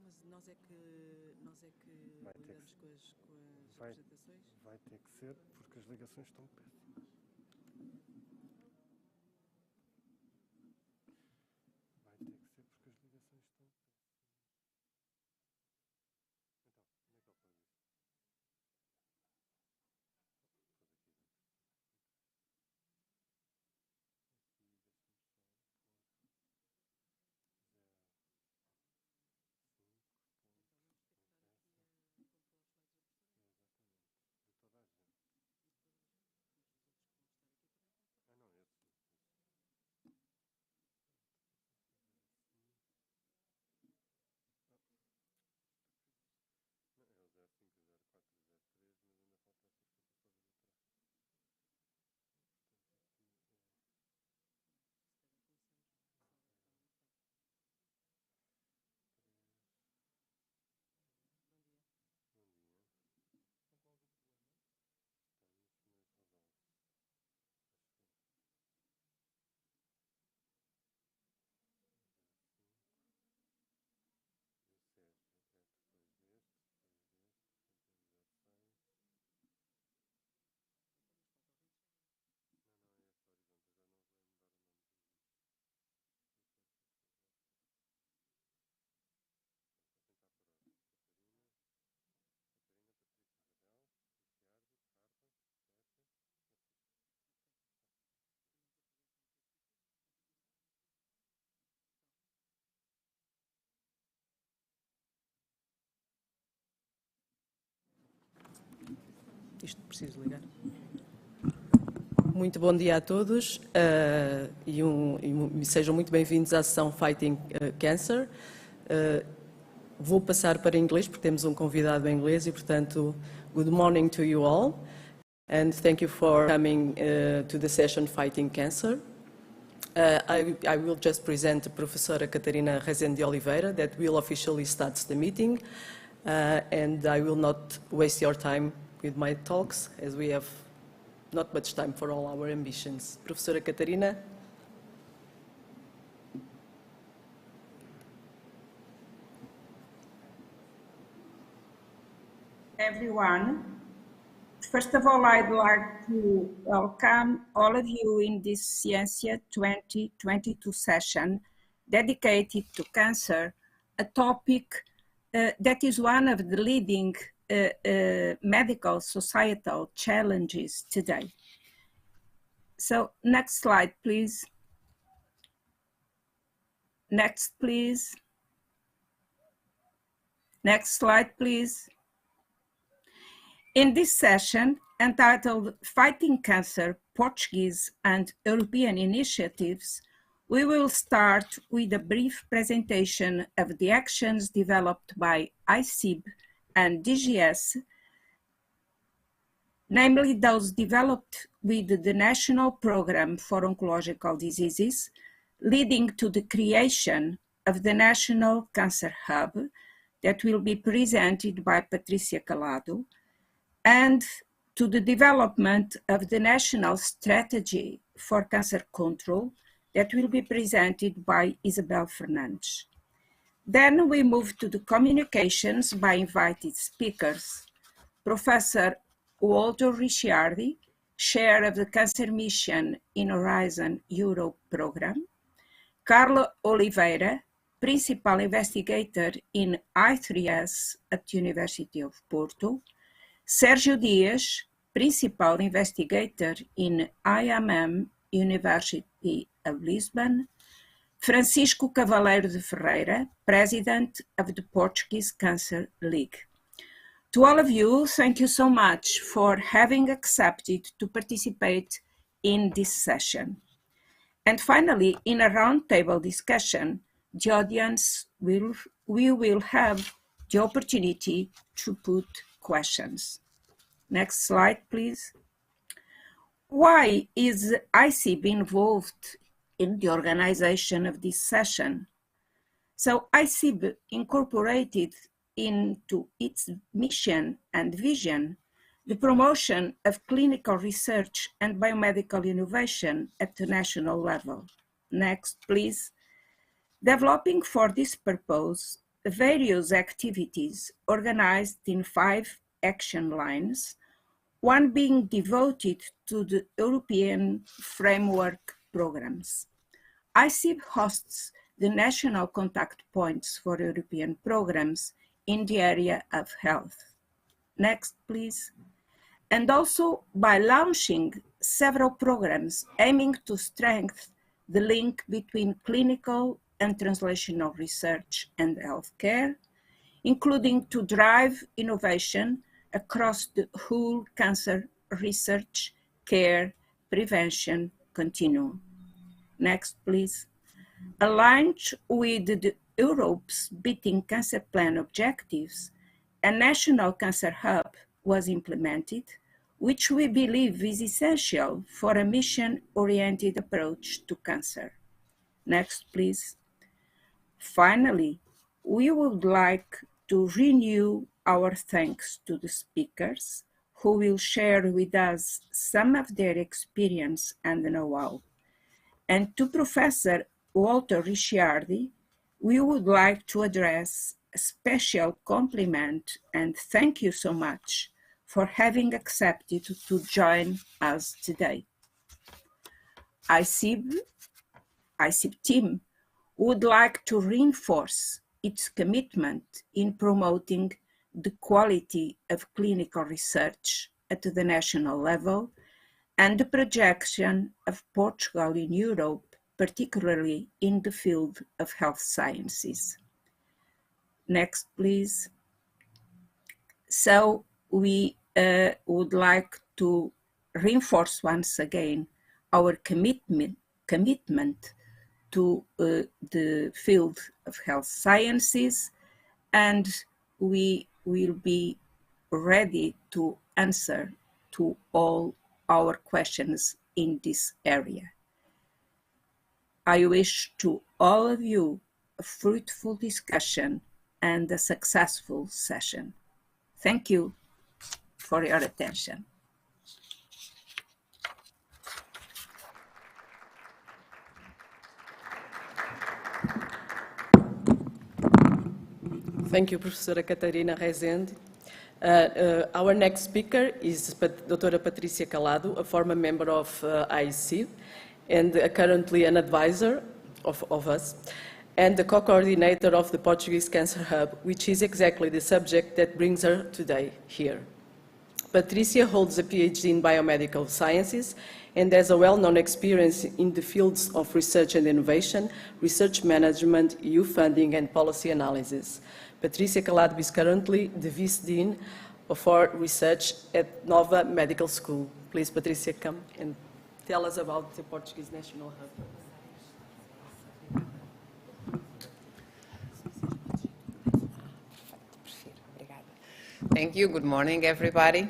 mas nós é que lidamos com as apresentações? Vai ter que ser, porque as ligações estão péssimas. Vai ter que ser, porque as ligações estão péssimas. Isto preciso ligar. Muito bom dia a todos e sejam muito bem-vindos à sessão Fighting Cancer. Vou passar para inglês porque temos um convidado em inglês e, portanto, good morning to you all and thank you for coming to the session Fighting Cancer. I will just present the Professora Catarina Rezende de Oliveira that will officially start the meeting and I will not waste your time with my talks as we have not much time for all our ambitions. Professora Catarina. Everyone, first of all, I'd like to welcome all of you in this Ciência 2022 session dedicated to cancer, a topic that is one of the leading medical societal challenges today. So next slide, please. Next, please. Next slide, please. In this session, entitled Fighting Cancer, Portuguese and European Initiatives, we will start with a brief presentation of the actions developed by ICIB and DGS, namely those developed with the National Programme for Oncological Diseases, leading to the creation of the National Cancer Hub that will be presented by Patricia Calado, and to the development of the National Strategy for Cancer Control that will be presented by Isabel Fernandes. Then we move to the communications by invited speakers. Professor Walter Ricciardi, Chair of the Cancer Mission in Horizon Europe Programme, Carla Oliveira, Principal Investigator in I3S at the University of Porto, Sérgio Dias, Principal Investigator in IMM, University of Lisbon, Francisco Cavaleiro de Ferreira, President of the Portuguese Cancer League. To all of you, thank you so much for having accepted to participate in this session. And finally, in a roundtable discussion, the audience we will have the opportunity to put questions. Next slide, please. Why is ICIB involved in the organization of this session? So ICIB incorporated into its mission and vision the promotion of clinical research and biomedical innovation at the national level. Next, please. Developing for this purpose various activities organized in 5 action lines, one being devoted to the European framework programs. ICIB hosts the national contact points for European programs in the area of health. Next, please. And also by launching several programs aiming to strengthen the link between clinical and translational research and healthcare, including to drive innovation across the whole cancer research, care, prevention continuum. Next, please. Aligned with the Europe's Beating Cancer Plan objectives, a national cancer hub was implemented, which we believe is essential for a mission-oriented approach to cancer. Next, please. Finally, we would like to renew our thanks to the speakers who will share with us some of their experience and know-how. And to Professor Walter Ricciardi, we would like to address a special compliment and thank you so much for having accepted to join us today. ICIB team would like to reinforce its commitment in promoting the quality of clinical research at the national level and the projection of Portugal in Europe, particularly in the field of health sciences. Next, please. So we would like to reinforce once again our commitment to the field of health sciences, and we will be ready to answer to all our questions in this area. I wish to all of you a fruitful discussion and a successful session. Thank you for your attention. Thank you, Professora Catarina Rezende. Our next speaker is Dra. Patrícia Calado, a former member of ICIB and currently an advisor of us, and the co-coordinator of the Portuguese Cancer Hub, which is exactly the subject that brings her today here. Patrícia holds a PhD in biomedical sciences and has a well-known experience in the fields of research and innovation, research management, EU funding, and policy analysis. Patrícia Calado is currently the Vice Dean for Research at Nova Medical School. Please, Patrícia, come and tell us about the Portuguese National Hub. Thank you. Good morning, everybody.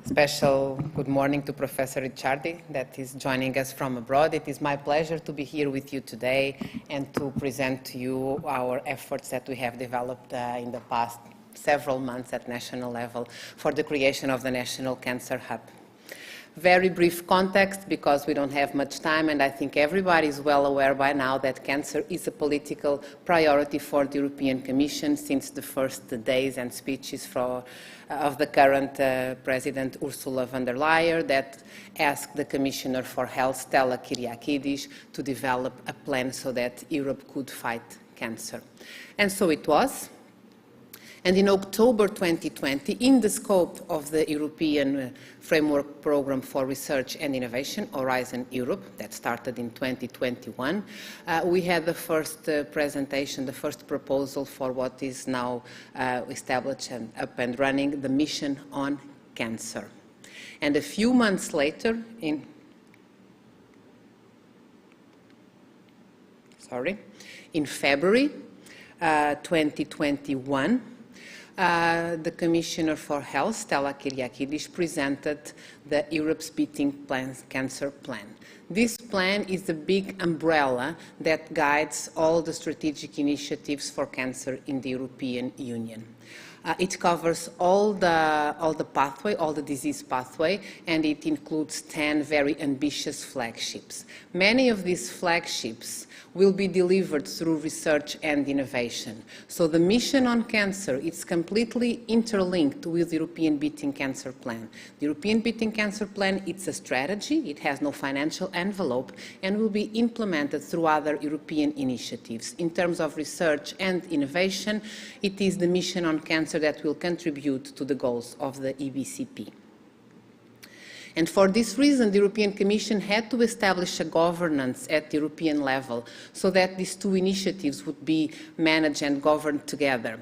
Special good morning to Professor Ricciardi that is joining us from abroad. It is my pleasure to be here with you today and to present to you our efforts that we have developed in the past several months at national level for the creation of the National Cancer Hub. Very brief context because we don't have much time, and I think everybody is well aware by now that cancer is a political priority for the European Commission since the first days and speeches of the current President Ursula von der Leyen that asked the Commissioner for Health, Stella Kyriakides, to develop a plan so that Europe could fight cancer. And so it was. And in October 2020, in the scope of the European Framework Programme for Research and Innovation, Horizon Europe, that started in 2021, we had the first presentation, the first proposal for what is now established and up and running, the Mission on Cancer. And a few months later, in February 2021, the Commissioner for Health, Stella Kyriakides, presented the Europe's Beating Cancer Plan. This plan is a big umbrella that guides all the strategic initiatives for cancer in the European Union. It covers all the pathway, all the disease pathway, and it includes 10 very ambitious flagships. Many of these flagships will be delivered through research and innovation. So the mission on cancer is completely interlinked with the European Beating Cancer Plan. The European Beating Cancer Plan, it's a strategy, it has no financial envelope, and will be implemented through other European initiatives. In terms of research and innovation, it is the mission on cancer that will contribute to the goals of the EBCP. And for this reason, the European Commission had to establish a governance at the European level so that these two initiatives would be managed and governed together.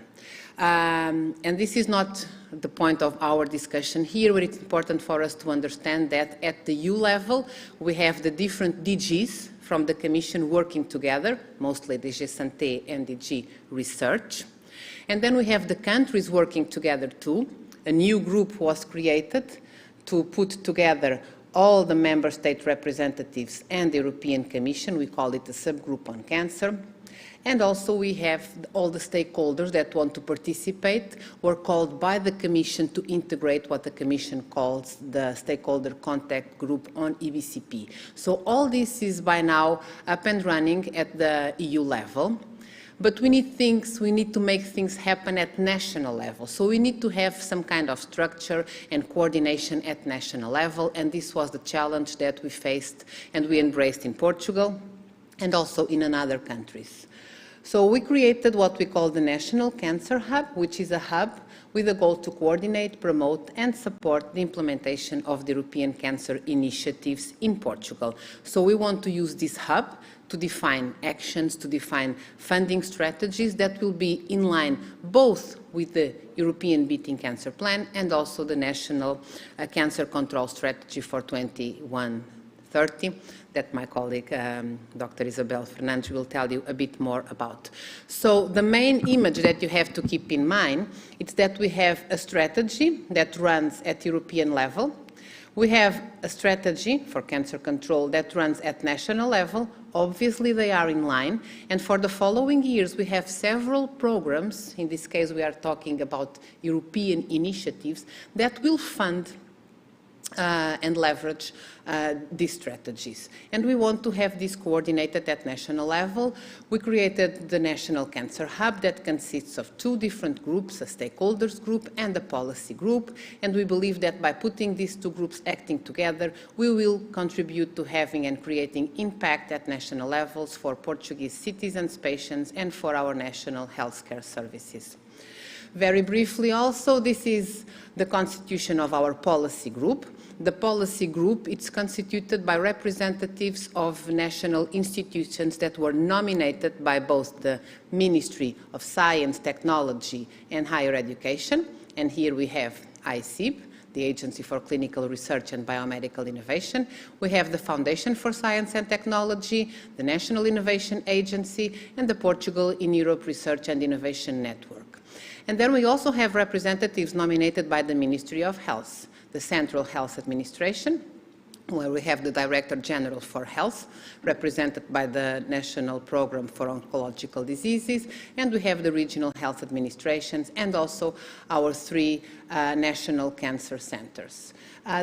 And this is not the point of our discussion here, but it's important for us to understand that at the EU level, we have the different DGs from the Commission working together, mostly DG Santé and DG Research. And then we have the countries working together too. A new group was created to put together all the member state representatives and the European Commission. We call it a subgroup on cancer. And also we have all the stakeholders that want to participate were called by the Commission to integrate what the Commission calls the Stakeholder Contact Group on EBCP. So all this is by now up and running at the EU level. But we need to make things happen at national level. So we need to have some kind of structure and coordination at national level, and this was the challenge that we faced and we embraced in Portugal and also in other countries. So we created what we call the National Cancer Hub, which is a hub with a goal to coordinate, promote and support the implementation of the European cancer initiatives in Portugal. So we want to use this hub to define actions, to define funding strategies that will be in line both with the European Beating Cancer Plan and also the National Cancer Control Strategy for 2130 that my colleague, Dr. Isabel Fernandes, will tell you a bit more about. So the main image that you have to keep in mind is that we have a strategy that runs at European level. We have a strategy for cancer control that runs at national level. Obviously, they are in line. And for the following years, we have several programs. In this case, we are talking about European initiatives that will fund and leverage these strategies. And we want to have this coordinated at national level. We created the National Cancer Hub that consists of two different groups, a stakeholders group and a policy group. And we believe that by putting these two groups acting together, we will contribute to having and creating impact at national levels for Portuguese citizens, patients, and for our national healthcare services. Very briefly also, this is the constitution of our policy group. The policy group, it's constituted by representatives of national institutions that were nominated by both the Ministry of Science, Technology and Higher Education. And here we have ICIB, the Agency for Clinical Research and Biomedical Innovation. We have the Foundation for Science and Technology, the National Innovation Agency, and the Portugal in Europe Research and Innovation Network. And then we also have representatives nominated by the Ministry of Health, the Central Health Administration, where we have the Director General for Health, represented by the National Program for Oncological Diseases, and we have the Regional Health Administrations, and also our three national cancer centers.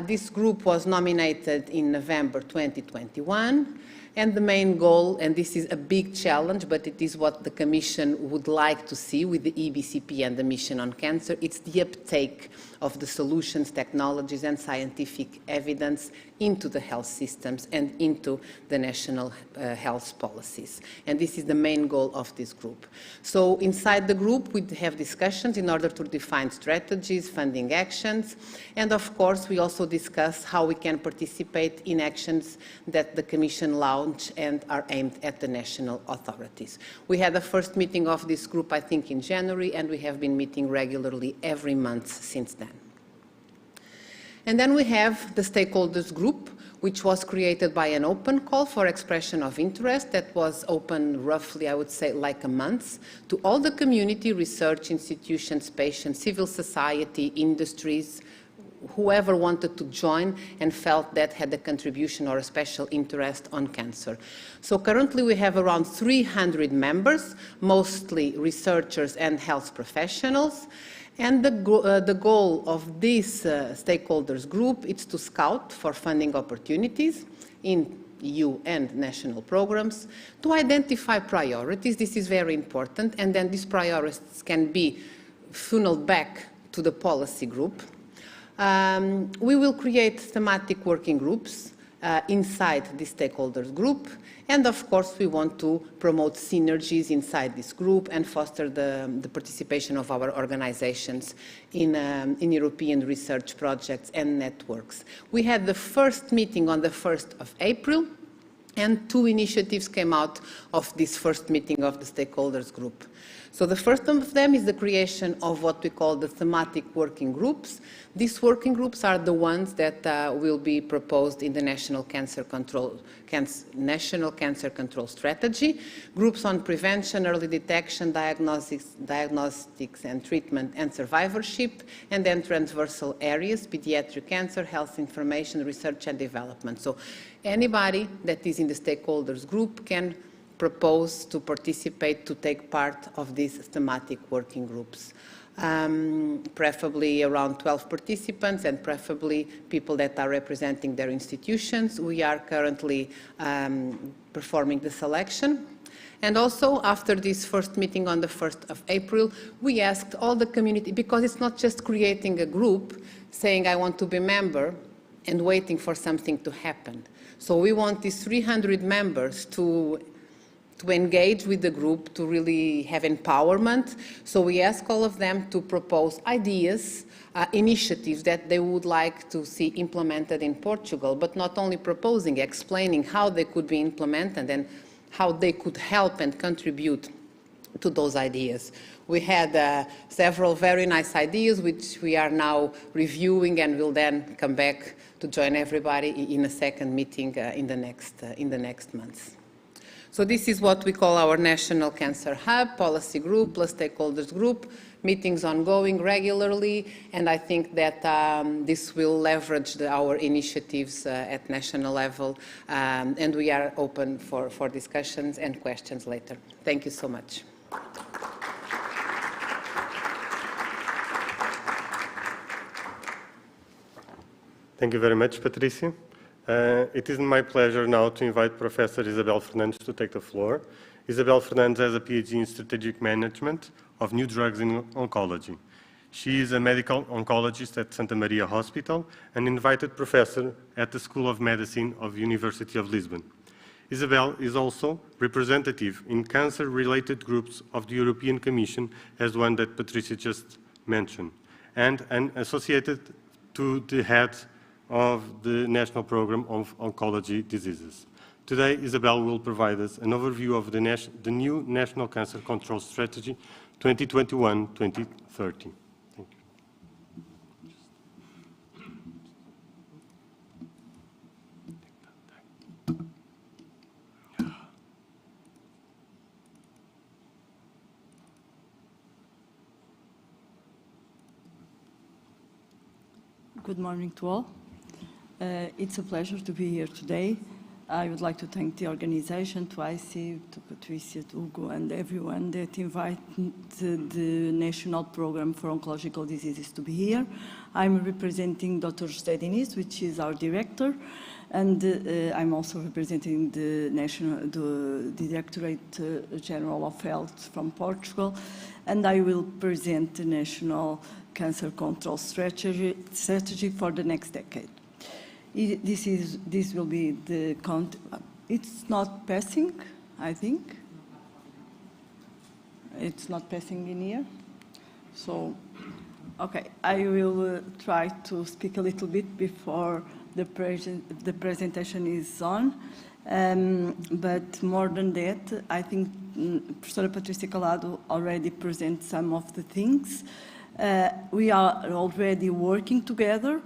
This group was nominated in November 2021. And the main goal, and this is a big challenge, but it is what the Commission would like to see with the EBCP and the Mission on Cancer, it's the uptake of the solutions, technologies and scientific evidence into the health systems and into the national health policies. And this is the main goal of this group. So inside the group, we have discussions in order to define strategies, funding actions, and of course, we also discuss how we can participate in actions that the Commission launched and are aimed at the national authorities. We had the first meeting of this group, I think, in January, and we have been meeting regularly every month since then. And then we have the stakeholders group, which was created by an open call for expression of interest that was open roughly, I would say, like a month to all the community, research institutions, patients, civil society, industries, whoever wanted to join and felt that had a contribution or a special interest on cancer. So currently we have around 300 members, mostly researchers and health professionals. And the goal of this stakeholders group is to scout for funding opportunities in EU and national programs, to identify priorities. This is very important, and then these priorities can be funneled back to the policy group. We will create thematic working groups inside the stakeholders group, and of course we want to promote synergies inside this group and foster the participation of our organizations in European research projects and networks. We had the first meeting on the 1st of April, and 2 initiatives came out of this first meeting of the stakeholders group. So the first of them is the creation of what we call the thematic working groups. These working groups are the ones that will be proposed in the National Cancer Control Strategy. Groups on prevention, early detection, diagnostics and treatment and survivorship, and then transversal areas, pediatric cancer, health information, research and development. So anybody that is in the stakeholders group can propose to participate, to take part of these thematic working groups. Preferably around 12 participants and preferably people that are representing their institutions. We are currently performing the selection. And also, after this first meeting on the 1st of April, we asked all the community, because it's not just creating a group, saying I want to be a member and waiting for something to happen. So we want these 300 members to engage with the group, to really have empowerment. So we ask all of them to propose ideas, initiatives that they would like to see implemented in Portugal, but not only proposing, explaining how they could be implemented and how they could help and contribute to those ideas. We had several very nice ideas, which we are now reviewing and will then come back to join everybody in a second meeting in the next months. So this is what we call our National Cancer Hub, policy group plus stakeholders group, meetings ongoing regularly, and I think that this will leverage our initiatives at national level, and we are open for discussions and questions later. Thank you so much. Thank you very much, Patricia. It is my pleasure now to invite Professor Isabel Fernandes to take the floor. Isabel Fernandes has a PhD in Strategic Management of New Drugs in Oncology. She is a medical oncologist at Santa Maria Hospital and invited professor at the School of Medicine of the University of Lisbon. Isabel is also representative in cancer-related groups of the European Commission, as the one that Patricia just mentioned, and associated to the head of the National Program of Oncology Diseases. Today, Isabel will provide us an overview of the new National Cancer Control Strategy 2021-2030. Thank you. Good morning to all. It's a pleasure to be here today. I would like to thank the organization, to IC, to Patricia, to Hugo, and everyone that invited the National Program for Oncological Diseases to be here. I'm representing Dr. José Diniz, which is our director, and I'm also representing the Directorate General of Health from Portugal, and I will present the National Cancer Control Strategy for the next decade. This will be the it's not passing, I think. It's not passing in here. So, okay, I will try to speak a little bit before the presentation is on. But more than that, I think Professor Patricia Calado already presented some of the things. We are already working together.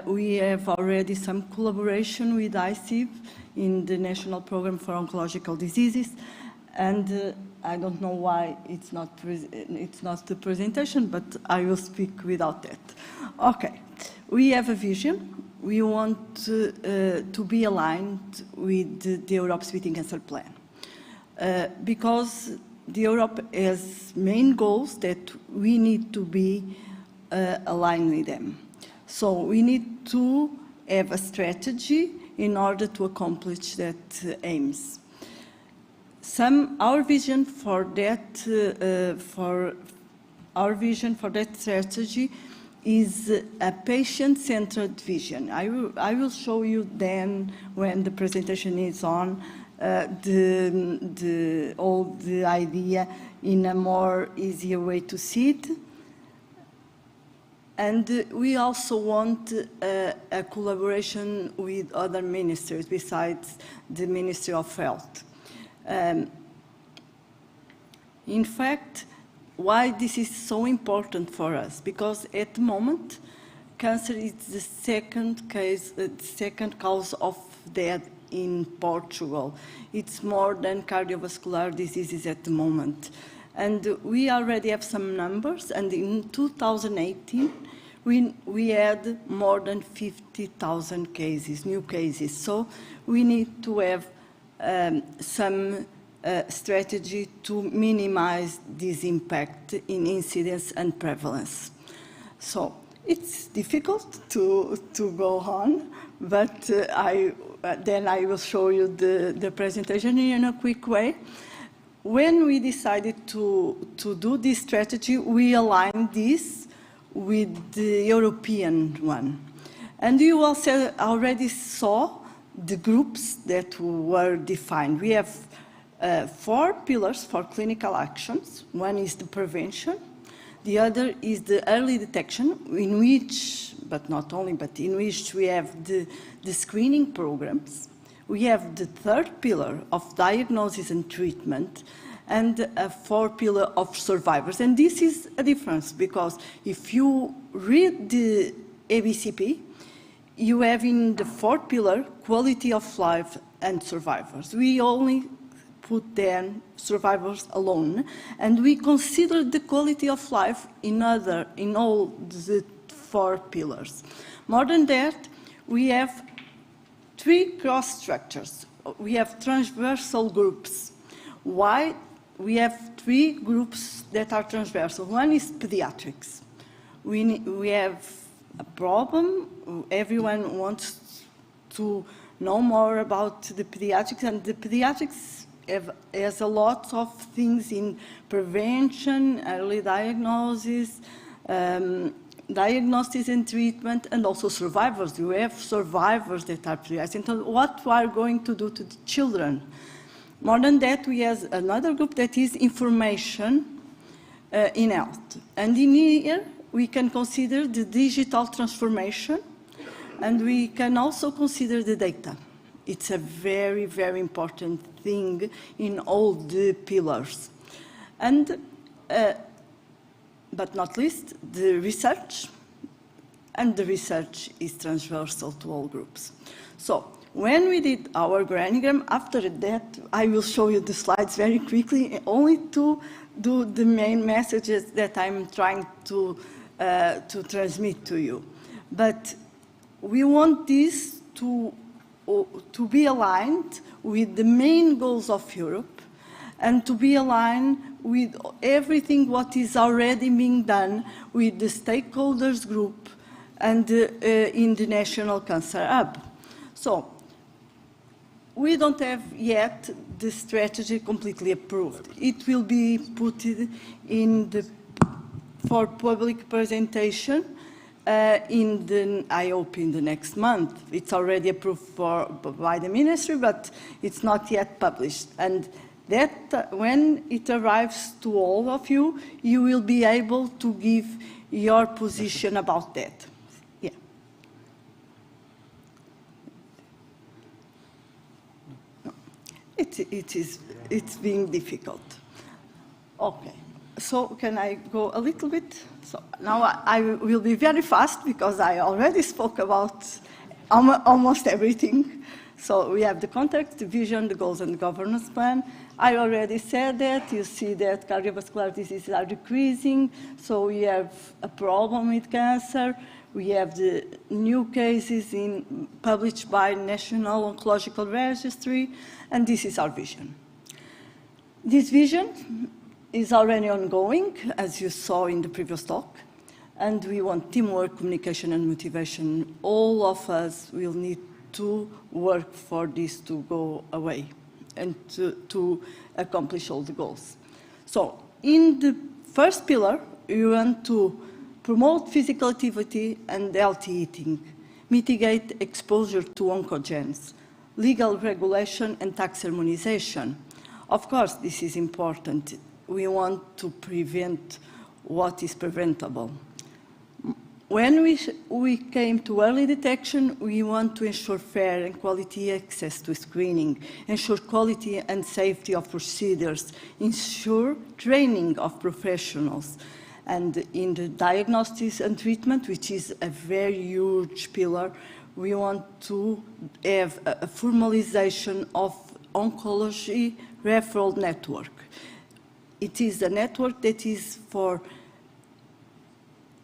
We have already some collaboration with ICIB in the National Program for Oncological Diseases, and I don't know why it's not the presentation, but I will speak without that. Okay, we have a vision. We want to be aligned with the Europe's Beating Cancer Plan, because Europe has main goals that we need to be aligned with them. So we need to have a strategy in order to accomplish that aims. Our vision for that strategy is a patient-centered vision. I will show you then, when the presentation is on, all the idea in a more easier way to see it. And we also want a collaboration with other ministries besides the Ministry of Health. In fact, why this is so important for us? Because at the moment, cancer is the second cause of death in Portugal. It's more than cardiovascular diseases at the moment. And we already have some numbers, and in 2018, we had more than 50,000 cases, new cases. So we need to have some strategy to minimize this impact in incidence and prevalence. So it's difficult to go on, but then I will show you the presentation in a quick way. When we decided to do this strategy, we aligned this with the European one. And you also already saw the groups that were defined. We have 4 pillars for clinical actions. One is the prevention. The other is the early detection, in which, but not only, but in which we have the screening programs. We have the 3rd pillar of diagnosis and treatment, and a 4th pillar of survivors. And this is a difference, because if you read the ABCP, you have in the 4th pillar quality of life and survivors. We only put then survivors alone, and we consider the quality of life in all the 4 pillars. More than that, we have 3 cross structures. We have transversal groups. Why? We have 3 groups that are transversal. One is pediatrics. We have a problem. Everyone wants to know more about the pediatrics, and the pediatrics has a lot of things in prevention, early diagnosis, diagnosis and treatment, and also survivors. You have survivors that are pediatrics. And what we are going to do to the children? More than that, we have another group that is information in health. And in here, we can consider the digital transformation, and we can also consider the data. It's a very, very important thing in all the pillars. And, but not least, the research, and the research is transversal to all groups. So when we did our granogram, after that, I will show you the slides very quickly, only to do the main messages that I'm trying to transmit to you. But we want this to be aligned with the main goals of Europe, and to be aligned with everything what is already being done with the stakeholders group and in the National Cancer Hub. So we don't have yet the strategy completely approved. It will be put for public presentation I hope in the next month. It's already approved by the ministry, but it's not yet published. And that, when it arrives to all of you, you will be able to give your position about that. Yeah. It's being difficult. Okay. So can I go a little bit? So now I will be very fast, because I already spoke about almost everything. So we have the context, the vision, the goals, and the governance plan. I already said that. You see that cardiovascular diseases are decreasing, so we have a problem with cancer. We have the new cases published by National Oncological Registry, and this is our vision. This vision is already ongoing, as you saw in the previous talk, and we want teamwork, communication, and motivation. All of us will need to work for this to go away and to accomplish all the goals. So, in the first pillar, we want to promote physical activity and healthy eating, mitigate exposure to oncogenes, legal regulation and tax harmonization. Of course, this is important. We want to prevent what is preventable. When we came to early detection, we want to ensure fair and quality access to screening, ensure quality and safety of procedures, ensure training of professionals. And in the diagnosis and treatment, which is a very huge pillar, we want to have a formalization of oncology referral network. It is a network that is for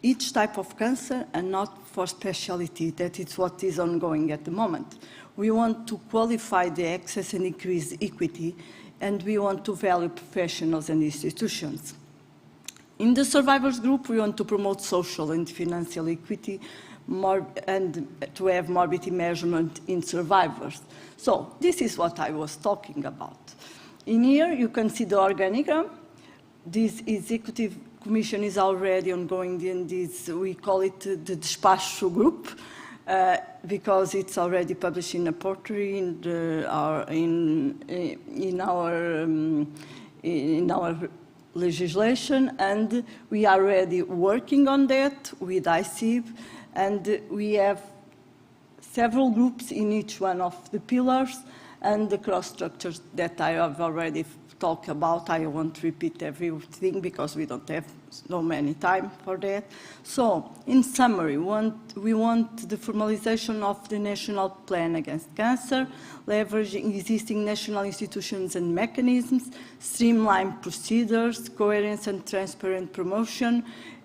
each type of cancer and not for specialty. That is what is ongoing at the moment. We want to qualify the access and increase equity, and we want to value professionals and institutions. In the survivors group, we want to promote social and financial equity and to have morbidity measurement in survivors. So this is what I was talking about. In here, you can see the organigram. This executive commission is already ongoing in this, we call it the Despacho group, because it's already published in a portrait in our legislation, and we are already working on that with ICIB, and we have several groups in each one of the pillars, and the cross structures that I have already talked about. I won't repeat everything because we don't have so many time for that. So, in summary, we want the formalization of the National Plan Against Cancer, leveraging existing national institutions and mechanisms, streamline procedures, coherence and transparent promotion,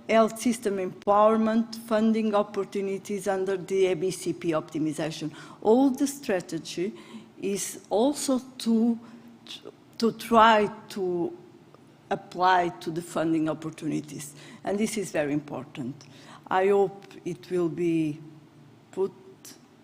health system empowerment, funding opportunities under the ABCP optimization. All the strategy is also to try to apply to the funding opportunities. And this is very important. I hope it will be put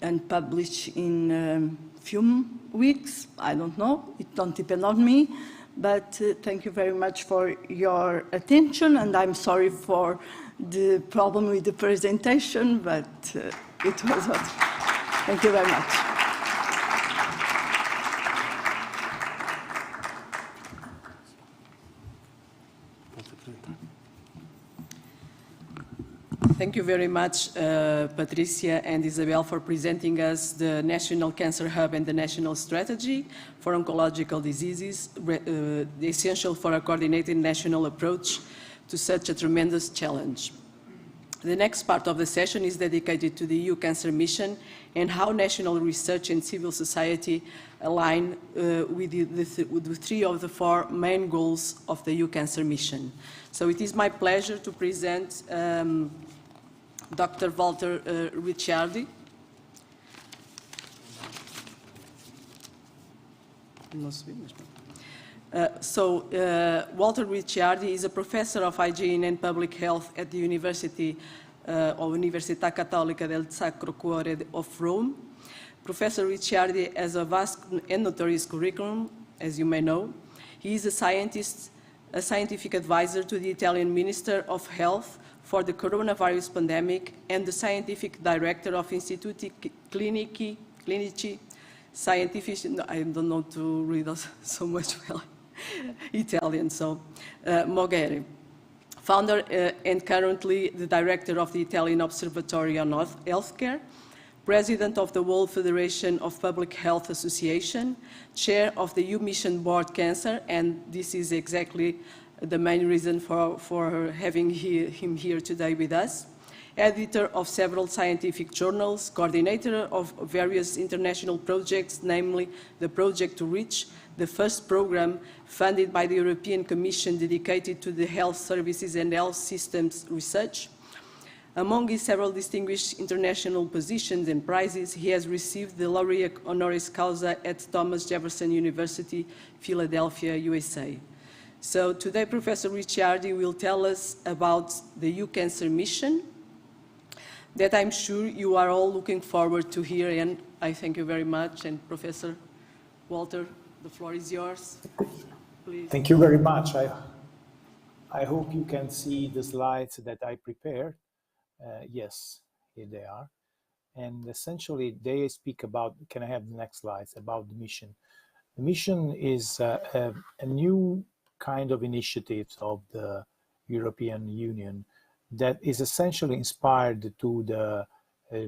and published in a few weeks. I don't know. It don't depend on me. But thank you very much for your attention. And I'm sorry for the problem with the presentation, but it was what. Thank you very much. Thank you very much, Patricia and Isabel, for presenting us the National Cancer Hub and the National Strategy for Oncological Diseases, essential for a coordinated national approach to such a tremendous challenge. The next part of the session is dedicated to the EU Cancer Mission and how national research and civil society align with the three of the four main goals of the EU Cancer Mission. So it is my pleasure to present Dr. Walter Ricciardi. Walter Ricciardi is a professor of hygiene and public health at the Università Cattolica del Sacro Cuore of Rome. Professor Ricciardi has a vast and notorious curriculum, as you may know. He is a scientific advisor to the Italian Minister of Health for the coronavirus pandemic and the scientific director of Istituti Clinici Scientifici, I don't know to read so much well Italian, so Mogherini. Founder and currently the director of the Italian Observatory on Healthcare, president of the World Federation of Public Health Association, chair of the EU Mission Board Cancer, and this is exactly the main reason for having him here today with us, editor of several scientific journals, coordinator of various international projects, namely the Project to Reach, the first program funded by the European Commission dedicated to the health services and health systems research, Among his several distinguished international positions and prizes, he has received the Laureate Honoris Causa at Thomas Jefferson University, Philadelphia, USA. So today, Professor Ricciardi will tell us about the U-Cancer mission that I'm sure you are all looking forward to hear, and I thank you very much. And Professor Walter, the floor is yours. Please. Thank you very much. I hope you can see the slides that I prepared. Yes, here they are. And essentially, they speak about, can I have the next slides, about the mission. The mission is a new kind of initiative of the European Union that is essentially inspired to the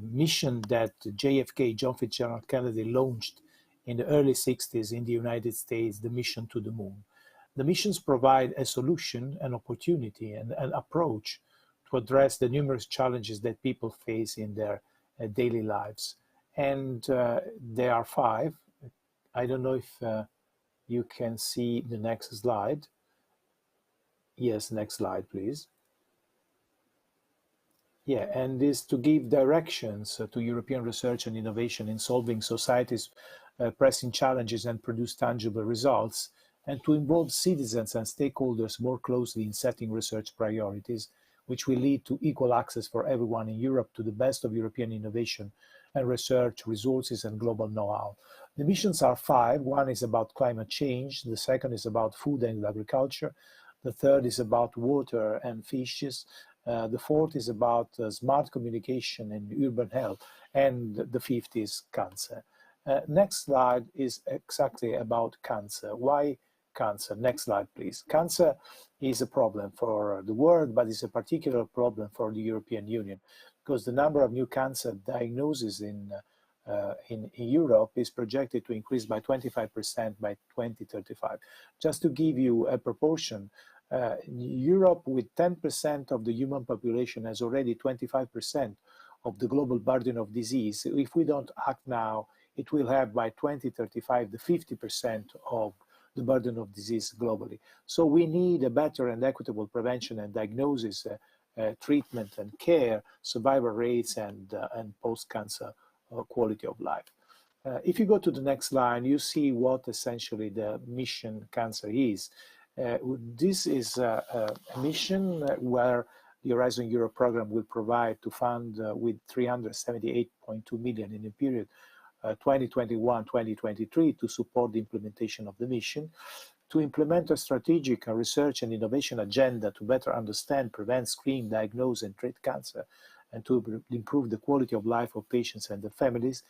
mission that JFK, John Fitzgerald Kennedy, launched in the early 60s in the United States, the mission to the moon. The missions provide a solution, an opportunity, and an approach to address the numerous challenges that people face in their daily lives. And there are 5. I don't know if you can see the next slide. Yes, next slide, please. Yeah, and is to give directions to European research and innovation in solving society's pressing challenges and produce tangible results, and to involve citizens and stakeholders more closely in setting research priorities, which will lead to equal access for everyone in Europe to the best of European innovation and research resources and global know-how. The missions are 5. One is about climate change. The second is about food and agriculture. The third is about water and fishes. The fourth is about smart communication and urban health. And the 5th is cancer. Next slide is exactly about cancer. Why cancer? Next slide, please. Cancer is a problem for the world, but it's a particular problem for the European Union because the number of new cancer diagnoses in Europe is projected to increase by 25% by 2035. Just to give you a proportion, Europe with 10% of the human population has already 25% of the global burden of disease. If we don't act now, it will have by 2035 the 50% of the burden of disease globally. So we need a better and equitable prevention and diagnosis, treatment and care, survival rates, and post-cancer quality of life. If you go to the next line, you see what essentially the mission cancer is. This is a mission where the Horizon Europe program will provide to fund with 378.2 million in the period 2021-2023 to support the implementation of the mission, to implement a strategic research and innovation agenda to better understand, prevent, screen, diagnose, and treat cancer, and to improve the quality of life of patients and their families,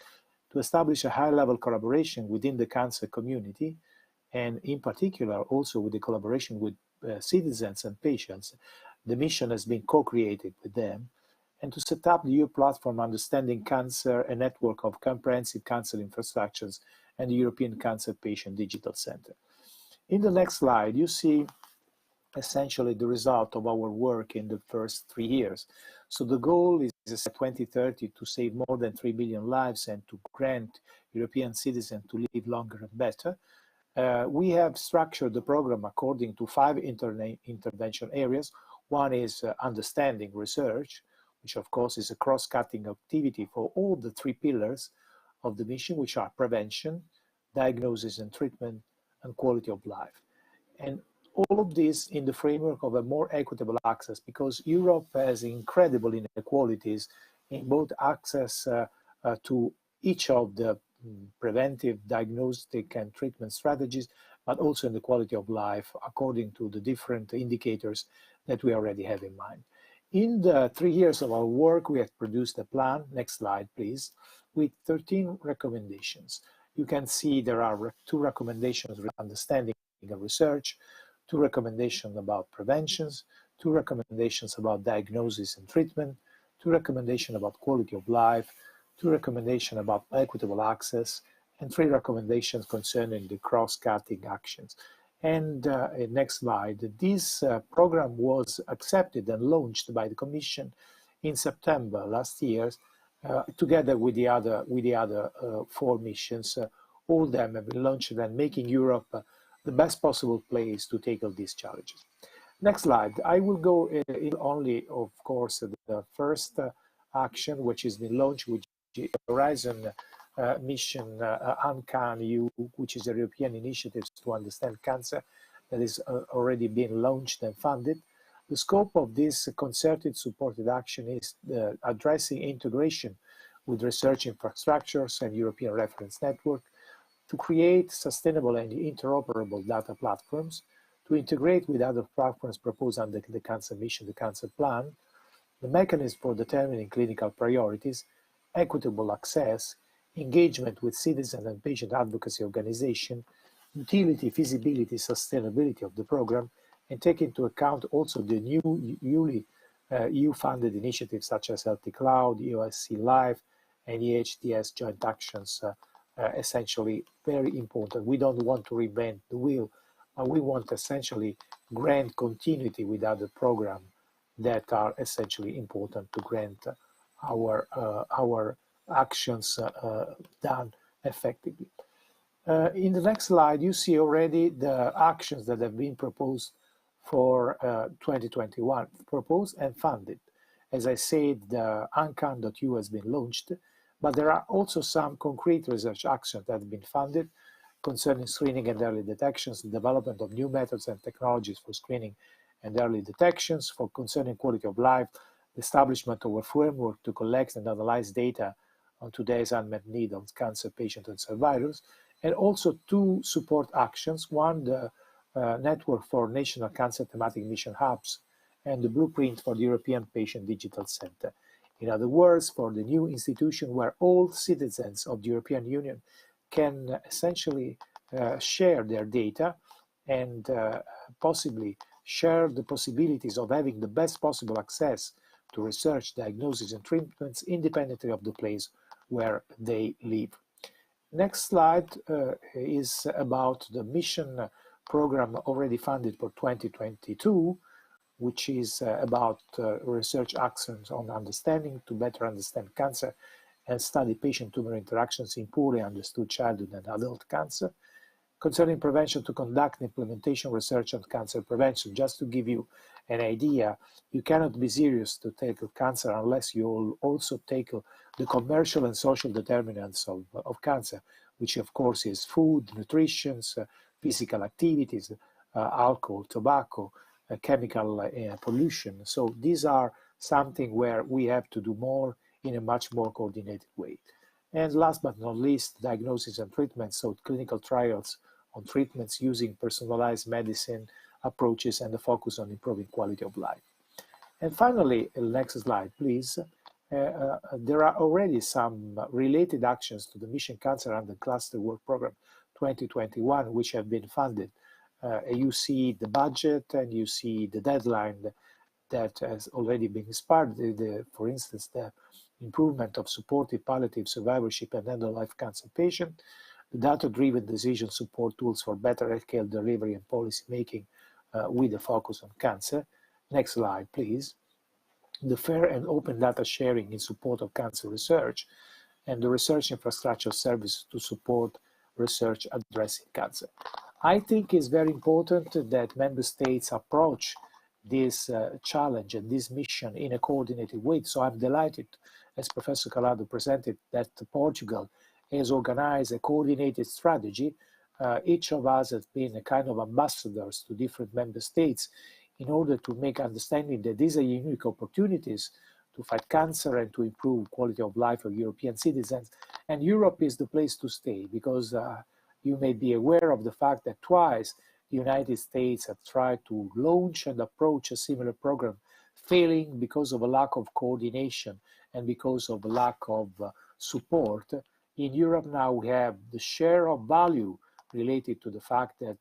to establish a high-level collaboration within the cancer community, and in particular also with the collaboration with citizens and patients. The mission has been co-created with them, and to set up the EU platform Understanding Cancer, a network of comprehensive cancer infrastructures, and the European Cancer Patient Digital Center. In the next slide, you see essentially the result of our work in the first 3 years. So the goal is 2030 to save more than 3 billion lives and to grant European citizens to live longer and better. We have structured the program according to 5 intervention areas. One is understanding research, which of course is a cross-cutting activity for all the 3 pillars of the mission, which are prevention, diagnosis and treatment, and quality of life. And all of this in the framework of a more equitable access, because Europe has incredible inequalities in both access to each of the preventive, diagnostic, and treatment strategies, but also in the quality of life according to the different indicators that we already have in mind. In the 3 years of our work, we have produced a plan, next slide please, with 13 recommendations. You can see there are 2 recommendations with understanding and research, 2 recommendations about preventions, 2 recommendations about diagnosis and treatment, 2 recommendations about quality of life, 2 recommendations about equitable access, and 3 recommendations concerning the cross-cutting actions. And next slide, this program was accepted and launched by the Commission in September last year, together with the other 4 missions. All of them have been launched and making Europe the best possible place to tackle these challenges. Next slide. I will go in only, of course, the first action, which has been launched, which is the Horizon mission UNCAN-EU, which is a European initiative to understand cancer that is already been launched and funded. The scope of this concerted supported action is addressing integration with research infrastructures and European reference network to create sustainable and interoperable data platforms, to integrate with other platforms proposed under the Cancer Mission, the Cancer Plan, the mechanism for determining clinical priorities, equitable access, engagement with citizen and patient advocacy organization, utility, feasibility, sustainability of the program, and take into account also the newly EU-funded initiatives such as Healthy Cloud, EOSC Live, and EHDS joint actions, essentially very important. We don't want to reinvent the wheel, but we want essentially grant continuity with other programs that are essentially important to grant our actions done effectively. In the next slide, you see already the actions that have been proposed for 2021, proposed and funded. As I said, the UNCAN.EU has been launched, but there are also some concrete research actions that have been funded concerning screening and early detections, the development of new methods and technologies for screening and early detections, for concerning quality of life, the establishment of a framework to collect and analyze data on today's unmet need of cancer patients and survivors, and also two support actions. One, the network for national cancer thematic mission hubs, and the blueprint for the European Patient Digital Center. In other words, for the new institution where all citizens of the European Union can essentially share their data and possibly share the possibilities of having the best possible access to research, diagnosis, and treatments independently of the place where they live. Next slide is about the mission program already funded for 2022, which is about research actions on understanding to better understand cancer and study patient-tumor interactions in poorly understood childhood and adult cancer. Concerning prevention, to conduct implementation research on cancer prevention. Just to give you an idea, you cannot be serious to tackle cancer unless you also tackle the commercial and social determinants of cancer, which of course is food, nutrition, physical activities, alcohol, tobacco, chemical pollution. So these are something where we have to do more in a much more coordinated way. And last but not least, diagnosis and treatment, so clinical trials on treatments using personalized medicine approaches and the focus on improving quality of life. And finally, next slide, please. There are already some related actions to the Mission Cancer under Cluster Work Program 2021, which have been funded. You see the budget and you see the deadline that has already been inspired. For instance, the improvement of supportive palliative survivorship and end-of-life cancer patient, the data-driven decision support tools for better healthcare delivery and policy making with a focus on cancer. Next slide, please. The fair and open data sharing in support of cancer research, and the research infrastructure service to support research addressing cancer. I think it's very important that member states approach this challenge and this mission in a coordinated way. So I'm delighted, as Professor Calado presented, that Portugal has organized a coordinated strategy. Each of us has been a kind of ambassadors to different member states in order to make understanding that these are unique opportunities to fight cancer and to improve quality of life of European citizens. And Europe is the place to stay, because you may be aware of the fact that twice the United States have tried to launch and approach a similar program, failing because of a lack of coordination and because of a lack of support. In Europe now we have the share of value related to the fact that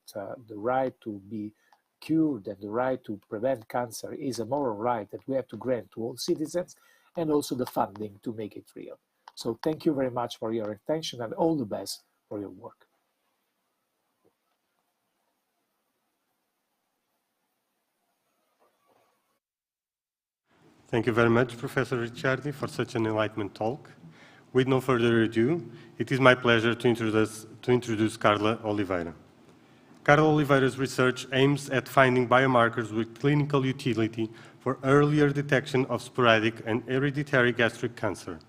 the right to be cured and the right to prevent cancer is a moral right that we have to grant to all citizens, and also the funding to make it real. So thank you very much for your attention and all the best for your work. Thank you very much, Professor Ricciardi, for such an enlightenment talk. With no further ado, it is my pleasure to introduce Carla Oliveira. Carla Oliveira's research aims at finding biomarkers with clinical utility for earlier detection of sporadic and hereditary gastric cancer,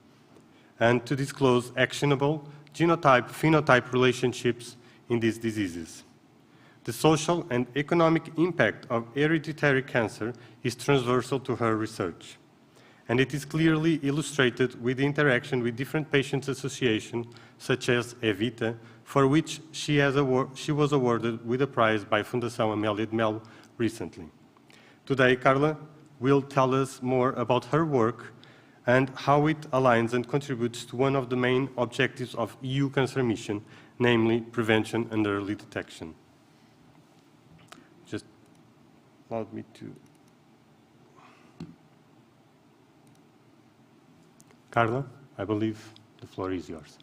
and to disclose actionable genotype-phenotype relationships in these diseases. The social and economic impact of hereditary cancer is transversal to her research, and it is clearly illustrated with the interaction with different patients' associations, such as Evita, for which she was awarded with a prize by Fundação Amélia de Mello recently. Today, Carla will tell us more about her work and how it aligns and contributes to one of the main objectives of EU Cancer Mission, namely prevention and early detection. Just allow me to... Carla, I believe the floor is yours.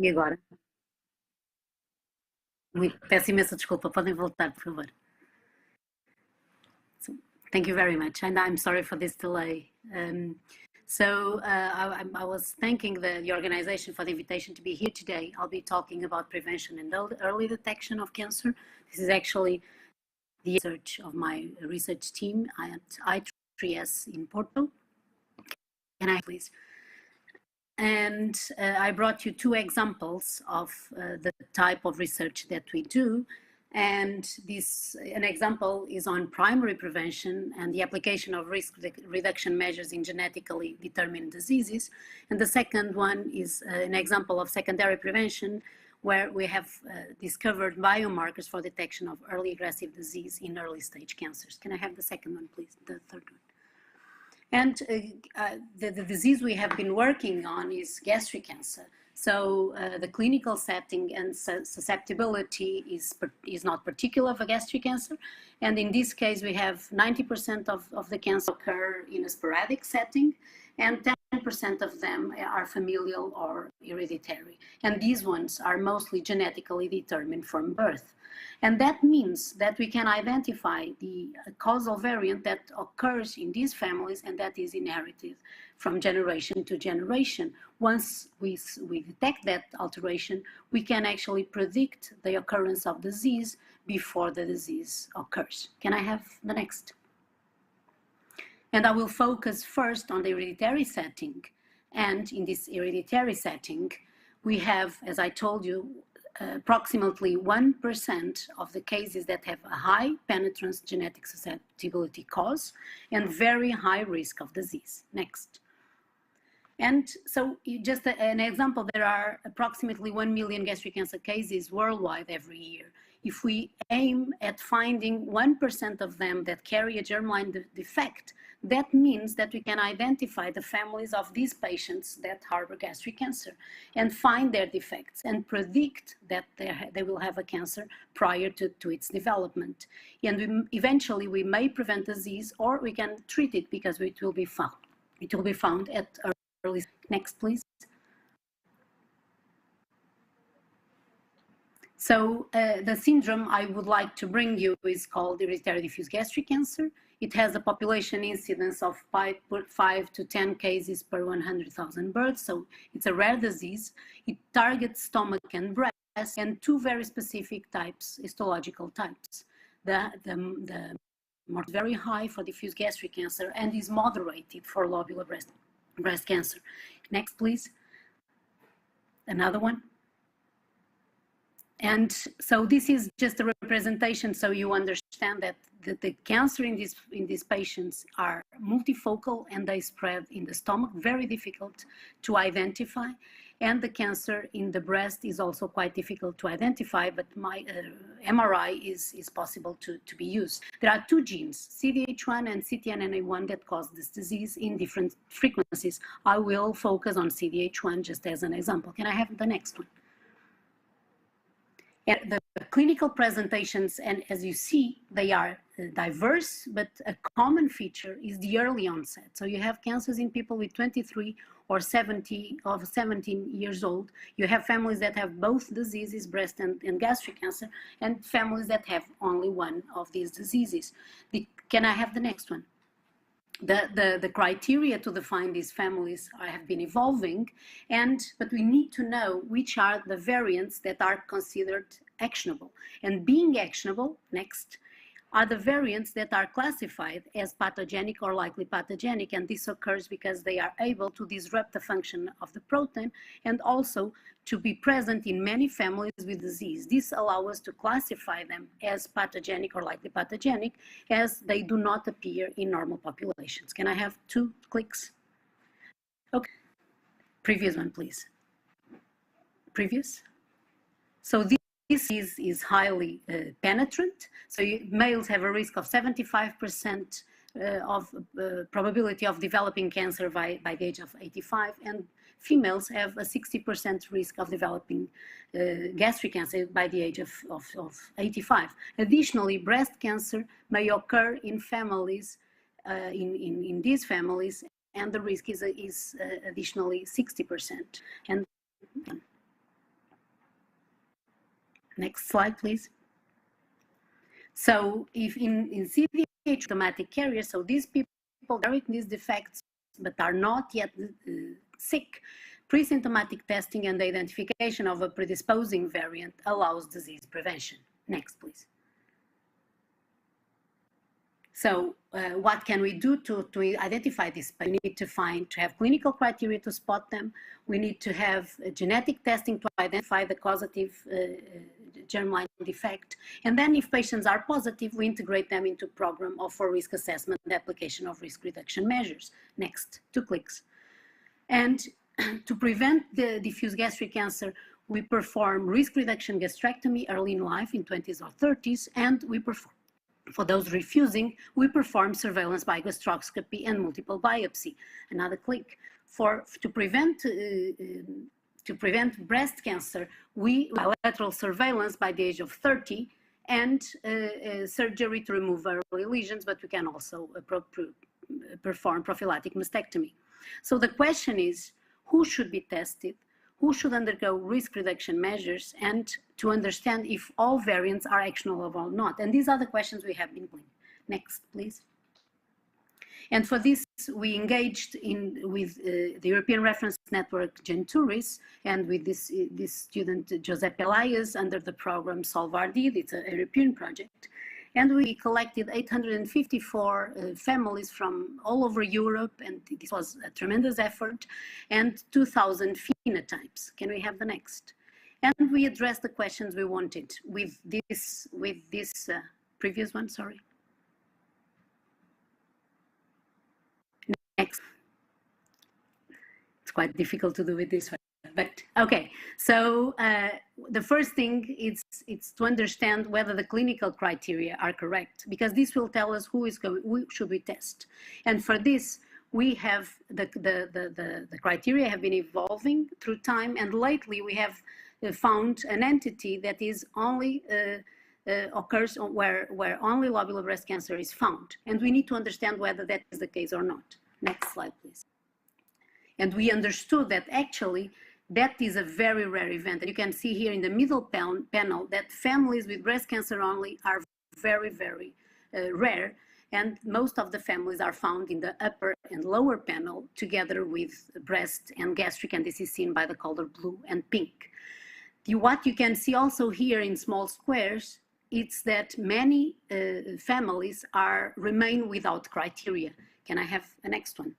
E agora? Peço imensa desculpa, podem voltar, por favor. So, thank you very much, and I'm sorry for this delay. I was thanking the organization for the invitation to be here today. I'll be talking about prevention and early detection of cancer. This is actually the research of my research team at I3S in Porto. Can I please? And I brought you two examples of the type of research that we do. And an example is on primary prevention and the application of risk reduction measures in genetically determined diseases. And the second one is an example of secondary prevention, where we have discovered biomarkers for detection of early aggressive disease in early stage cancers. Can I have the second one, please? The third one. And the disease we have been working on is gastric cancer. So the clinical setting and susceptibility is not particular for gastric cancer. And in this case, we have 90% of the cancer occur in a sporadic setting, and 10% of them are familial or hereditary. And these ones are mostly genetically determined from birth. And that means that we can identify the causal variant that occurs in these families and that is inherited from generation to generation. Once we detect that alteration, we can actually predict the occurrence of disease before the disease occurs. Can I have the next? And I will focus first on the hereditary setting. And in this hereditary setting, we have, as I told you, approximately 1% of the cases that have a high penetrance genetic susceptibility cause and very high risk of disease. Next. And so just an example, there are approximately 1 million gastric cancer cases worldwide every year. If we aim at finding 1% of them that carry a germline defect, that means that we can identify the families of these patients that harbor gastric cancer and find their defects and predict that they will have a cancer prior to its development. And eventually we may prevent disease, or we can treat it because it will be found. It will be found at early. Next, please. So the syndrome I would like to bring you is called hereditary diffuse gastric cancer. It has a population incidence of 5 to 10 cases per 100,000 births, so it's a rare disease. It targets stomach and breast and two very specific types, histological types. The more very high for diffuse gastric cancer and is moderated for lobular breast cancer. Next, please. Another one. And so this is just a representation so you understand that the cancer in these patients are multifocal and they spread in the stomach, very difficult to identify. And the cancer in the breast is also quite difficult to identify, but my MRI is possible to be used. There are two genes, CDH1 and CTNNA1, that cause this disease in different frequencies. I will focus on CDH1 just as an example. Can I have the next one? And the clinical presentations, and as you see, they are diverse, but a common feature is the early onset. So you have cancers in people with 23 or 17 years old. You have families that have both diseases, breast and gastric cancer, and families that have only one of these diseases. Can I have the next one? The criteria to define these families have been evolving, but we need to know which are the variants that are considered actionable. And being actionable, next, are the variants that are classified as pathogenic or likely pathogenic, and this occurs because they are able to disrupt the function of the protein and also to be present in many families with disease. This allows us to classify them as pathogenic or likely pathogenic, as they do not appear in normal populations. Can I have 2 clicks? Okay, previous one, please. Previous. So this is highly penetrant. So males have a risk of 75% of probability of developing cancer by the age of 85, and females have a 60% risk of developing gastric cancer by the age of 85. Additionally, breast cancer may occur in families, in these families, and the risk is additionally 60%. And next slide, please. So if in CDH symptomatic carriers, so these people carry these defects but are not yet sick, pre-symptomatic testing and the identification of a predisposing variant allows disease prevention. Next, please. So what can we do to identify this? We need to have clinical criteria to spot them. We need to have genetic testing to identify the causative germline defect. And then if patients are positive, we integrate them into a program of for risk assessment and application of risk reduction measures. Next, 2 clicks. And to prevent the diffuse gastric cancer, we perform risk reduction gastrectomy early in life in 20s or 30s, and we perform, for those refusing, we perform surveillance by gastroscopy and multiple biopsy. Another click. To prevent breast cancer, we bilateral surveillance by the age of 30 and surgery to remove early lesions, but we can also perform prophylactic mastectomy. So the question is, who should be tested? Who should undergo risk reduction measures, and to understand if all variants are actionable or not? And these are the questions we have been doing. Next, please. And for this, we engaged with the European Reference Network Genturis and with this student, Giuseppe Elias, under the program SolveRD. It's a European project. And we collected 854 families from all over Europe, and this was a tremendous effort, and 2,000 phenotypes. Can we have the next? And we addressed the questions we wanted with this previous one, sorry. Next. It's quite difficult to do with this one. But okay, so the first thing is to understand whether the clinical criteria are correct, because this will tell us who should we test. And for this, we have the criteria have been evolving through time, and lately we have found an entity that is only occurs where only lobular breast cancer is found, and we need to understand whether that is the case or not. Next slide, please. And we understood that actually that is a very rare event. And you can see here in the middle panel that families with breast cancer only are very, very rare. And most of the families are found in the upper and lower panel together with breast and gastric, and this is seen by the color blue and pink. What you can see also here in small squares, it's that many families remain without criteria. Can I have the next one?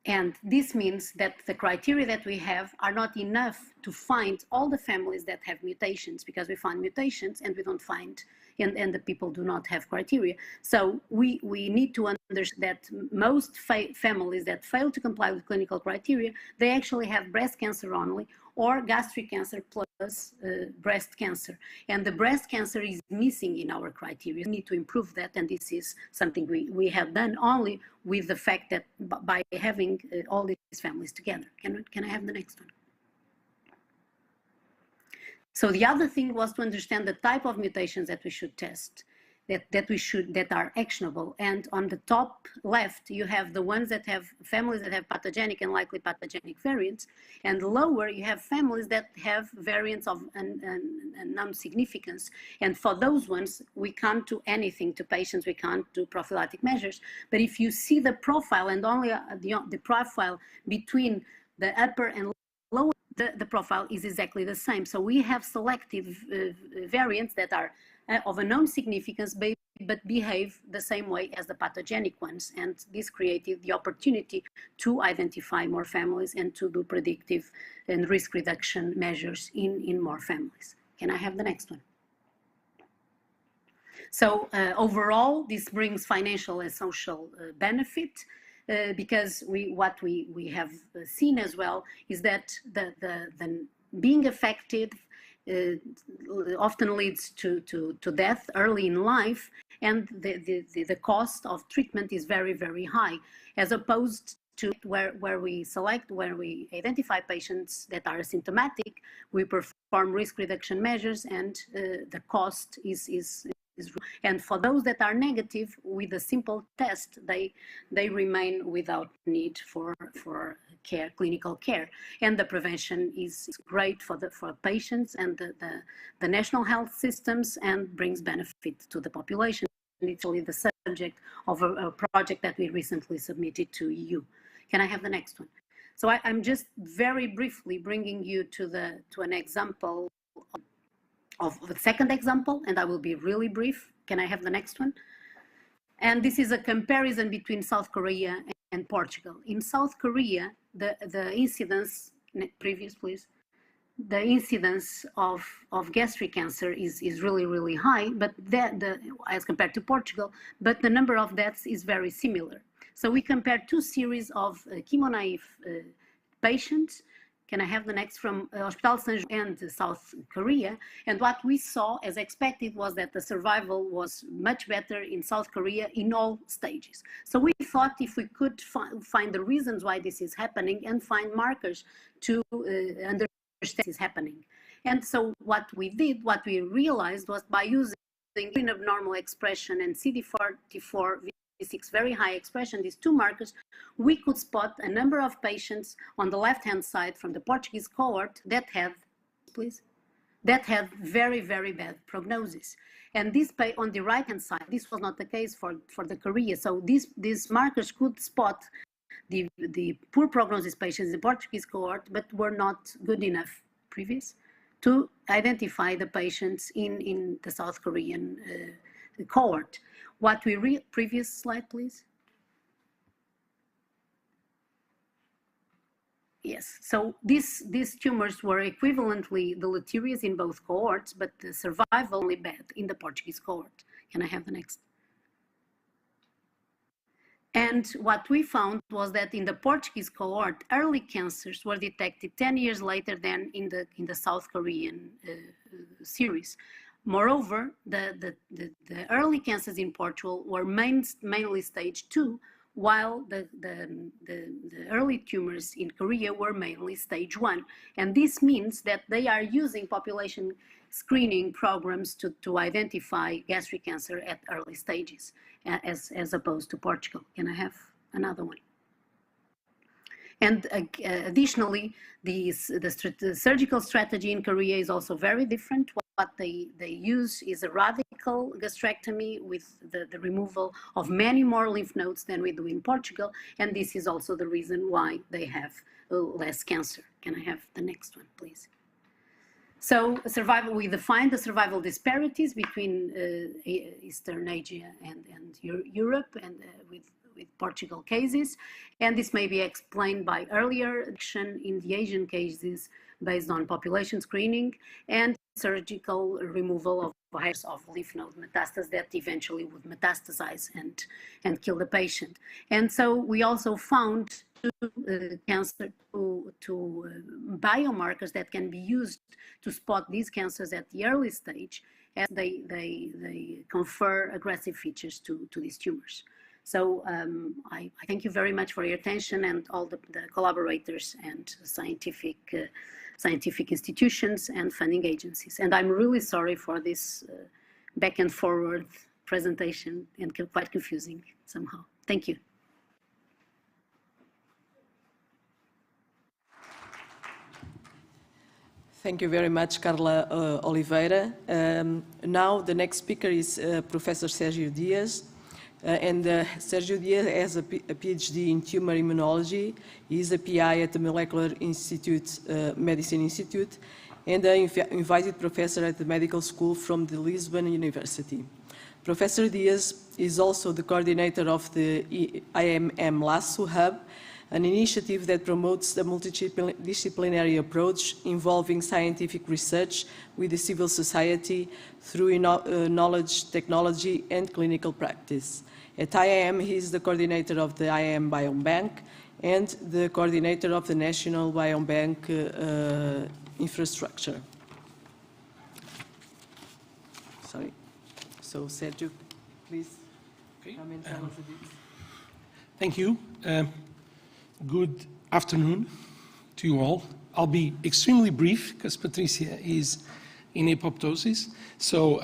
And this means that the criteria that we have are not enough to find all the families that have mutations, because we find mutations and we don't find and the people do not have criteria. So we need to understand that most families that fail to comply with clinical criteria, they actually have breast cancer only, or gastric cancer plus breast cancer. And the breast cancer is missing in our criteria. We need to improve that, and this is something we have done only with the fact that by having all these families together. Can I have the next one? So the other thing was to understand the type of mutations that we should test, that are actionable. And on the top left, you have the ones that have families that have pathogenic and likely pathogenic variants, and lower you have families that have variants of unknown significance. And for those ones, we can't do anything to patients. We can't do prophylactic measures. But if you see the profile and only the profile between the upper and lower, the profile is exactly the same. So we have selective variants that are of a known significance, but behave the same way as the pathogenic ones. And this created the opportunity to identify more families and to do predictive and risk reduction measures in more families. Can I have the next one? So overall, this brings financial and social benefit. Because what we have seen as well is that the being affected often leads to death early in life, and the cost of treatment is very, very high, as opposed to where we identify patients that are asymptomatic, we perform risk reduction measures, and the cost is. And for those that are negative, with a simple test, they remain without need for care, clinical care. And the prevention is great for patients and the national health systems, and brings benefit to the population. And it's really the subject of a project that we recently submitted to EU. Can I have the next one? So I'm just very briefly bringing you to an example of the second example, and I will be really brief. Can I have the next one? And this is a comparison between South Korea and Portugal. In South Korea, the incidence, previous please, the incidence of gastric cancer is really, really high, but as compared to Portugal, but the number of deaths is very similar. So we compared two series of chemo-naive patients. Can I have the next, from Hospital San and South Korea? And what we saw, as expected, was that the survival was much better in South Korea in all stages. So we thought if we could find the reasons why this is happening and find markers to understand this is happening. And so what we realized was, by using abnormal expression and CD44 very high expression, these two markers, we could spot a number of patients on the left-hand side from the Portuguese cohort that had very, very bad prognosis. And this on the right-hand side, this was not the case for the Korea. So these markers could spot the poor prognosis patients in the Portuguese cohort, but were not good enough to identify the patients in the South Korean cohort. What we previous slide, please. Yes, so these tumors were equivalently deleterious in both cohorts, but the survival only bad in the Portuguese cohort. Can I have the next? And what we found was that in the Portuguese cohort, early cancers were detected 10 years later than in the South Korean series. Moreover, the early cancers in Portugal were mainly stage 2, while the early tumors in Korea were mainly stage 1. And this means that they are using population screening programs to identify gastric cancer at early stages, as opposed to Portugal. Can I have another one? And additionally, the surgical strategy in Korea is also very different. What they use is a radical gastrectomy with the removal of many more lymph nodes than we do in Portugal. And this is also the reason why they have less cancer. Can I have the next one, please? So survival, we defined the survival disparities between Eastern Asia and Europe, and with Portugal cases, and this may be explained by earlier action in the Asian cases based on population screening and surgical removal of of lymph node metastasis that eventually would metastasize and kill the patient. And so we also found cancer to biomarkers that can be used to spot these cancers at the early stage, as they confer aggressive features to these tumors. So I thank you very much for your attention, and all the collaborators and scientific institutions and funding agencies. And I'm really sorry for this back and forward presentation and quite confusing somehow. Thank you. Thank you very much, Carla Oliveira. Now the next speaker is Professor Sergio Dias. Sergio Dias has a PhD in tumor immunology. He is a PI at the Molecular Institute, Medicine Institute, and an invited professor at the medical school from the Lisbon University. Professor Dias is also the coordinator of the IMM LASSO Hub, an initiative that promotes the multidisciplinary approach involving scientific research with the civil society through knowledge, technology, and clinical practice. At IIM, he is the coordinator of the IIM Biobank and the coordinator of the National Biobank infrastructure. Sorry. So, Sergio, please come and tell us a bit. Thank you. Good afternoon to you all. I'll be extremely brief because Patricia is in apoptosis. So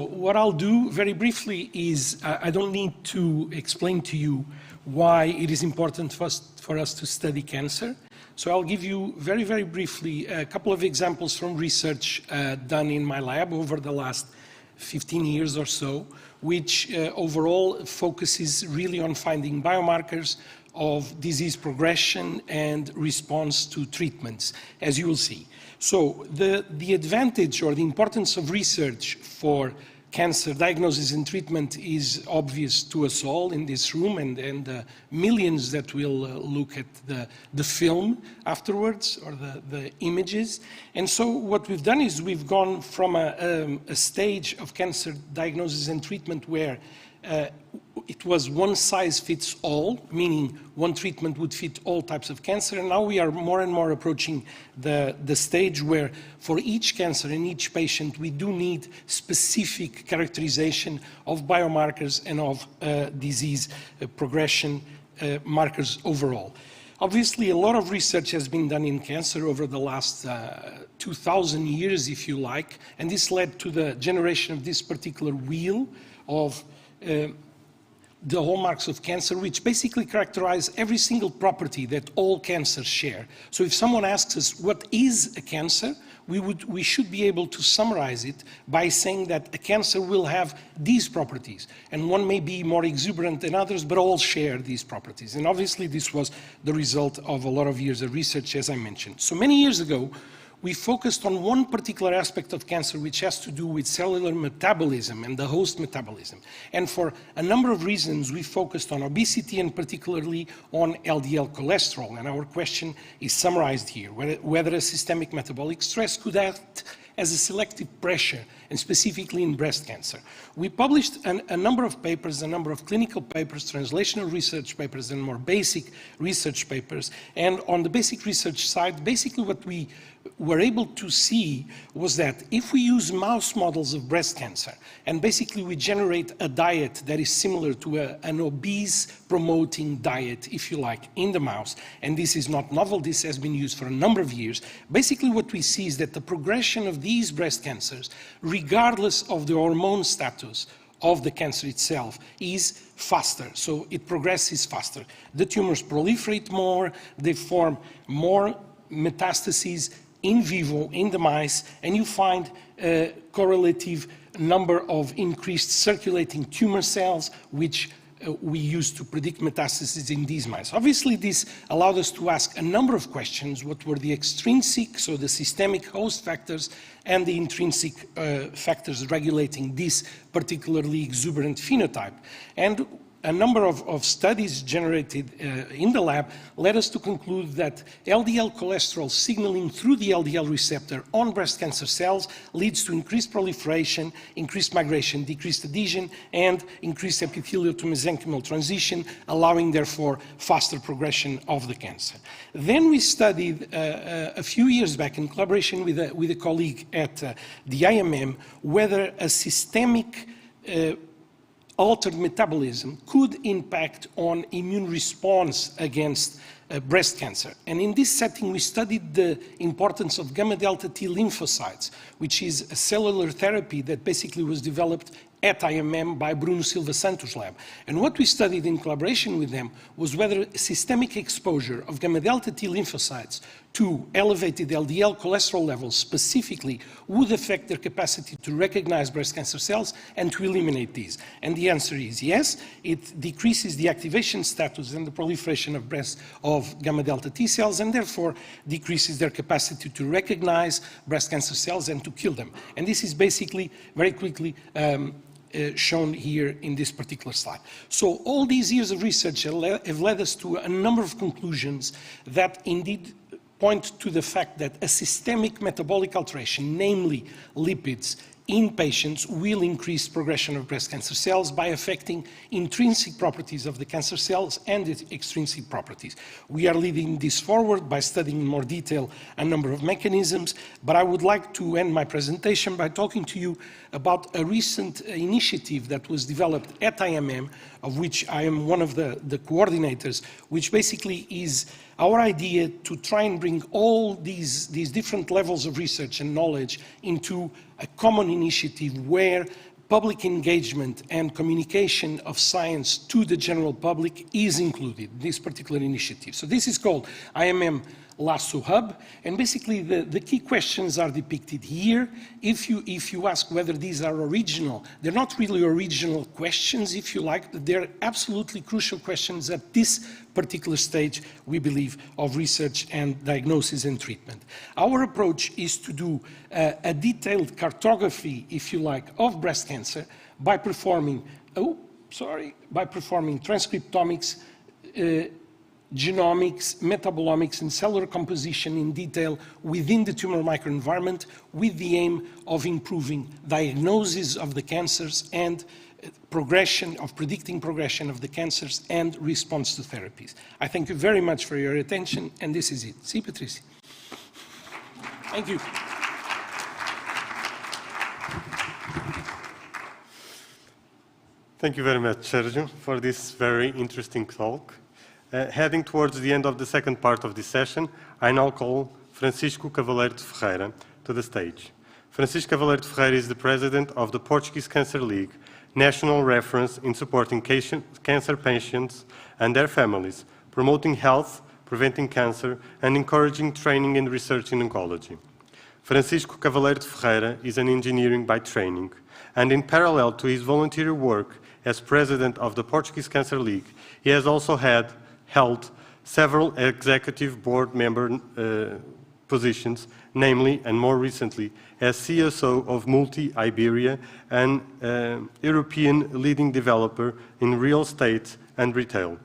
what I'll do very briefly is I don't need to explain to you why it is important for us to study cancer. So I'll give you very, very briefly a couple of examples from research done in my lab over the last 15 years or so, which overall focuses really on finding biomarkers of disease progression and response to treatments, as you will see. So the advantage or the importance of research for cancer diagnosis and treatment is obvious to us all in this room, and millions that will look at the film afterwards, or the images. And so what we've done is we've gone from a stage of cancer diagnosis and treatment where it was one size fits all, meaning one treatment would fit all types of cancer. And now we are more and more approaching the stage where for each cancer in each patient, we do need specific characterization of biomarkers and of disease progression markers overall. Obviously, a lot of research has been done in cancer over the last 2,000 years, if you like, and this led to the generation of this particular wheel of the hallmarks of cancer, which basically characterize every single property that all cancers share. So if someone asks us what is a cancer, we should be able to summarize it by saying that a cancer will have these properties, and one may be more exuberant than others, but all share these properties. And obviously this was the result of a lot of years of research, as I mentioned. So many years ago, we focused on one particular aspect of cancer, which has to do with cellular metabolism and the host metabolism. And for a number of reasons, we focused on obesity and particularly on LDL cholesterol. And our question is summarized here, whether a systemic metabolic stress could act as a selective pressure, and specifically in breast cancer. We published a number of papers, a number of clinical papers, translational research papers, and more basic research papers. And on the basic research side, basically what we were able to see was that if we use mouse models of breast cancer, and basically we generate a diet that is similar to an obese-promoting diet, if you like, in the mouse, and this is not novel, this has been used for a number of years, basically what we see is that the progression of these breast cancers, regardless of the hormone status of the cancer itself, is faster. So it progresses faster. The tumors proliferate more, they form more metastases in vivo in the mice, and you find a correlative number of increased circulating tumor cells, which we use to predict metastases in these mice. Obviously, this allowed us to ask a number of questions. What were the extrinsic, so the systemic host factors, and the intrinsic factors regulating this particularly exuberant phenotype? And a number of studies generated in the lab led us to conclude that LDL cholesterol signaling through the LDL receptor on breast cancer cells leads to increased proliferation, increased migration, decreased adhesion, and increased epithelial to mesenchymal transition, allowing therefore faster progression of the cancer. Then we studied a few years back in collaboration with a colleague at the IMM whether a systemic altered metabolism could impact on immune response against breast cancer. And in this setting, we studied the importance of gamma delta T lymphocytes, which is a cellular therapy that basically was developed at IMM by Bruno Silva Santos' lab. And what we studied in collaboration with them was whether systemic exposure of gamma delta T lymphocytes to elevated LDL cholesterol levels specifically would affect their capacity to recognize breast cancer cells and to eliminate these. And the answer is yes, it decreases the activation status and the proliferation of gamma delta T cells, and therefore decreases their capacity to recognize breast cancer cells and to kill them. And this is basically, very quickly, shown here in this particular slide. So all these years of research have led us to a number of conclusions that indeed point to the fact that a systemic metabolic alteration, namely lipids, in patients will increase progression of breast cancer cells by affecting intrinsic properties of the cancer cells and its extrinsic properties. We are leading this forward by studying in more detail a number of mechanisms, but I would like to end my presentation by talking to you about a recent initiative that was developed at IMM, of which I am one of the coordinators, which basically is our idea to try and bring all these different levels of research and knowledge into a common initiative where public engagement and communication of science to the general public is included, this particular initiative. So this is called IMM Lasso Hub, and basically the key questions are depicted here. If you ask whether these are original, they're not really original questions, if you like, but they're absolutely crucial questions at this particular stage, we believe, of research and diagnosis and treatment. Our approach is to do a detailed cartography, if you like, of breast cancer by performing transcriptomics, genomics, metabolomics, and cellular composition in detail within the tumor microenvironment with the aim of improving diagnosis of the cancers and predicting progression of the cancers and response to therapies. I thank you very much for your attention, and this is it. See, Patricia. Thank you. Thank you very much, Sergio, for this very interesting talk. Heading towards the end of the second part of this session, I now call Francisco Cavaleiro de Ferreira to the stage. Francisco Cavaleiro de Ferreira is the president of the Portuguese Cancer League, national reference in supporting cancer patients and their families, promoting health, preventing cancer, and encouraging training and research in oncology. Francisco Cavaleiro de Ferreira is an engineer by training, and in parallel to his volunteer work as president of the Portuguese Cancer League, he has also held several executive board member positions, namely and more recently as CSO of Multi-Iberia, an European leading developer in real estate and retail.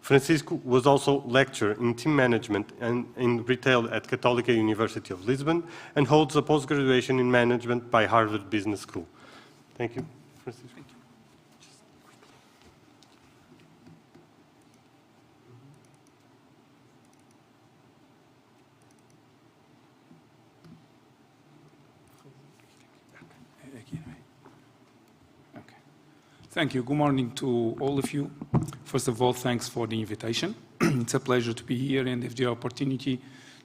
Francisco was also lecturer in team management and in retail at Católica University of Lisbon and holds a post-graduation in management by Harvard Business School. Thank you, Francisco. Thank you. Thank you. Good morning to all of you. First of all, thanks for the invitation. It's a pleasure to be here and have the opportunity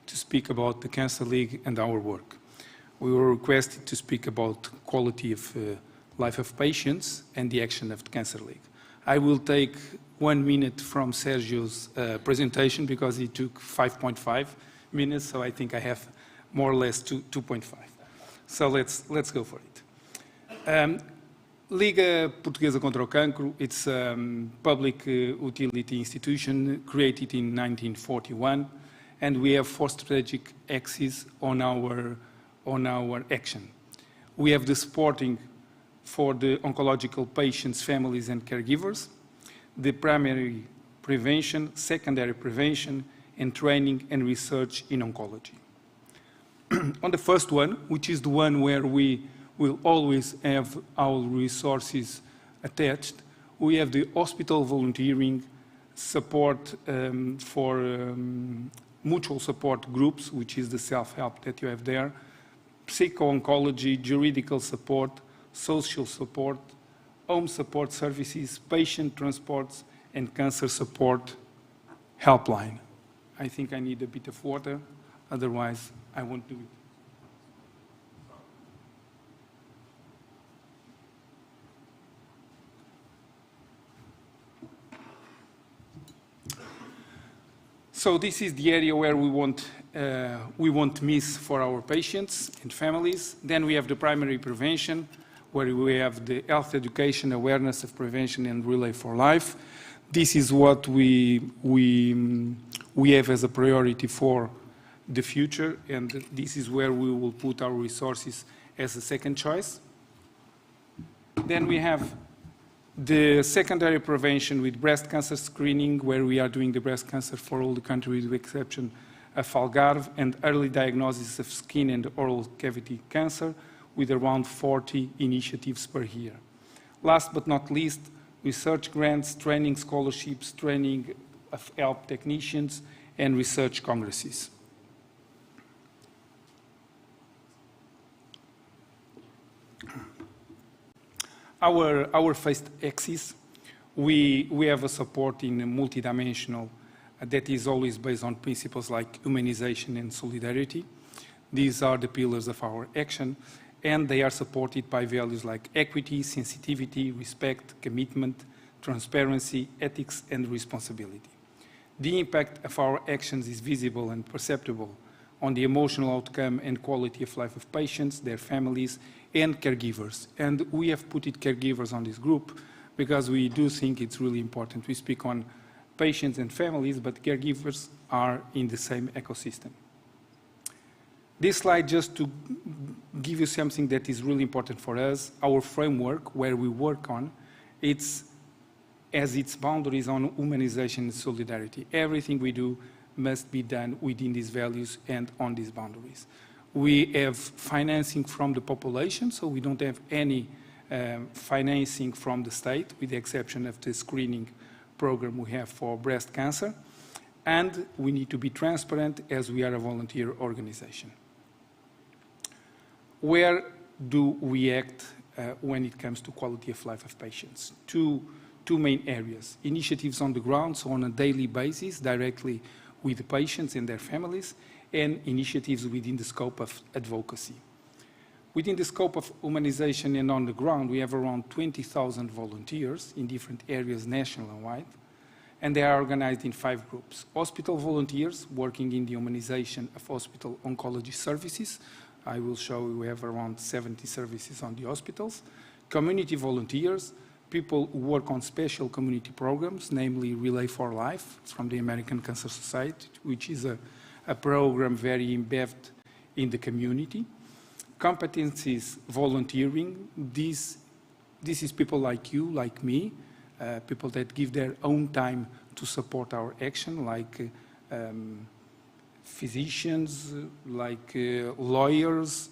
to speak about the Cancer League and our work. We were requested to speak about quality of life of patients and the action of the Cancer League. I will take 1 minute from Sergio's presentation because he took 5.5 minutes, so I think I have more or less 2.5. So let's go for it. Liga Portuguesa contra o Cancro, it's a public utility institution created in 1941, and we have 4 strategic axes on our action. We have the supporting for the oncological patients, families, and caregivers, the primary prevention, secondary prevention, and training and research in oncology. On the first one, which is the one where we will always have our resources attached, we have the hospital volunteering support for mutual support groups, which is the self-help that you have there, psycho-oncology, juridical support, social support, home support services, patient transports, and cancer support helpline. I think I need a bit of water, otherwise I won't do it. So this is the area where we won't miss for our patients and families. Then we have the primary prevention, where we have the health education, awareness of prevention, and Relay for Life. This is what we have as a priority for the future, and this is where we will put our resources as a second choice. Then we have the secondary prevention with breast cancer screening, where we are doing the breast cancer for all the country with the exception of Algarve, and early diagnosis of skin and oral cavity cancer with around 40 initiatives per year. Last but not least, research grants, training scholarships, training of help technicians, and research congresses. Our first axis, we have a support in a multidimensional that is always based on principles like humanization and solidarity. These are the pillars of our action, and they are supported by values like equity, sensitivity, respect, commitment, transparency, ethics, and responsibility. The impact of our actions is visible and perceptible on the emotional outcome and quality of life of patients, their families, and caregivers. And we have put caregivers on this group because we do think it's really important. We speak on patients and families, but caregivers are in the same ecosystem. This slide, just to give you something that is really important for us, our framework where we work on, has its boundaries on humanization and solidarity. Everything we do must be done within these values and on these boundaries. We have financing from the population, so we don't have any financing from the state, with the exception of the screening program we have for breast cancer. And we need to be transparent as we are a volunteer organization. Where do we act when it comes to quality of life of patients? Two main areas: initiatives on the ground, so on a daily basis, directly with the patients and their families, and initiatives within the scope of advocacy. Within the scope of humanization and on the ground, we have around 20,000 volunteers in different areas nationwide, and they are organized in 5 groups. Hospital volunteers working in the humanization of hospital oncology services. I will show you we have around 70 services on the hospitals. Community volunteers, people who work on special community programs, namely Relay for Life from the American Cancer Society, which is a program very embedded in the community. Competencies volunteering, this is people like you, like me, people that give their own time to support our action, like physicians, like lawyers,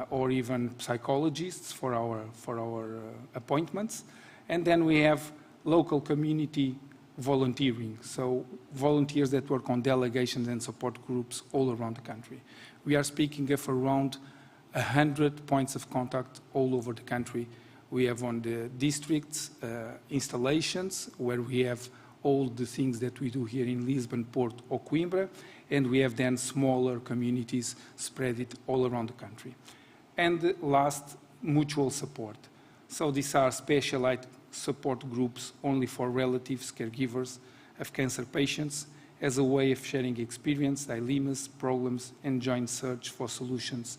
or even psychologists for our appointments. And then we have local community volunteering, so volunteers that work on delegations and support groups all around the country. We are speaking of around 100 points of contact all over the country. We have on the districts installations where we have all the things that we do here in Lisbon, Porto, or Coimbra, and we have then smaller communities spread it all around the country. And last, mutual support. So these are specialized support groups only for relatives, caregivers of cancer patients, as a way of sharing experience, dilemmas, problems, and joint search for solutions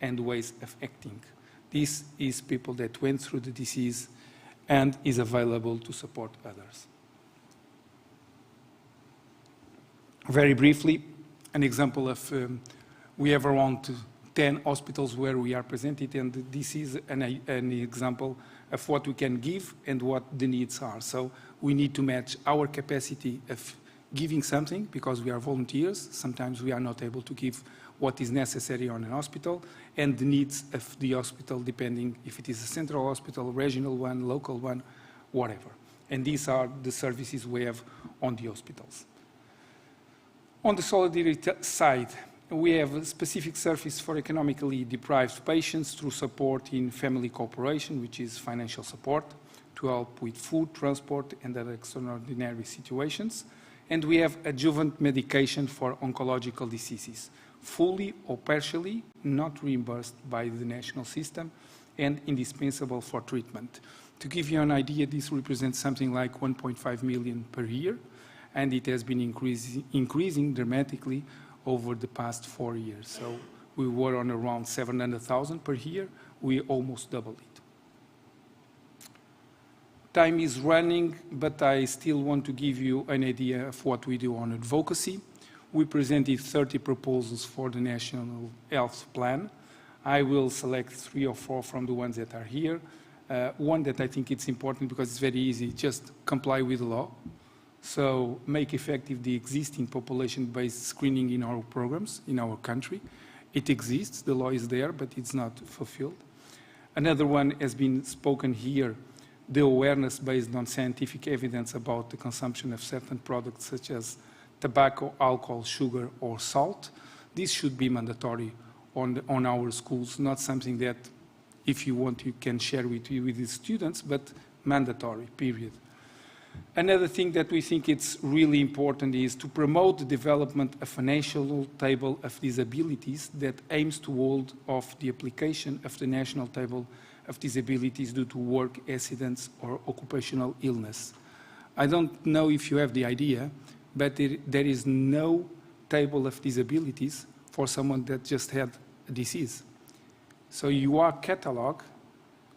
and ways of acting. This is people that went through the disease and is available to support others. Very briefly, an example of, we have around 10 hospitals where we are presented, and this is an example of what we can give and what the needs are. So we need to match our capacity of giving something, because we are volunteers. Sometimes we are not able to give what is necessary on an hospital, and the needs of the hospital, depending if it is a central hospital, regional one, local one, whatever. And these are the services we have on the hospitals. On the solidarity side, we have a specific service for economically deprived patients through support in family cooperation, which is financial support to help with food, transport, and other extraordinary situations. And we have adjuvant medication for oncological diseases, fully or partially not reimbursed by the national system and indispensable for treatment. To give you an idea, this represents something like 1.5 million per year, and it has been increasing dramatically over the past 4 years. So we were on around 700,000 per year. We almost doubled it. Time is running, but I still want to give you an idea of what we do on advocacy. We presented 30 proposals for the National Health Plan. I will select 3 or 4 from the ones that are here. One that I think it's important because it's very easy, just comply with the law. So make effective the existing population-based screening in our programs in our country. It exists, the law is there, but it's not fulfilled. Another one has been spoken here, the awareness based on scientific evidence about the consumption of certain products such as tobacco, alcohol, sugar, or salt. This should be mandatory on our schools, not something that, if you want, you can share with the students, but mandatory, period. Another thing that we think it's really important is to promote the development of a national table of disabilities that aims to hold off the application of the national table of disabilities due to work accidents or occupational illness. I don't know if you have the idea, but there is no table of disabilities for someone that just had a disease. So you are cataloged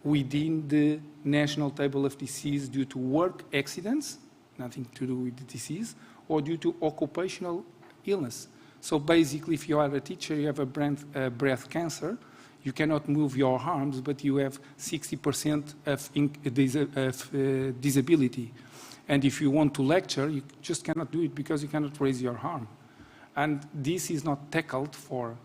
within the National Table of Disease due to work accidents, nothing to do with the disease, or due to occupational illness. So basically, if you are a teacher, you have a breast cancer, you cannot move your arms, but you have 60% of disability. And if you want to lecture, you just cannot do it because you cannot raise your arm. And this is not tackled for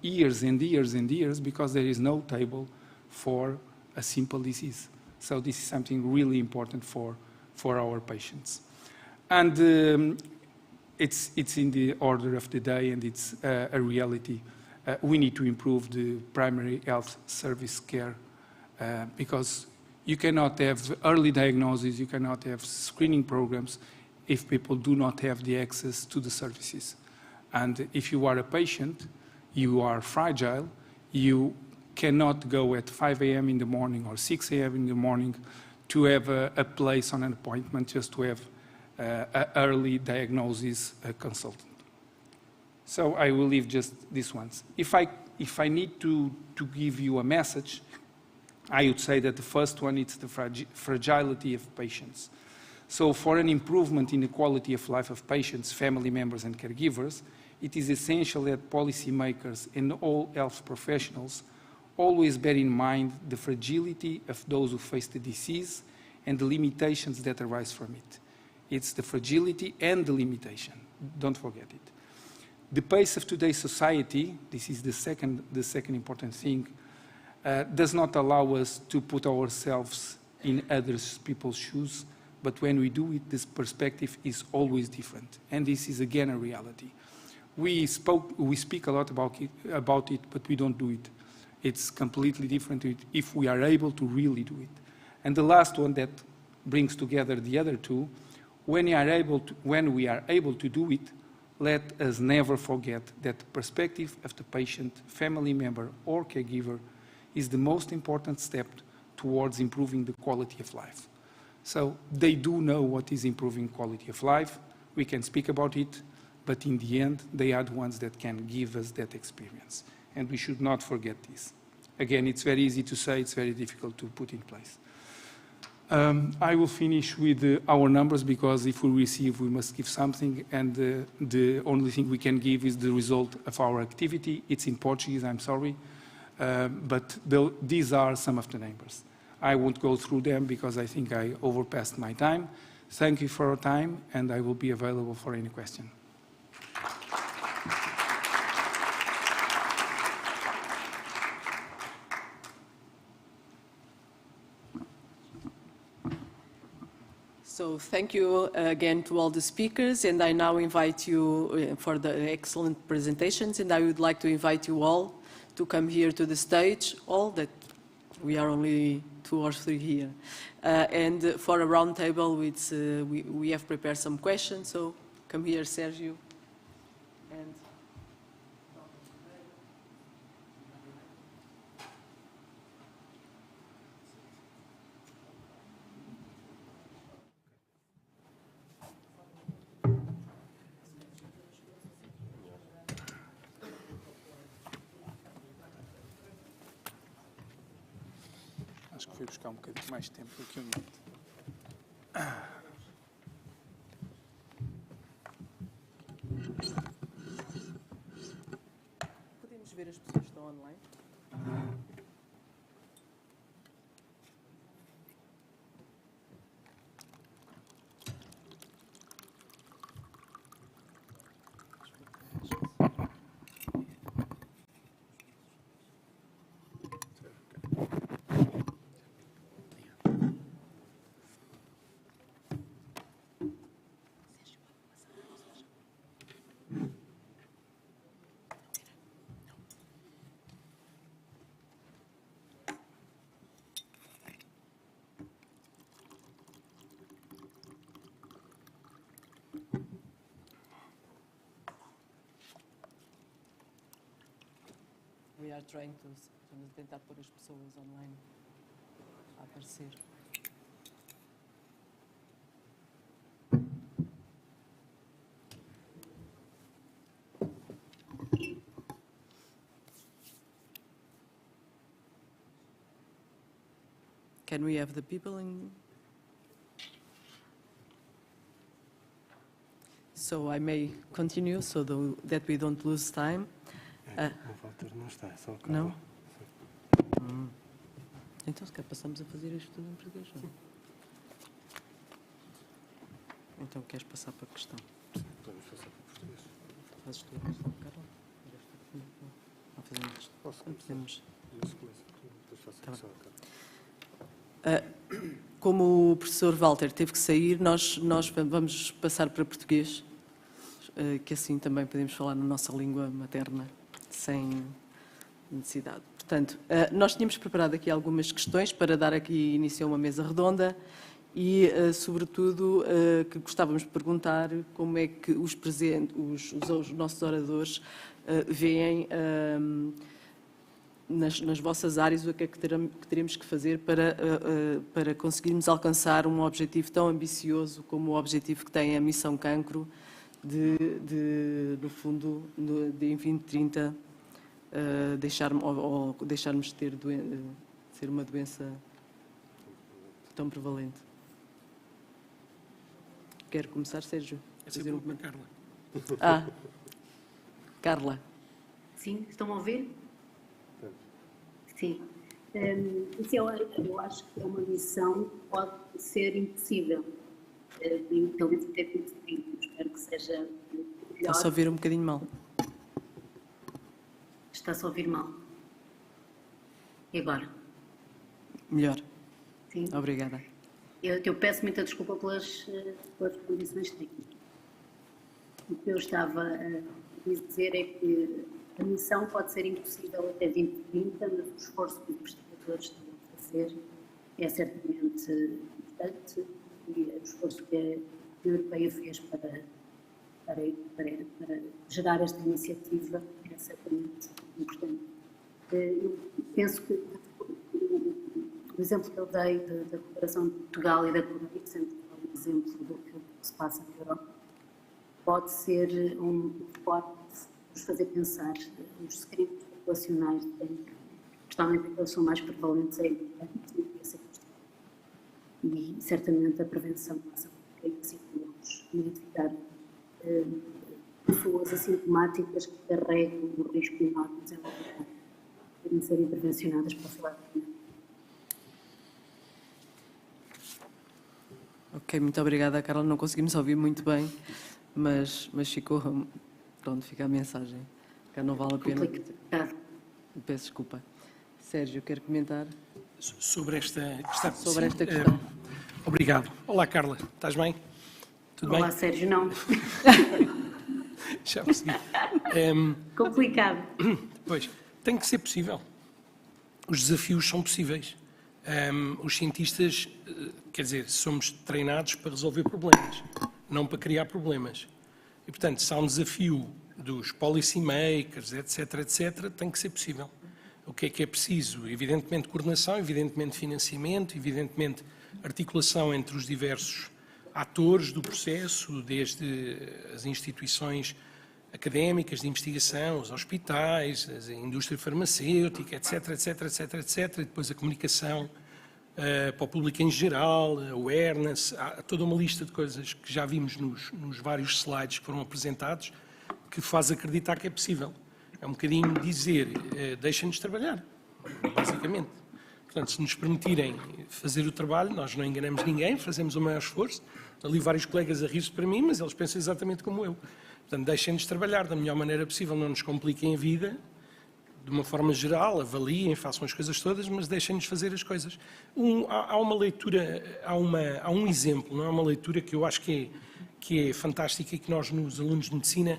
years and years and years because there is no table for a simple disease. So this is something really important for our patients. And it's in the order of the day, and it's a reality. We need to improve the primary health service care because you cannot have early diagnosis, you cannot have screening programs if people do not have the access to the services. And if you are a patient, you are fragile, you cannot go at 5 a.m. in the morning or 6 a.m. in the morning to have a place on an appointment just to have an early diagnosis consultant. So I will leave just these ones. If I need to give you a message, I would say that the first one is the fragility of patients. So for an improvement in the quality of life of patients, family members, and caregivers, it is essential that policymakers and all health professionals always bear in mind the fragility of those who face the disease and the limitations that arise from it. It's the fragility and the limitation. Don't forget it. The pace of today's society, this is the second important thing, does not allow us to put ourselves in other people's shoes, but when we do it, this perspective is always different. And this is again a reality. We speak a lot about it, but we don't do it. It's completely different if we are able to really do it. And the last one that brings together the other two, when we are able to do it, let us never forget that the perspective of the patient, family member, or caregiver is the most important step towards improving the quality of life. So they do know what is improving quality of life. We can speak about it, but in the end, they are the ones that can give us that experience. And we should not forget this. Again, it's very easy to say, it's very difficult to put in place. I will finish with our numbers because if we receive, we must give something, and the only thing we can give is the result of our activity. It's in Portuguese, I'm sorry, but these are some of the numbers. I won't go through them because I think I overpassed my time. Thank you for your time, and I will be available for any question. So thank you again to all the speakers, and I now invite you for the excellent presentations, and I would like to invite you all to come here to the stage, all that we are only 2 or 3 here. And for a round table, we have prepared some questions, so come here, Sergio. And Acho que fui buscar bocadinho mais tempo do que minuto. podemos ver as pessoas que estão online? We are trying to tentar pôr as pessoas online a aparecer. Can we have the people in? So I may continue so that we don't lose time. O Walter não está, é só o Carlos. Não? Então, se calhar passamos a fazer isto tudo em português, não? Então, queres passar para a questão? Sim, podemos passar para português. Fazes tu a questão, Carla? Não fazemos isto. Posso Não podemos. Depois faço a questão, Carla. Como o professor Walter teve que sair, nós vamos passar para português, que assim também podemos falar na nossa língua materna, sem necessidade. Portanto, nós tínhamos preparado aqui algumas questões para dar aqui início a uma mesa redonda e, sobretudo, que gostávamos de perguntar como é que os nossos oradores veem nas vossas áreas o que é que teremos que fazer para conseguirmos alcançar um objetivo tão ambicioso como o objetivo que tem a Missão Cancro no fundo, em 2030, deixarmos de ser uma doença tão prevalente. Quer começar, Sérgio? É sempre uma Carla. Carla. Sim, estão a ouvir? Sim. Isso eu acho que é uma missão que pode ser impossível. Pelo menos até 2030. Espero que seja melhor. Está-se a ouvir um bocadinho mal. Está-se a ouvir mal. E agora? Melhor. Sim. Obrigada. Eu peço muita desculpa pelas condições técnicas. O que eu estava a dizer é que a missão pode ser impossível até 2030, mas o esforço que os investigadores estão a fazer é certamente importante e o esforço que a União Europeia fez para gerar esta iniciativa é certamente importante. Eu penso que o exemplo que eu dei da cooperação de Portugal e da Coreia, sempre um exemplo do que se passa na Europa, pode ser um forte nos fazer pensar nos segredos populacionais de cancro, especialmente aqueles que são mais prevalentes, é importante e certamente a prevenção passa por aí, assim como identificar pessoas assintomáticas que carregam um risco enorme de desenvolver, podem ser intervencionadas para falar de Ok, muito obrigada, Carla. Não conseguimos ouvir muito bem, mas ficou, pronto, fica a mensagem. Que não vale a pena. Peço desculpa. Sérgio, quer comentar? Sobre esta questão. Sobre esta questão. Obrigado. Olá, Carla. Estás bem? Tudo bem? Olá, Sérgio, não. Já percebi. Complicado. Pois, tem que ser possível. Os desafios são possíveis. Os cientistas, quer dizer, somos treinados para resolver problemas, não para criar problemas. E, portanto, se há um desafio dos policy makers, etc., tem que ser possível. O que é preciso? Evidentemente coordenação, evidentemente financiamento, evidentemente articulação entre os diversos atores do processo, desde as instituições académicas de investigação, os hospitais, a indústria farmacêutica, etc., e depois a comunicação para o público em geral, a awareness, há toda uma lista de coisas que já vimos nos vários slides que foram apresentados, que faz acreditar que é possível. É um bocadinho dizer, deixem-nos trabalhar, basicamente. Portanto, se nos permitirem fazer o trabalho, nós não enganamos ninguém, fazemos o maior esforço. Ali vários colegas a rir-se para mim, mas eles pensam exatamente como eu. Portanto, deixem-nos trabalhar da melhor maneira possível, não nos compliquem a vida, de uma forma geral, avaliem, façam as coisas todas, mas deixem-nos fazer as coisas. Há uma leitura, há um exemplo, não é uma leitura que eu acho que é fantástica e que nós, nos alunos de medicina,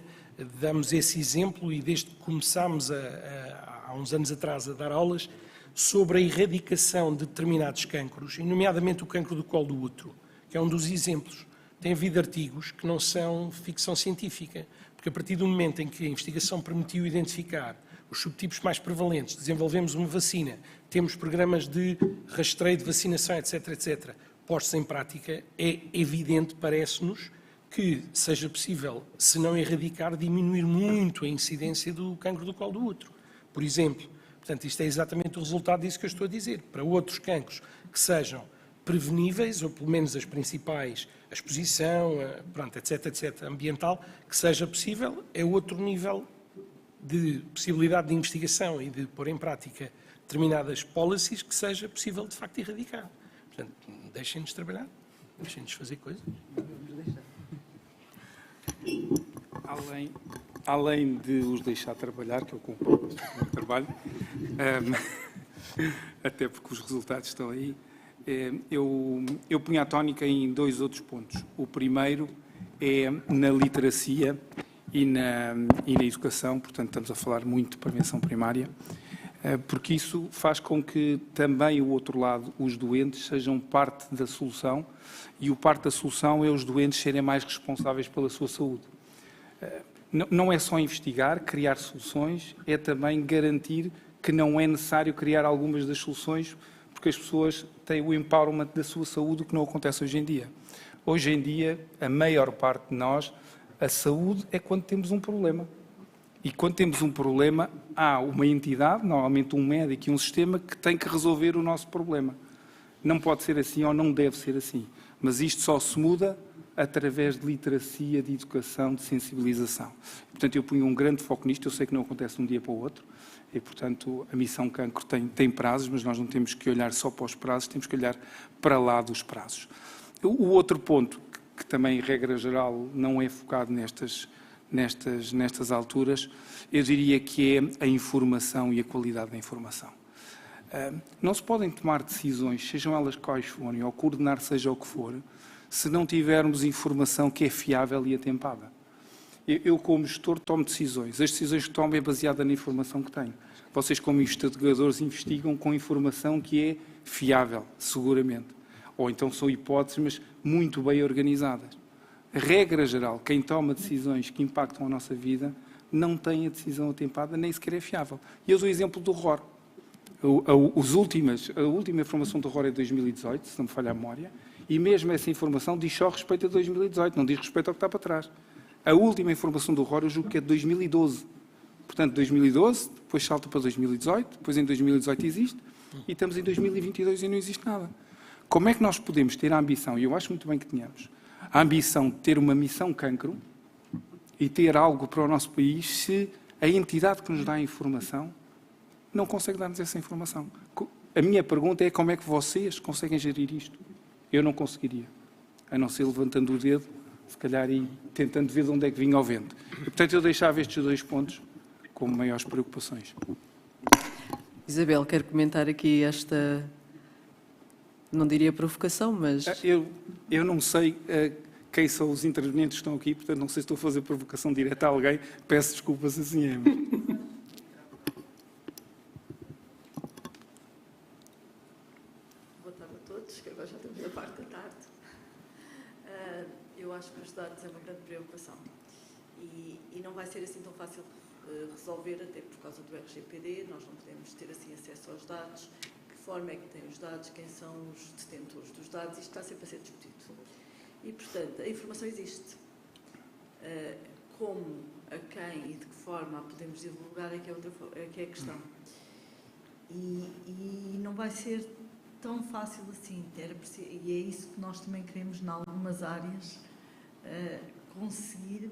damos esse exemplo e desde que começámos há uns anos atrás a dar aulas sobre a erradicação de determinados cancros, e nomeadamente o cancro do colo do útero, que é um dos exemplos. Tem havido artigos que não são ficção científica, porque a partir do momento em que a investigação permitiu identificar os subtipos mais prevalentes, desenvolvemos uma vacina, temos programas de rastreio de vacinação, etc., postos em prática, é evidente, parece-nos, que seja possível, se não erradicar, diminuir muito a incidência do cancro do colo do útero, por exemplo. Portanto, isto é exatamente o resultado disso que eu estou a dizer. Para outros cancros que sejam preveníveis, ou pelo menos as principais, a exposição, pronto, etc., ambiental, que seja possível, é outro nível de possibilidade de investigação e de pôr em prática determinadas policies que seja possível, de facto, erradicar. Portanto, deixem-nos trabalhar, deixem-nos fazer coisas. Além de os deixar trabalhar, que eu concordo com o trabalho, até porque os resultados estão aí, eu punho a tónica em dois outros pontos. O primeiro é na literacia e na educação, portanto estamos a falar muito de prevenção primária, porque isso faz com que também o outro lado, os doentes, sejam parte da solução, e o parte da solução é os doentes serem mais responsáveis pela sua saúde. Não é só investigar, criar soluções, é também garantir que não é necessário criar algumas das soluções, porque as pessoas têm o empowerment da sua saúde, o que não acontece hoje em dia. Hoje em dia, a maior parte de nós, a saúde é quando temos um problema. E quando temos um problema, há uma entidade, normalmente um médico e um sistema, que tem que resolver o nosso problema. Não pode ser assim ou não deve ser assim. Mas isto só se muda através de literacia, de educação, de sensibilização. Portanto, eu ponho um grande foco nisto. Eu sei que não acontece de um dia para o outro. E, portanto, a missão Cancro tem prazos, mas nós não temos que olhar só para os prazos, temos que olhar para lá dos prazos. O outro ponto, que também, em regra geral, não é focado nestas alturas, eu diria que é a informação e a qualidade da informação. Não se podem tomar decisões, sejam elas quais forem, ou coordenar seja o que for, se não tivermos informação que é fiável e atempada. Eu, como gestor, tomo decisões. As decisões que tomo é baseada na informação que tenho. Vocês, como investigadores, investigam com informação que é fiável, seguramente. Ou então são hipóteses, mas muito bem organizadas. A regra geral, quem toma decisões que impactam a nossa vida, não tem a decisão atempada, nem sequer é fiável. E eu dou o exemplo do ROR. A última informação do ROR é de 2018, se não me falha a memória, e mesmo essa informação diz só respeito a 2018, não diz respeito ao que está para trás. A última informação do ROR eu julgo que é de 2012. Portanto, 2012, depois salta para 2018, depois em 2018 existe, e estamos em 2022 e não existe nada. Como é que nós podemos ter a ambição, e eu acho muito bem que tenhamos, a ambição de ter uma missão cancro e ter algo para o nosso país se a entidade que nos dá a informação não consegue dar-nos essa informação? A minha pergunta é como é que vocês conseguem gerir isto? Eu não conseguiria. a não ser levantando o dedo, se calhar, e tentando ver de onde é que vinha o vento. E, portanto, eu deixava estes 2 pontos como maiores preocupações. Isabel, quero comentar aqui esta, não diria provocação, mas... Eu não sei quem são os intervenientes que estão aqui, portanto, não sei se estou a fazer provocação direta a alguém. Peço desculpas assim é. Boa tarde a todos, que agora já estamos na parte da tarde. Eu acho que os dados é uma grande preocupação e não vai ser assim tão fácil resolver, até por causa do RGPD. Nós não podemos ter assim acesso aos dados, que forma é que têm os dados, quem são os detentores dos dados, isto está sempre a ser discutido. E, portanto, a informação existe. Como, a quem e de que forma a podemos divulgar é que é a questão. E não vai ser tão fácil assim, e é isso que nós também queremos, em algumas áreas, conseguir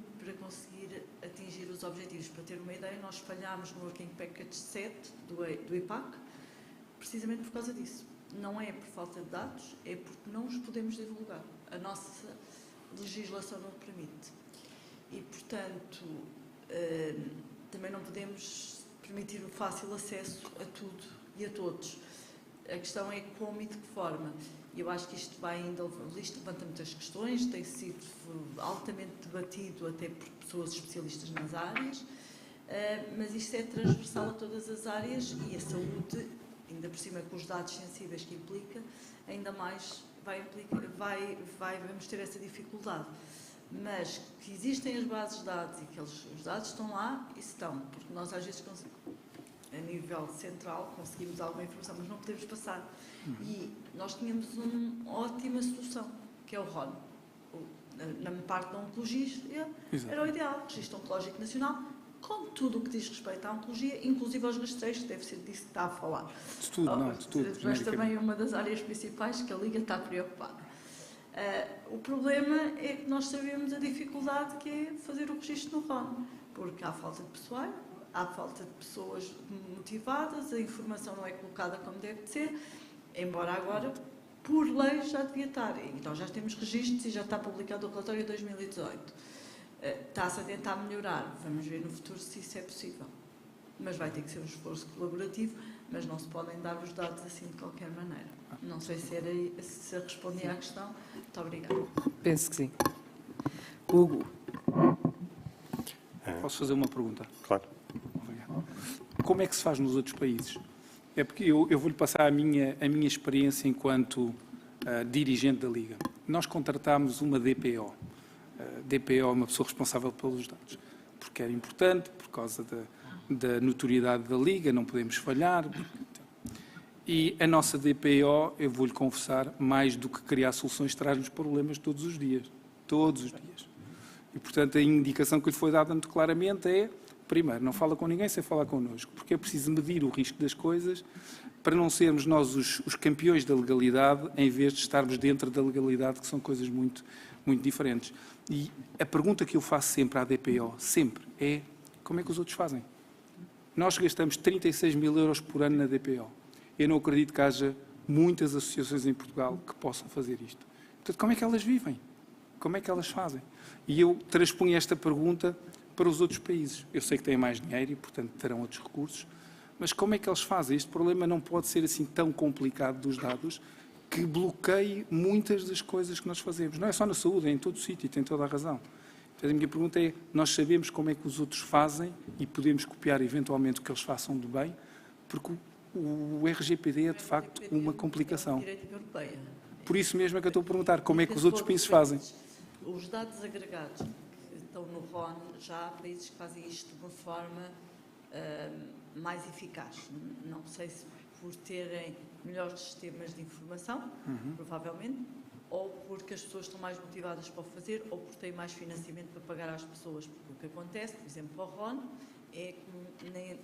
atingir os objetivos. Para ter uma ideia, nós falhámos no Working Package 7 do IPAC, precisamente por causa disso. Não é por falta de dados, é porque não os podemos divulgar. A nossa legislação não o permite. E, portanto, também não podemos permitir o fácil acesso a tudo e a todos. A questão é como e de que forma. E eu acho que isto levanta muitas questões, tem sido altamente debatido até por pessoas especialistas nas áreas, mas isto é transversal a todas as áreas e a saúde, ainda por cima com os dados sensíveis que implica, ainda mais vamos ter essa dificuldade. Mas que existem as bases de dados e que os dados estão lá, isso estão, porque nós às vezes a nível central conseguimos alguma informação, mas não podemos passar. E nós tínhamos uma ótima solução, que é o RON. Na parte da oncologia era o ideal, Registro Oncológico Nacional, com tudo o que diz respeito à oncologia, inclusive aos rastreios, deve ser disso que está a falar. De tudo. Mas também é uma das áreas principais que a Liga está preocupada. O problema é que nós sabemos a dificuldade que é fazer o registro no RON, porque há falta de pessoal, há falta de pessoas motivadas, a informação não é colocada como deve ser, embora agora, por lei, já devia estar. Então já temos registros e já está publicado o relatório de 2018. Está-se a tentar melhorar, vamos ver no futuro se isso é possível. Mas vai ter que ser um esforço colaborativo, mas não se podem dar os dados assim de qualquer maneira. Não sei se respondi à questão. Muito obrigada. Penso que sim. Hugo. Posso fazer uma pergunta? Claro. Obrigado. Como é que se faz nos outros países? É porque eu vou-lhe passar a minha experiência enquanto dirigente da Liga. Nós contratámos uma DPO. DPO é uma pessoa responsável pelos dados, porque era importante, por causa da notoriedade da Liga, não podemos falhar. E a nossa DPO, eu vou-lhe confessar, mais do que criar soluções, traz-nos problemas todos os dias. Todos os dias. E, portanto, a indicação que lhe foi dada muito claramente é, primeiro, não fala com ninguém sem falar connosco, porque é preciso medir o risco das coisas para não sermos nós os campeões da legalidade, em vez de estarmos dentro da legalidade, que são coisas muito, muito diferentes. E a pergunta que eu faço sempre à DPO, sempre, é como é que os outros fazem? Nós gastamos 36 mil euros por ano na DPO. Eu não acredito que haja muitas associações em Portugal que possam fazer isto. Portanto, como é que elas vivem? Como é que elas fazem? E eu transponho esta pergunta para os outros países. Eu sei que têm mais dinheiro e, portanto, terão outros recursos, mas como é que eles fazem? Este problema não pode ser assim tão complicado dos dados que bloqueie muitas das coisas que nós fazemos. Não é só na saúde, é em todo o sítio e tem toda a razão. Então, a minha pergunta é, nós sabemos como é que os outros fazem e podemos copiar eventualmente o que eles façam de bem, porque o RGPD é, de facto, uma complicação. Por isso mesmo é que eu estou a perguntar como é que os outros países fazem. Os dados agregados que estão no RON, já há países que fazem isto de uma forma mais eficaz. Não sei se por terem melhores sistemas de informação, provavelmente, ou porque as pessoas estão mais motivadas para o fazer, ou porque têm mais financiamento para pagar às pessoas. Porque o que acontece, por exemplo, para o RON, é que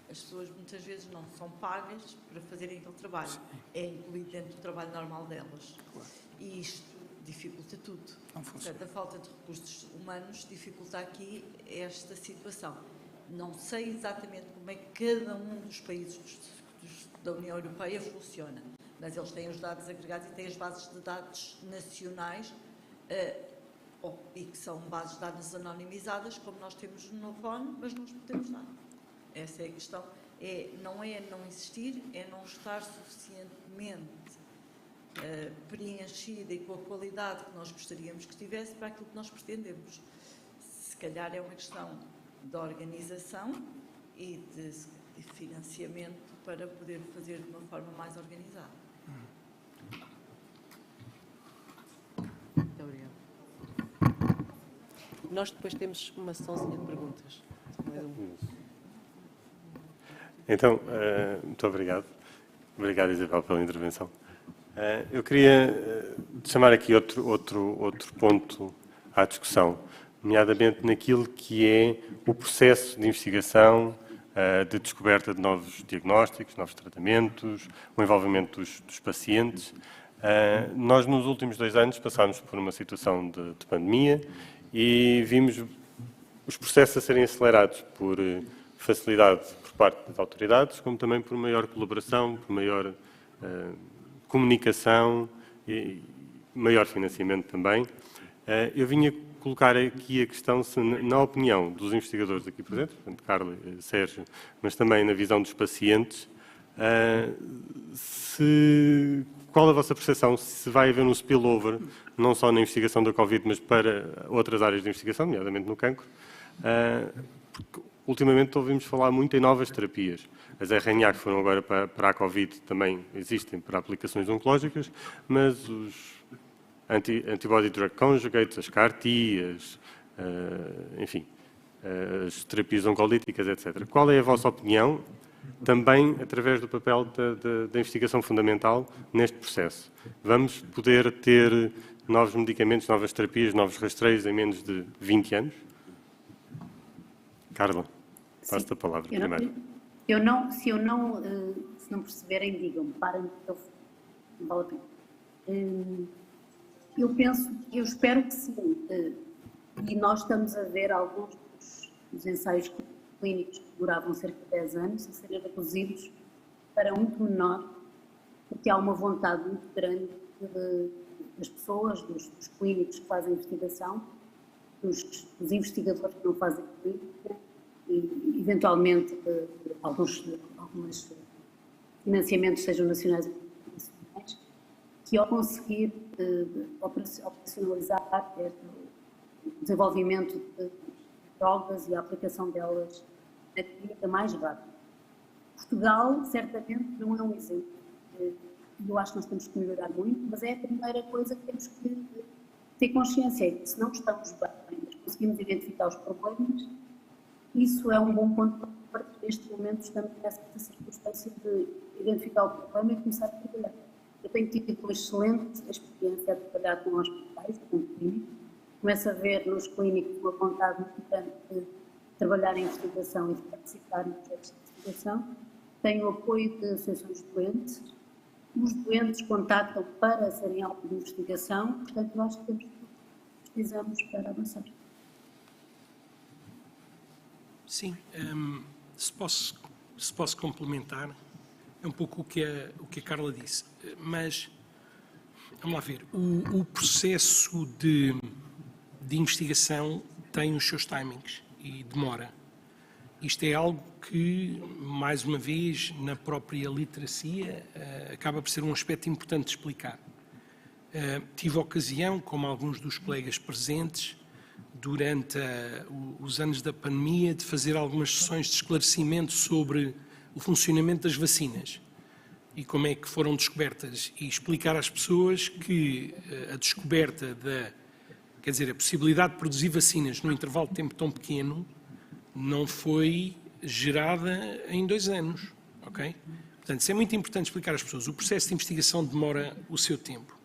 as pessoas muitas vezes não são pagas para fazerem aquele trabalho. Sim. É incluído dentro do trabalho normal delas. Claro. E isto dificulta tudo. Portanto, a falta de recursos humanos dificulta aqui esta situação. Não sei exatamente como é que cada um dos países da União Europeia funciona, mas eles têm os dados agregados e têm as bases de dados nacionais, e que são bases de dados anonimizadas, como nós temos no phone, mas nós podemos dar. Essa é a questão. Não é não existir, é não estar suficientemente preenchida e com a qualidade que nós gostaríamos que estivesse para aquilo que nós pretendemos. Se calhar é uma questão de organização e de financiamento para poder fazer de uma forma mais organizada. Muito obrigada. Nós depois temos uma sessãozinha de perguntas. Então, muito obrigado. Obrigado, Isabel, pela intervenção. Eu queria chamar aqui outro ponto à discussão, nomeadamente naquilo que é o processo de investigação, de descoberta de novos diagnósticos, novos tratamentos, o envolvimento dos pacientes. Nós, nos últimos 2 anos, passámos por uma situação de pandemia e vimos os processos a serem acelerados por facilidade por parte das autoridades, como também por maior colaboração, por maior comunicação e maior financiamento também. Eu vinha colocar aqui a questão se, na opinião dos investigadores aqui presentes, portanto, Carla, Sérgio, mas também na visão dos pacientes, qual a vossa percepção, se vai haver um spillover, não só na investigação da Covid, mas para outras áreas de investigação, nomeadamente no cancro, porque ultimamente ouvimos falar muito em novas terapias. As RNA que foram agora para a Covid também existem para aplicações oncológicas, mas os antibody drug conjugates, as CAR-T, enfim, as terapias oncolíticas, etc. Qual é a vossa opinião, também através do papel da investigação fundamental neste processo? Vamos poder ter novos medicamentos, novas terapias, novos rastreios em menos de 20 anos? Carla, passo-te a palavra primeiro. Se não perceberem, digam-me, parem, não vale a pena. Eu espero que sim, e nós estamos a ver alguns dos ensaios clínicos que duravam cerca de 10 anos a serem reduzidos para muito menor, porque há uma vontade muito grande das pessoas, dos clínicos que fazem investigação, dos investigadores que não fazem clínica e, eventualmente, alguns financiamentos, sejam nacionais ou internacionais, que ao conseguir operacionalizar o desenvolvimento de drogas e a aplicação delas na clínica mais rápido. Portugal, certamente, não é um exemplo. Eu acho que nós temos que melhorar muito, mas é a primeira coisa que temos que ter consciência, é que se não estamos bem, mas conseguimos identificar os problemas, isso é um bom ponto para partir. Neste momento estamos nessa circunstância de identificar o problema e começar a trabalhar. Eu tenho tido uma excelente experiência a trabalhar com hospitais, com clínicos. Começo a ver nos clínicos uma vontade muito grande de trabalhar em investigação e de participar em projetos de investigação. Tenho o apoio de associações de doentes. Os doentes contactam para serem alvo de investigação, portanto, nós temos tudo que precisamos para avançar. Sim, se posso complementar, é um pouco o que a Carla disse, mas vamos lá ver, o processo de investigação tem os seus timings e demora. Isto é algo que, mais uma vez, na própria literacia, acaba por ser um aspecto importante de explicar. Tive a ocasião, como alguns dos colegas presentes, durante os anos da pandemia, de fazer algumas sessões de esclarecimento sobre o funcionamento das vacinas e como é que foram descobertas, e explicar às pessoas que a descoberta a possibilidade de produzir vacinas num intervalo de tempo tão pequeno não foi gerada em 2 anos, ok? Portanto, isso é muito importante explicar às pessoas. O processo de investigação demora o seu tempo.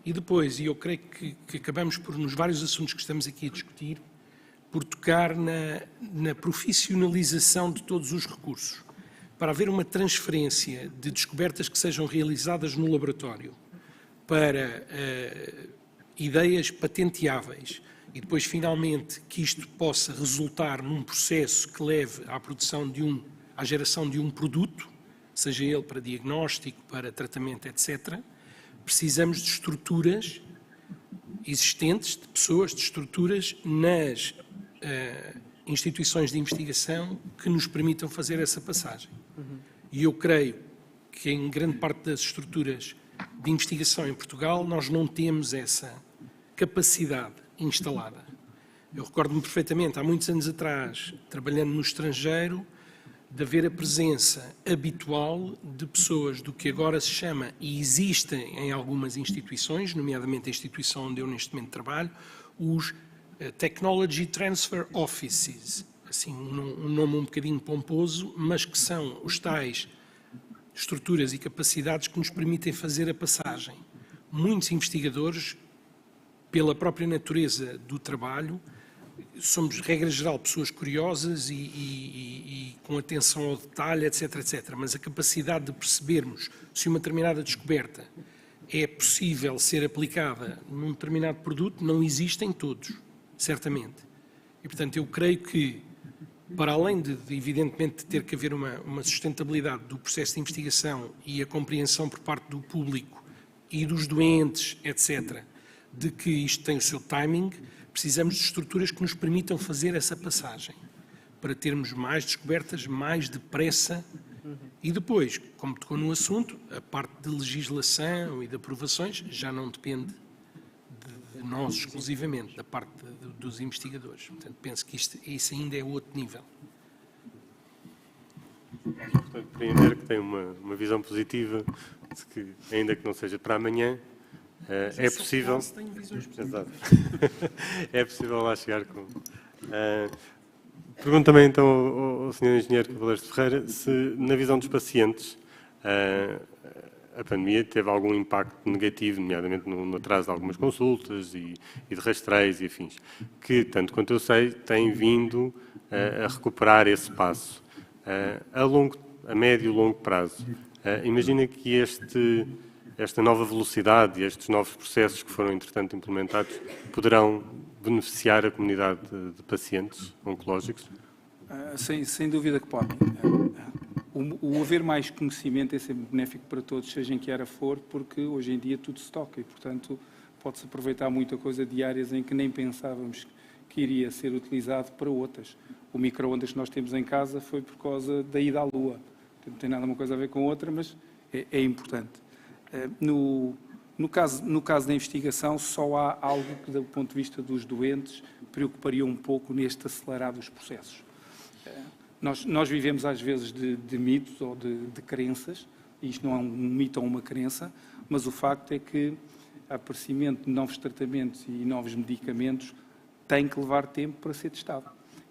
E depois, e eu creio que acabamos por, nos vários assuntos que estamos aqui a discutir, por tocar na profissionalização de todos os recursos. Para haver uma transferência de descobertas que sejam realizadas no laboratório para ideias patenteáveis e depois, finalmente, que isto possa resultar num processo que leve à produção à geração de um produto, seja ele para diagnóstico, para tratamento, etc., precisamos de estruturas existentes, de pessoas, de estruturas nas instituições de investigação que nos permitam fazer essa passagem. E eu creio que em grande parte das estruturas de investigação em Portugal nós não temos essa capacidade instalada. Eu recordo-me perfeitamente, há muitos anos atrás, trabalhando no estrangeiro, de haver a presença habitual de pessoas do que agora se chama, e existem em algumas instituições, nomeadamente a instituição onde eu neste momento trabalho, os Technology Transfer Offices, assim, um nome um bocadinho pomposo, mas que são os tais estruturas e capacidades que nos permitem fazer a passagem. Muitos investigadores, pela própria natureza do trabalho, somos, regra geral, pessoas curiosas e com atenção ao detalhe, etc, etc. Mas a capacidade de percebermos se uma determinada descoberta é possível ser aplicada num determinado produto não existe em todos, certamente. E, portanto, eu creio que, para além de evidentemente, ter que haver uma sustentabilidade do processo de investigação e a compreensão por parte do público e dos doentes, etc., de que isto tem o seu timing, precisamos de estruturas que nos permitam fazer essa passagem, para termos mais descobertas, mais depressa, e depois, como tocou no assunto, a parte de legislação e de aprovações já não depende de nós exclusivamente, da parte dos investigadores. Portanto, penso que isso ainda é outro nível. Portanto, compreender que tem uma visão positiva, de que, ainda que não seja para amanhã, é possível. Exato. É possível lá chegar com. Pergunto também então ao Sr. Engenheiro Cavaleiros de Ferreira se, na visão dos pacientes, a pandemia teve algum impacto negativo, nomeadamente no atraso de algumas consultas e de rastreios e afins, que, tanto quanto eu sei, tem vindo a recuperar esse passo. A médio e longo prazo, imagina que esta nova velocidade e estes novos processos que foram, entretanto, implementados poderão beneficiar a comunidade de pacientes oncológicos? Sem dúvida que podem. O haver mais conhecimento é sempre benéfico para todos, seja em que área for, porque hoje em dia tudo se toca e, portanto, pode-se aproveitar muita coisa de áreas em que nem pensávamos que iria ser utilizado para outras. O micro-ondas que nós temos em casa foi por causa da ida à Lua. Não tem nada uma coisa a ver com outra, mas é importante. No caso da investigação, só há algo que, do ponto de vista dos doentes, preocuparia um pouco neste acelerar dos processos. Nós vivemos, às vezes, de mitos ou de crenças, e isto não é um mito ou uma crença, mas o facto é que o aparecimento de novos tratamentos e novos medicamentos tem que levar tempo para ser testado.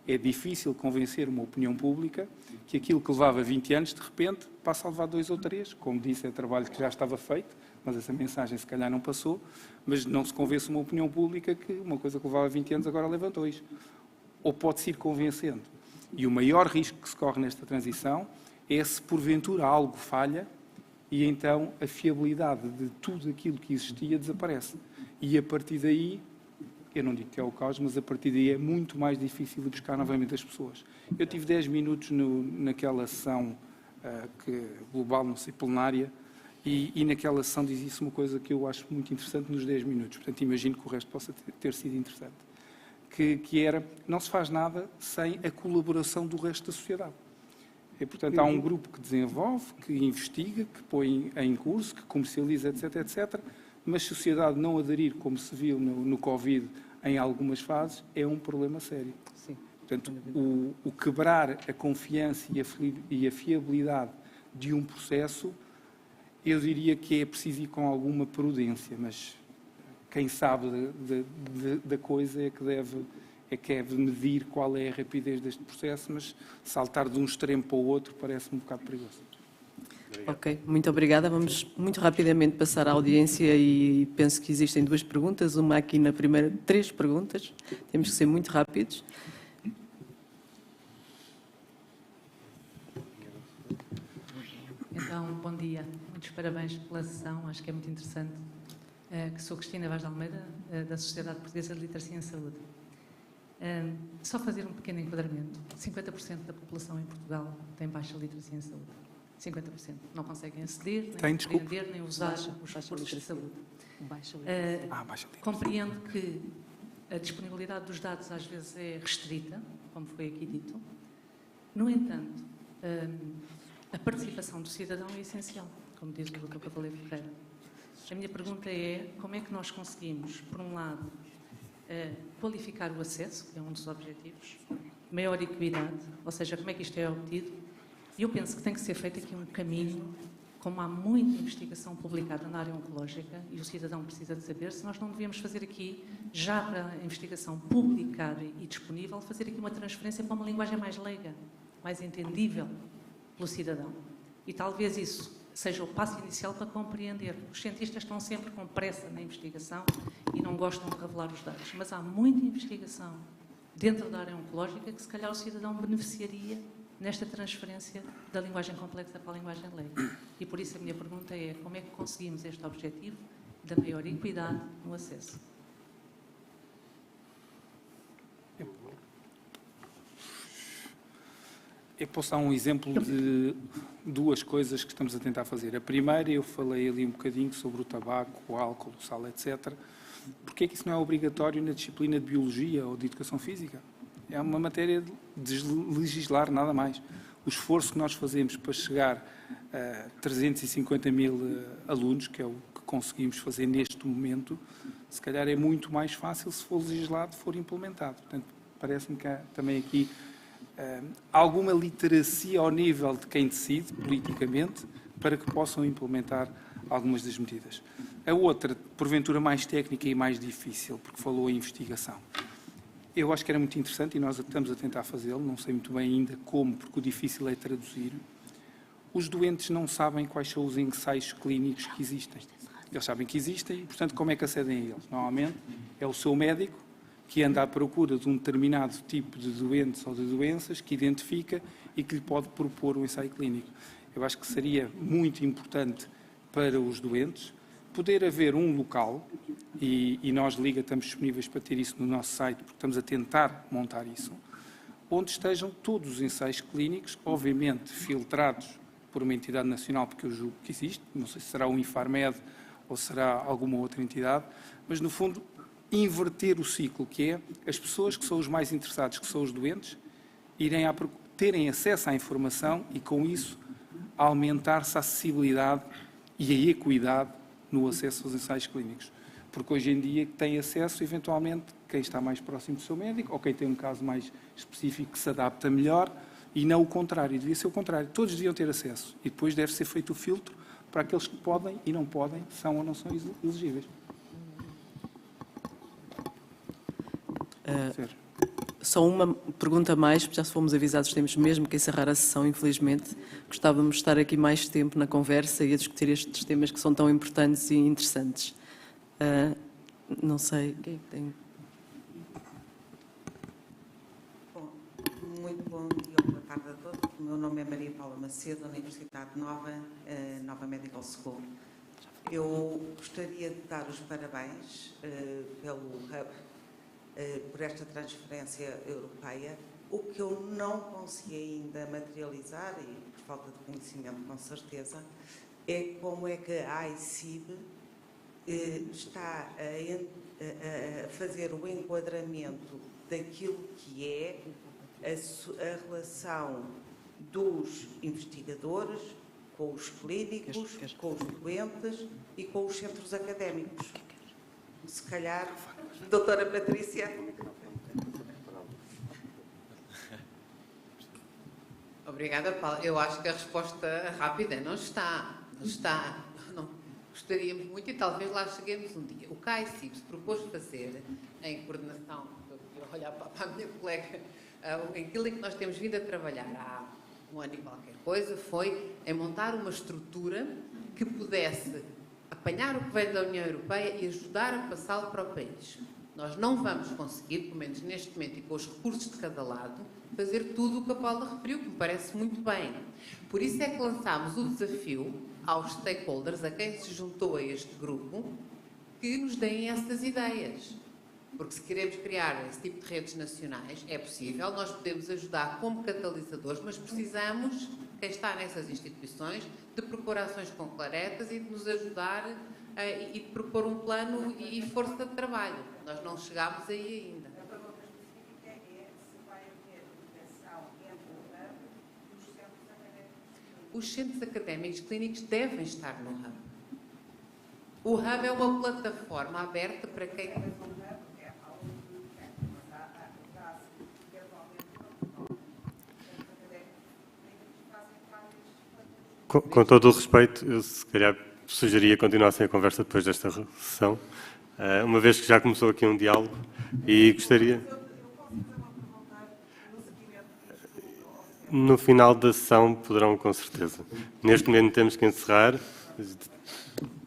É difícil convencer uma opinião pública que aquilo que levava 20 anos, de repente, passa a levar 2 ou 3. Como disse, é trabalho que já estava feito, mas essa mensagem se calhar não passou, mas não se convence uma opinião pública que uma coisa que levava 20 anos agora leva 2. Ou pode-se ir convencendo. E o maior risco que se corre nesta transição é se porventura algo falha e então a fiabilidade de tudo aquilo que existia desaparece. E a partir daí, eu não digo que é o caos, mas a partir daí é muito mais difícil de buscar novamente as pessoas. Eu tive 10 minutos naquela sessão global, não sei, plenária, e naquela sessão dizia-se uma coisa que eu acho muito interessante nos 10 minutos. Portanto, imagino que o resto possa ter sido interessante. Que era, não se faz nada sem a colaboração do resto da sociedade. E, portanto, há um grupo que desenvolve, que investiga, que põe em curso, que comercializa, etc, etc, mas se a sociedade não aderir, como se viu no Covid, em algumas fases, é um problema sério. Sim. Portanto, o quebrar a confiança e a fiabilidade de um processo, eu diria que é preciso ir com alguma prudência, mas quem sabe da coisa é que deve medir qual é a rapidez deste processo, mas saltar de um extremo para o outro parece-me um bocado perigoso. Ok, muito obrigada. Vamos muito rapidamente passar à audiência e penso que existem 2 perguntas, uma aqui na primeira, 3 perguntas, temos que ser muito rápidos. Então, bom dia, muitos parabéns pela sessão, acho que é muito interessante. Que sou Cristina Vaz de Almeida, da Sociedade Portuguesa de Literacia em Saúde. Só fazer um pequeno enquadramento. 50% da população em Portugal tem baixa literacia em saúde. 50%. Não conseguem aceder, nem compreender, nem usar os recursos de saúde. Compreendo que a disponibilidade dos dados às vezes é restrita, como foi aqui dito. No entanto, a participação do cidadão é essencial, como diz o Dr. Cavaleiro Ferreira. A minha pergunta é como é que nós conseguimos, por um lado, qualificar o acesso, que é um dos objetivos, maior equidade, ou seja, como é que isto é obtido. E eu penso que tem que ser feito aqui um caminho, como há muita investigação publicada na área oncológica, e o cidadão precisa de saber, se nós não devíamos fazer aqui, já para a investigação publicada e disponível, fazer aqui uma transferência para uma linguagem mais leiga, mais entendível pelo cidadão. E talvez isso seja o passo inicial para compreender. Os cientistas estão sempre com pressa na investigação e não gostam de revelar os dados, mas há muita investigação dentro da área oncológica que se calhar o cidadão beneficiaria nesta transferência da linguagem complexa para a linguagem leiga. E por isso a minha pergunta é como é que conseguimos este objetivo da maior equidade no acesso? Eu posso dar um exemplo de duas coisas que estamos a tentar fazer. A primeira, eu falei ali um bocadinho sobre o tabaco, o álcool, o sal, etc. Porquê é que isso não é obrigatório na disciplina de Biologia ou de Educação Física? É uma matéria de legislar, nada mais. O esforço que nós fazemos para chegar a 350 mil alunos, que é o que conseguimos fazer neste momento, se calhar é muito mais fácil se for legislado, for implementado. Portanto, parece-me que há também aqui alguma literacia ao nível de quem decide, politicamente, para que possam implementar algumas das medidas. A outra, porventura mais técnica e mais difícil, porque falou em investigação. Eu acho que era muito interessante e nós estamos a tentar fazê-lo, não sei muito bem ainda como, porque o difícil é traduzir. Os doentes não sabem quais são os ensaios clínicos que existem. Eles sabem que existem e, portanto, como é que acedem a eles? Normalmente é o seu médico que anda à procura de um determinado tipo de doentes ou de doenças, que identifica e que lhe pode propor um ensaio clínico. Eu acho que seria muito importante para os doentes poder haver um local, e nós, Liga, estamos disponíveis para ter isso no nosso site, porque estamos a tentar montar isso, onde estejam todos os ensaios clínicos, obviamente filtrados por uma entidade nacional, porque eu julgo que existe, não sei se será o Infarmed ou será alguma outra entidade, mas, no fundo, inverter o ciclo, que é as pessoas que são os mais interessados, que são os doentes, terem acesso à informação e, com isso, aumentar-se a acessibilidade e a equidade no acesso aos ensaios clínicos. Porque hoje em dia tem acesso, eventualmente, quem está mais próximo do seu médico ou quem tem um caso mais específico que se adapta melhor e não o contrário. Devia ser o contrário. Todos deviam ter acesso e depois deve ser feito o filtro para aqueles que podem e não podem, são ou não são elegíveis. Só uma pergunta a mais, já se fomos avisados, temos mesmo que encerrar a sessão, infelizmente. Gostávamos de estar aqui mais tempo na conversa e a discutir estes temas que são tão importantes e interessantes. Não sei, quem tem... Bom, muito bom dia ou boa tarde a todos. O meu nome é Maria Paula Macedo, da Universidade Nova, Nova Medical School. Eu gostaria de dar os parabéns pelo Hub, por esta transferência europeia. O que eu não consegui ainda materializar, e por falta de conhecimento com certeza, é como é que a AICIB está a fazer o enquadramento daquilo que é a relação dos investigadores com os clínicos, com os doentes e com os centros académicos. Se calhar, doutora Patrícia. Obrigada, Paula. Eu acho que a resposta rápida não está. Não. Gostaríamos muito e talvez lá cheguemos um dia. O que a AICIB se propôs fazer, em coordenação, eu olhar para a minha colega, aquilo em que nós temos vindo a trabalhar há um ano e qualquer coisa, foi em montar uma estrutura que pudesse apanhar o que vem da União Europeia e ajudar a passá-lo para o país. Nós não vamos conseguir, pelo menos neste momento e com os recursos de cada lado, fazer tudo o que a Paula referiu, que me parece muito bem. Por isso é que lançámos o desafio aos stakeholders, a quem se juntou a este grupo, que nos deem essas ideias. Porque se queremos criar esse tipo de redes nacionais, é possível, nós podemos ajudar como catalisadores, mas precisamos, quem está nessas instituições, de propor ações concretas e de nos ajudar e de propor um plano e força de trabalho. Nós não chegámos aí ainda. A pergunta específica é se vai haver ligação entre o Hub e os centros académicos. Os centros académicos clínicos devem estar no Hub. O Hub é uma plataforma aberta para quem... Com todo o respeito, eu se calhar sugeria que continuassem a conversa depois desta sessão, uma vez que já começou aqui um diálogo e gostaria... No final da sessão poderão, com certeza. Neste momento temos que encerrar.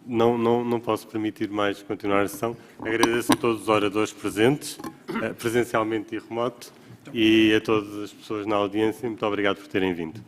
Não posso permitir mais continuar a sessão. Agradeço a todos os oradores presentes, presencialmente e remoto, e a todas as pessoas na audiência. Muito obrigado por terem vindo.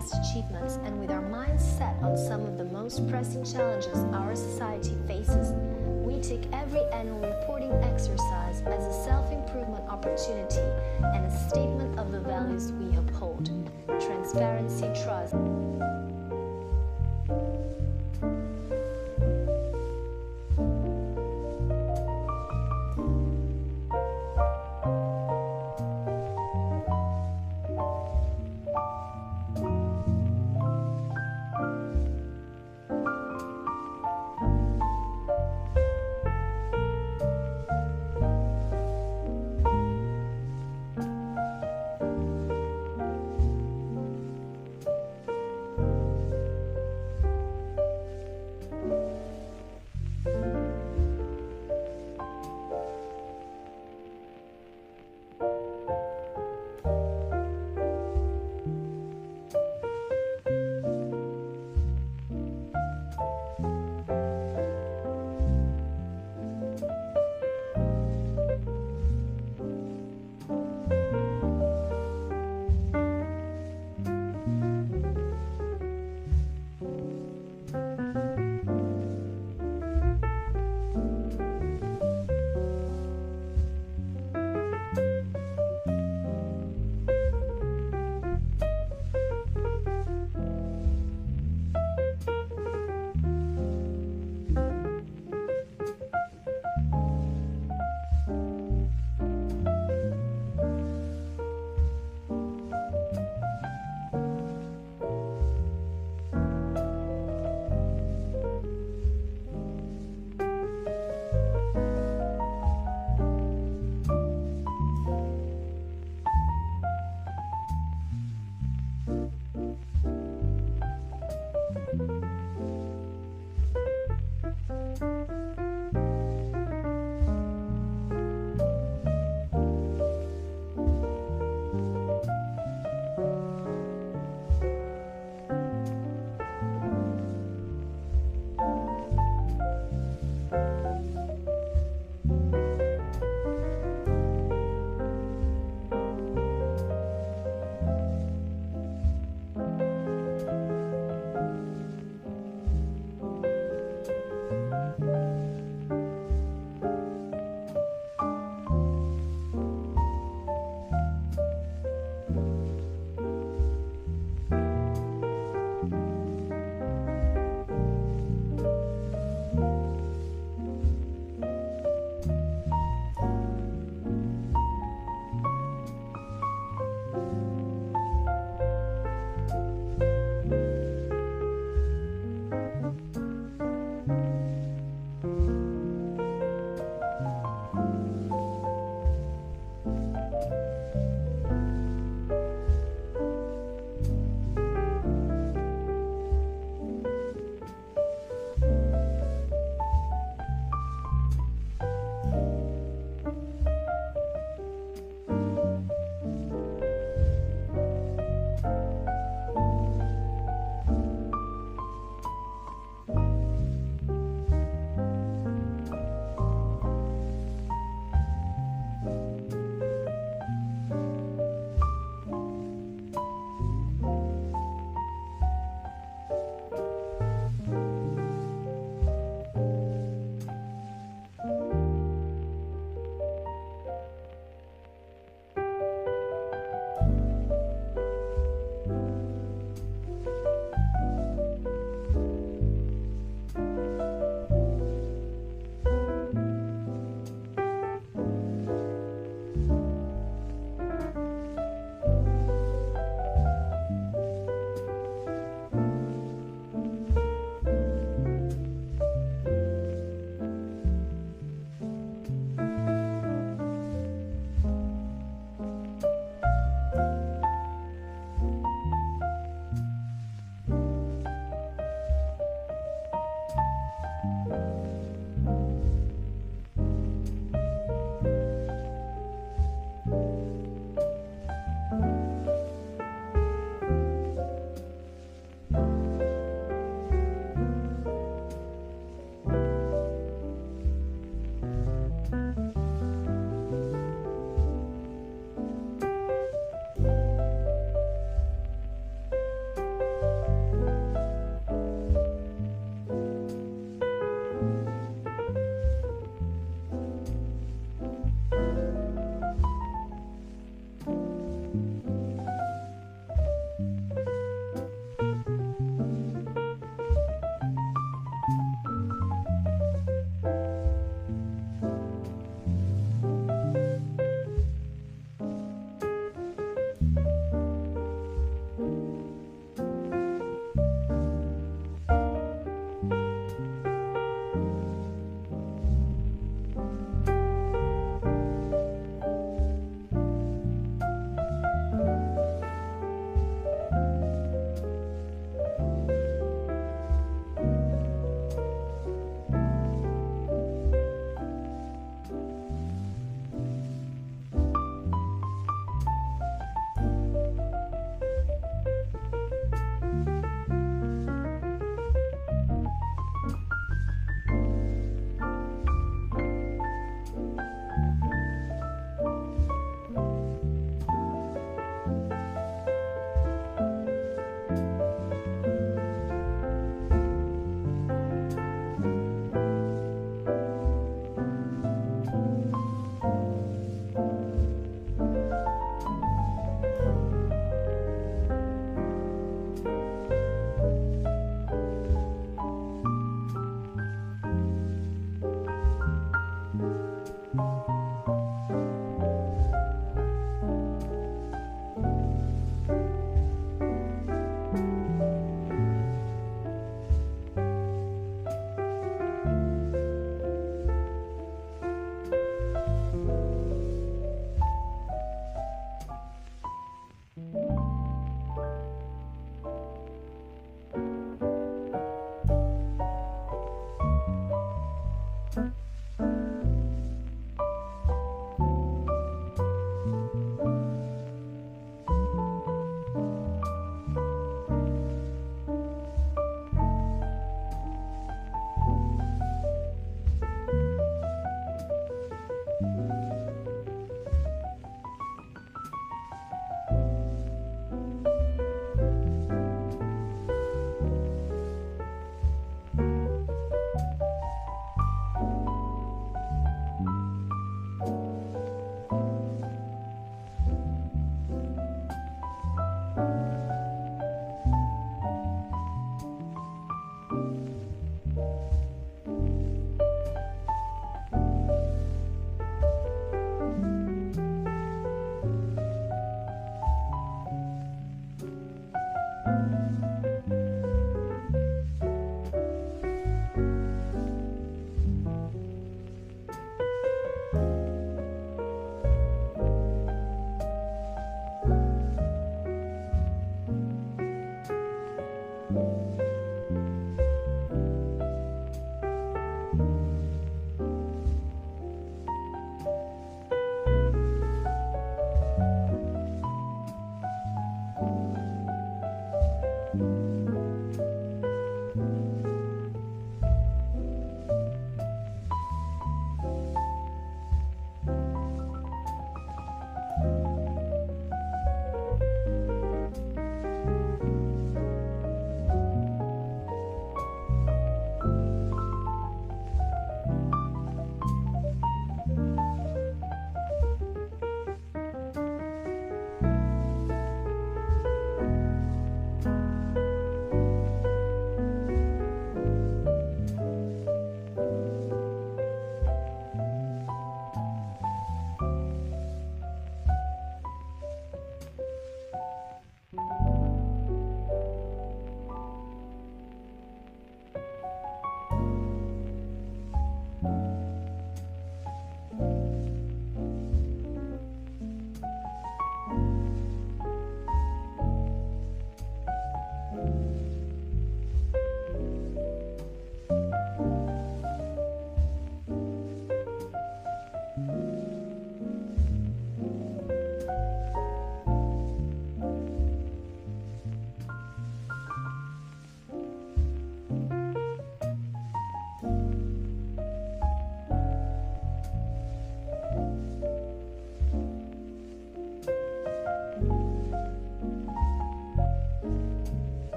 past achievements and with our minds set on some of the most pressing challenges our society faces, we take every annual reporting exercise as a self-improvement opportunity and a statement of the values we uphold: transparency, trust.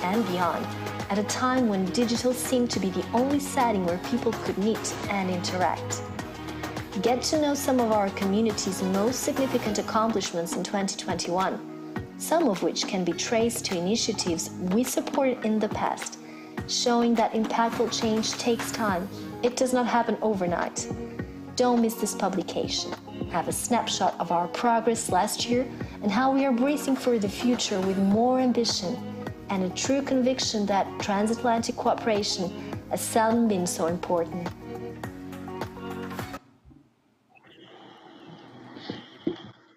and beyond, at a time when digital seemed to be the only setting where people could meet and interact. Get to know some of our community's most significant accomplishments in 2021, some of which can be traced to initiatives we supported in the past, showing that impactful change takes time. It does not happen overnight. Don't miss this publication. Have a snapshot of our progress last year and how we are bracing for the future with more ambition and a true conviction that transatlantic cooperation has seldom been so important.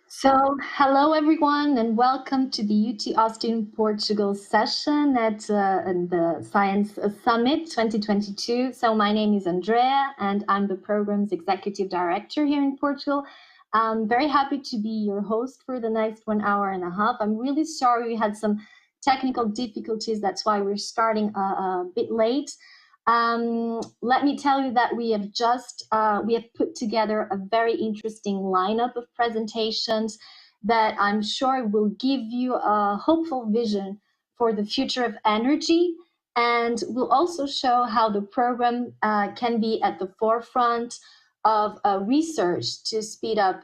So, hello everyone, and welcome to the UT Austin, Portugal session at the Science Summit 2022. So, my name is Andrea, and I'm the program's executive director here in Portugal. I'm very happy to be your host for the next 1 hour and a half. I'm really sorry we had some technical difficulties. That's why we're starting a bit late. Let me tell you that we have put together a very interesting lineup of presentations that I'm sure will give you a hopeful vision for the future of energy, and will also show how the program can be at the forefront of research to speed up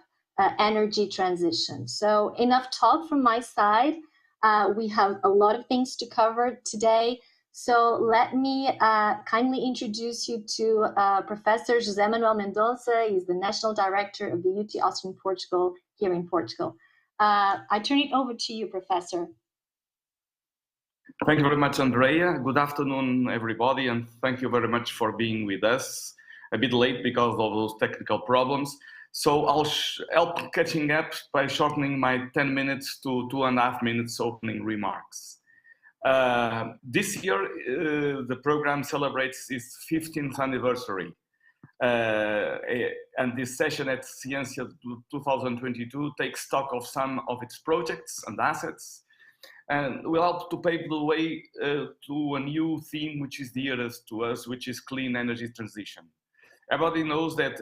energy transition. So enough talk from my side. We have a lot of things to cover today. So let me kindly introduce you to Professor José Manuel Mendonça. He's the National Director of the UT Austin, Portugal, here in Portugal. I turn it over to you, Professor. Thank you very much, Andrea. Good afternoon, everybody, and thank you very much for being with us. A bit late because of those technical problems. So I'll help catching up by shortening my 10 minutes to 2.5 minutes opening remarks. This year, the program celebrates its 15th anniversary. And this session at Ciência 2022 takes stock of some of its projects and assets, and will help to pave the way to a new theme which is dearest to us, which is clean energy transition. Everybody knows that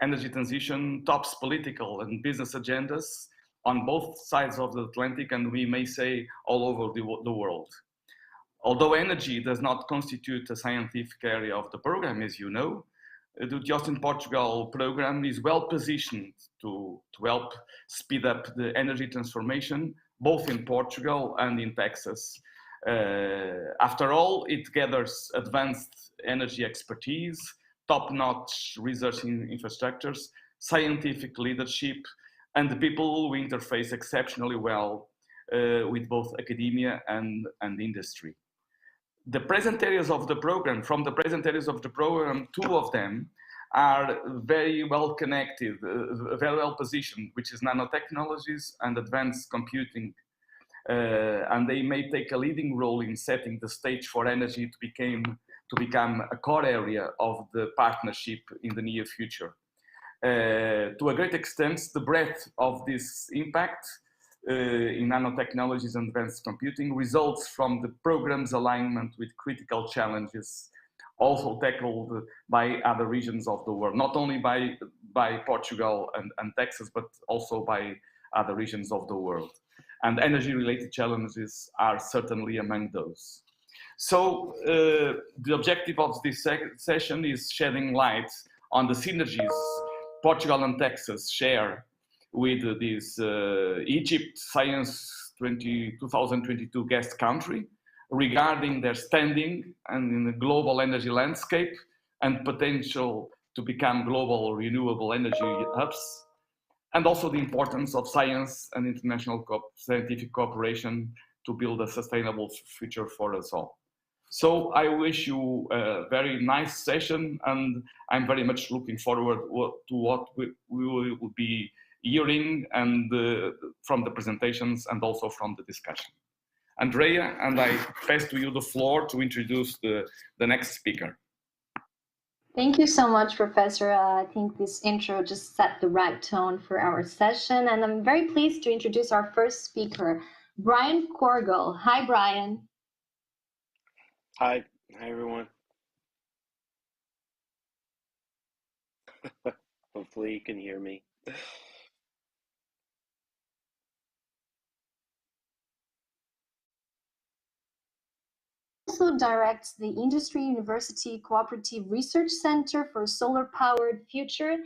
energy transition tops political and business agendas on both sides of the Atlantic, and we may say all over the world. Although energy does not constitute a scientific area of the program, as you know, the Austin Portugal program is well positioned to help speed up the energy transformation, both in Portugal and in Texas. After all, it gathers advanced energy expertise, top-notch research infrastructures, scientific leadership, and the people who interface exceptionally well with both academia and industry. The present areas of the program, from the present areas of the program, 2 of them are very well connected, very well positioned, which is nanotechnologies and advanced computing. And they may take a leading role in setting the stage for energy to become a core area of the partnership in the near future. To a great extent, the breadth of this impact in nanotechnologies and advanced computing results from the program's alignment with critical challenges also tackled by other regions of the world, not only by Portugal and Texas, but also by other regions of the world. And energy-related challenges are certainly among those. So the objective of this session is shedding light on the synergies Portugal and Texas share with this Egypt Science 2022 guest country regarding their standing and in the global energy landscape and potential to become global renewable energy hubs, and also the importance of science and international scientific cooperation to build a sustainable future for us all. So I wish you a very nice session, and I'm very much looking forward to what we will be hearing and from the presentations and also from the discussion. Andrea, and I pass to you the floor to introduce the next speaker. Thank you so much, Professor. I think this intro just set the right tone for our session, and I'm very pleased to introduce our first speaker, Brian Corgle. Hi, Brian. Hi everyone. Hopefully you can hear me. also directs the Industry University Cooperative Research Center for Solar Powered Future,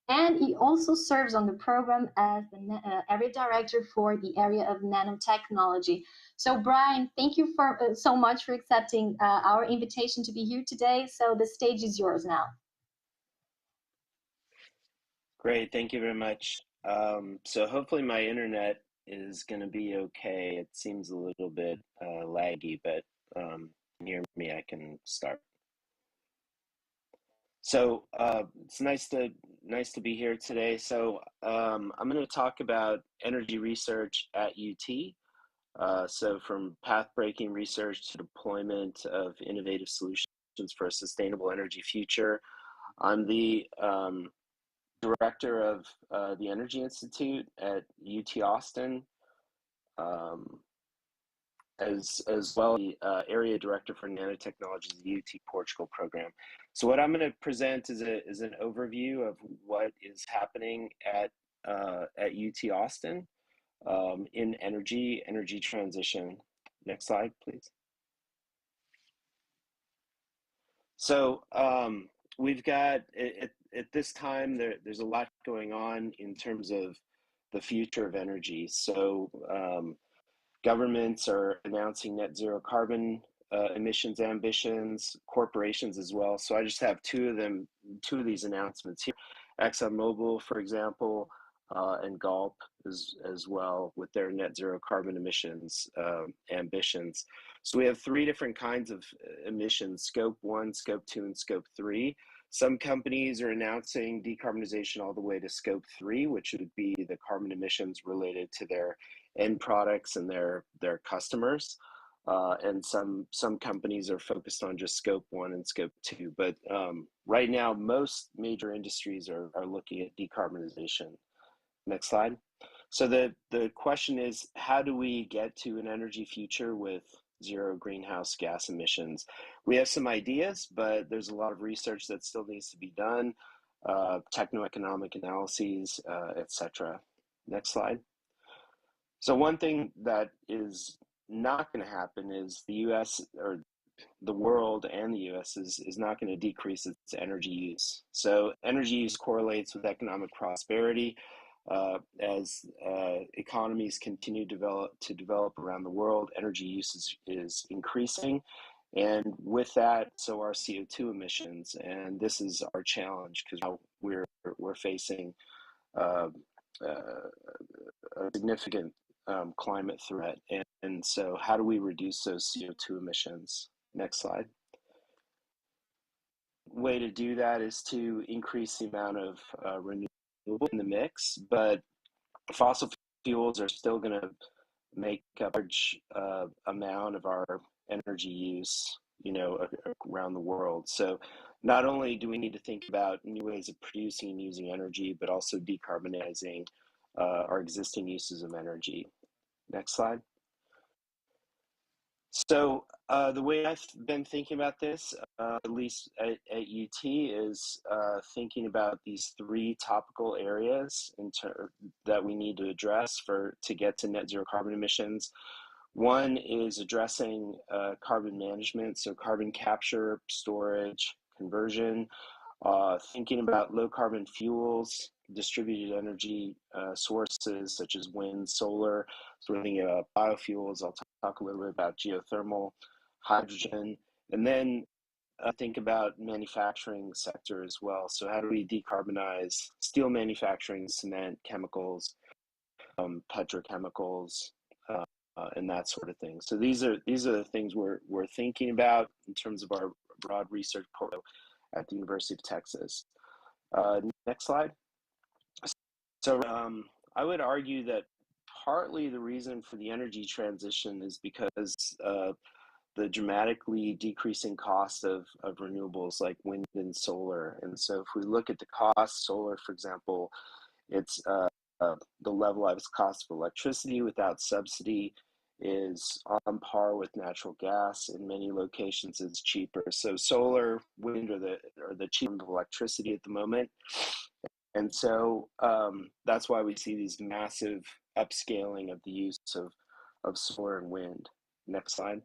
and he also serves on the program as the area director for the area of nanotechnology. So Brian, thank you so much for accepting our invitation to be here today. So the stage is yours now. Great, thank you very much. So hopefully my internet is going to be okay. It seems a little bit laggy, but near me, I can start. So it's nice to be here today. So I'm going to talk about energy research at UT. So from path-breaking research to deployment of innovative solutions for a sustainable energy future. I'm the director of the Energy Institute at UT Austin, as well as the area director for nanotechnology at the UT Portugal program. So what I'm going to present is an overview of what is happening at UT Austin in energy transition. Next slide, please. So we've got, at this time, there's a lot going on in terms of the future of energy. So governments are announcing net zero carbon emissions ambitions, corporations as well. So I just have two of these announcements here. ExxonMobil, for example, and Gulp as well with their net zero carbon emissions ambitions. So we have three different kinds of emissions: Scope 1, Scope 2, and Scope 3. Some companies are announcing decarbonization all the way to Scope 3, which would be the carbon emissions related to their end products and their customers. And some companies are focused on just Scope 1 and Scope 2. But right now, most major industries are looking at decarbonization. Next slide. So the question is, how do we get to an energy future with zero greenhouse gas emissions? We have some ideas, but there's a lot of research that still needs to be done, techno-economic analyses, etc. Next slide. So one thing that is not going to happen is the US, or the world and the US, is not going to decrease its energy use. So energy use correlates with economic prosperity. As economies continue to develop around the world, energy use is increasing, and with that, so are CO2 emissions. And this is our challenge, because now we're facing a significant climate threat. And so how do we reduce those CO2 emissions? Next slide. Way to do that is to increase the amount of renewable in the mix, but fossil fuels are still going to make a large amount of our energy use, around the world. So not only do we need to think about new ways of producing and using energy, but also decarbonizing our existing uses of energy. Next slide. So the way I've been thinking about this, at least at UT, is thinking about these three topical areas that we need to address to get to net zero carbon emissions. One is addressing carbon management, so carbon capture, storage, conversion, thinking about low carbon fuels, distributed energy sources such as wind, solar, so we're thinking about biofuels. I'll talk a little bit about geothermal, hydrogen, and then think about manufacturing sector as well. So how do we decarbonize steel manufacturing, cement, chemicals, petrochemicals, and that sort of thing. So these are the things we're thinking about in terms of our broad research portfolio at the University of Texas. Next slide. So I would argue that partly the reason for the energy transition is because the dramatically decreasing cost of renewables like wind and solar. And so if we look at the cost, solar, for example, it's the levelized cost of electricity without subsidy is on par with natural gas. In many locations, it's cheaper. So solar, wind are the cheap of electricity at the moment. And so that's why we see these massive upscaling of the use of solar and wind. Next slide.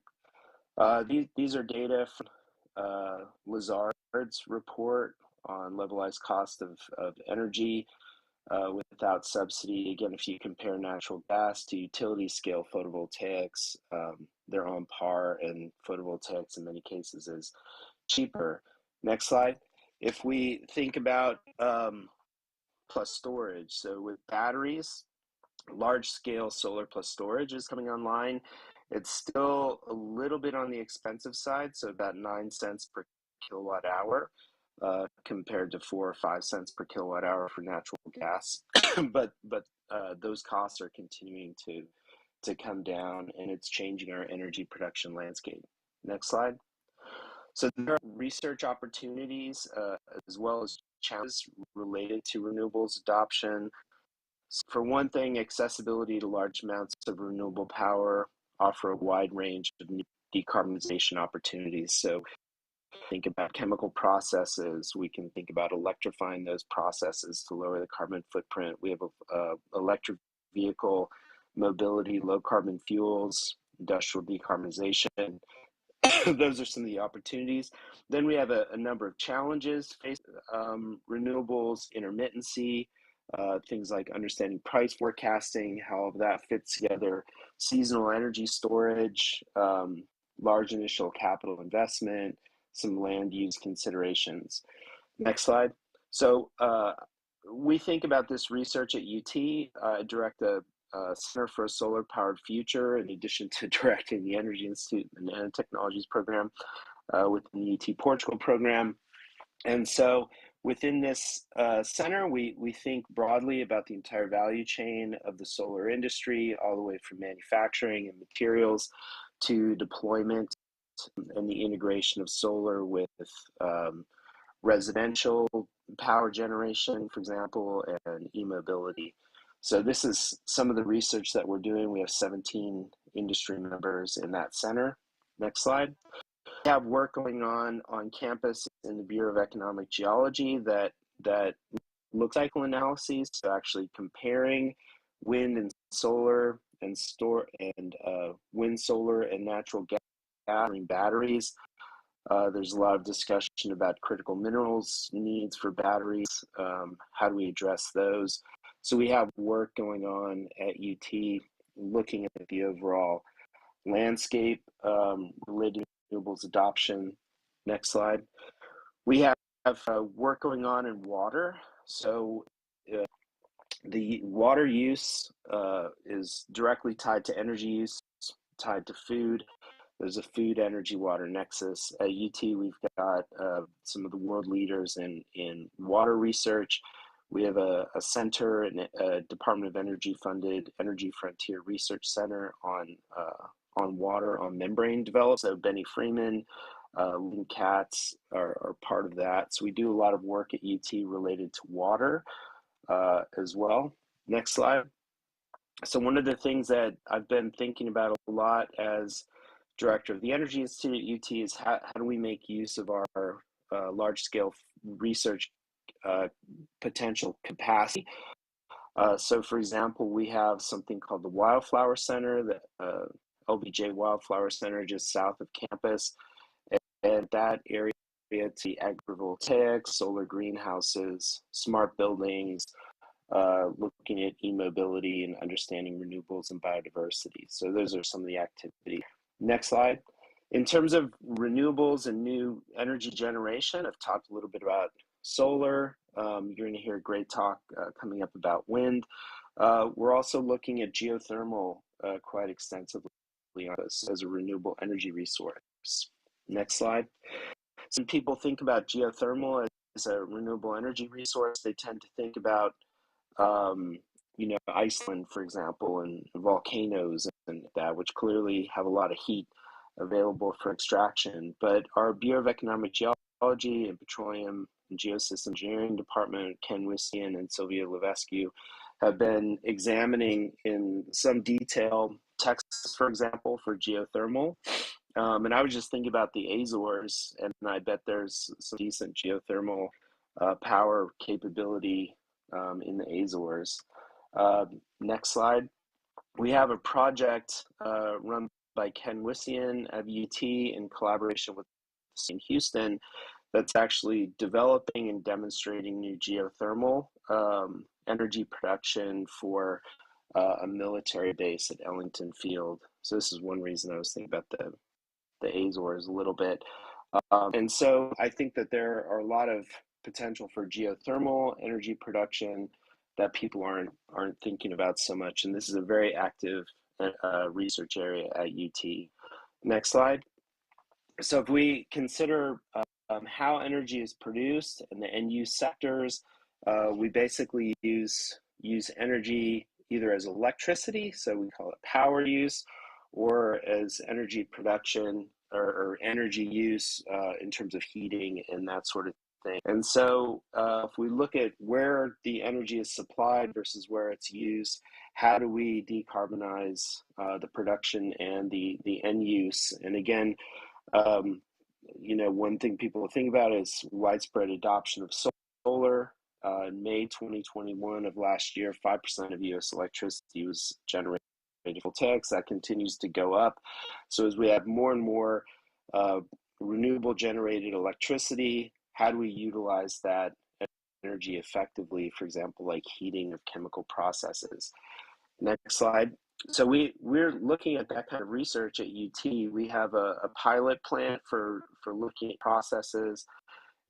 These are data from Lazard's report on levelized cost of energy without subsidy. Again, if you compare natural gas to utility scale photovoltaics, they're on par, and photovoltaics in many cases is cheaper. Next slide. If we think about plus storage, so with batteries, large scale solar plus storage is coming online. It's still a little bit on the expensive side, so about 9 cents per kilowatt hour compared to 4 or 5 cents per kilowatt hour for natural gas. but those costs are continuing to come down, and it's changing our energy production landscape. Next slide. So there are research opportunities as well as challenges related to renewables adoption. For one thing, accessibility to large amounts of renewable power offer a wide range of decarbonization opportunities. So think about chemical processes. We can think about electrifying those processes to lower the carbon footprint. We have electric vehicle mobility, low carbon fuels, industrial decarbonization. Those are some of the opportunities. Then we have a number of challenges faced, renewables, intermittency, things like understanding price forecasting, how all of that fits together, seasonal energy storage, large initial capital investment, some land use considerations. Next slide. So we think about this research at UT. I direct a Center for a Solar Powered Future, in addition to directing the Energy Institute and Nanotechnologies program within the UT Portugal program. And so within this center, we think broadly about the entire value chain of the solar industry, all the way from manufacturing and materials to deployment and the integration of solar with residential power generation, for example, and e-mobility. So this is some of the research that we're doing. We have 17 industry members in that center. Next slide. We have work going on campus in the Bureau of Economic Geology that looks cycle analyses, so actually comparing wind and solar and wind, solar, and natural gas batteries. There's a lot of discussion about critical minerals needs for batteries. How do we address those? So we have work going on at UT looking at the overall landscape related to renewables adoption. Next slide. We have work going on in water. So the water use is directly tied to energy use, tied to food. There's a food, energy, water nexus. At UT, we've got some of the world leaders in water research. We have a center, a Department of Energy funded Energy Frontier Research Center on water, on membrane development. So Benny Freeman, Lynn Katz are part of that. So we do a lot of work at UT related to water as well. Next slide. So one of the things that I've been thinking about a lot as director of the Energy Institute at UT is how do we make use of our large-scale research potential capacity. So for example, we have something called the Wildflower Center, the LBJ Wildflower Center just south of campus. And that area to agrivoltaics, solar greenhouses, smart buildings, looking at e-mobility and understanding renewables and biodiversity. So those are some of the activities. Next slide. In terms of renewables and new energy generation, I've talked a little bit about solar. You're going to hear a great talk coming up about wind. We're also looking at geothermal quite extensively on this as a renewable energy resource. Next slide. Some people think about geothermal as a renewable energy resource. They tend to think about Iceland, for example, and volcanoes and that, which clearly have a lot of heat available for extraction. But our Bureau of Economic Geology and Petroleum and Geosystems Engineering Department, Ken Wistian and Sylvia Levescu, have been examining in some detail Texas, for example, for geothermal. And I was just thinking about the Azores, and I bet there's some decent geothermal power capability in the Azores. Next slide. We have a project run by Ken Wissian of UT in collaboration with in Houston that's actually developing and demonstrating new geothermal energy production for a military base at Ellington Field. So this is one reason I was thinking about the Azores a little bit. And so I think that there are a lot of potential for geothermal energy production that people aren't thinking about so much. And this is a very active research area at UT. Next slide. So if we consider how energy is produced in the end use sectors, we basically use energy either as electricity, so we call it power use, or as energy production or energy use in terms of heating and that sort of thing. And so if we look at where the energy is supplied versus where it's used, how do we decarbonize the production and the end use? And again, you know, one thing people think about is widespread adoption of solar. In May 2021 of last year, 5% of U.S. electricity was generated photovoltaics. That continues to go up. So as we have more and more renewable generated electricity, how do we utilize that energy effectively, for example, like heating of chemical processes? Next slide. So we're looking at that kind of research at UT. We have a pilot plant for looking at processes.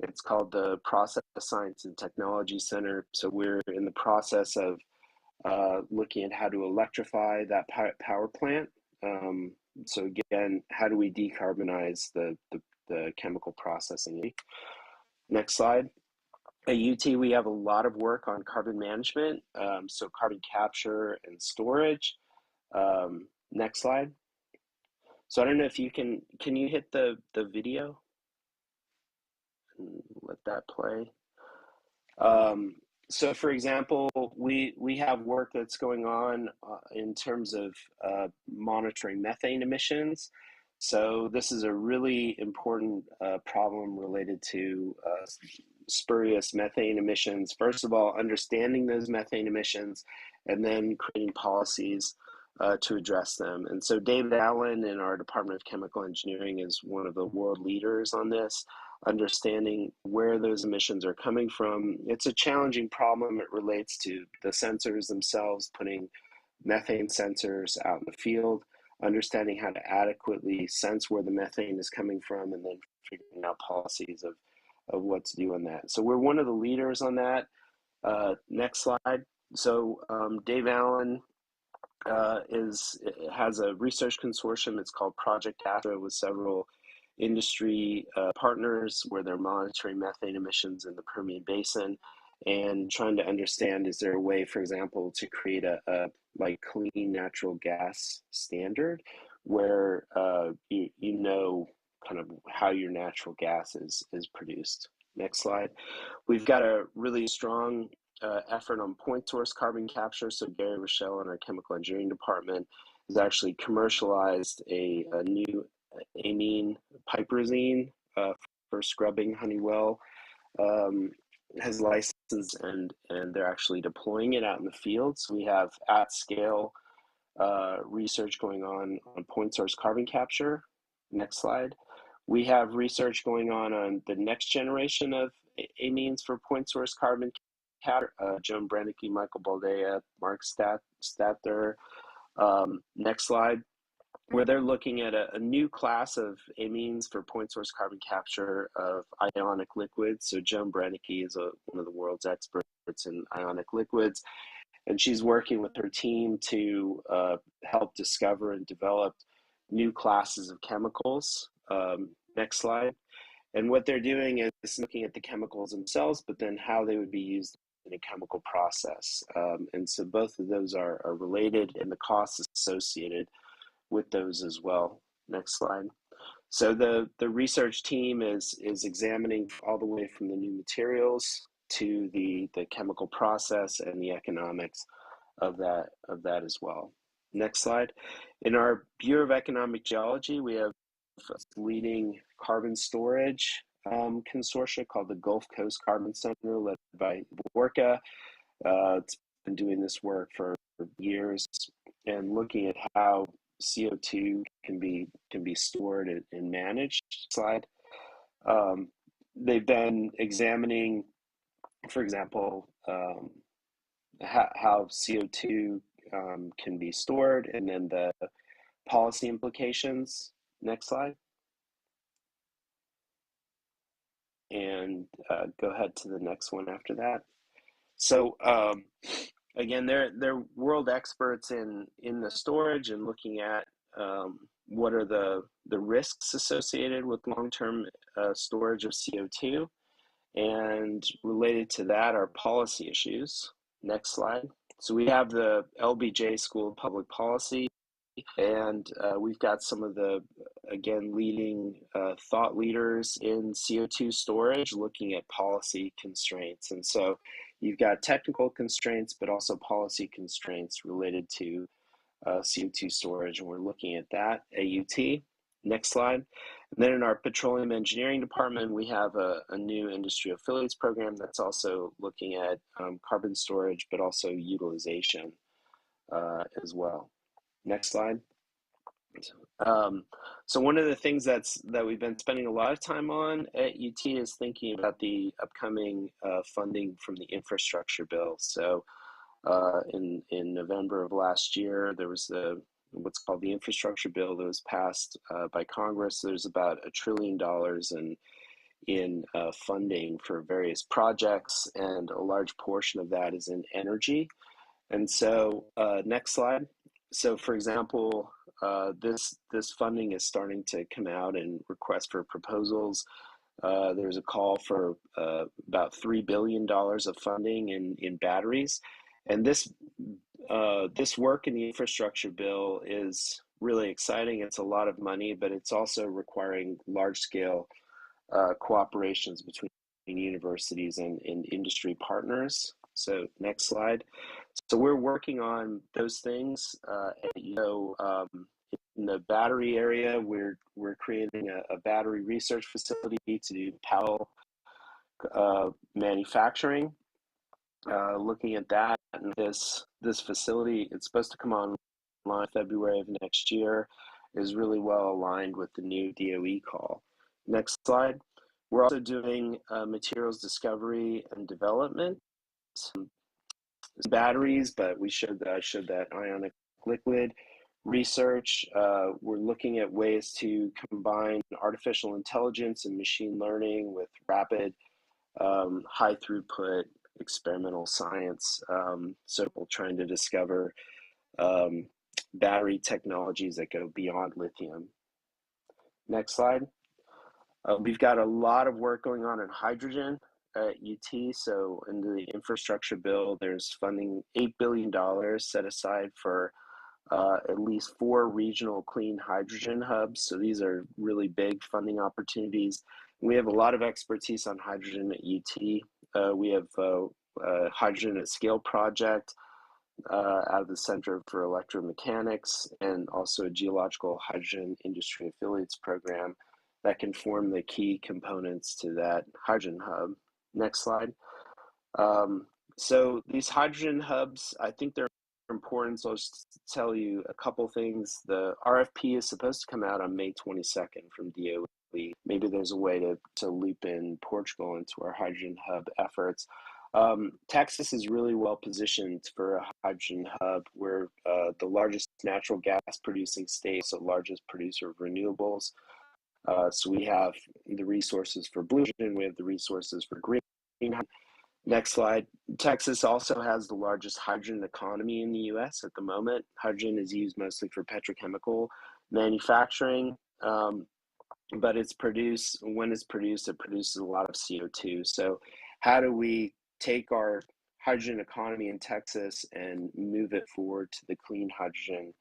It's called the Process Science and Technology Center. So we're in the process of looking at how to electrify that power plant. So again, how do we decarbonize the chemical processing? Next slide. At UT, we have a lot of work on carbon management, so carbon capture and storage. Next slide. So I don't know if you can you hit the video? Let that play. So for example, we have work that's going on in terms of monitoring methane emissions. So this is a really important problem related to spurious methane emissions. First of all, understanding those methane emissions and then creating policies to address them. And so David Allen in our Department of Chemical Engineering is one of the world leaders on this, understanding where those emissions are coming from. It's a challenging problem. It relates to the sensors themselves, putting methane sensors out in the field, understanding how to adequately sense where the methane is coming from, and then figuring out policies of what to do on that. So we're one of the leaders on that. Next slide. So Dave Allen has a research consortium. It's called Project Astra with several industry partners where they're monitoring methane emissions in the Permian Basin and trying to understand, is there a way, for example, to create a like clean natural gas standard where you know kind of how your natural gas is produced. Next slide. We've got a really strong effort on point source carbon capture. So Gary Rochelle in our chemical engineering department has actually commercialized a new amine piperazine for scrubbing Honeywell. Has licensed and they're actually deploying it out in the field. So we have at scale research going on point source carbon capture. Next slide. We have research going on the next generation of amines for point source carbon capture. Joan Brennecke, Michael Baldea, Mark Stather. Next slide. Where they're looking at a new class of amines for point source carbon capture of ionic liquids. So Joan Brennecke is one of the world's experts in ionic liquids, and she's working with her team to help discover and develop new classes of chemicals. Next slide. And what they're doing is looking at the chemicals themselves, but then how they would be used in a chemical process. And so both of those are related, and the costs associated with those as well. Next slide. So the research team is examining all the way from the new materials to the chemical process and the economics of that as well. Next slide. In our Bureau of Economic Geology, we have a leading carbon storage consortia called the Gulf Coast Carbon Center, led by Borka. It's been doing this work for years and looking at how CO2 can be stored and managed. Slide. They've been examining, for example, how CO2 can be stored, and then the policy implications. Next slide. And go ahead to the next one after that. So again, they're world experts in the storage and looking at what are the risks associated with long-term storage of CO2, and related to that are policy issues. Next slide. So we have the LBJ School of Public Policy, and we've got some of the, again, leading thought leaders in CO2 storage looking at policy constraints. And so you've got technical constraints, but also policy constraints related to CO2 storage, and we're looking at that at UT. Next slide. And then in our petroleum engineering department, we have a new industry affiliates program that's also looking at carbon storage, but also utilization as well. Next slide. So one of the things that we've been spending a lot of time on at UT is thinking about the upcoming funding from the infrastructure bill. So in November of last year, there was what's called the infrastructure bill that was passed by Congress. There's about $1 trillion in funding for various projects, and a large portion of that is in energy. And so next slide. So for example, this funding is starting to come out in requests for proposals. There's a call for about $3 billion of funding in batteries. And this work in the infrastructure bill is really exciting. It's a lot of money, but it's also requiring large-scale cooperations between universities and industry partners. So next slide. So we're working on those things. In the battery area, we're creating a battery research facility to do panel manufacturing. Looking at that, and this facility, it's supposed to come online February of next year, is really well aligned with the new DOE call. Next slide. We're also doing materials discovery and development. Batteries, but I showed that ionic liquid research. We're looking at ways to combine artificial intelligence and machine learning with rapid, high throughput experimental science. So we're trying to discover battery technologies that go beyond lithium. Next slide. We've got a lot of work going on in hydrogen at UT. So in the infrastructure bill, there's funding $8 billion set aside for at least 4 regional clean hydrogen hubs. So these are really big funding opportunities. We have a lot of expertise on hydrogen at UT. We have a hydrogen at scale project out of the Center for Electromechanics, and also a geological hydrogen industry affiliates program that can form the key components to that hydrogen hub. Next slide. So these hydrogen hubs, I think they're important. So I'll just tell you a couple things. The RFP is supposed to come out on May 22nd from DOE. Maybe there's a way to loop in Portugal into our hydrogen hub efforts. Texas is really well positioned for a hydrogen hub. We're the largest natural gas producing state, so largest producer of renewables. So we have the resources for blue hydrogen, we have the resources for green hydrogen. Next slide. Texas also has the largest hydrogen economy in the US at the moment. Hydrogen is used mostly for petrochemical manufacturing, but when it's produced, it produces a lot of CO2. So how do we take our hydrogen economy in Texas and move it forward to the clean hydrogen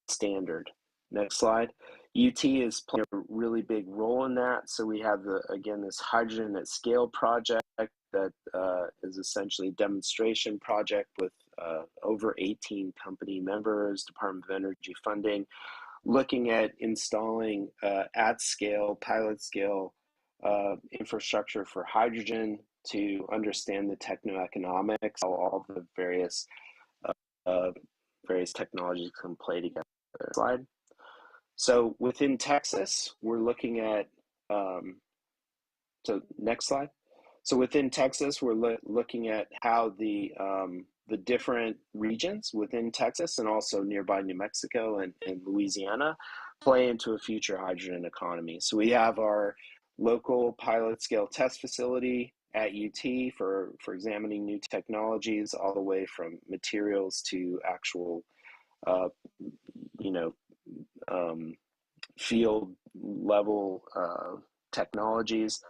standard? Next slide. UT is playing a really big role in that. So we have this hydrogen at scale project that is essentially a demonstration project with over 18 company members, Department of Energy funding, looking at installing at scale, pilot scale infrastructure for hydrogen to understand the techno-economics, how all the various various technologies can play together. Slide. So within Texas, we're looking at, so next slide. So within Texas, we're looking at how the different regions within Texas and also nearby New Mexico and Louisiana play into a future hydrogen economy. So we have our local pilot scale test facility at UT for examining new technologies, all the way from materials to actual, field level technologies.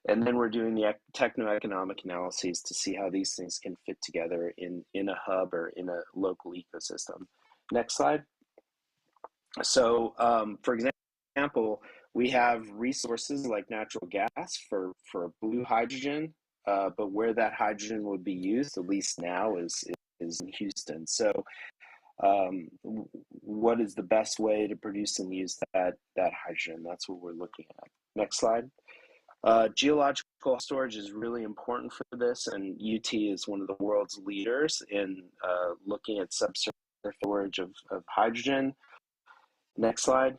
And then we're doing the techno-economic analyses to see how these things can fit together in a hub or in a local ecosystem. Next slide. So, for example, we have resources like natural gas for blue hydrogen, but where that hydrogen would be used, at least now, is in Houston. So, what is the best way to produce and use that hydrogen? That's what we're looking at. Next slide. Geological storage is really important for this, and UT is one of the world's leaders in looking at subsurface storage of hydrogen. Next slide.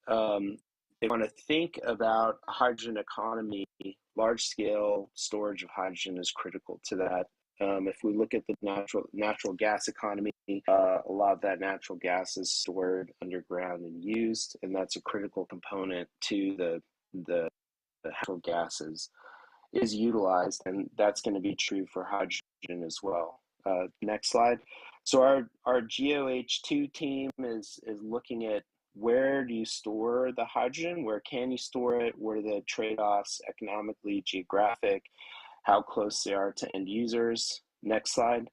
They want to think about a hydrogen economy. Large-scale storage of hydrogen is critical to that. If we look at the natural gas economy, a lot of that natural gas is stored underground and used, and that's a critical component to the natural gases is utilized, and that's going to be true for hydrogen as well. Next slide. So our GeoH2 team is looking at where do you store the hydrogen, where can you store it, what are the trade-offs economically, geographic, how close they are to end users. Next slide.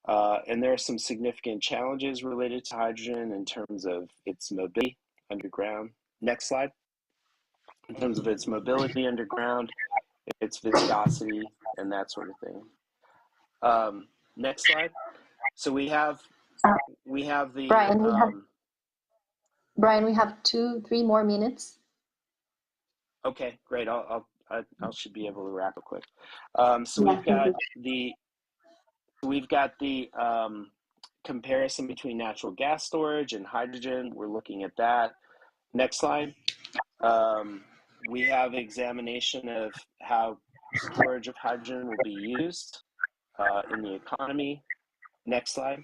And there are some significant challenges related to hydrogen in terms of its mobility underground. Next slide. In terms of its mobility underground, its viscosity, and that sort of thing. Next slide. So we have the Brian, we have 2-3 more minutes. Okay, great. I should be able to wrap it quick. So we've got the comparison between natural gas storage and hydrogen. We're looking at that. Next slide. We have examination of how storage of hydrogen will be used in the economy. Next slide.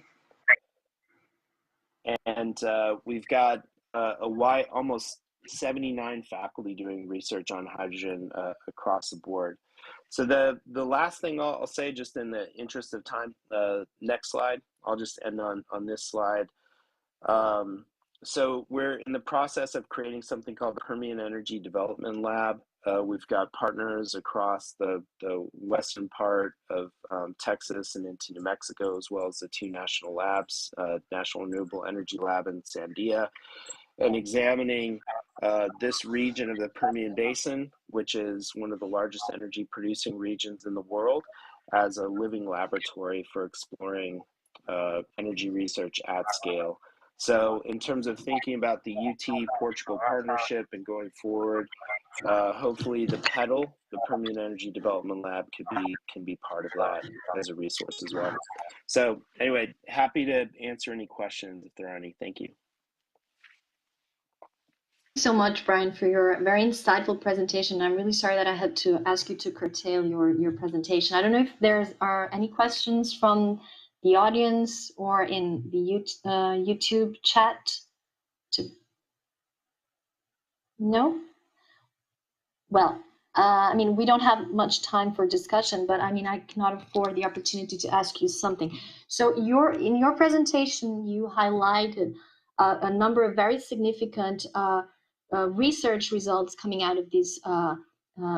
And we've got a wide, almost 79 faculty doing research on hydrogen across the board. So the last thing I'll say, just in the interest of time, next slide, I'll just end on this slide. So we're in the process of creating something called the Permian Energy Development Lab. We've got partners across the western part of Texas and into New Mexico, as well as the 2 national labs, National Renewable Energy Lab in Sandia, and examining this region of the Permian Basin, which is one of the largest energy producing regions in the world, as a living laboratory for exploring energy research at scale. So in terms of thinking about the UT-Portugal partnership and going forward, hopefully the PEDAL, the Permian Energy Development Lab, can be part of that as a resource as well. So anyway, happy to answer any questions if there are any. Thank you. So much, Brian, for your very insightful presentation. I'm really sorry that I had to ask you to curtail your presentation. I don't know if there are any questions from the audience or in the YouTube chat. No? Well, I mean, we don't have much time for discussion, but I mean, I cannot afford the opportunity to ask you something. So in your presentation, you highlighted a number of very significant research results coming out of these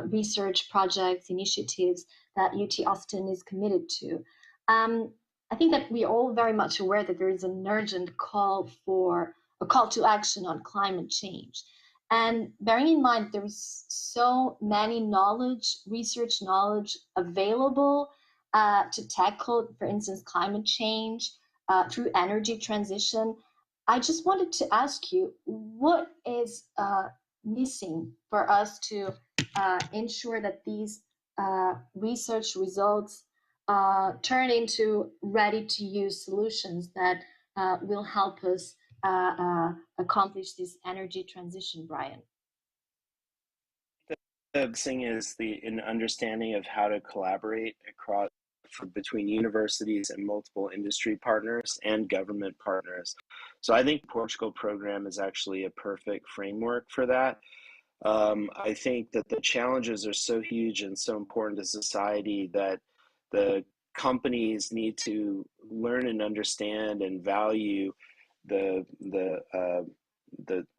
research projects, initiatives that UT Austin is committed to. I think that we're all very much aware that there is an urgent call to action on climate change. And bearing in mind there is so many research knowledge available to tackle, for instance, climate change through energy transition, I just wanted to ask you, what is missing for us to ensure that these research results turn into ready-to-use solutions that will help us accomplish this energy transition, Brian? The big thing is an understanding of how to collaborate between universities and multiple industry partners and government partners. So I think Portugal program is actually a perfect framework for that. I think that the challenges are so huge and so important to society that the companies need to learn and understand and value the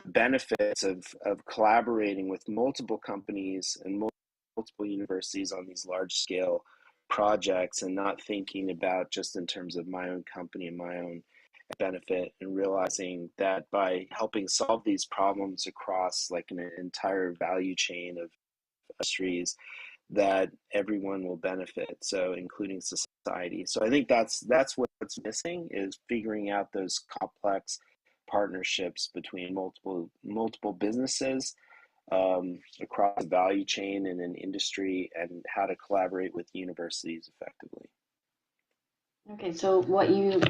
benefits of collaborating with multiple companies and multiple universities on these large scale projects, and not thinking about just in terms of my own company and my own benefit, and realizing that by helping solve these problems across like an entire value chain of industries, that everyone will benefit, so including society. So I think that's what's missing, is figuring out those complex partnerships between multiple businesses across the value chain and an industry, and how to collaborate with universities effectively. Okay, so what you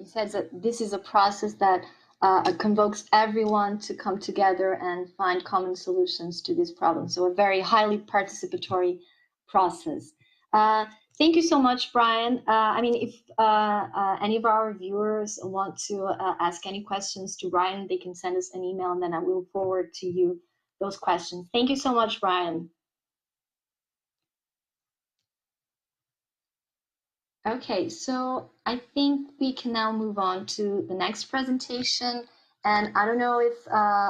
said is that this is a process that convokes everyone to come together and find common solutions to this problem. So a very highly participatory process. Thank you so much, Brian. I mean, if any of our viewers want to ask any questions to Brian, they can send us an email, and then I will forward to you those questions. Thank you so much, Brian. Okay, so I think we can now move on to the next presentation. And I don't know if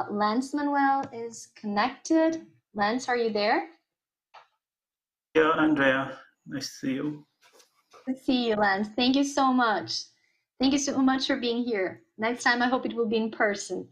Lance Manuel is connected. Lance, are you there? Yeah, Andrea, nice to see you. Good to see you, Lance. Thank you so much. Thank you so much for being here. Next time, I hope it will be in person.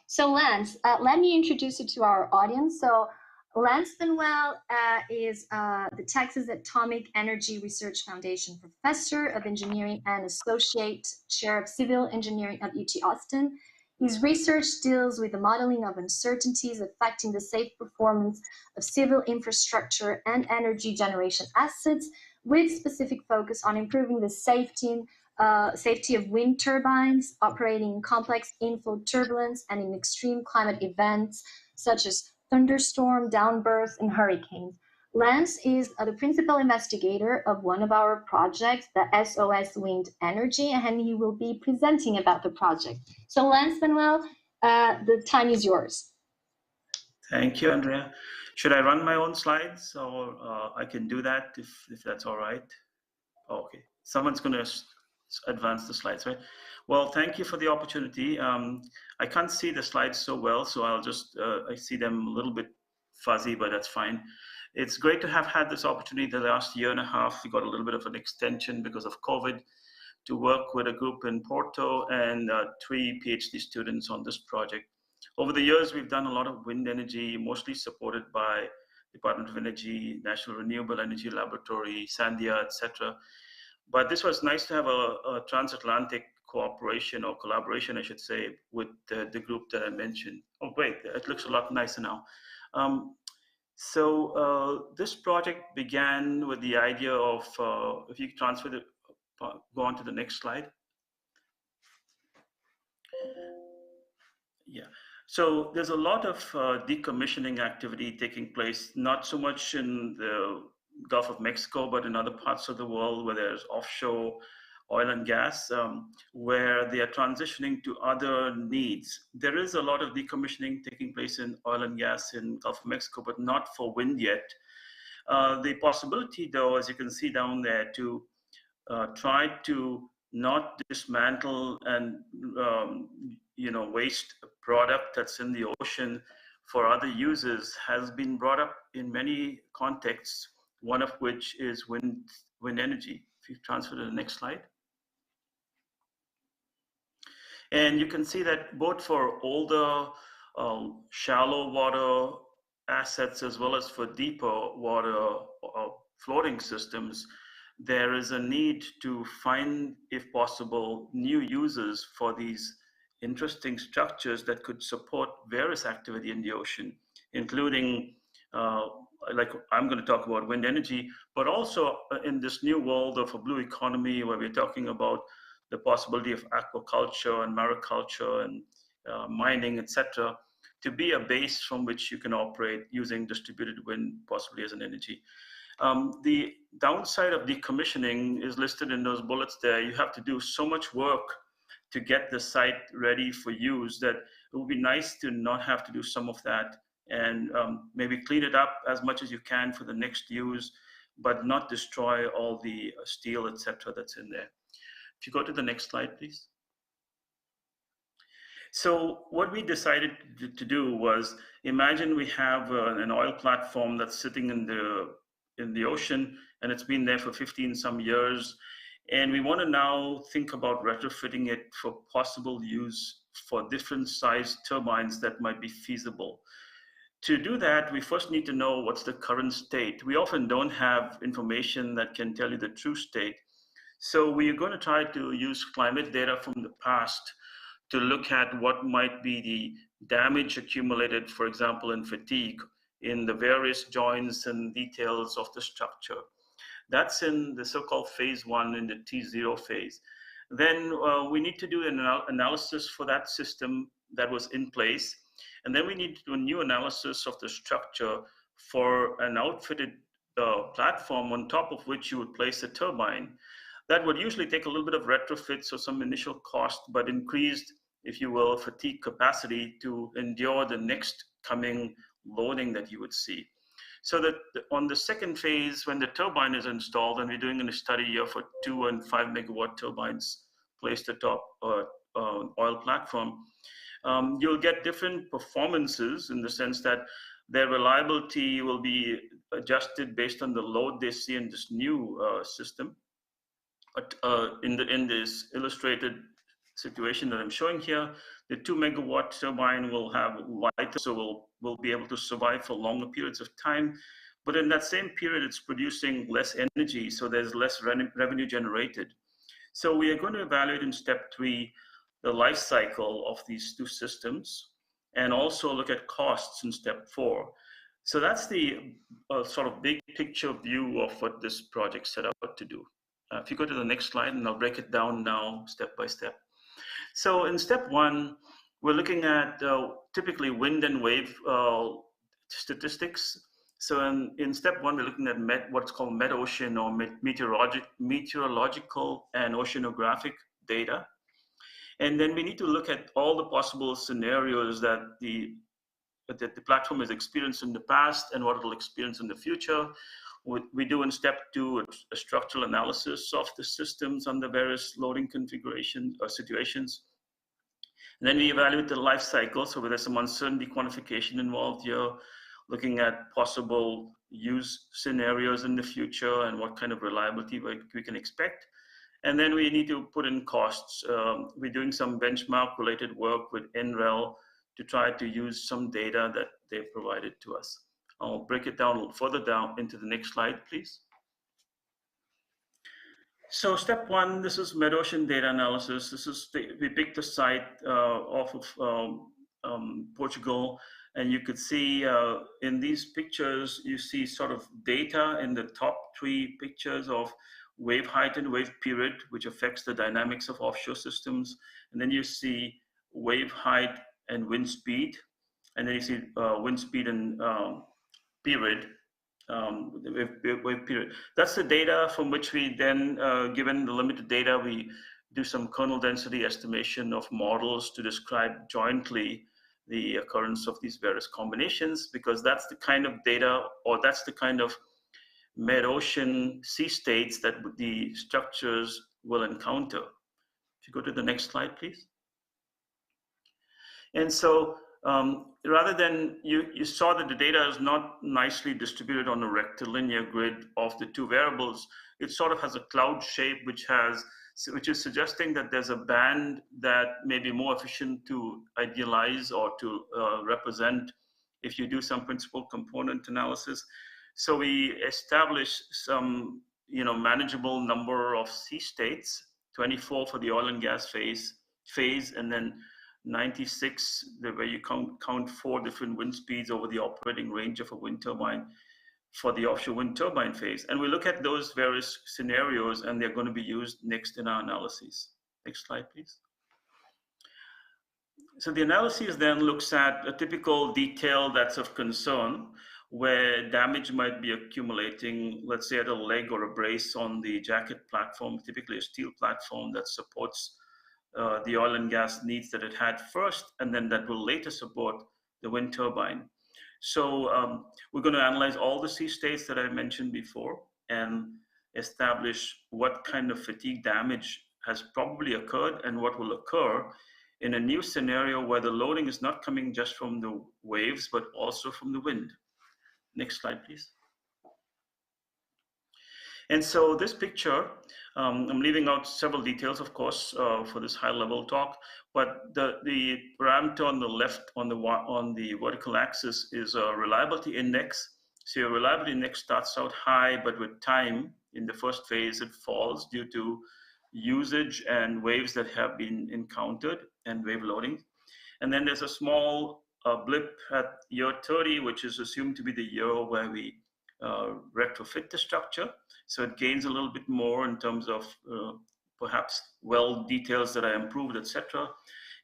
So Lance, let me introduce you to our audience. So Lance Manuel is the Texas Atomic Energy Research Foundation Professor of Engineering and Associate Chair of Civil Engineering at UT Austin. His research deals with the modeling of uncertainties affecting the safe performance of civil infrastructure and energy generation assets, with specific focus on improving the safety of wind turbines operating in complex inflow turbulence and in extreme climate events such as thunderstorm, downbursts, and hurricanes. Lance is the principal investigator of one of our projects, the SOS Wind Energy, and he will be presenting about the project. So Lance Manuel, the time is yours. Thank you, Andrea. Should I run my own slides, or I can do that if that's all right? Okay, someone's going to advance the slides, right? Well, thank you for the opportunity. I can't see the slides so well, so I'll just, I see them a little bit fuzzy, but that's fine. It's great to have had this opportunity the last year and a half. We got a little bit of an extension because of COVID to work with a group in Porto and 3 PhD students on this project. Over the years, we've done a lot of wind energy, mostly supported by Department of Energy, National Renewable Energy Laboratory, Sandia, etc. But this was nice to have a transatlantic cooperation, or collaboration, I should say, with the group that I mentioned. Oh, wait, it looks a lot nicer now. This project began with the idea of, if you transfer the, go on to the next slide. Yeah. So there's a lot of decommissioning activity taking place, not so much in the Gulf of Mexico, but in other parts of the world where there's offshore oil and gas, where they are transitioning to other needs. There is a lot of decommissioning taking place in oil and gas in Gulf of Mexico, but not for wind yet. The possibility, though, as you can see down there, to try to not dismantle and waste product that's in the ocean for other uses has been brought up in many contexts, one of which is wind energy. If you transfer to the next slide. And you can see that both for older shallow water assets as well as for deeper water floating systems, there is a need to find, if possible, new uses for these interesting structures that could support various activity in the ocean, including, like I'm going to talk about wind energy, but also in this new world of a blue economy where we're talking about the possibility of aquaculture and mariculture and mining, etc., to be a base from which you can operate using distributed wind, possibly as an energy. The downside of decommissioning is listed in those bullets there. You have to do so much work to get the site ready for use that it would be nice to not have to do some of that and maybe clean it up as much as you can for the next use, but not destroy all the steel, etc., that's in there. If you go to the next slide, please. So what we decided to do was, imagine we have an oil platform that's sitting in the ocean, and it's been there for 15 some years, and we want to now think about retrofitting it for possible use for different size turbines that might be feasible. To do that, we first need to know what's the current state. We often don't have information that can tell you the true state. So we are going to try to use climate data from the past to look at what might be the damage accumulated, for example, in fatigue, in the various joints and details of the structure. That's in the so-called phase 1 in the T0 phase. Then we need to do an analysis for that system that was in place. And then we need to do a new analysis of the structure for an outfitted platform on top of which you would place a turbine. That would usually take a little bit of retrofit, so some initial cost, but increased, if you will, fatigue capacity to endure the next coming loading that you would see. So that on the second phase, when the turbine is installed, and we're doing a study here for 2 and 5 megawatt turbines placed atop oil platform, you'll get different performances in the sense that their reliability will be adjusted based on the load they see in this new system. In this illustrated situation that I'm showing here, the 2 megawatt turbine will have lighter, so will be able to survive for longer periods of time. But in that same period, it's producing less energy, so there's less revenue generated. So we are going to evaluate in step 3 the life cycle of these two systems, and also look at costs in step 4. So that's the sort of big picture view of what this project set out to do. If you go to the next slide, and I'll break it down now step by step. So in step 1, we're looking at typically wind and wave statistics. So in step 1, we're looking at what's called met-ocean or meteorological and oceanographic data. And then we need to look at all the possible scenarios that the platform has experienced in the past and what it'll experience in the future. We do in step 2 a structural analysis of the systems under various loading configurations or situations. And then we evaluate the life cycle. So there's some uncertainty quantification involved here, looking at possible use scenarios in the future and what kind of reliability we can expect. And then we need to put in costs. We're doing some benchmark related work with NREL to try to use some data that they've provided to us. I'll break it down a little further down into the next slide, please. So step 1, this is met-ocean data analysis. This is we picked a site off of Portugal, and you could see in these pictures, you see sort of data in the top 3 pictures of wave height and wave period, which affects the dynamics of offshore systems. And then you see wave height and wind speed, and then you see wind speed and period, wave period. That's the data from which we then, given the limited data, we do some kernel density estimation of models to describe jointly the occurrence of these various combinations, because that's the kind of data, or that's the kind of mid-ocean sea states that the structures will encounter. If you go to the next slide, please. And so rather than, you saw that the data is not nicely distributed on a rectilinear grid of the 2 variables. It sort of has a cloud shape, which is suggesting that there's a band that may be more efficient to idealize or to represent if you do some principal component analysis. So we established some, manageable number of sea states, 24 for the oil and gas phase, and then 96 where you count 4 different wind speeds over the operating range of a wind turbine for the offshore wind turbine phase. And we look at those various scenarios, and they're going to be used next in our analyses. Next slide, please. So the analysis then looks at a typical detail that's of concern, where damage might be accumulating, let's say at a leg or a brace on the jacket platform, typically a steel platform that supports the oil and gas needs that it had first, and then that will later support the wind turbine. So we're going to analyze all the sea states that I mentioned before and establish what kind of fatigue damage has probably occurred and what will occur in a new scenario where the loading is not coming just from the waves, but also from the wind. Next slide, please. And so this picture, I'm leaving out several details, of course, for this high-level talk, but the parameter on the left on the vertical axis is a reliability index. So your reliability index starts out high, but with time, in the first phase, it falls due to usage and waves that have been encountered and wave loading. And then there's a small blip at year 30, which is assumed to be the year where we retrofit the structure. So it gains a little bit more in terms of perhaps weld details that are improved, etc.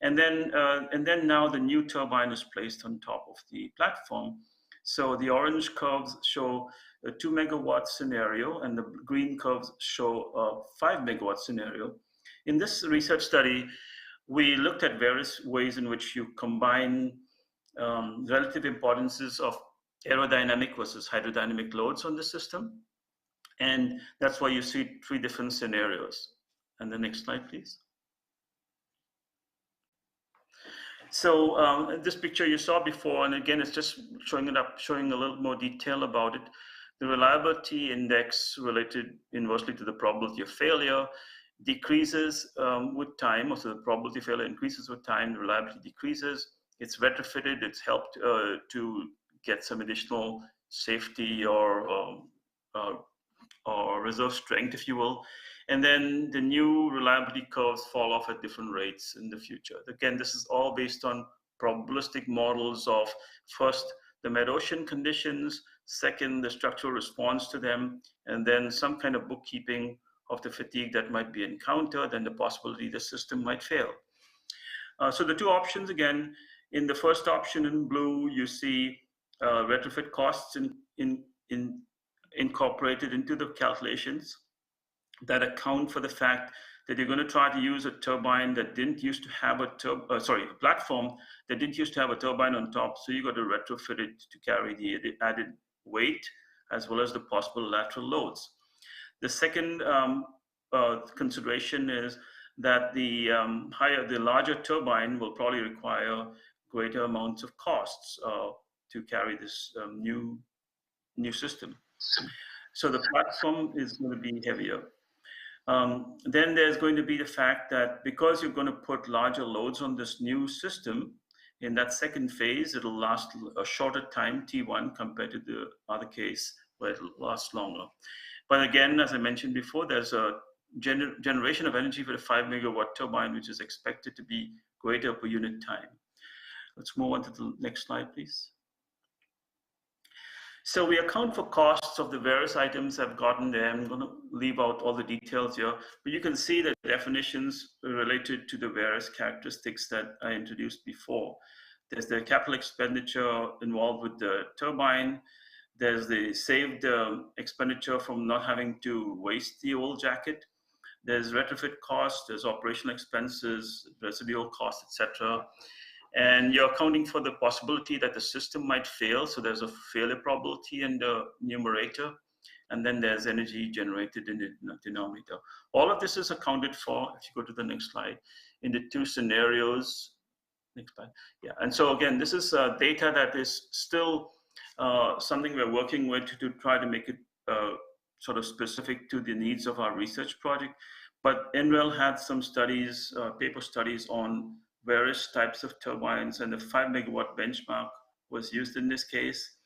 And then now the new turbine is placed on top of the platform. So the orange curves show a 2 megawatt scenario, and the green curves show a 5 megawatt scenario. In this research study, we looked at various ways in which you combine relative importances of aerodynamic versus hydrodynamic loads on the system. And that's why you see 3 different scenarios. And the next slide, please. So this picture you saw before, and again, it's just showing a little more detail about it. The reliability index related inversely to the probability of failure decreases with time, or so the probability of failure increases with time, the reliability decreases. It's retrofitted, it's helped to get some additional safety or reserve strength, if you will. And then the new reliability curves fall off at different rates in the future. Again, this is all based on probabilistic models of first, the mid-ocean conditions, second, the structural response to them, and then some kind of bookkeeping of the fatigue that might be encountered and the possibility the system might fail. So the 2 options, again, in the first option in blue, you see retrofit costs incorporated into the calculations that account for the fact that you're going to try to use a turbine that didn't used to have a platform that didn't used to have a turbine on top. So you got to retrofit it to carry the added weight as well as the possible lateral loads. The second consideration is that the larger turbine will probably require greater amounts of costs to carry this new system. So the platform is going to be heavier. Then there's going to be the fact that because you're going to put larger loads on this new system, in that second phase, it'll last a shorter time, T1, compared to the other case where it'll last longer. But again, as I mentioned before, there's a generation of energy for the 5 megawatt turbine, which is expected to be greater per unit time. Let's move on to the next slide, please. So we account for costs of the various items I've gotten there. I'm going to leave out all the details here, but you can see the definitions related to the various characteristics that I introduced before. There's the capital expenditure involved with the turbine. There's the saved expenditure from not having to waste the old jacket. There's retrofit costs, there's operational expenses, residual costs, etc. And you're accounting for the possibility that the system might fail. So there's a failure probability in the numerator. And then there's energy generated in the denominator. All of this is accounted for, if you go to the next slide, in the 2 scenarios. Next slide. Yeah. And so again, this is data that is still something we're working with to try to make it sort of specific to the needs of our research project. But NREL had some studies, paper studies on various types of turbines, and the 5 megawatt benchmark was used in this case.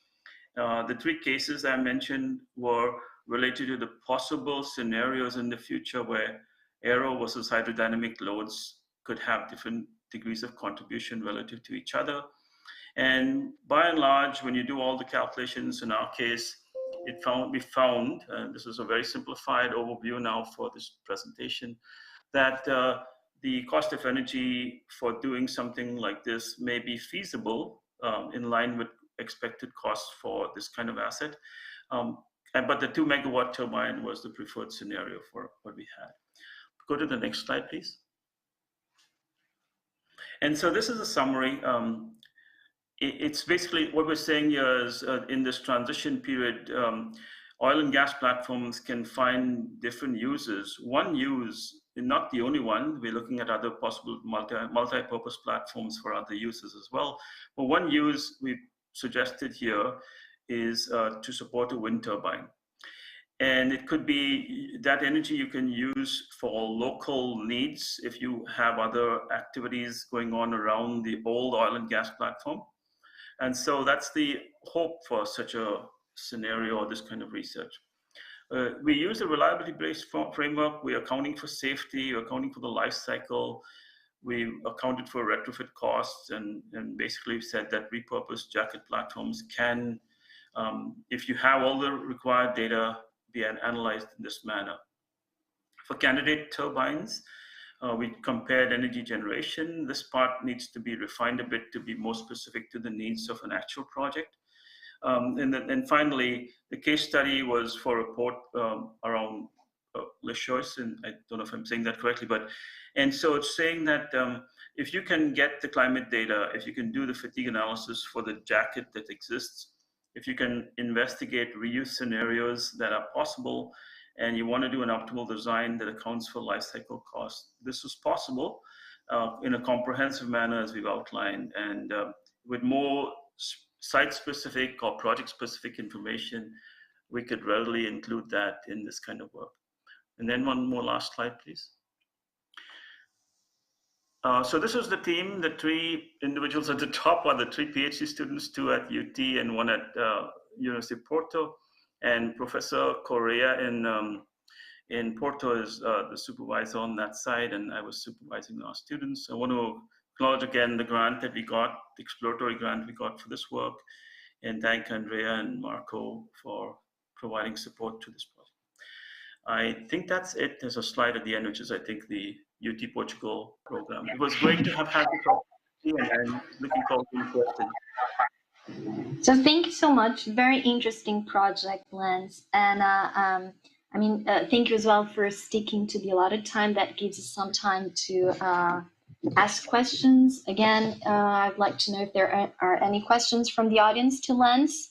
The 3 cases I mentioned were related to the possible scenarios in the future where aero versus hydrodynamic loads could have different degrees of contribution relative to each other. And by and large, when you do all the calculations, in our case, we found, this is a very simplified overview now for this presentation, that the cost of energy for doing something like this may be feasible in line with expected costs for this kind of asset. But the 2 megawatt turbine was the preferred scenario for what we had. Go to the next slide, please. And so this is a summary. It's basically what we're saying here is in this transition period, oil and gas platforms can find different uses. One use, not the only one, we're looking at other possible multi-purpose platforms for other uses as well. But one use we've suggested here is to support a wind turbine. And it could be that energy you can use for local needs if you have other activities going on around the old oil and gas platform. And so that's the hope for such a scenario or this kind of research. We use a reliability-based framework. We're accounting for safety, we're accounting for the life cycle. We accounted for retrofit costs and basically said that repurposed jacket platforms can, if you have all the required data, be analyzed in this manner. For candidate turbines, we compared energy generation. This part needs to be refined a bit to be more specific to the needs of an actual project. And finally, the case study was for a port around Les Choices, and I don't know if I'm saying that correctly, and so it's saying that if you can get the climate data, if you can do the fatigue analysis for the jacket that exists, if you can investigate reuse scenarios that are possible, and you want to do an optimal design that accounts for life cycle costs, this is possible in a comprehensive manner as we've outlined, and with more site-specific or project-specific information, we could readily include that in this kind of work. And then one more last slide, please. So this is the team. The 3 individuals at the top are the 3 PhD students, 2 at UT and 1 at University of Porto. And Professor Correa in Porto is the supervisor on that side, and I was supervising our students. I want to acknowledge again the grant that we got, the exploratory grant we got for this work, and thank Andrea and Marco for providing support to this project. I think that's it. There's a slide at the end, which is, I think, the UT Portugal program. It was great to have had this opportunity, and I'm looking forward to your questions. So thank you so much. Very interesting project, Lance. And thank you as well for sticking to the allotted time. That gives us some time to ask questions. Again, I'd like to know if there are any questions from the audience to Lance.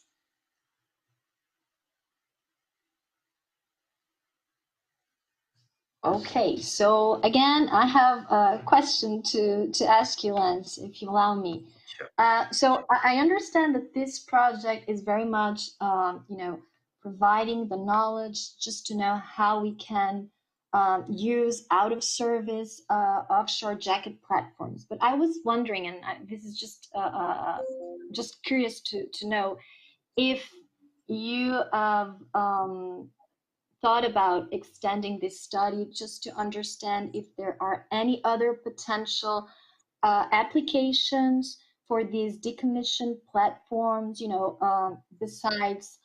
Okay, so again, I have a question to ask you, Lance, if you allow me. Sure. So I understand that this project is very much, providing the knowledge just to know how we can use out-of-service offshore jacket platforms. But I was wondering, and this is just curious to know if you have thought about extending this study just to understand if there are any other potential applications for these decommissioned platforms, besides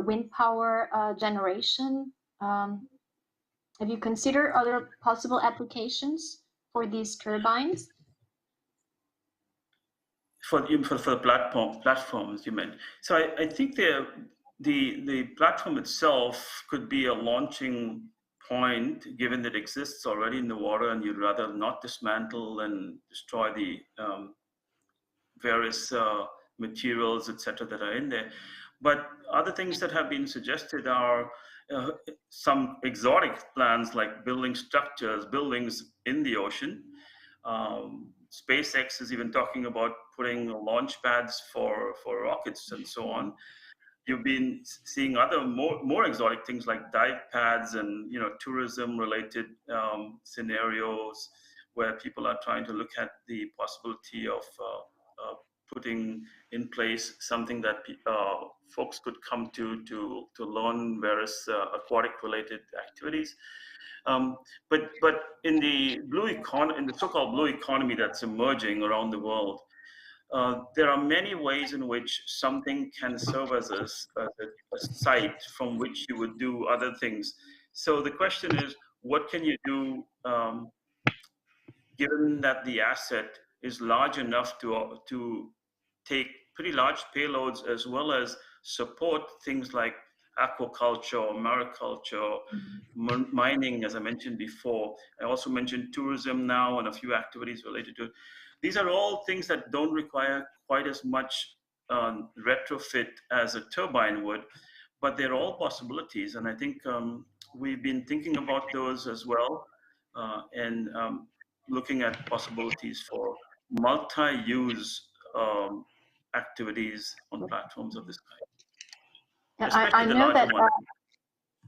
wind power generation. Have you considered other possible applications for these turbines? For the platforms you meant. So I think the platform itself could be a launching point, given that it exists already in the water, and you'd rather not dismantle and destroy the various materials, etc., that are in there. But other things that have been suggested are some exotic plans like building buildings in the ocean. SpaceX is even talking about putting launch pads for rockets and so on. You've been seeing other more exotic things like dive pads and tourism-related scenarios where people are trying to look at the possibility of putting in place something that folks could come to learn various aquatic-related activities. But in the so-called blue economy that's emerging around the world, there are many ways in which something can serve as a site from which you would do other things. So the question is, what can you do given that the asset is large enough to take pretty large payloads as well as support things like aquaculture, mariculture, mining, as I mentioned before. I also mentioned tourism now and a few activities related to it. These are all things that don't require quite as much retrofit as a turbine would, but they're all possibilities. And I think we've been thinking about those as well, and looking at possibilities for multi-use activities on platforms of this kind. Yeah, Especially I the know larger that. ones.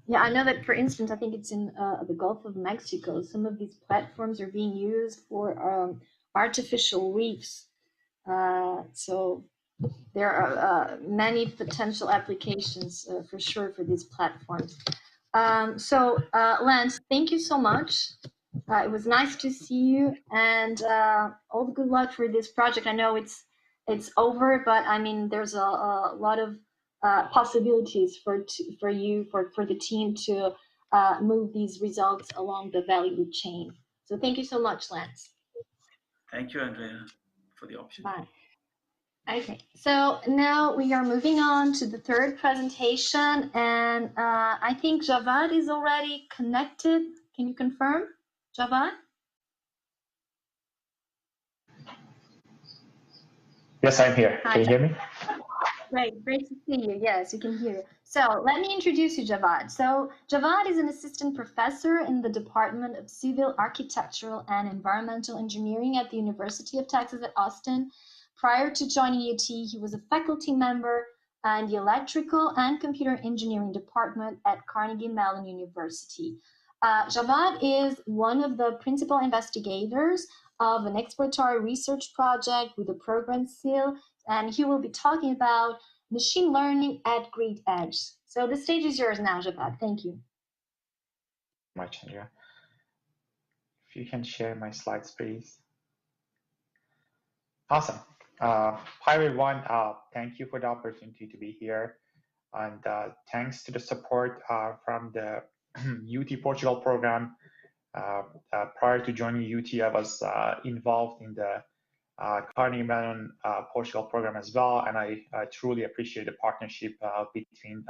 Yeah, I know that. For instance, I think it's in the Gulf of Mexico. Some of these platforms are being used for artificial reefs. So there are many potential applications for sure for these platforms. Lance, thank you so much. It was nice to see you, and all the good luck for this project. I know it's over, but I mean, there's a lot of possibilities for you, for the team to move these results along the value chain. So thank you so much, Lance. Thank you, Andrea, for the opportunity. Bye. Okay, so now we are moving on to the third presentation, and I think Javad is already connected. Can you confirm, Javad? Yes, I'm here. Hi. Can you hear me? Great to see you. Yes, you can hear. So let me introduce you, Javad. So Javad is an assistant professor in the Department of Civil, Architectural, and Environmental Engineering at the University of Texas at Austin. Prior to joining UT, he was a faculty member in the Electrical and Computer Engineering Department at Carnegie Mellon University. Javad is one of the principal investigators of an exploratory research project with the program seal, and he will be talking about machine learning at grid edge. So the stage is yours now, Javad. Thank you. Much, Andrea. If you can share my slides, please. Awesome. Hi, everyone. Thank you for the opportunity to be here. And thanks to the support from the UT Portugal program. Prior to joining UT, I was involved in the Carnegie Mellon Portugal program as well, and I truly appreciate the partnership between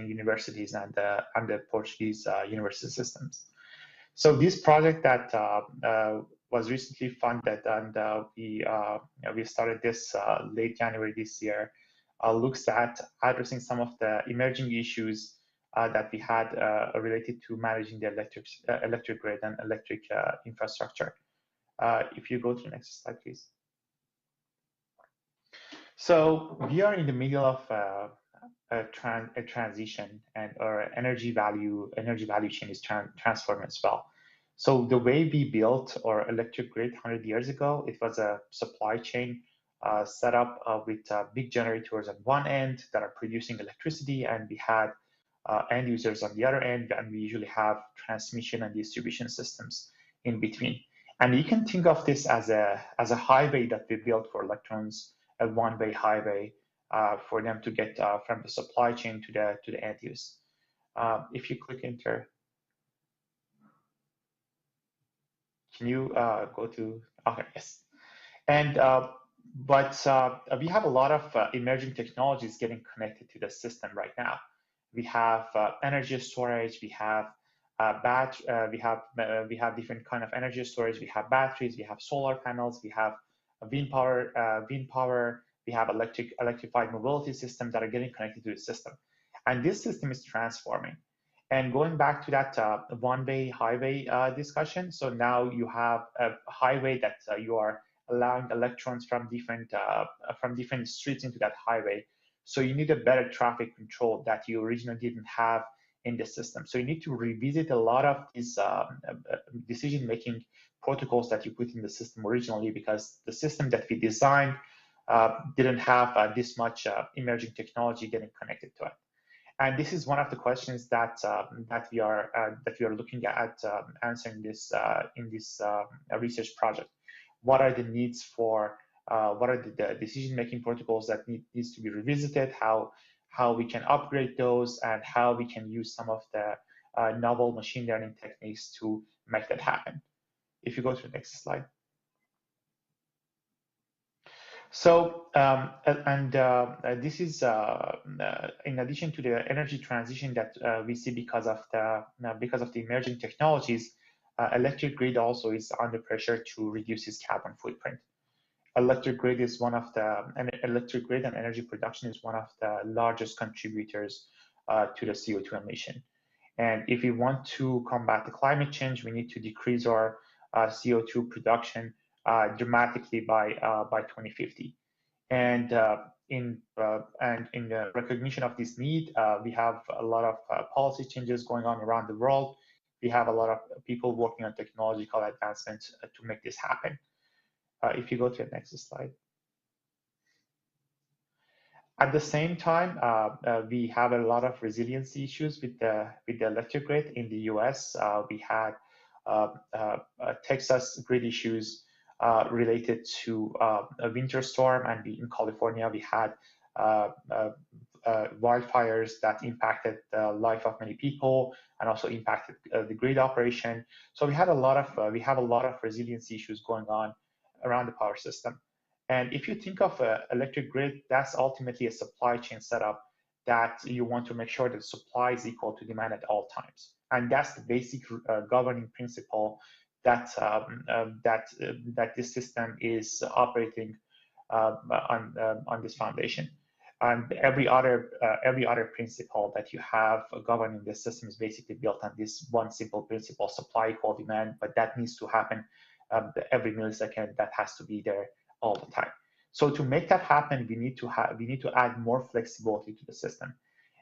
universities and the Portuguese university systems. So this project that was recently funded, and we started this late January this year, looks at addressing some of the emerging issues that we had related to managing the electric grid and electric infrastructure. If you go to the next slide, please. So we are in the middle of a transition, and our energy value chain is transforming as well. So the way we built our electric grid 100 years ago, it was a supply chain set up with big generators on one end that are producing electricity, and we had end users on the other end, and we usually have transmission and distribution systems in between. And you can think of this as a highway that we built for electrons, a one-way highway for them to get from the supply chain to the end use. If you click enter, can you go to, okay, yes. And but we have a lot of emerging technologies getting connected to the system right now. We have energy storage, we have we have different kind of energy storage. We have batteries, we have solar panels, we have wind power, we have electrified mobility systems that are getting connected to the system. And this system is transforming. And going back to that one-way highway discussion, so now you have a highway that you are allowing electrons from different streets into that highway. So you need a better traffic control that you originally didn't have in the system. So you need to revisit a lot of these decision-making protocols that you put in the system originally, because the system that we designed didn't have this much emerging technology getting connected to it. And this is one of the questions that we are looking at answering this in this research project. What are the needs for what are the decision-making protocols that needs to be revisited? How we can upgrade those, and how we can use some of the novel machine learning techniques to make that happen. If you go to the next slide. So, this is in addition to the energy transition that we see because of the emerging technologies. Electric grid also is under pressure to reduce its carbon footprint. Electric grid and energy production is one of the largest contributors to the CO2 emission. And if we want to combat the climate change, we need to decrease our CO2 production dramatically by 2050. And in the recognition of this need, we have a lot of policy changes going on around the world. We have a lot of people working on technological advancements to make this happen. If you go to the next slide. At the same time, we have a lot of resiliency issues with the electric grid. In the US, we had Texas grid issues related to a winter storm, and in California, we had wildfires that impacted the life of many people and also impacted the grid operation. So we have a lot of resiliency issues going on around the power system. And if you think of an electric grid, that's ultimately a supply chain setup that you want to make sure that supply is equal to demand at all times. And that's the basic governing principle that this system is operating on this foundation. And every other principle that you have governing this system is basically built on this one simple principle: supply equal demand. But that needs to happen every millisecond. That has to be there all the time. So to make that happen, we need to add more flexibility to the system.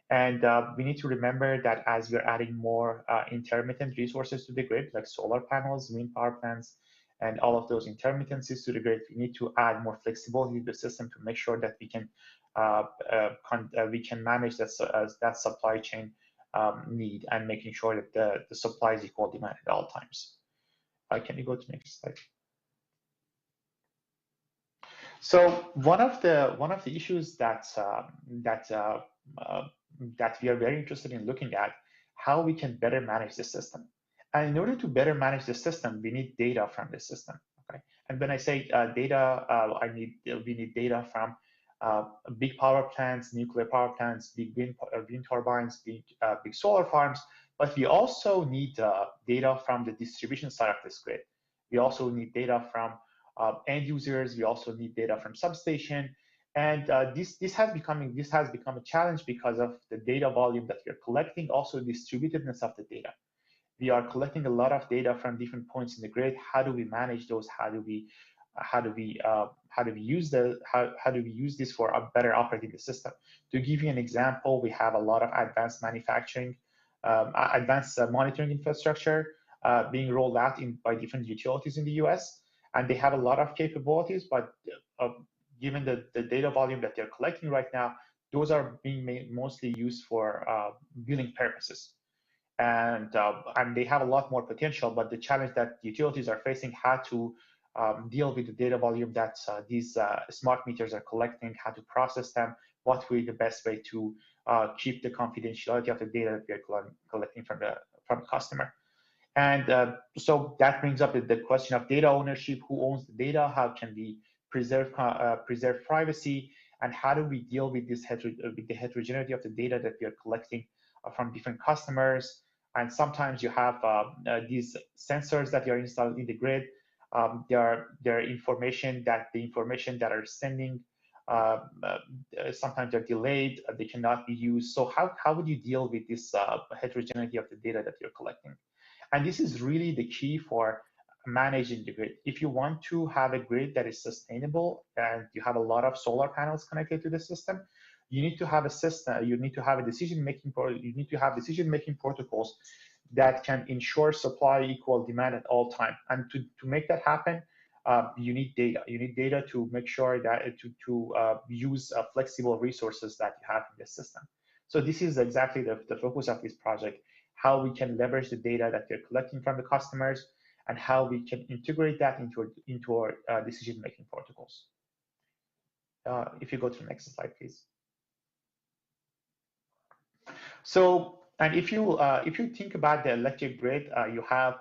And we need to remember that as we're adding more intermittent resources to the grid, like solar panels, wind power plants, and all of those intermittencies to the grid, we need to add more flexibility to the system to make sure that we can manage that supply chain need, and making sure that the supply is equal demand at all times. Can you go to the next slide? So one of the issues that we are very interested in looking at, how we can better manage the system. And in order to better manage the system, we need data from the system. Okay, and when I say data, we need data from big power plants, nuclear power plants, big wind turbines, big solar farms. But we also need data from the distribution side of this grid. We also need data from end users. We also need data from substation. And this has become a challenge because of the data volume that we are collecting, also distributedness of the data. We are collecting a lot of data from different points in the grid. How do we manage those? How do we use this for better operating the system? To give you an example, we have a lot of advanced monitoring infrastructure being rolled out by different utilities in the US, and they have a lot of capabilities, but given the data volume that they're collecting right now, those are being mostly used for billing purposes. And they have a lot more potential, but the challenge that utilities are facing, how to deal with the data volume that these smart meters are collecting, how to process them, what will be the best way to keep the confidentiality of the data that we are collecting from the customer. And so that brings up the question of data ownership. Who owns the data? How can we preserve privacy? And how do we deal with this with the heterogeneity of the data that we are collecting from different customers? And sometimes you have these sensors that are installed in the grid. Their information that are sending, sometimes they're delayed. They cannot be used. So how would you deal with this heterogeneity of the data that you're collecting? And this is really the key for managing the grid. If you want to have a grid that is sustainable and you have a lot of solar panels connected to the system, you need to have a system. You need to have decision-making protocols that can ensure supply equal demand at all time. And to make that happen, you need data. You need data to make sure that to use flexible resources that you have in the system. So this is exactly the focus of this project: how we can leverage the data that we're collecting from the customers, and how we can integrate that into our decision-making protocols. If you go to the next slide, please. So, and if you think about the electric grid, you have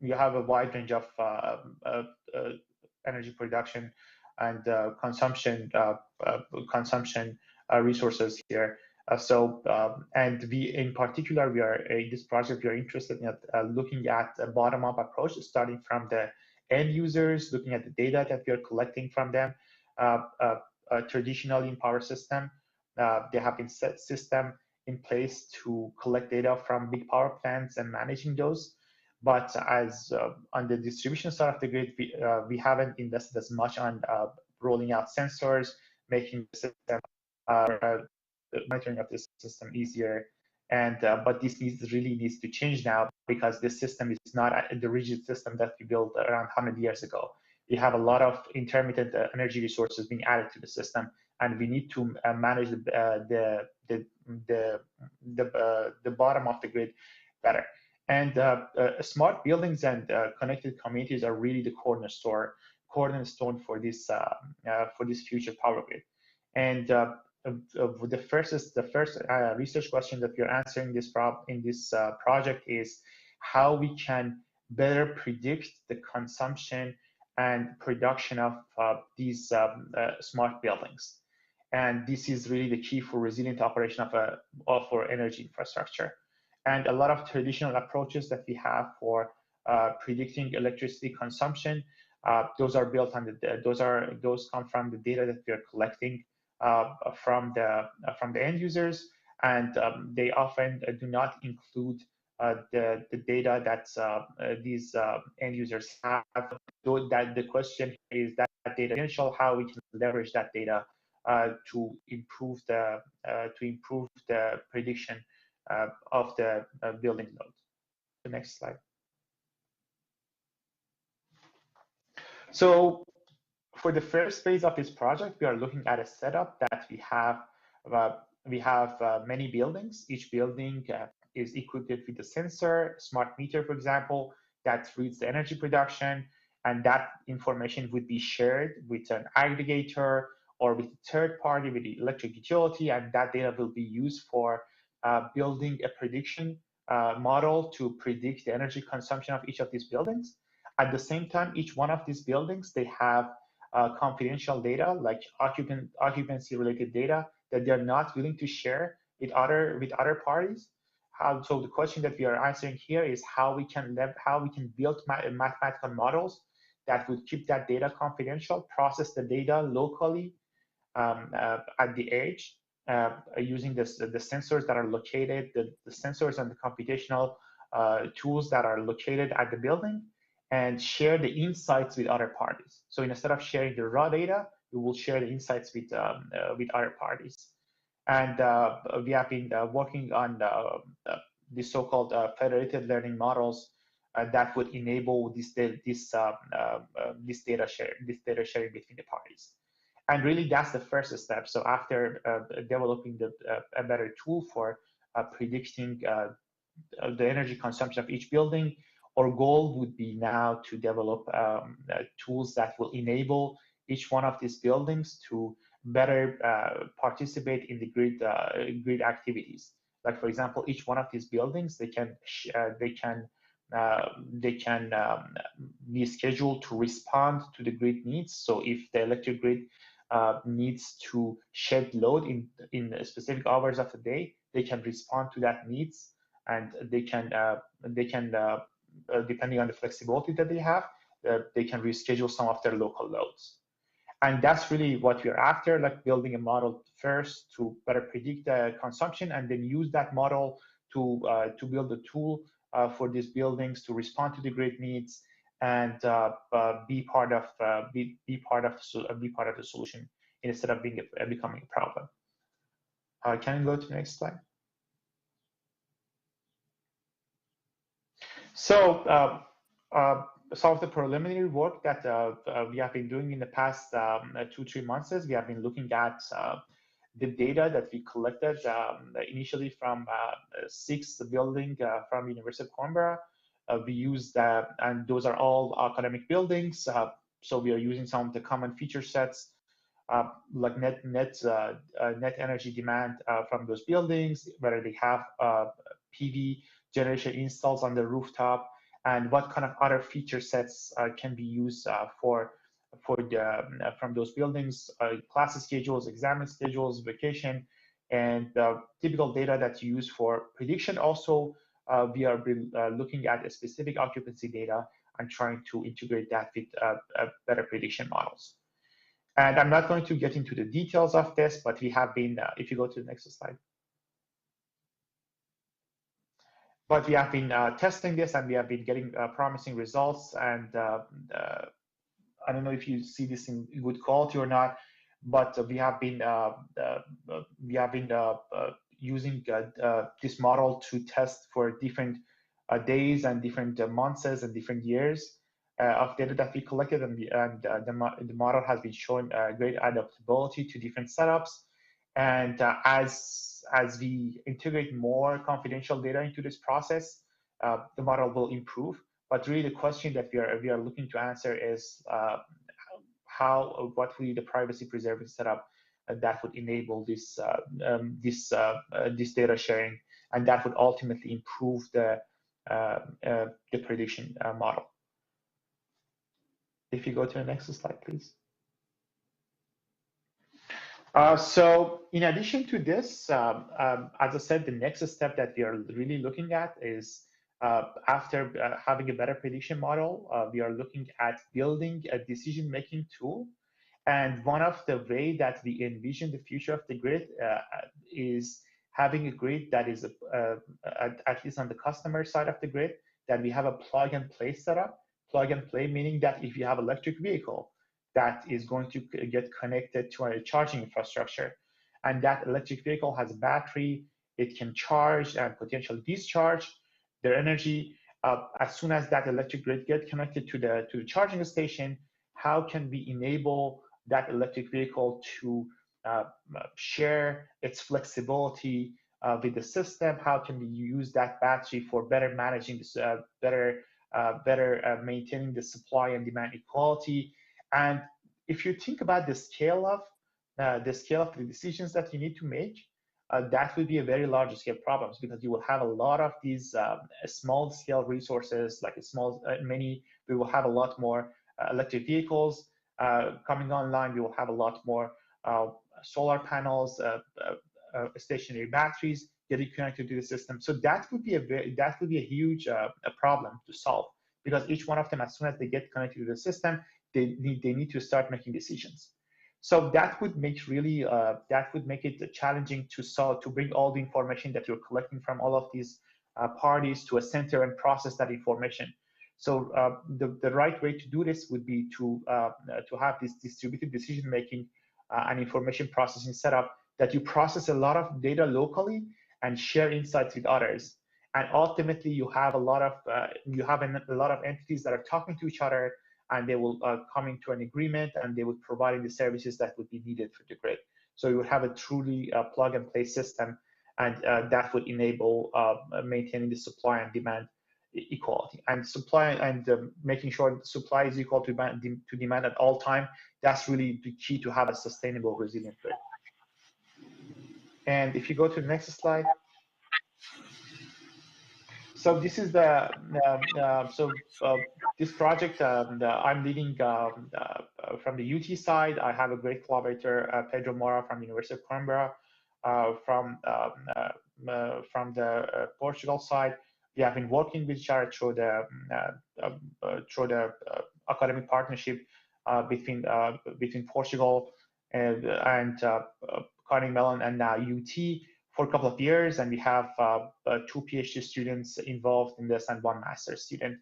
you have a wide range of energy production and consumption resources here. And we, in particular, we are in this project, we are interested in looking at a bottom-up approach, starting from the end users, looking at the data that we are collecting from them. Traditionally in power system, they have been set system in place to collect data from big power plants and managing those. But as on the distribution side of the grid, we haven't invested as much on rolling out sensors, making the system monitoring of this system easier. And but this really needs to change now, because this system is not the rigid system that we built around 100 years ago. We have a lot of intermittent energy resources being added to the system, and we need to manage the bottom of the grid better. And smart buildings and connected communities are really the cornerstone for this future power grid. And the first research question that we're answering in this project is how we can better predict the consumption and production of these smart buildings. And this is really the key for resilient operation of our energy infrastructure. And a lot of traditional approaches that we have for predicting electricity consumption, those are built on those come from the data that we are collecting from the end users, and they often do not include the data that these end users have. So that the question is that data potential, how we can leverage that data to improve the prediction of the building load. The next slide. So for the first phase of this project, we are looking at a setup that we have many buildings. Each building is equipped with a sensor, smart meter, for example, that reads the energy production, and that information would be shared with an aggregator or with a third party, with the electric utility, and that data will be used for building a prediction model to predict the energy consumption of each of these buildings. At the same time, each one of these buildings, they have confidential data, like occupancy-related data, that they're not willing to share with other parties. So the question that we are answering here is how we can build mathematical models that would keep that data confidential, process the data locally at the edge, using the sensors that are located, the sensors and the computational tools that are located at the building, and share the insights with other parties. So instead of sharing the raw data, we will share the insights with other parties. And we have been working on the so-called federated learning models that would enable this data sharing between the parties. And really, that's the first step. So after developing a better tool for predicting the energy consumption of each building, our goal would be now to develop tools that will enable each one of these buildings to better participate in the grid activities. Like, for example, each one of these buildings, they can be scheduled to respond to the grid needs. So if the electric grid needs to shed load in specific hours of the day, they can respond to that needs, and they can depending on the flexibility that they have, they can reschedule some of their local loads. And that's really what we're after, like building a model first to better predict the consumption, and then use that model to build a tool for these buildings to respond to the grid needs and be part of the solution instead of becoming a problem. Can you go to the next slide? So some of the preliminary work that we have been doing in the past 2-3 months is we have been looking at the data that we collected initially from 6 buildings from University of Canberra. We used and those are all academic buildings. So we are using some of the common feature sets like net energy demand from those buildings, whether they have PV generation installs on the rooftop, and what kind of other feature sets can be used from those buildings, class schedules, exam schedules, vacation, and typical data that you use for prediction. Also, we are looking at a specific occupancy data and trying to integrate that with better prediction models. And I'm not going to get into the details of this, but we have been, if you go to the next slide. But we have been testing this, and we have been getting promising results. And I don't know if you see this in good quality or not, but we have been using this model to test for different days and different months and different years of data that we collected, and the model has been showing great adaptability to different setups. And as we integrate more confidential data into this process, the model will improve. But really, the question that we are looking to answer is what will be the privacy preserving setup that would enable this data sharing, and that would ultimately improve the prediction model. If you go to the next slide, please. So in addition to this, as I said, the next step that we are really looking at is after having a better prediction model, we are looking at building a decision-making tool. And one of the way that we envision the future of the grid is having a grid that is, at least on the customer side of the grid, that we have a plug-and-play setup. Plug-and-play meaning that if you have an electric vehicle that is going to get connected to a charging infrastructure, and that electric vehicle has a battery, it can charge and potentially discharge their energy. As soon as that electric grid gets connected to the charging station, how can we enable that electric vehicle to share its flexibility with the system? How can we use that battery for better managing this, better maintaining the supply and demand equality? And if you think about the scale of the decisions that you need to make, that will be a very large scale problems, because you will have a lot of these small scale resources, like we will have a lot more electric vehicles coming online. We will have a lot more solar panels, stationary batteries getting connected to the system. So that would be a huge problem to solve, because each one of them, as soon as they get connected to the system, they need to start making decisions. So that would make it challenging to bring all the information that you're collecting from all of these parties to a center and process that information. So the right way to do this would be to have this distributed decision making and information processing setup, that you process a lot of data locally and share insights with others. And ultimately, you have a lot of entities that are talking to each other, and they will come into an agreement, and they would provide the services that would be needed for the grid. So you would have a truly plug-and-play system, and that would enable maintaining the supply and demand equality, and making sure that supply is equal to demand at all time. That's really the key to have a sustainable, resilient grid. And if you go to the next slide. So this is this project I'm leading from the UT side. I have a great collaborator, Pedro Mora from University of Coimbra. From the Portugal side, we have been working with each other through the academic partnership between Portugal and Carnegie Mellon and now UT for a couple of years, and we have 2 PhD students involved in this and 1 master's student,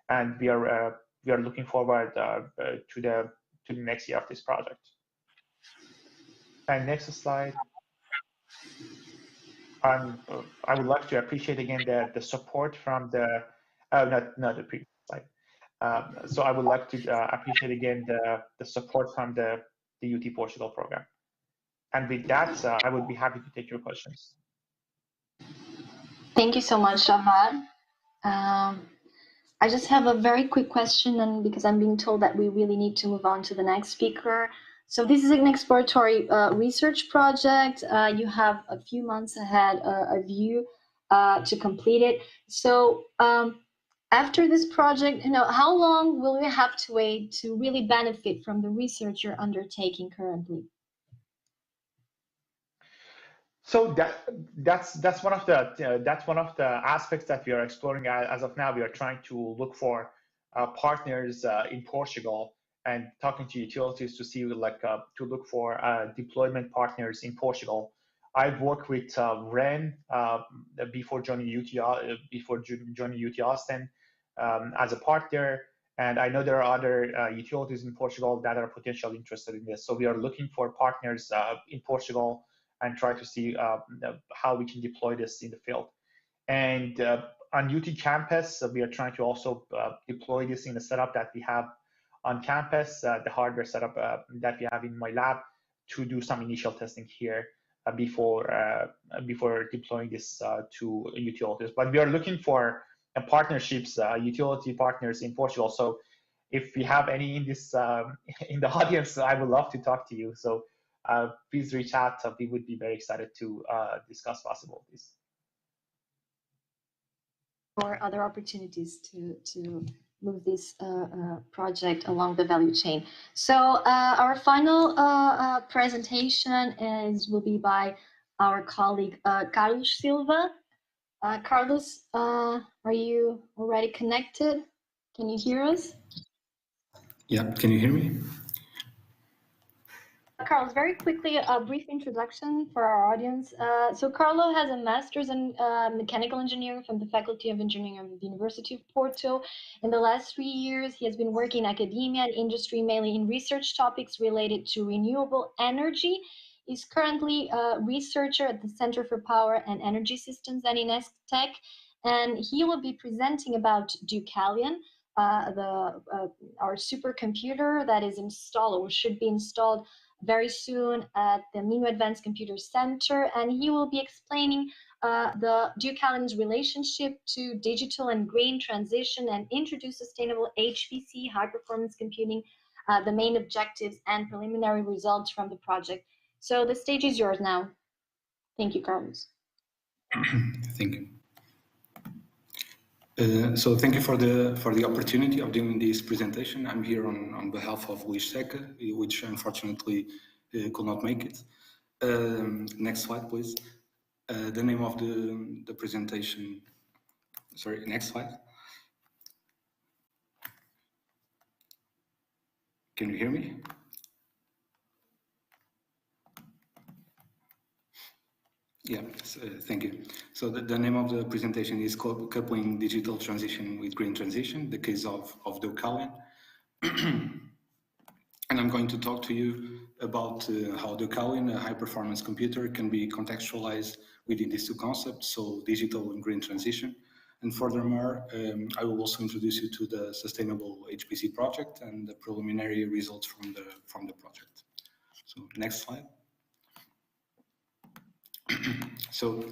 and we are looking forward to the next year of this project. And next slide. I would like to appreciate again the support from the not the previous slide. So I would like to appreciate again the support from the UT Portugal program. And with that, I would be happy to take your questions. Thank you so much, Javad. I just have a very quick question, and because I'm being told that we really need to move on to the next speaker. So this is an exploratory research project. You have a few months ahead of you to complete it. So after this project, how long will we have to wait to really benefit from the research you're undertaking currently? So that's one of the aspects that we are exploring as of now. We are trying to look for partners in Portugal and talking to utilities to see to look for deployment partners in Portugal. I've worked with REN before joining UT Austin as a partner, and I know there are other utilities in Portugal that are potentially interested in this. So we are looking for partners in Portugal and try to see how we can deploy this in the field. And on UT campus, we are trying to also deploy this in the setup that we have on campus, the hardware setup that we have in my lab, to do some initial testing here before deploying this to utilities. But we are looking for partnerships, utility partners in Portugal. So if you have any in this in the audience, I would love to talk to you. So please reach out. We would be very excited to discuss possibilities. Or other opportunities to move this project along the value chain. So our final presentation will be by our colleague Carlos Silva. Carlos, are you already connected? Can you hear us? Yeah, can you hear me? Carlos, very quickly, a brief introduction for our audience. So Carlo has a master's in mechanical engineering from the Faculty of Engineering of the University of Porto. In the last 3 years, he has been working in academia and industry, mainly in research topics related to renewable energy. He's currently a researcher at the Center for Power and Energy Systems at INESTEC, and he will be presenting about Deucalion, our supercomputer that is installed or should be installed very soon at the Minho Advanced Computer Center, and he will be explaining the Deucalion's relationship to digital and green transition and introduce sustainable HPC, high performance computing, the main objectives and preliminary results from the project. So the stage is yours now. Thank you, Carlos. Thank you. So thank you for the opportunity of doing this presentation. I'm here on behalf of Luís Seca, which unfortunately could not make it. Next slide, please. The name of the presentation. Sorry, next slide. Can you hear me? Yeah, thank you. So the name of the presentation is Coupling Digital Transition with Green Transition, the case of Deucalion. And I'm going to talk to you about how Deucalion, a high-performance computer, can be contextualized within these two concepts, so digital and green transition. And furthermore, I will also introduce you to the Sustainable HPC project and the preliminary results from the project. So next slide. So,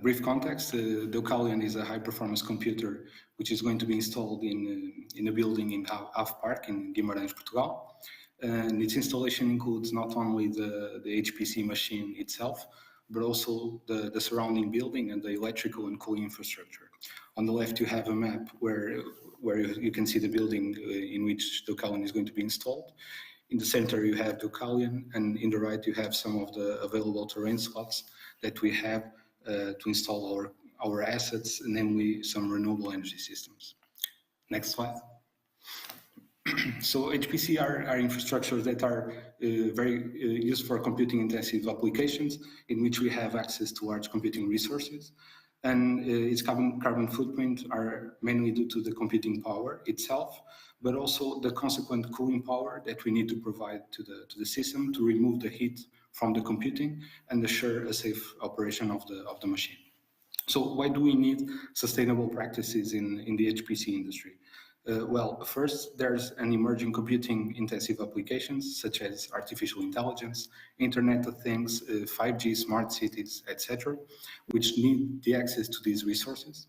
brief context, Deucalion is a high-performance computer which is going to be installed in a building in Ave Park in Guimarães, Portugal. And its installation includes not only the HPC machine itself, but also the surrounding building and the electrical and cooling infrastructure. On the left, you have a map where you can see the building in which Deucalion is going to be installed. In the center, you have Deucalion, and in the right, you have some of the available terrain slots that we have to install our assets, namely some renewable energy systems. Next slide. So HPC are infrastructures that are very used for computing-intensive applications in which we have access to large computing resources. And its carbon footprint are mainly due to the computing power itself, but also the consequent cooling power that we need to provide to the system to remove the heat from the computing and assure a safe operation of the machine. So why do we need sustainable practices in the HPC industry? Well, first, there's an emerging computing-intensive applications such as artificial intelligence, Internet of Things, 5G, smart cities, etc., which need the access to these resources.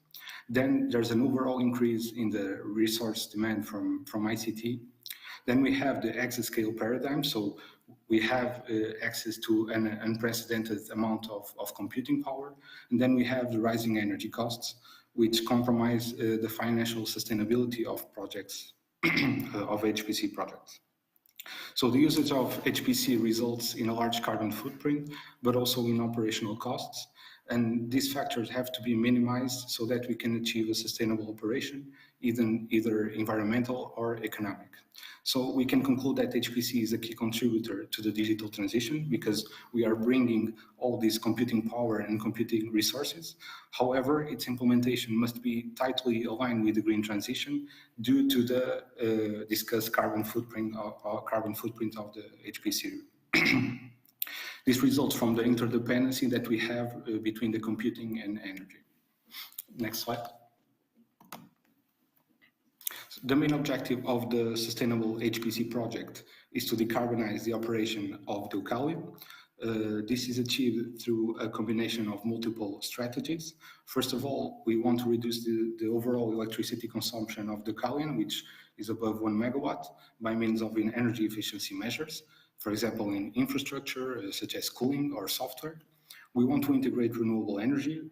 Then there's an overall increase in the resource demand from ICT. Then we have the exascale paradigm, so we have access to an unprecedented amount of computing power. And then we have the rising energy costs, which compromise the financial sustainability of projects, of HPC projects. So the usage of HPC results in a large carbon footprint, but also in operational costs. And these factors have to be minimized so that we can achieve a sustainable operation, either environmental or economic. So we can conclude that HPC is a key contributor to the digital transition because we are bringing all this computing power and computing resources. However, its implementation must be tightly aligned with the green transition due to the discussed carbon footprint of the HPC. This results from the interdependency that we have between the computing and energy. Next slide. The main objective of the Sustainable HPC project is to decarbonize the operation of the Ucali. This is achieved through a combination of multiple strategies. First of all, we want to reduce the overall electricity consumption of the Ucali, which is above 1 megawatt, by means of energy efficiency measures. For example, in infrastructure, such as cooling or software. We want to integrate renewable energy,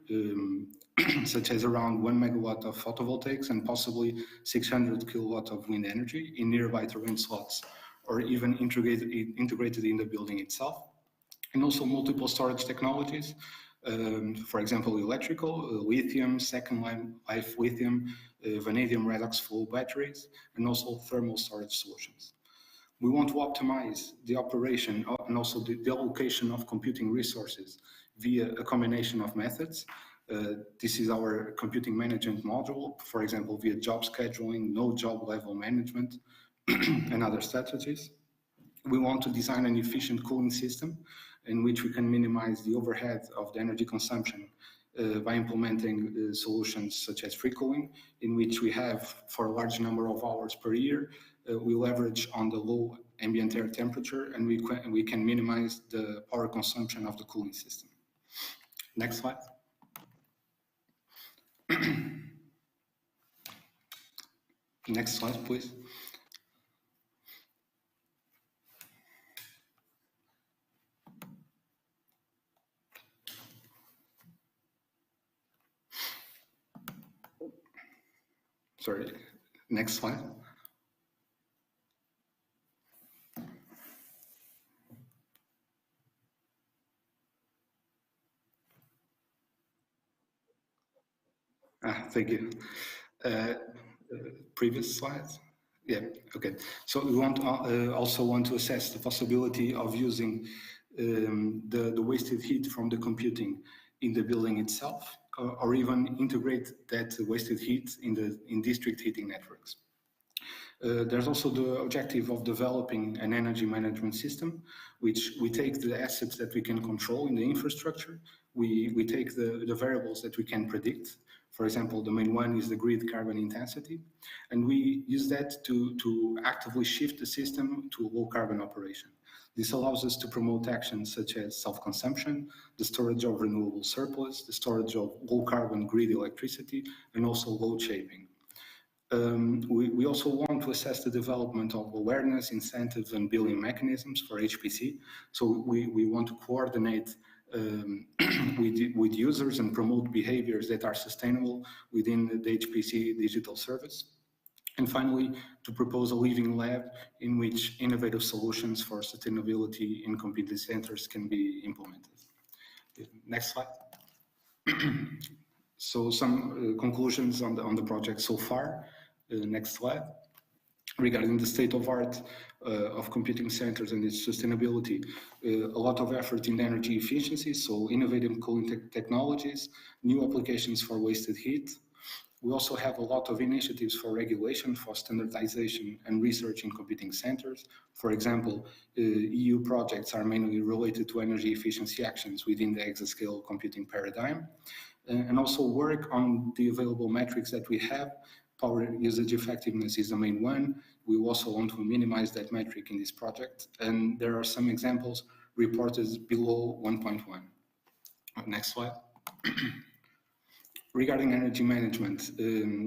such as around 1 megawatt of photovoltaics and possibly 600 kilowatt of wind energy in nearby terrain slots, or even integrated in the building itself. And also multiple storage technologies, for example, electrical, lithium, second life lithium, vanadium redox flow batteries, and also thermal storage solutions. We want to optimize the operation and also the allocation of computing resources via a combination of methods. This is our computing management module, for example, via job scheduling, no job level management, and other strategies. We want to design an efficient cooling system in which we can minimize the overhead of the energy consumption by implementing solutions such as free cooling, in which we have, for a large number of hours per year, we leverage on the low ambient air temperature, and we can minimize the power consumption of the cooling system. Next slide. Next slide, please. Sorry, next slide. Thank you. Previous slides? Yeah, okay. So we also want to assess the possibility of using the wasted heat from the computing in the building itself, or even integrate that wasted heat in district heating networks. There's also the objective of developing an energy management system, which we take the assets that we can control in the infrastructure, we take the variables that we can predict. For example, the main one is the grid carbon intensity, and we use that to actively shift the system to low carbon operation. This allows us to promote actions such as self-consumption, the storage of renewable surplus, the storage of low carbon grid electricity, and also load shaping. We also want to assess the development of awareness, incentives, and billing mechanisms for HPC. So we want to coordinate with users and promote behaviors that are sustainable within the HPC digital service. And finally, to propose a living lab in which innovative solutions for sustainability in computing centers can be implemented. Next slide. So some conclusions on the project so far. Next slide. Regarding the state of art of computing centers and its sustainability, a lot of effort in energy efficiency, so innovative cooling technologies, new applications for wasted heat. We also have a lot of initiatives for regulation, for standardization and research in computing centers. For example, EU projects are mainly related to energy efficiency actions within the exascale computing paradigm, and also work on the available metrics that we have. Power usage effectiveness is the main one. We also want to minimize that metric in this project, and there are some examples reported below 1.1. Next slide. Regarding energy management,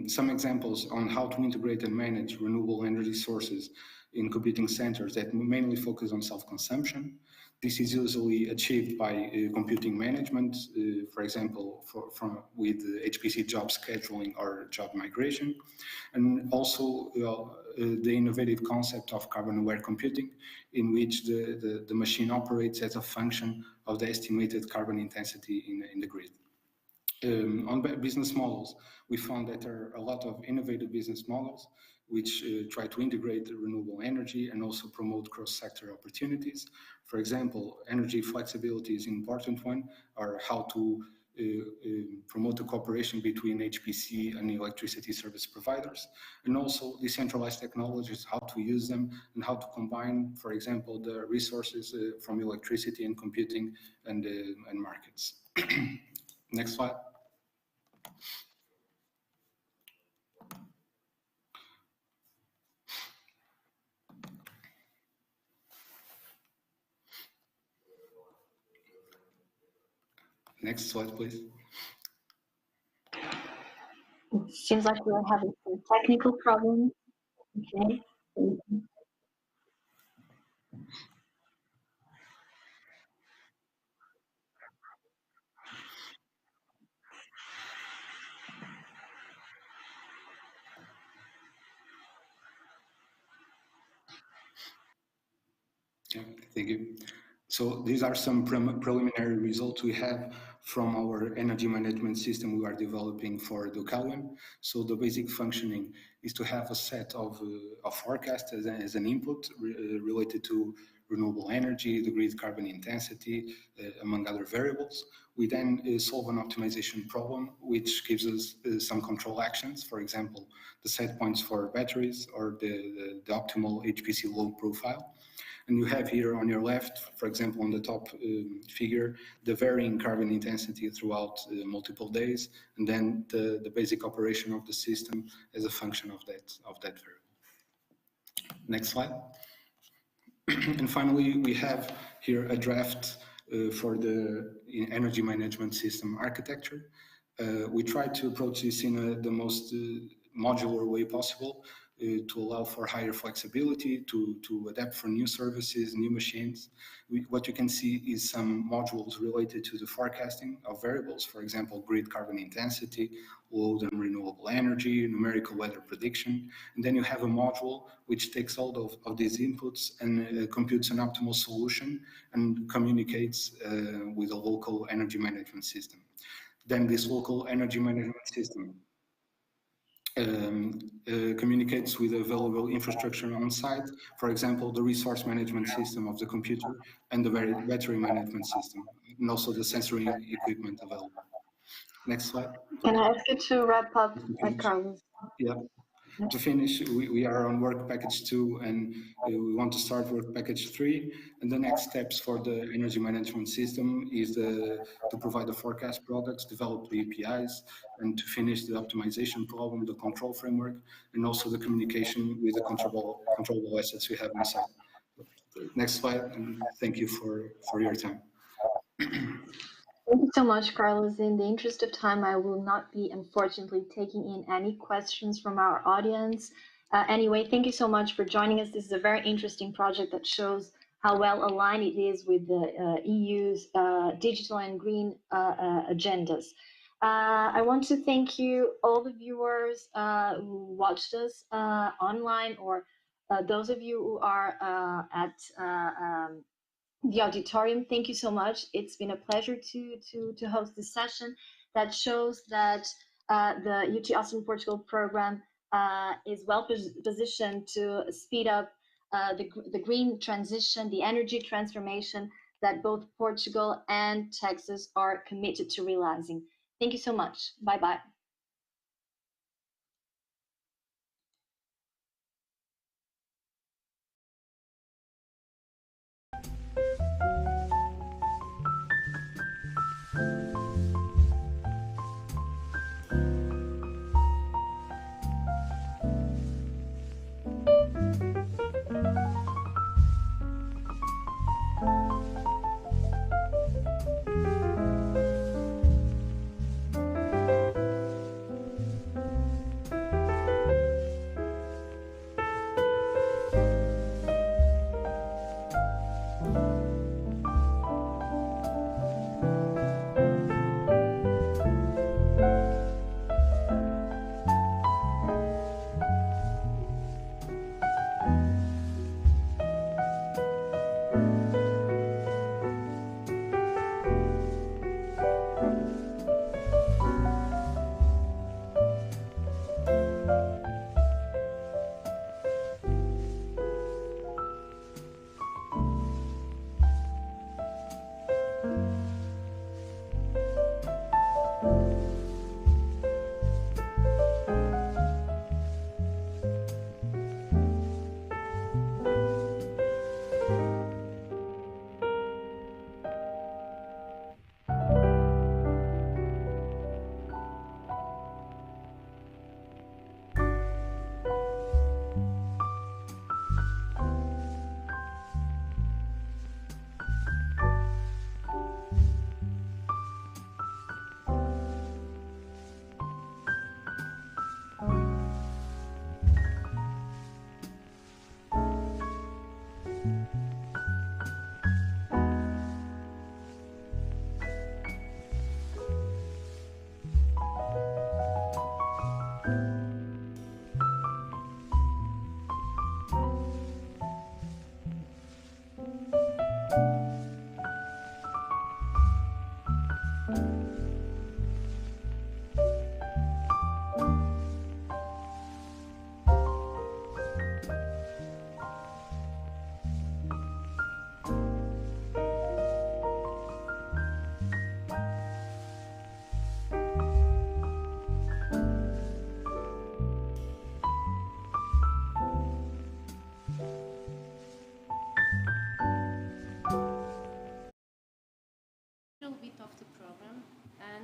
some examples on how to integrate and manage renewable energy sources in computing centers that mainly focus on self-consumption. This is usually achieved by computing management, for example, with HPC job scheduling or job migration, and also the innovative concept of carbon-aware computing, in which the machine operates as a function of the estimated carbon intensity in the grid. On business models, we found that there are a lot of innovative business models which try to integrate renewable energy and also promote cross-sector opportunities. For example, energy flexibility is an important one, or how to promote the cooperation between HPC and electricity service providers, and also decentralized technologies, how to use them and how to combine, for example, the resources from electricity and computing and markets. Next slide. Next slide, please. It seems like we're having some technical problems. Okay. Yeah, thank you. So these are some preliminary results we have from our energy management system we are developing for Deucalion. So the basic functioning is to have a set of forecasts as an input related to renewable energy, the grid carbon intensity, among other variables. We then solve an optimization problem, which gives us some control actions, for example, the set points for batteries or the optimal HPC load profile. And you have here on your left, for example, on the top figure, the varying carbon intensity throughout multiple days, and then the basic operation of the system as a function of that variable. Next slide. And finally, we have here a draft for the energy management system architecture. We try to approach this in the most modular way possible, to allow for higher flexibility, to adapt for new services, new machines. What you can see is some modules related to the forecasting of variables, for example, grid carbon intensity, load and renewable energy, numerical weather prediction. And then you have a module which takes all of these inputs and computes an optimal solution and communicates with a local energy management system. Then this local energy management system communicates with available infrastructure on site, for example, the resource management system of the computer and the battery management system, and also the sensory equipment available. Next slide. Can I ask you to wrap up, Carlos? Yeah. To finish, we are on work package 2 and we want to start work package 3. And the next steps for the energy management system is to provide the forecast products, develop the APIs, and to finish the optimization problem, the control framework, and also the communication with the controllable assets we have on site. Next slide, and thank you for your time. Thank you so much, Carlos. In the interest of time, I will not be, unfortunately, taking in any questions from our audience. Anyway, thank you so much for joining us. This is a very interesting project that shows how well aligned it is with the EU's digital and green agendas. I want to thank you, all the viewers who watched us online, or those of you who are at the auditorium. Thank you so much. It's been a pleasure to host this session that shows that the UT Austin Portugal program is well positioned to speed up the green transition, the energy transformation that both Portugal and Texas are committed to realizing. Thank you so much. Bye-bye.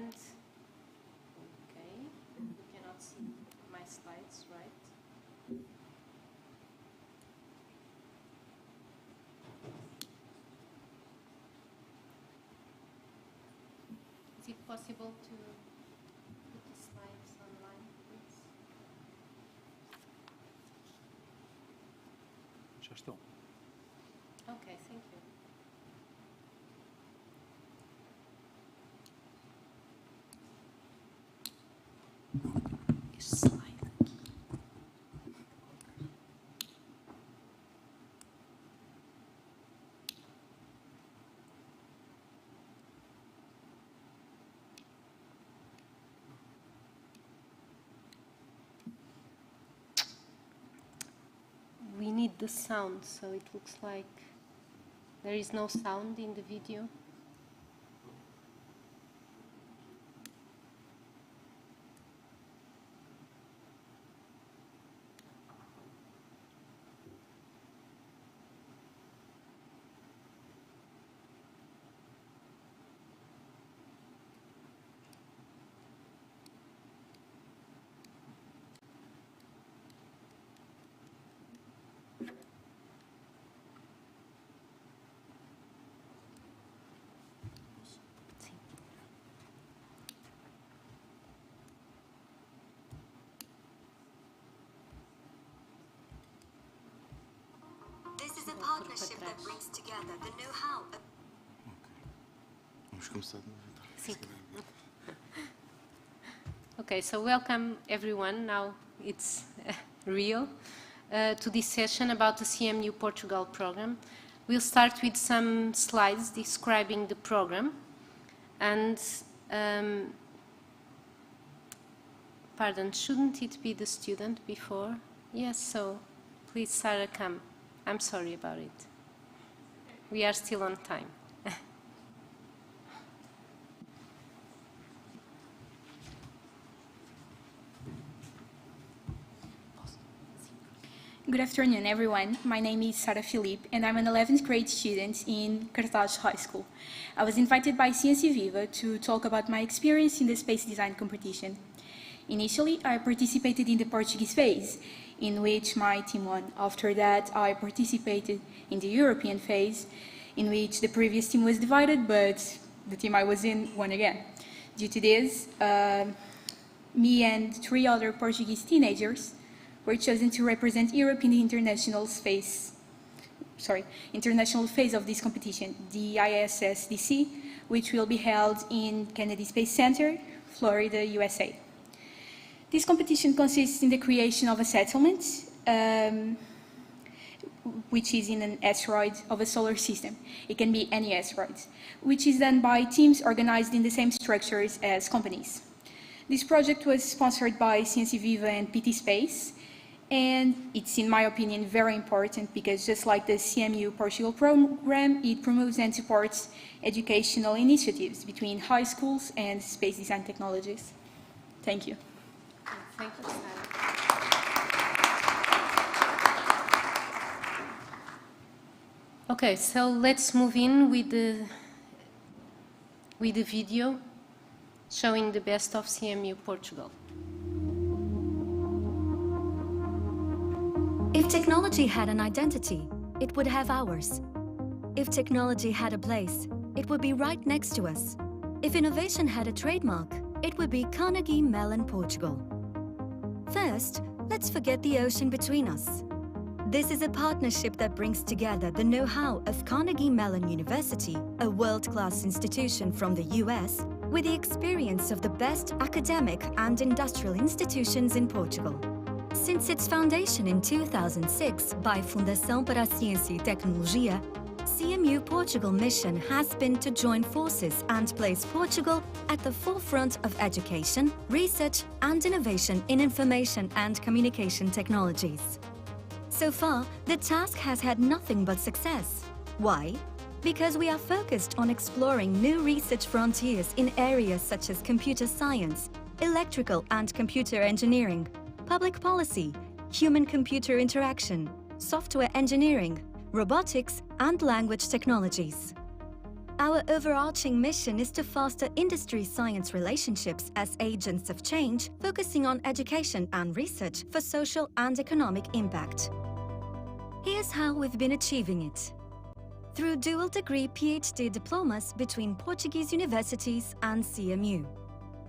And, okay, you cannot see my slides, right? Is it possible to put the slides online, please? Já estão. Okay, thank you. We need the sound, so it looks like there is no sound in the video. This is a partnership that brings together the know-how of... Vamos começar de novo. Sim. Okay, so welcome everyone. Now it's real to this session about the CMU Portugal program. We'll start with some slides describing the program and pardon, shouldn't it be the student before? Yes, so please Sarah come. I'm sorry about it. We are still on time. Good afternoon, everyone. My name is Sarah Philippe, and I'm an 11th grade student in Cartaz High School. I was invited by Ciência Viva to talk about my experience in the space design competition. Initially, I participated in the Portuguese phase, in which my team won. After that, I participated in the European phase, in which the previous team was divided, but the team I was in won again. Due to this, me and 3 other Portuguese teenagers were chosen to represent Europe in the international phase of this competition, the ISSDC, which will be held in Kennedy Space Center, Florida, USA. This competition consists in the creation of a settlement, which is in an asteroid of a solar system. It can be any asteroid, which is done by teams organized in the same structures as companies. This project was sponsored by Ciência Viva and PT Space, and it's, in my opinion, very important because just like the CMU Portugal program, it promotes and supports educational initiatives between high schools and space design technologies. Thank you. Thank you, Sarah. Okay, so let's move in with the video showing the best of CMU Portugal. If technology had an identity, it would have ours. If technology had a place, it would be right next to us. If innovation had a trademark, it would be Carnegie Mellon Portugal. First, let's forget the ocean between us. This is a partnership that brings together the know-how of Carnegie Mellon University, a world-class institution from the US, with the experience of the best academic and industrial institutions in Portugal. Since its foundation in 2006 by Fundação para a Ciência e Tecnologia, CMU Portugal mission has been to join forces and place Portugal at the forefront of education, research and innovation in information and communication technologies. So far, the task has had nothing but success. Why? Because we are focused on exploring new research frontiers in areas such as computer science, electrical and computer engineering, public policy, human-computer interaction, software engineering, robotics and language technologies. Our overarching mission is to foster industry-science relationships as agents of change, focusing on education and research for social and economic impact. Here's how we've been achieving it. Through dual-degree PhD diplomas between Portuguese universities and CMU,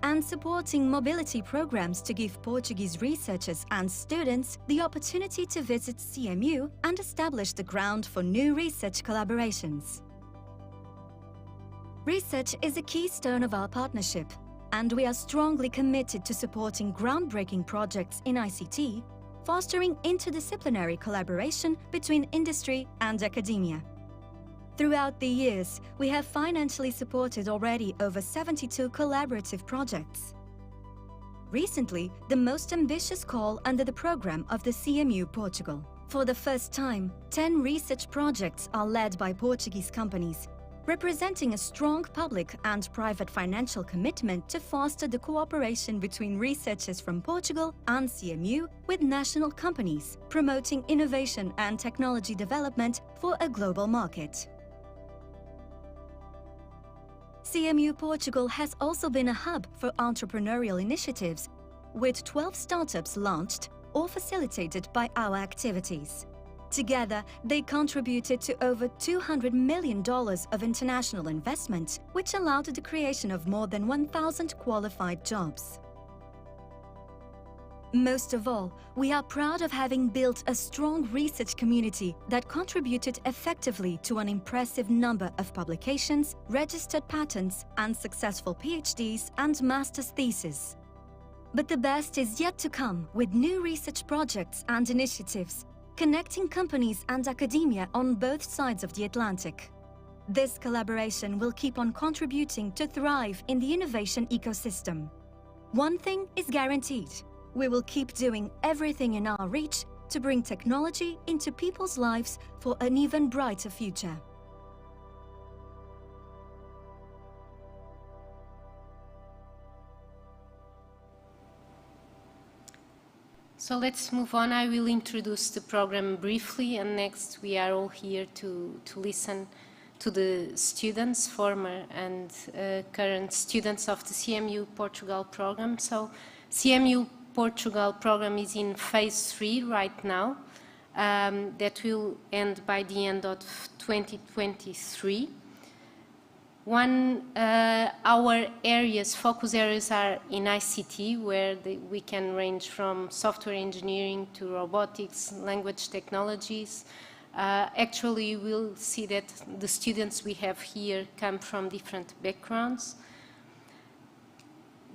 and supporting mobility programs to give Portuguese researchers and students the opportunity to visit CMU and establish the ground for new research collaborations. Research is a keystone of our partnership, and we are strongly committed to supporting groundbreaking projects in ICT, fostering interdisciplinary collaboration between industry and academia. Throughout the years, we have financially supported already over 72 collaborative projects. Recently, the most ambitious call under the program of the CMU Portugal. For the first time, 10 research projects are led by Portuguese companies, representing a strong public and private financial commitment to foster the cooperation between researchers from Portugal and CMU with national companies, promoting innovation and technology development for a global market. CMU Portugal has also been a hub for entrepreneurial initiatives, with 12 startups launched or facilitated by our activities. Together, they contributed to over $200 million of international investment, which allowed the creation of more than 1,000 qualified jobs. Most of all, we are proud of having built a strong research community that contributed effectively to an impressive number of publications, registered patents, and successful PhDs and master's theses. But the best is yet to come with new research projects and initiatives, connecting companies and academia on both sides of the Atlantic. This collaboration will keep on contributing to thrive in the innovation ecosystem. One thing is guaranteed: we will keep doing everything in our reach to bring technology into people's lives for an even brighter future. So let's move on. I will introduce the program briefly, and next we are all here to listen to the students, former and current students of the CMU Portugal program. So CMU Portugal program is in phase 3 right now, that will end by the end of 2023. Our focus areas are in ICT, where we can range from software engineering to robotics, language technologies. Actually, we'll see that the students we have here come from different backgrounds.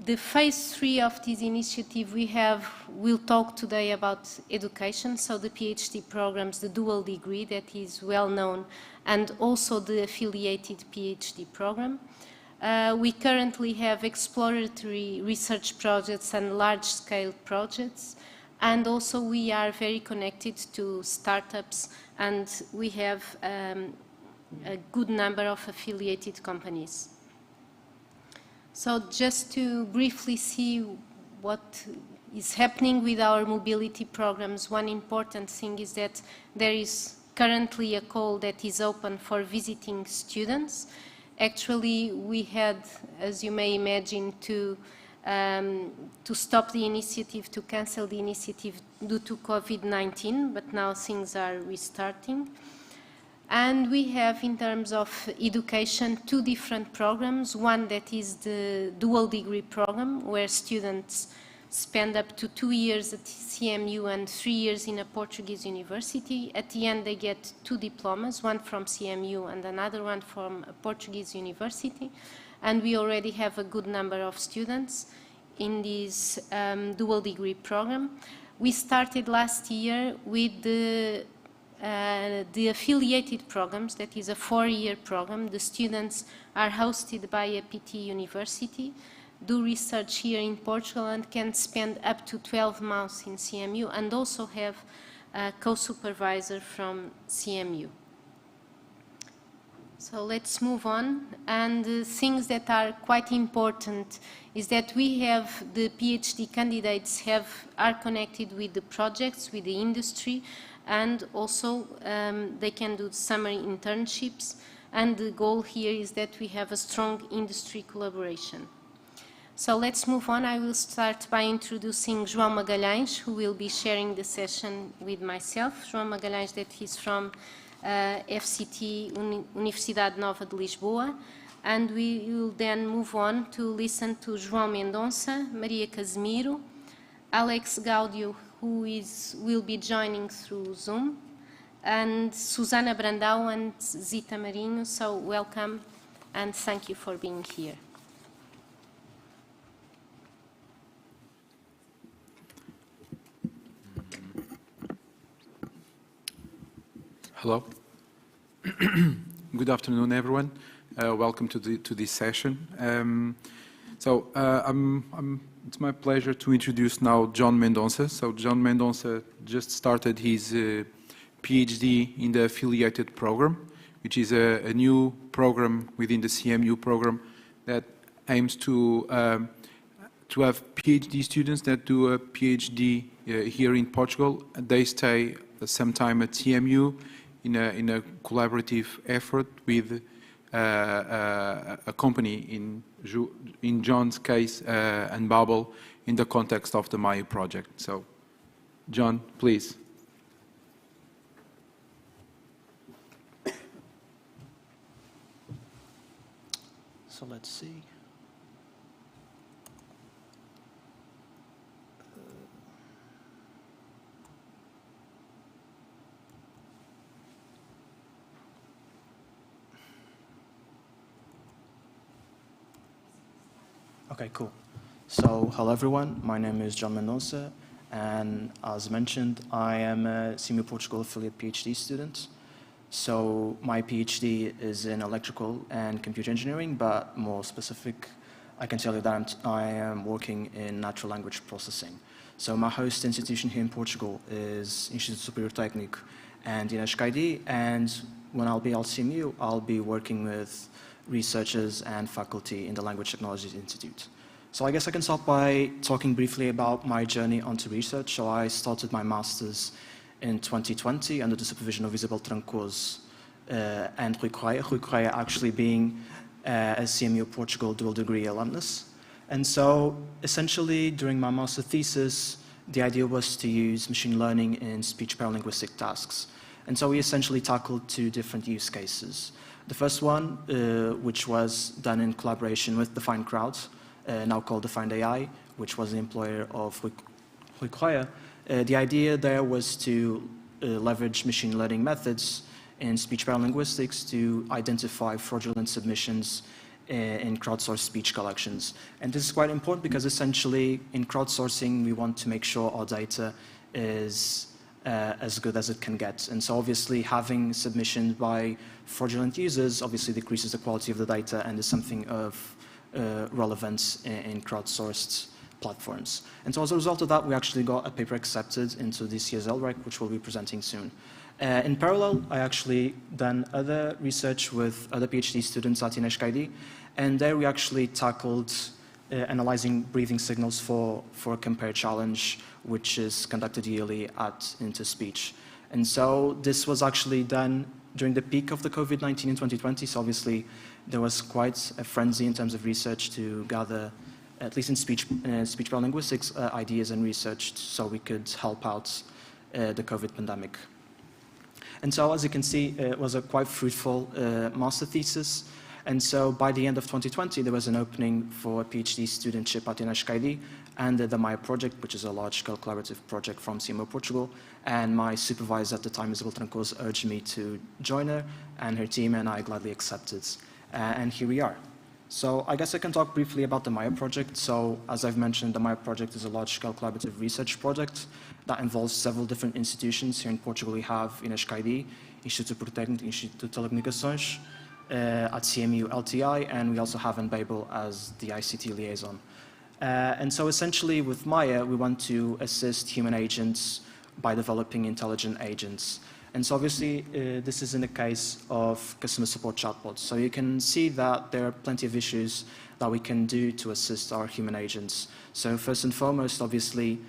The phase 3 of this initiative we'll talk today about education, so the PhD programs, the dual degree that is well known, and also the affiliated PhD program. We currently have exploratory research projects and large-scale projects, and also we are very connected to startups, and we have a good number of affiliated companies. So just to briefly see what is happening with our mobility programs, one important thing is that there is currently a call that is open for visiting students. Actually, we had, as you may imagine, to stop the initiative, to cancel the initiative due to COVID-19, but now things are restarting. And we have, in terms of education, 2 different programs. One that is the dual degree program, where students spend up to 2 years at CMU and 3 years in a Portuguese university. At the end, they get 2 diplomas, one from CMU and another one from a Portuguese university. And we already have a good number of students in this dual degree program. We started last year with the affiliated programs, that is a 4-year program. The students are hosted by a PT university, do research here in Portugal, and can spend up to 12 months in CMU, and also have a co-supervisor from CMU. So let's move on. And things that are quite important is that we have the PhD candidates are connected with the projects, with the industry, and also they can do summer internships. and the goal here is that we have a strong industry collaboration. So let's move on. I will start by introducing João Magalhães, who will be sharing the session with myself. João Magalhães, that he's from FCT, Universidade Nova de Lisboa, and we will then move on to listen to João Mendonça, Maria Casimiro, Alex Gaudio, who will be joining through Zoom, and Susana Brandão and Zita Marinho. So welcome and thank you for being here. Hello. Good afternoon, everyone. Welcome to this session. It's my pleasure to introduce now John Mendonça. So John Mendonça just started his PhD in the affiliated program, which is a new program within the CMU program that aims to have PhD students that do a PhD here in Portugal. They stay some time at CMU in a collaborative effort with a company, in John's case, and Babel, in the context of the Maya project. So, John, please. So let's see. Okay, cool. So, hello everyone, my name is John Mendonça, and as mentioned, I am a CMU Portugal affiliate PhD student. So, my PhD is in electrical and computer engineering, but more specific, I can tell you that I am working in natural language processing. So, my host institution here in Portugal is Instituto Superior Técnico and INESC-ID, and when I'll be at CMU, I'll be working with researchers and faculty in the Language Technologies Institute. So I guess I can start by talking briefly about my journey onto research. So I started my master's in 2020 under the supervision of Isabel Trancoso and Rui Correia actually being a CMU Portugal dual degree alumnus. And so essentially during my master thesis, the idea was to use machine learning in speech paralinguistic tasks. And so we essentially tackled two different use cases. The first one, which was done in collaboration with Defined Crowd, now called Defined AI, which was the employer of Rui Correia. The idea there was to leverage machine learning methods in speech paralinguistics to identify fraudulent submissions in crowdsourced speech collections. And this is quite important because essentially in crowdsourcing, we want to make sure our data is as good as it can get. And so obviously having submissions by fraudulent users obviously decreases the quality of the data and is something of relevance in crowdsourced platforms. And so as a result of that, we actually got a paper accepted into this year's LREC, which we'll be presenting soon. In parallel, I actually done other research with other PhD students at INESC-ID, and there we actually tackled analyzing breathing signals for a compare challenge, which is conducted yearly at InterSpeech. And so this was actually done during the peak of the COVID-19 in 2020, so obviously there was quite a frenzy in terms of research to gather, at least in speech paralinguistics, ideas and research so we could help out the COVID pandemic. And so as you can see, it was a quite fruitful master thesis. And so by the end of 2020, there was an opening for a PhD studentship at INESC-ID under the Maya project, which is a large-scale collaborative project from CMU Portugal. And my supervisor at the time, Isabel Trancoso, urged me to join her and her team, and I gladly accepted. And here we are. So I guess I can talk briefly about the Maya project. So as I've mentioned, the Maya project is a large-scale collaborative research project that involves several different institutions. Here in Portugal, we have INESC-ID, Instituto Superior Técnico, Instituto de Telecomunicações, at CMU LTI, and we also have Babel as the ICT liaison. And so essentially with Maya, we want to assist human agents by developing intelligent agents. And so obviously, this is in the case of customer support chatbots. So you can see that there are plenty of issues that we can do to assist our human agents. So first and foremost, obviously,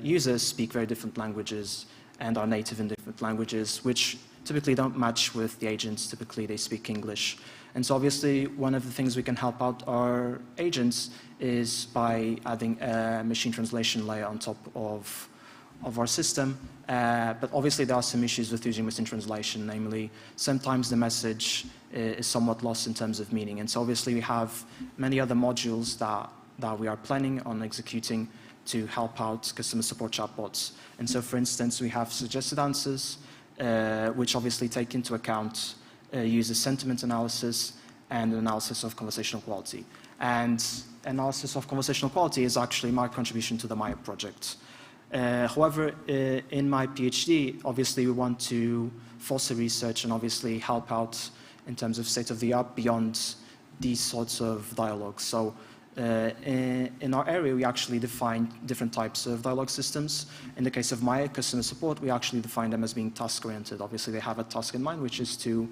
users speak very different languages and are native in different languages, which typically don't match with the agents. Typically they speak English. And so obviously one of the things we can help out our agents is by adding a machine translation layer on top of our system. But obviously there are some issues with using machine translation, namely sometimes the message is somewhat lost in terms of meaning. And so obviously we have many other modules that we are planning on executing to help out customer support chatbots. And so for instance, we have suggested answers, which obviously take into account user sentiment analysis and analysis of conversational quality. And analysis of conversational quality is actually my contribution to the Maya project. However, in my PhD, obviously we want to foster research and obviously help out in terms of state-of-the-art beyond these sorts of dialogues. So in our area, we actually define different types of dialogue systems. In the case of Maya customer support, we actually define them as being task-oriented. Obviously, they have a task in mind, which is to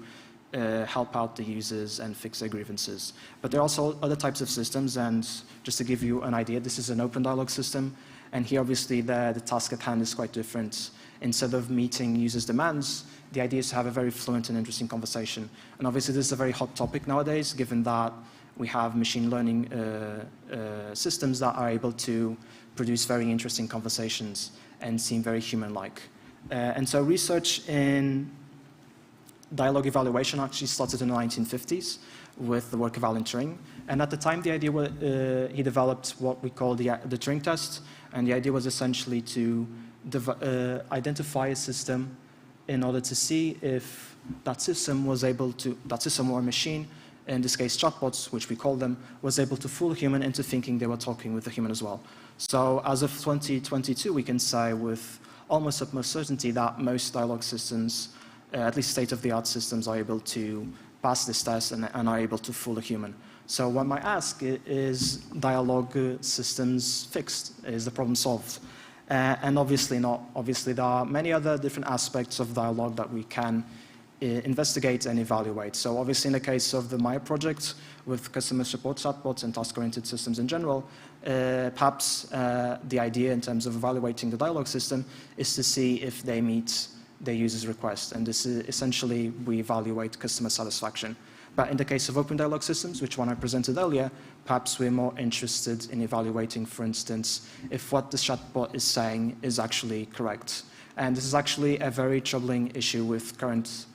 help out the users and fix their grievances. But there are also other types of systems, and just to give you an idea, this is an open dialogue system, and here obviously the task at hand is quite different. Instead of meeting users' demands, the idea is to have a very fluent and interesting conversation. And obviously this is a very hot topic nowadays, given that we have machine learning systems that are able to produce very interesting conversations and seem very human-like. And so research in dialogue evaluation actually started in the 1950s with the work of Alan Turing. And at the time, the idea was, he developed what we call the Turing test. And the idea was essentially to identify a system in order to see if that system was able to, that system or a machine, in this case chatbots, which we call them, was able to fool a human into thinking they were talking with a human as well. So as of 2022, we can say with almost utmost certainty that most dialogue systems, at least state-of-the-art systems, are able to pass this test and are able to fool a human. So one might ask, is dialogue systems fixed? Is the problem solved? And obviously not. Obviously there are many other different aspects of dialogue that we can investigate and evaluate. So obviously in the case of the Maya project with customer support chatbots and task-oriented systems in general, perhaps the idea in terms of evaluating the dialogue system is to see if they meet their user's request. And this is essentially, we evaluate customer satisfaction. But in the case of open dialogue systems, which one I presented earlier, perhaps we're more interested in evaluating, for instance, if what the chatbot is saying is actually correct. And this is actually a very troubling issue with current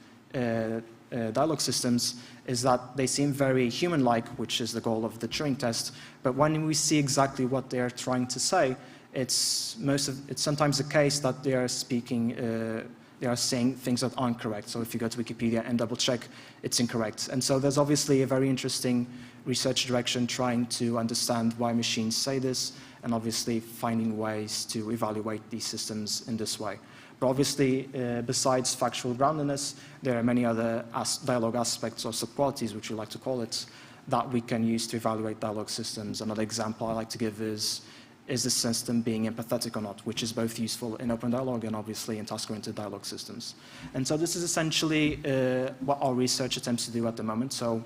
dialogue systems, is that they seem very human-like, which is the goal of the Turing test. But when we see exactly what they're trying to say, it's sometimes the case that they are speaking, they are saying things that aren't correct. So if you go to Wikipedia and double check, it's incorrect. And so there's obviously a very interesting research direction trying to understand why machines say this, and obviously finding ways to evaluate these systems in this way. But obviously, besides factual groundedness, there are many other dialogue aspects or subqualities, which we like to call it, that we can use to evaluate dialogue systems. Another example I like to give is the system being empathetic or not, which is both useful in open dialogue and obviously in task-oriented dialogue systems. And so this is essentially what our research attempts to do at the moment. So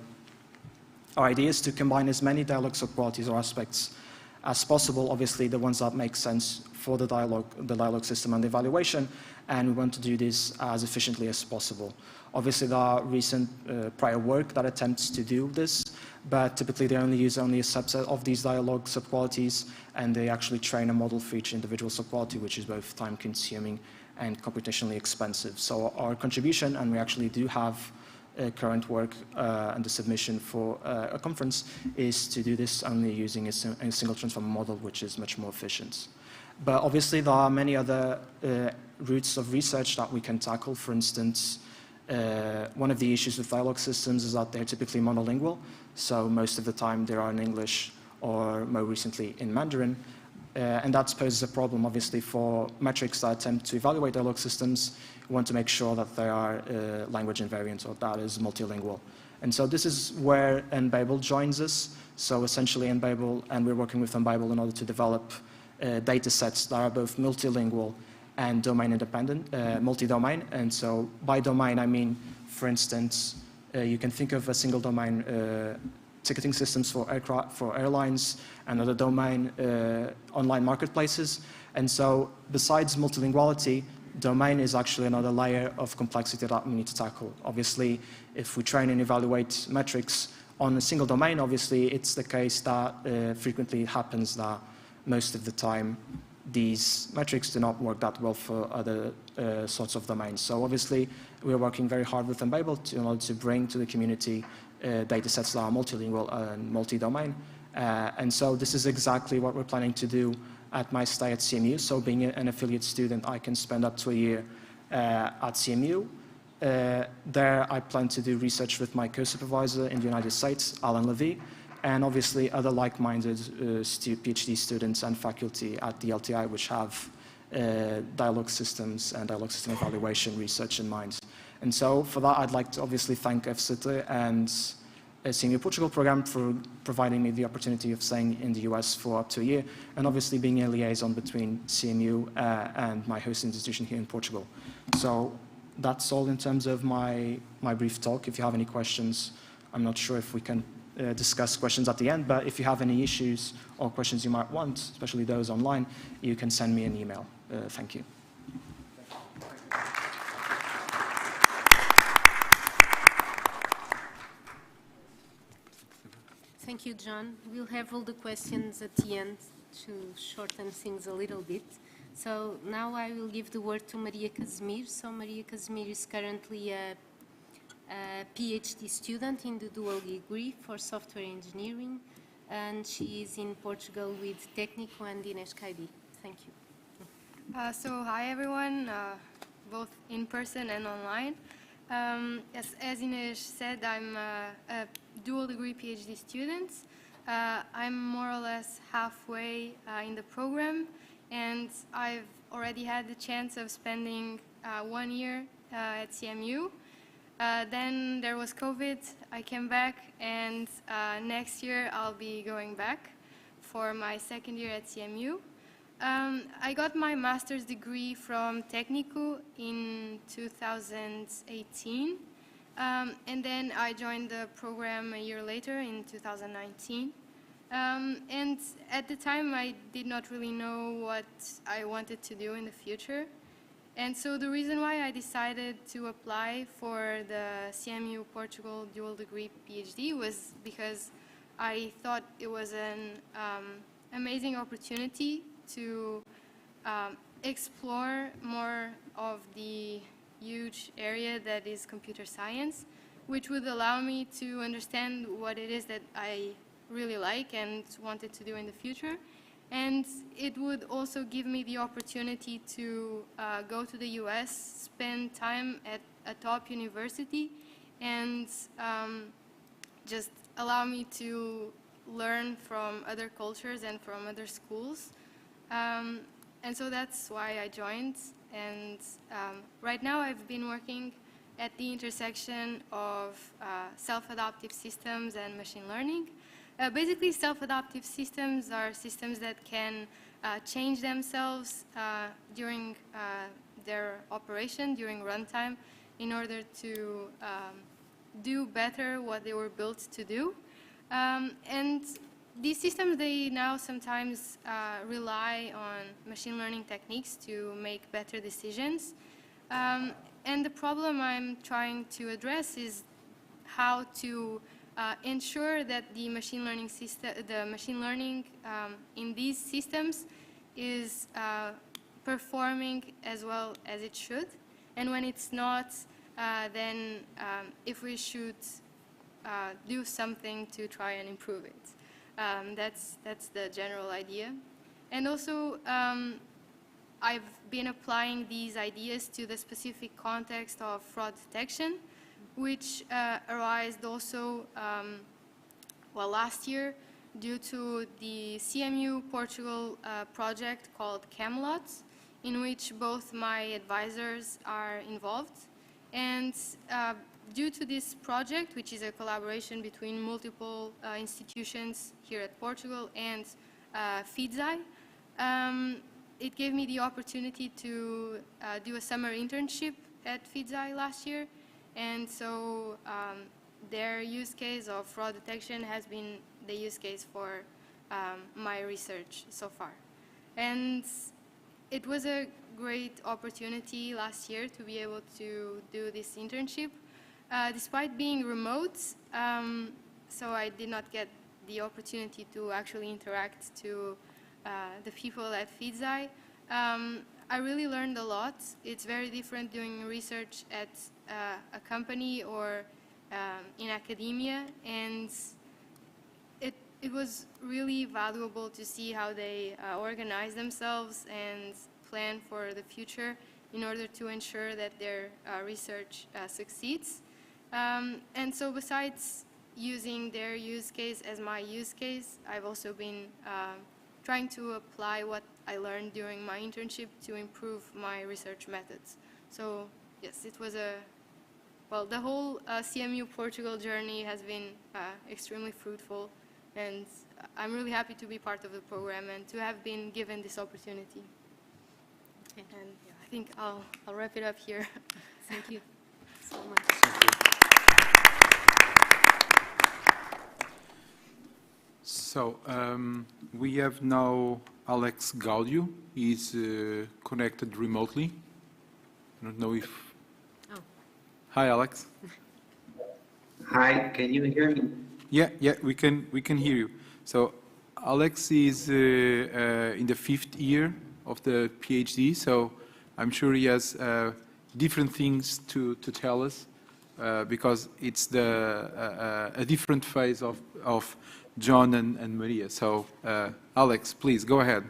our idea is to combine as many dialogue subqualities or aspects as possible, obviously the ones that make sense for the dialogue system and the evaluation, and we want to do this as efficiently as possible. Obviously there are recent prior work that attempts to do this, but typically they only use a subset of these dialogue subqualities, and they actually train a model for each individual subquality, which is both time-consuming and computationally expensive. So our contribution, and we actually do have current work and the submission for a conference, is to do this only using a single transformer model, which is much more efficient. But obviously there are many other routes of research that we can tackle. For instance, one of the issues with dialogue systems is that they're typically monolingual, so most of the time they are in English or more recently in Mandarin. And that poses a problem, obviously, for metrics that attempt to evaluate dialogue systems. We want to make sure that they are language invariant, or that is multilingual. And so this is where NBabel joins us. So essentially NBabel, and we're working with NBabel in order to develop data sets that are both multilingual and domain independent, multi-domain. And so by domain, I mean, for instance, you can think of a single domain ticketing systems for airlines, another domain online marketplaces. And so besides multilinguality, domain is actually another layer of complexity that we need to tackle. Obviously, if we train and evaluate metrics on a single domain, obviously it's the case that frequently it happens that most of the time these metrics do not work that well for other sorts of domains. So obviously we're working very hard with Enable in order to bring to the community data sets that are multilingual and multi-domain. And so this is exactly what we're planning to do at my stay at CMU. So being an affiliate student, I can spend up to a year at CMU. There I plan to do research with my co-supervisor in the United States, Alan Levy, and obviously other like-minded PhD students and faculty at the LTI which have dialogue systems and dialogue system evaluation research in mind. And so for that I'd like to obviously thank FCT and CMU Portugal program for providing me the opportunity of staying in the US for up to a year, and obviously being a liaison between CMU and my host institution here in Portugal. So that's all in terms of my brief talk. If you have any questions, I'm not sure if we can discuss questions at the end, but if you have any issues or questions you might want, especially those online, you can send me an email. Thank you. Thank you, John. We'll have all the questions at the end to shorten things a little bit. So now I will give the word to Maria Casimir. So Maria Casimir is currently a PhD student in the dual degree for software engineering, and she is in Portugal with Técnico and Inês Caidi. Thank you. So hi everyone, both in person and online. As Inês said, I'm a dual degree PhD student. I'm more or less halfway in the program, and I've already had the chance of spending 1 year at CMU. Then there was COVID, I came back, and next year I'll be going back for my second year at CMU. I got my master's degree from Técnico in 2018, and then I joined the program a year later in 2019. And at the time I did not really know what I wanted to do in the future. And so the reason why I decided to apply for the CMU Portugal dual degree PhD was because I thought it was an amazing opportunity to explore more of the huge area that is computer science, which would allow me to understand what it is that I really like and wanted to do in the future. And it would also give me the opportunity to go to the US, spend time at a top university, and just allow me to learn from other cultures and from other schools. And so that's why I joined. And right now I've been working at the intersection of self-adaptive systems and machine learning. Basically, self-adaptive systems are systems that can change themselves during their operation, during runtime, in order to do better what they were built to do. And these systems, they now sometimes rely on machine learning techniques to make better decisions. And the problem I'm trying to address is how to ensure that the machine learning system, in these systems is performing as well as it should. And when it's not, then if we should do something to try and improve it. That's the general idea. And also, I've been applying these ideas to the specific context of fraud detection, which arose also, last year due to the CMU Portugal project called Camelot, in which both my advisors are involved. And due to this project, which is a collaboration between multiple institutions here at Portugal and FIDSI, it gave me the opportunity to do a summer internship at FIDSI last year. And so their use case of fraud detection has been the use case for my research so far. And it was a great opportunity last year to be able to do this internship. Despite being remote, so I did not get the opportunity to actually interact to the people at FeedSci. I really learned a lot. It's very different doing research at a company or in academia, and it was really valuable to see how they organize themselves and plan for the future in order to ensure that their research succeeds. And so besides using their use case as my use case, I've also been trying to apply what I learned during my internship to improve my research methods. So yes, it was well, the whole CMU Portugal journey has been extremely fruitful, and I'm really happy to be part of the program and to have been given this opportunity. Okay. And yeah, I think I'll wrap it up here. Thank you so much. So we have now Alex Gaudio. He's connected remotely. I don't know if... Oh. Hi, Alex. Hi, can you hear me? Yeah, we can hear you. So Alex is in the 5th year of the PhD, so I'm sure he has different things to tell us because it's a different phase of John and Maria. So Alex, please go ahead.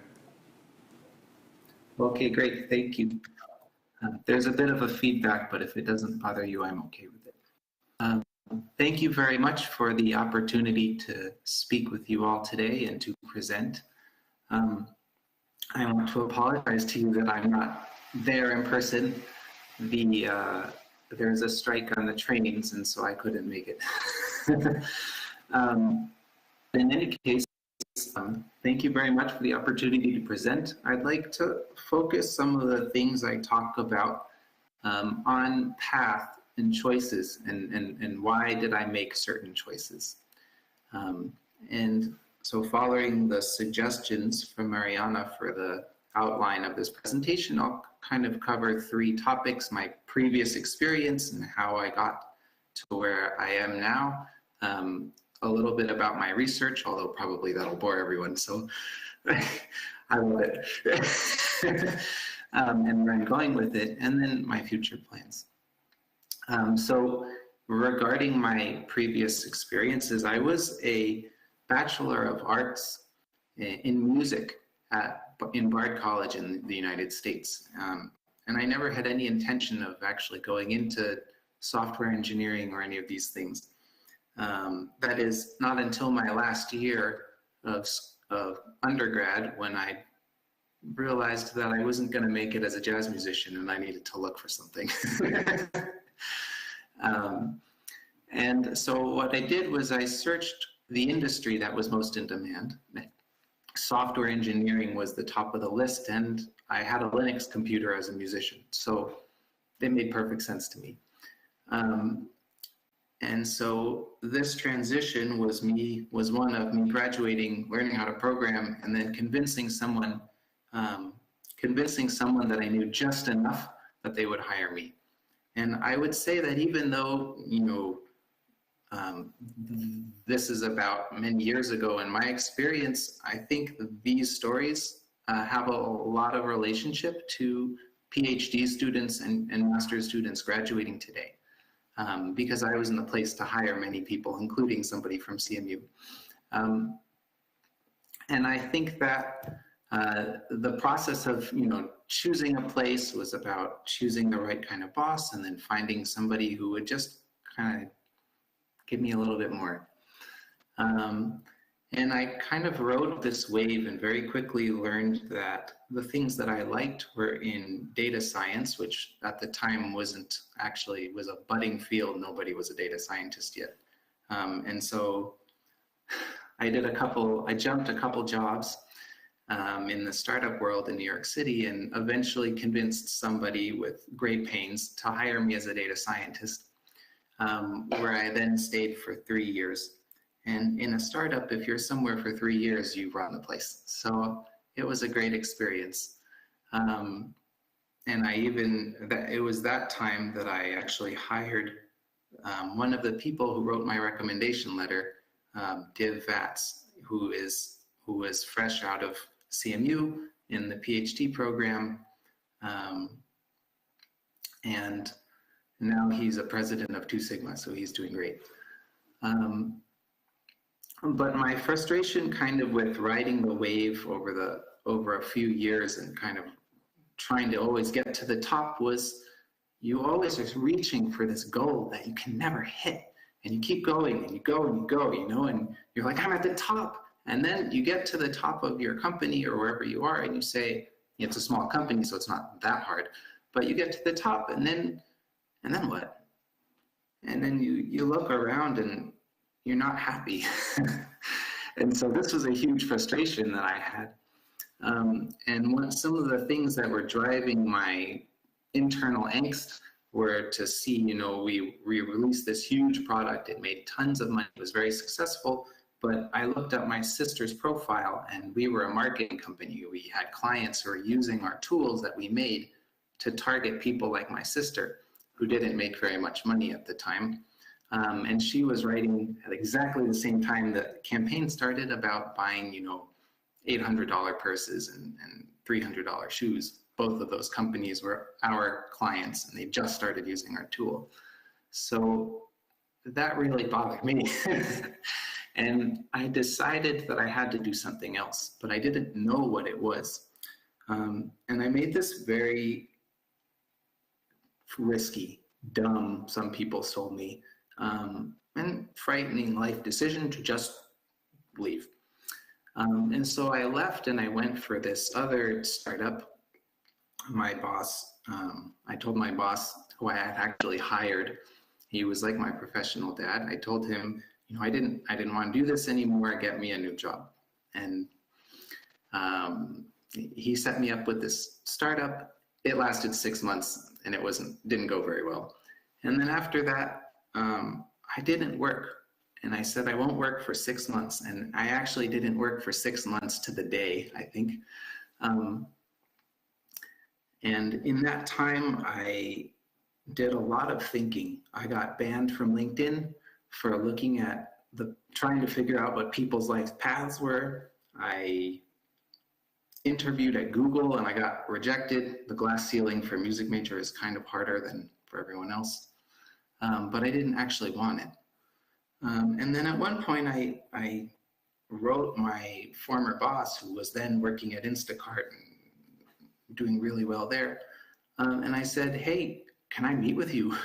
Okay, great, thank you. There's a bit of a feedback, but if it doesn't bother you, I'm okay with it. Thank you very much for the opportunity to speak with you all today and to present. I want to apologize to you that I'm not there in person. There's a strike on the trains, and so I couldn't make it. In any case, thank you very much for the opportunity to present. I'd like to focus some of the things I talk about on path and choices and why did I make certain choices. And so following the suggestions from Mariana for the outline of this presentation, I'll kind of cover 3 topics: my previous experience and how I got to where I am now, a little bit about my research, although probably that'll bore everyone, so I love it, and where I'm going with it, and then my future plans. So regarding my previous experiences, I was a Bachelor of Arts in music in Bard College in the United States. And I never had any intention of actually going into software engineering or any of these things. That is not until my last year of undergrad when I realized that I wasn't going to make it as a jazz musician and I needed to look for something. And so what I did was I searched the industry that was most in demand. Software engineering was the top of the list, and I had a Linux computer as a musician, so it made perfect sense to me. And so this transition was one of me graduating, learning how to program, and then convincing someone that I knew just enough that they would hire me. And I would say that even though, this is about many years ago in my experience, I think these stories have a lot of relationship to PhD students and master's students graduating today, because I was in the place to hire many people, including somebody from CMU. And I think that the process of choosing a place was about choosing the right kind of boss and then finding somebody who would just kind of give me a little bit more. And I kind of rode this wave and very quickly learned that the things that I liked were in data science, which at the time was a budding field. Nobody was a data scientist yet. And so I jumped a couple jobs in the startup world in New York City and eventually convinced somebody with great pains to hire me as a data scientist, where I then stayed for 3 years. And in a startup, if you're somewhere for 3 years, you run the place. So it was a great experience. And it was that time that I actually hired one of the people who wrote my recommendation letter, Div Vats, who was fresh out of CMU in the PhD program. And now he's a president of 2 Sigma, so he's doing great. But my frustration kind of with riding the wave over a few years and kind of trying to always get to the top was you always are reaching for this goal that you can never hit. And you keep going and you go and you go, you know, and you're like, I'm at the top. And then you get to the top of your company or wherever you are and you say, it's a small company, so it's not that hard. But you get to the top and then what? And then you look around and you're not happy. And so this was a huge frustration that I had. And some of the things that were driving my internal angst were to see, you know, we released this huge product. It made tons of money. It was very successful. But I looked at my sister's profile and we were a marketing company. We had clients who were using our tools that we made to target people like my sister who didn't make very much money at the time. And she was writing at exactly the same time the campaign started about buying, you know, $800 purses and $300 shoes. Both of those companies were our clients and they just started using our tool. So that really bothered me. And I decided that I had to do something else, but I didn't know what it was. And I made this very risky, dumb, some people told me, and frightening life decision to just leave. And so I left and I went for this other startup. My boss, I told my boss, who I had actually hired, he was like my professional dad. I told him, you know, I didn't want to do this anymore. Get me a new job. And he set me up with this startup. It lasted 6 months and it didn't go very well. And then after that, I didn't work. And I said, I won't work for 6 months. And I actually didn't work for 6 months to the day, I think. And in that time, I did a lot of thinking. I got banned from LinkedIn for looking at trying to figure out what people's life paths were. I interviewed at Google and I got rejected. The glass ceiling for music major is kind of harder than for everyone else. But I didn't actually want it. And then at one point I wrote my former boss, who was then working at Instacart and doing really well there. And I said, hey, can I meet with you?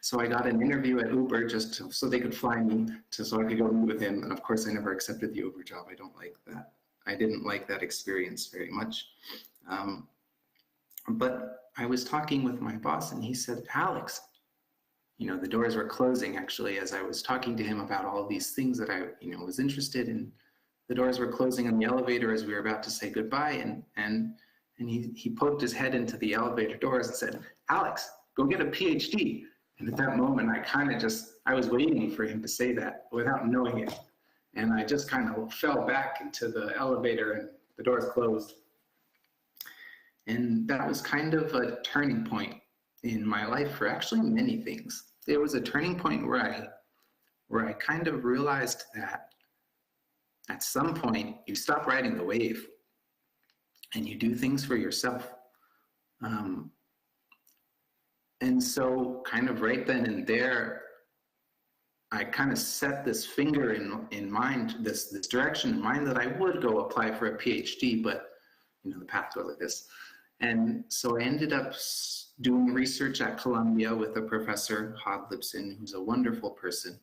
So I got an interview at Uber just so they could fly me so I could go meet with him. And of course I never accepted the Uber job. I don't like that. I didn't like that experience very much. But I was talking with my boss and he said, Alex, you know, the doors were closing actually as I was talking to him about all these things that I, you know, was interested in. The doors were closing on the elevator as we were about to say goodbye. And he poked his head into the elevator doors and said, Alex, go get a PhD. And at that moment, I was waiting for him to say that without knowing it. And I just kind of fell back into the elevator and the doors closed. And that was kind of a turning point in my life for actually many things. It was a turning point where I kind of realized that at some point you stop riding the wave and you do things for yourself. And so kind of right then and there, I kind of set this finger in mind, this direction in mind that I would go apply for a PhD, but you know, the path goes like this. And so I ended up doing research at Columbia with a professor, Hod Lipson, who's a wonderful person.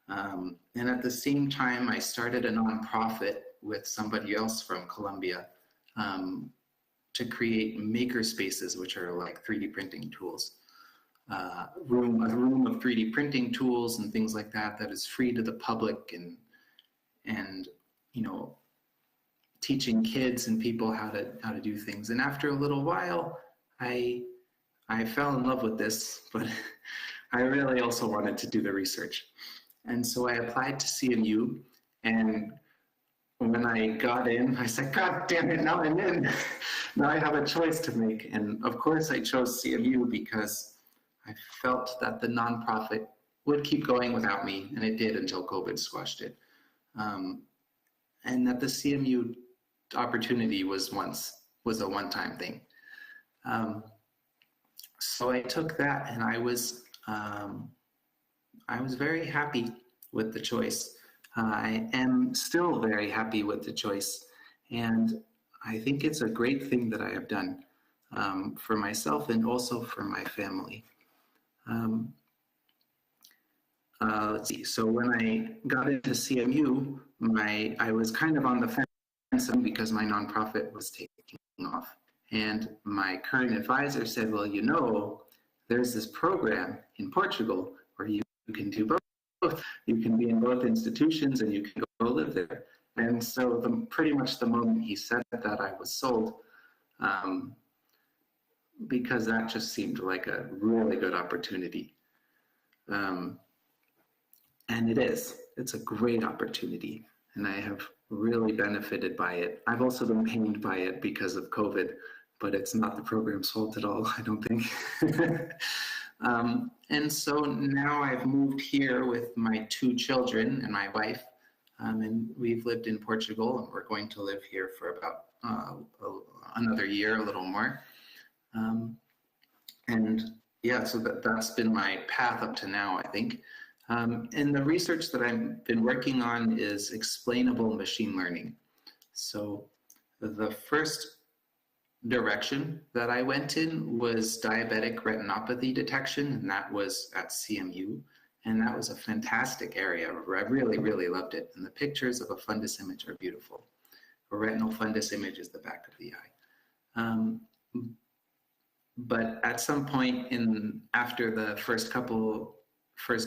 And at the same time, I started a nonprofit with somebody else from Columbia to create maker spaces, which are like 3D printing tools. A room of 3D printing tools and things like that is free to the public and you know, teaching kids and people how to do things. And after a little while, I fell in love with this, but I really also wanted to do the research. And so I applied to CMU, and when I got in, I said, God damn it, now I'm in. Now I have a choice to make. And of course I chose CMU because I felt that the nonprofit would keep going without me, and it did until COVID squashed it. And that the CMU opportunity was a one-time thing. So I took that, and I was very happy with the choice. I am still very happy with the choice, and I think it's a great thing that I have done for myself and also for my family. Let's see. So when I got into CMU, I was kind of on the fence because my nonprofit was taking off. And my current advisor said, well, you know, there's this program in Portugal where you can do both. You can be in both institutions and you can go live there. And so pretty much the moment he said that, I was sold, because that just seemed like a really good opportunity. And it's a great opportunity, and I have really benefited by it. I've also been pained by it because of COVID, but it's not the program's fault at all, I don't think. And so now I've moved here with my 2 children and my wife, and we've lived in Portugal, and we're going to live here for about another year, a little more. And yeah, so that's been my path up to now, I think. And the research that I've been working on is explainable machine learning. So the first direction that I went in was diabetic retinopathy detection, and that was at CMU. And that was a fantastic area. I really, really loved it. And the pictures of a fundus image are beautiful. A retinal fundus image is the back of the eye. But at some point after the first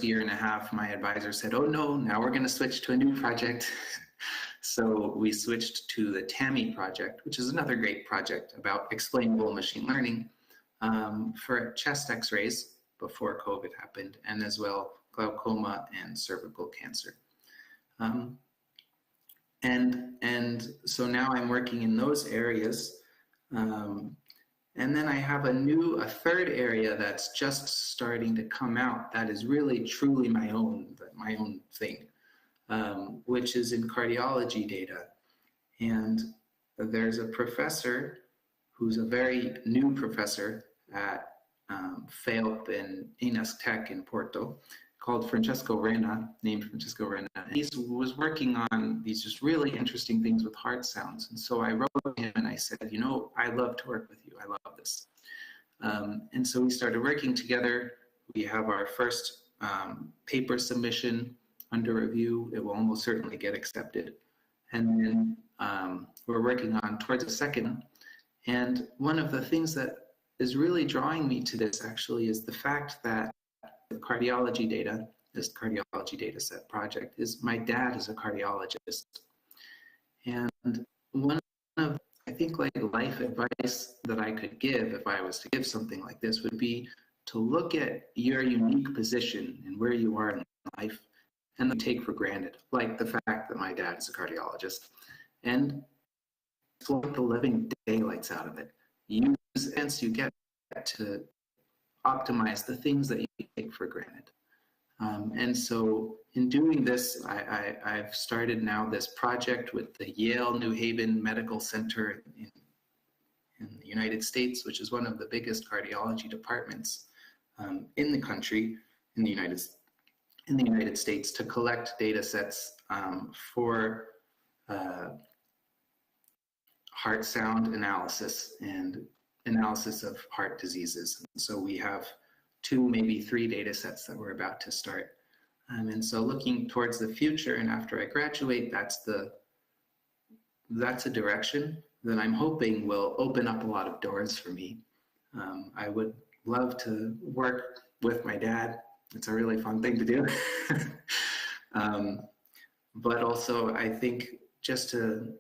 year and a half, my advisor said, oh no, now we're gonna switch to a new project. So we switched to the TAMI project, which is another great project about explainable machine learning for chest x-rays before COVID happened, and as well glaucoma and cervical cancer. And so now I'm working in those areas. And then I have a third area that's just starting to come out that is really truly my own thing, which is in cardiology data. And there's a professor who's a very new professor at FEOP in Inas Tech in Porto, called Francesco Rena, named Francesco Rena. He was working on these just really interesting things with heart sounds. And so I wrote him and I said, you know, I love to work with you. I love this. And so we started working together. We have our first paper submission under review. It will almost certainly get accepted. And then we're working on towards a second. And one of the things that is really drawing me to this actually is the fact that the cardiology data, this cardiology data set project, is my dad is a cardiologist. And one of, I think, like life advice that I could give if I was to give something like this would be to look at your unique position and where you are in life and then take for granted, like the fact that my dad is a cardiologist, and exploit the living daylights out of it. Use the sense you get to optimize the things that you take for granted. And so in doing this, I've started now this project with the Yale New Haven Medical Center in the United States, which is one of the biggest cardiology departments in the country, in the United States, to collect data sets for heart sound analysis and analysis of heart diseases. And so we have 2, maybe 3 data sets that we're about to start. And so looking towards the future, and after I graduate, that's a direction that I'm hoping will open up a lot of doors for me. I would love to work with my dad. It's a really fun thing to do. But also I think just to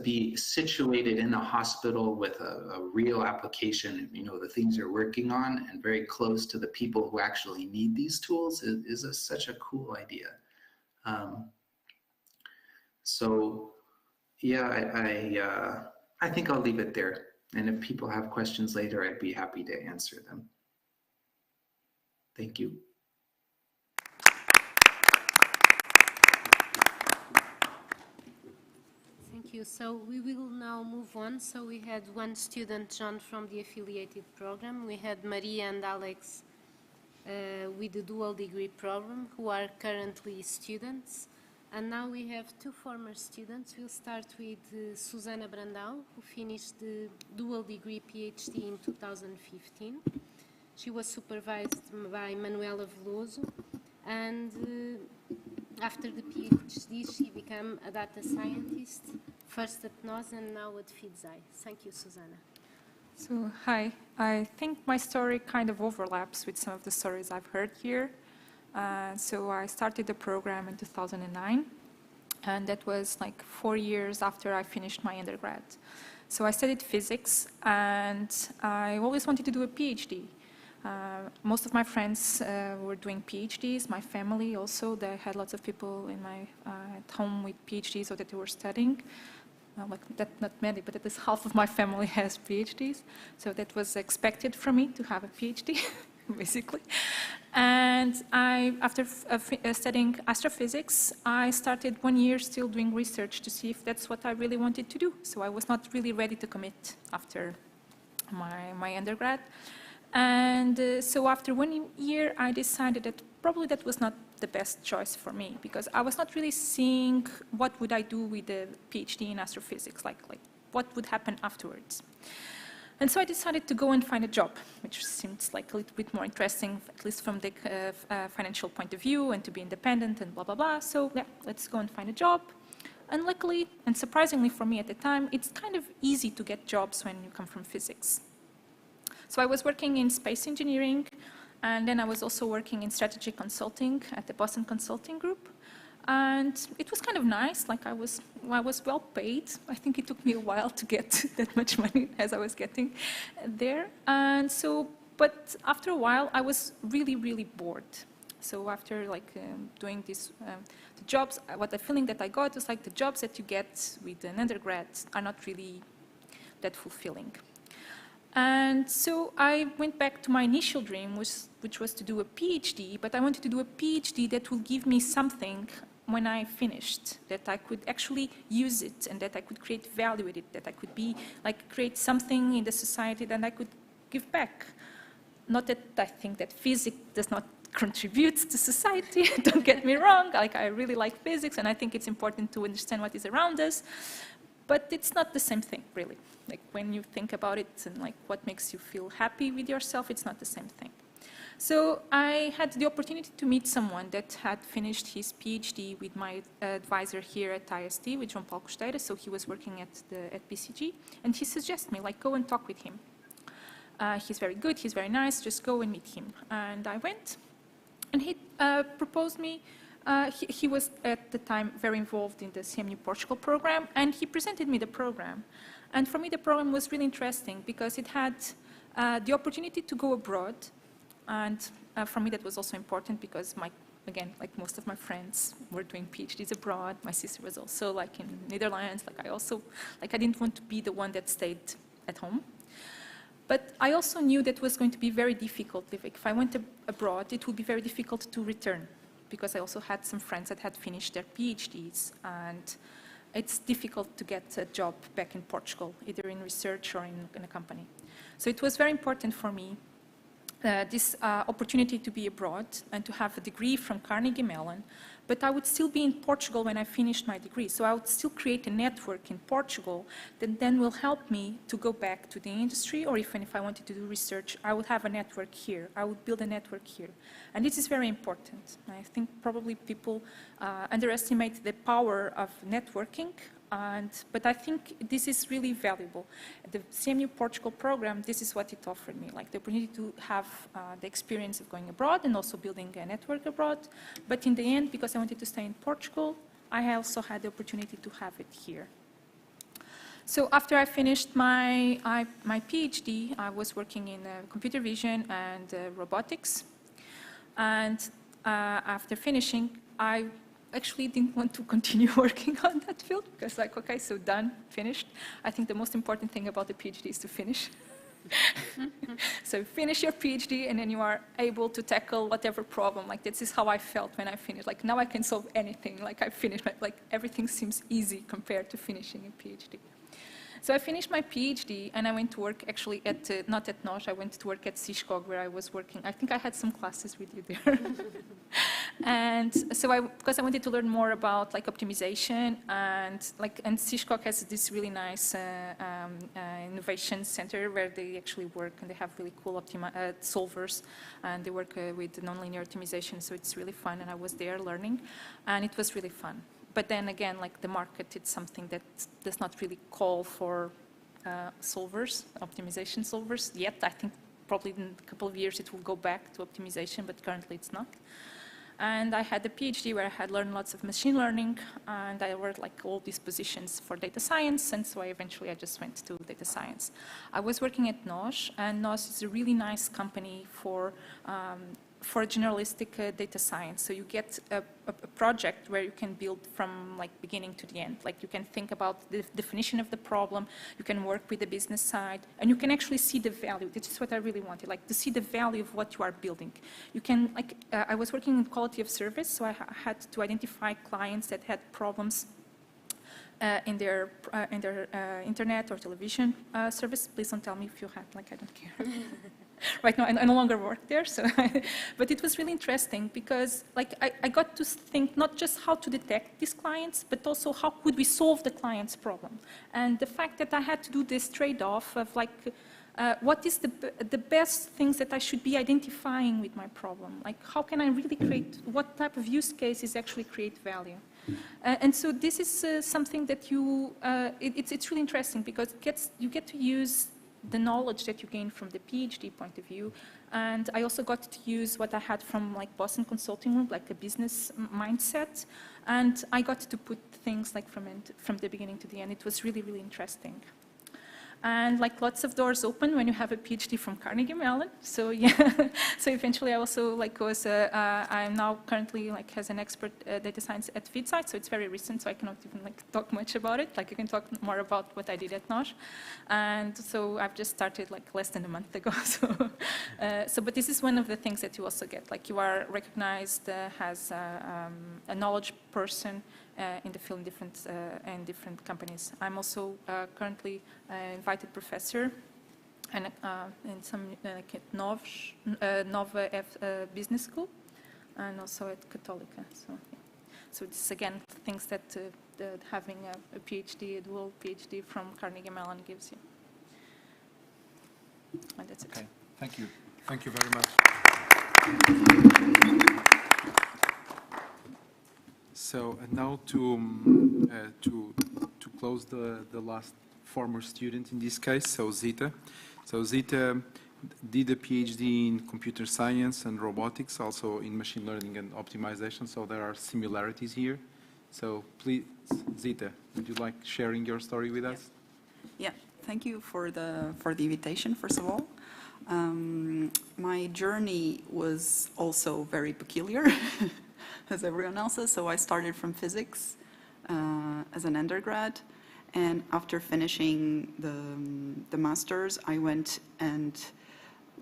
be situated in a hospital with a real application, you know, the things you're working on, and very close to the people who actually need these tools is such a cool idea. So Yeah, I think I'll leave it there. And if people have questions later, I'd be happy to answer them. Thank you. Thank you. So we will now move on. So we had one student, John, from the affiliated program. We had Maria and Alex with the dual degree program, who are currently students. And now we have two former students. We'll start with Susana Brandão, who finished the dual degree PhD in 2015. She was supervised by Manuela Veloso, and after the PhD, she became a data scientist, first at NOS and now at FIDSI. Thank you, Susana. So, hi. I think my story kind of overlaps with some of the stories I've heard here. So I started the program in 2009, and that was like 4 years after I finished my undergrad. So I studied physics, and I always wanted to do a PhD. Most of my friends were doing PhDs, my family also. They had lots of people in my at home with PhDs or that they were studying. Like that, not many, but at least half of my family has PhDs. So that was expected from me to have a PhD, basically. And after studying astrophysics, I started 1 year still doing research to see if that's what I really wanted to do. So I was not really ready to commit after my undergrad. And so after 1 year, I decided that probably that was not the best choice for me, because I was not really seeing what would I do with the PhD in astrophysics, like what would happen afterwards. And so I decided to go and find a job, which seems like a little bit more interesting, at least from the financial point of view, and to be independent and blah, blah, blah. So yeah, let's go and find a job. And luckily, and surprisingly for me at the time, it's kind of easy to get jobs when you come from physics. So I was working in space engineering, and then I was also working in strategy consulting at the Boston Consulting Group. And it was kind of nice, like I was well paid. I think it took me a while to get that much money as I was getting there. And so, but after a while, I was really, really bored. So after doing these the jobs, what the feeling that I got was like the jobs that you get with an undergrad are not really that fulfilling. And so I went back to my initial dream, which was to do a PhD, but I wanted to do a PhD that will give me something when I finished, that I could actually use it and that I could create value with it, that I could create something in the society that I could give back. Not that I think that physics does not contribute to society, don't get me wrong, I really like physics and I think it's important to understand what is around us, but it's not the same thing, really. When you think about it and what makes you feel happy with yourself, it's not the same thing. So I had the opportunity to meet someone that had finished his PhD with my advisor here at IST, with João Paulo Costeira, so he was working at BCG, and he suggested me, go and talk with him. He's very good, he's very nice, just go and meet him. And I went, and he proposed me. He was at the time very involved in the CMU Portugal program, and he presented me the program. And for me, the program was really interesting because it had the opportunity to go abroad. And for me, that was also important because again, most of my friends were doing PhDs abroad. My sister was also in Netherlands. I didn't want to be the one that stayed at home. But I also knew that was going to be very difficult. If I went abroad, it would be very difficult to return because I also had some friends that had finished their PhDs, and it's difficult to get a job back in Portugal, either in research or in a company. So it was very important for me, this opportunity to be abroad and to have a degree from Carnegie Mellon, but I would still be in Portugal when I finished my degree. So I would still create a network in Portugal that then will help me to go back to the industry, or even if I wanted to do research, I would have a network here. I would build a network here. And this is very important. I think probably people underestimate the power of networking, but I think this is really valuable. The CMU Portugal program, this is what it offered me, the opportunity to have the experience of going abroad and also building a network abroad. But in the end, because I wanted to stay in Portugal, I also had the opportunity to have it here. So after I finished my PhD, I was working in computer vision and robotics. And after finishing, I actually didn't want to continue working on that field because like, okay, so done, finished. I think the most important thing about the PhD is to finish. So finish your PhD and then you are able to tackle whatever problem. Like this is how I felt when I finished. Like now I can solve anything. Like I finished, like everything seems easy compared to finishing a PhD. So I finished my PhD and I went to work actually at, not at NOS, I went to work at Ciscog where I was working. I think I had some classes with you there. And so because I wanted to learn more about like optimization and Ciscog has this really nice innovation center where they actually work and they have really cool solvers and they work with nonlinear optimization. So it's really fun and I was there learning and it was really fun. But then again, like the market, it's something that does not really call for solvers, optimization solvers yet. I think probably in a couple of years it will go back to optimization, but currently it's not. And I had a PhD where I had learned lots of machine learning, and I worked like all these positions for data science, and so I just went to data science. I was working at NOS, and NOS is a really nice company for generalistic data science. So you get a project where you can build from like beginning to the end. Like you can think about the definition of the problem, you can work with the business side, and you can actually see the value. This is what I really wanted, like to see the value of what you are building. You can, like, I was working in quality of service, so I had to identify clients that had problems in their internet or television service. Please don't tell me if you had, like, I don't care. Right now, I no longer work there, so but it was really interesting because, like, I got to think not just how to detect these clients, but also how could we solve the client's problem. And the fact that I had to do this trade-off of, like, what is the best things that I should be identifying with my problem? Like, how can I really create, what type of use cases actually create value? And so this is something that it's really interesting because you get to use the knowledge that you gain from the PhD point of view. And I also got to use what I had from like Boston Consulting Group, like a business mindset. And I got to put things like from the beginning to the end. It was really, really interesting. And like lots of doors open when you have a PhD from Carnegie Mellon. So yeah, so eventually I also like I'm now currently like as an expert data science at FeedSite. So it's very recent, so I cannot even like talk much about it. Like I can talk more about what I did at NOS. And so I've just started like less than a month ago. So, but this is one of the things that you also get. Like you are recognized as a knowledge person in the field in different companies. I'm also currently invited professor and in some like at Nova Business School and also at Católica. So this is again things that having a PhD, a dual PhD from Carnegie Mellon gives you. And that's it. Okay, thank you. Thank you very much. So now to close the last former student in this case, so Zita. So Zita did a PhD in computer science and robotics, also in machine learning and optimization. So there are similarities here. So please, Zita, would you like sharing your story with us? Yeah, thank you for the invitation. First of all, my journey was also very peculiar. As everyone else's. So I started from physics as an undergrad, and after finishing the master's, I went and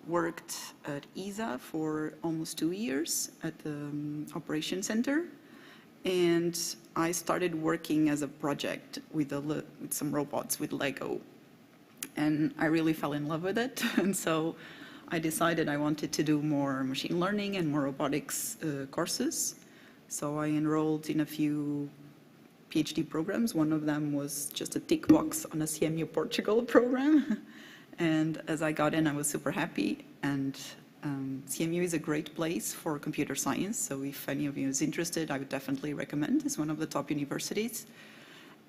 worked at ESA for almost 2 years at the operations center, and I started working as a project with some robots with Lego, and I really fell in love with it, and so I decided I wanted to do more machine learning and more robotics courses. So I enrolled in a few PhD programs. One of them was just a tick box on a CMU Portugal program. And as I got in, I was super happy. And CMU is a great place for computer science. So if any of you is interested, I would definitely recommend. It's one of the top universities.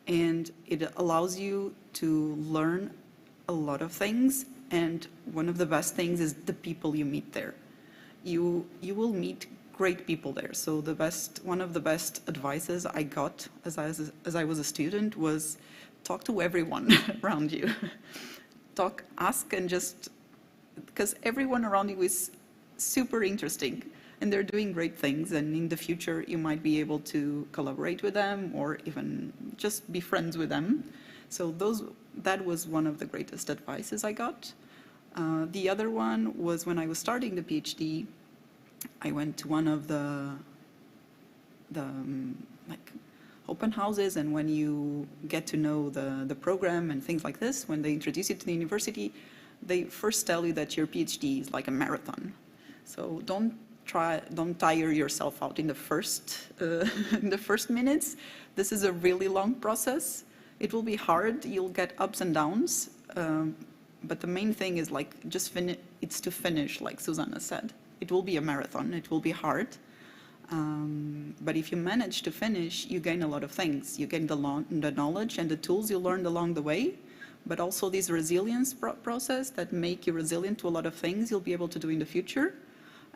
And it allows you to learn a lot of things. And one of the best things is the people you meet there. You will meet great people there. So one of the best advices I got as I was a student was talk to everyone around you. Ask, and just, because everyone around you is super interesting. and they're doing great things, and in the future you might be able to collaborate with them or even just be friends with them. So that was one of the greatest advices I got. The other one was when I was starting the PhD, I went to one of the like open houses, and when you get to know the program and things like this, when they introduce you to the university, they first tell you that your PhD is like a marathon. So don't tire yourself out in the first minutes. This is a really long process. It will be hard. You'll get ups and downs. But the main thing is like it's to finish, like Susanna said. It will be a marathon. It will be hard. But if you manage to finish, you gain a lot of things. You gain the knowledge and the tools you learned along the way, but also this resilience process that make you resilient to a lot of things you'll be able to do in the future.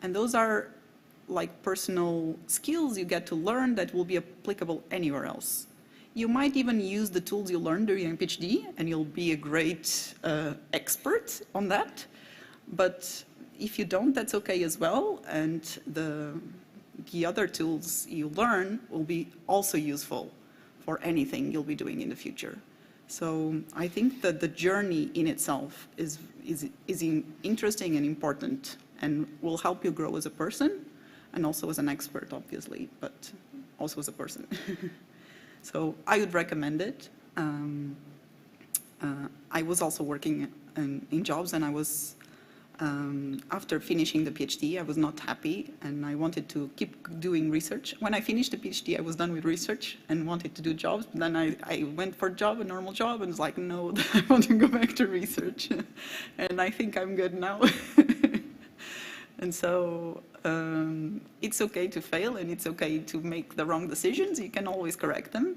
And those are like personal skills you get to learn that will be applicable anywhere else. You might even use the tools you learned during your PhD, and you'll be a great expert on that. But if you don't, that's okay as well. And the other tools you learn will be also useful for anything you'll be doing in the future. So I think that the journey in itself is interesting and important, and will help you grow as a person, and also as an expert, obviously, but also as a person. So I would recommend it. I was also working in jobs, and I was, after finishing the PhD, I was not happy, and I wanted to keep doing research. When I finished the PhD, I was done with research and wanted to do jobs. But then I went for a job, a normal job, and was like, no, I want to go back to research. And I think I'm good now. And so it's okay to fail, and it's okay to make the wrong decisions. You can always correct them.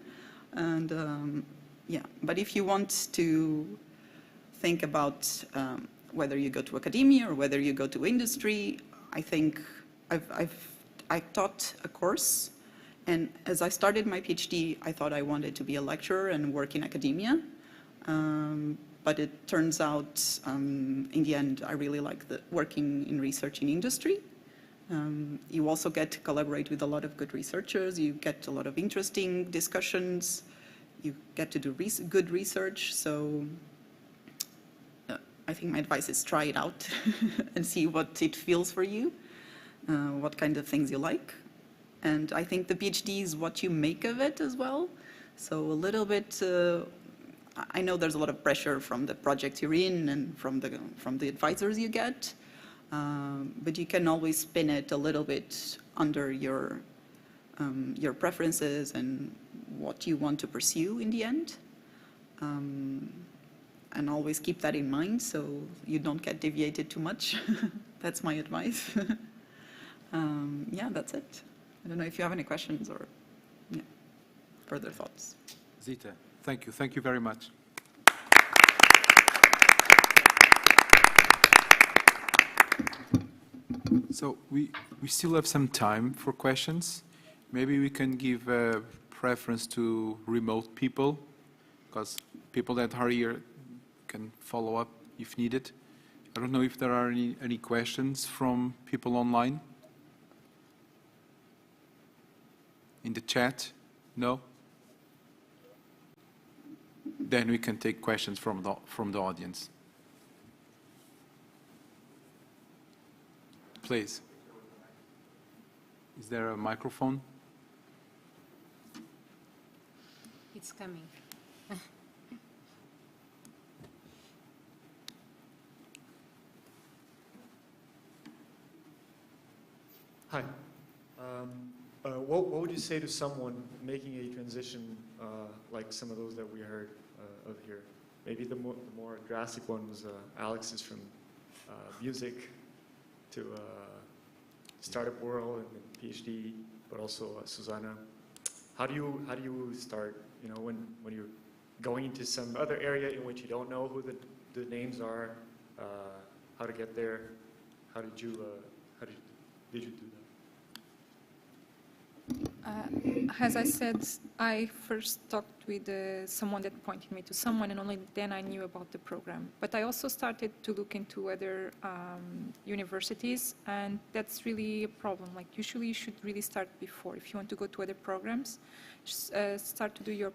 And yeah, but if you want to think about whether you go to academia or whether you go to industry, I think I taught a course, and as I started my PhD, I thought I wanted to be a lecturer and work in academia. But it turns out, in the end, I really like working in research in industry. You also get to collaborate with a lot of good researchers. You get a lot of interesting discussions. You get to do good research. So I think my advice is try it out and see what it feels for you, what kind of things you like. And I think the PhD is what you make of it as well. So a little bit, I know there's a lot of pressure from the project you're in and from the advisors you get, but you can always spin it a little bit under your preferences and what you want to pursue in the end. And always keep that in mind so you don't get deviated too much. That's my advice. Yeah, that's it. I don't know if you have any questions or further thoughts. Zita, thank you. Thank you very much. So we still have some time for questions. Maybe we can give a preference to remote people, because people that are here can follow up if needed. I don't know if there are any questions from people online. In the chat? No? Then we can take questions from the audience. Please. Is there a microphone? It's coming. Hi. What would you say to someone making a transition like some of those that we heard of here? Maybe the more drastic one was Alex's from music to startup world and PhD, but also Susanna. How do you start? You know, when you're going into some other area in which you don't know who the names are, how to get there? How did you do that? As I said, I first talked with someone that pointed me to someone, and only then I knew about the program. But I also started to look into other universities, and that's really a problem. Like, usually you should really start before. If you want to go to other programs, start to do your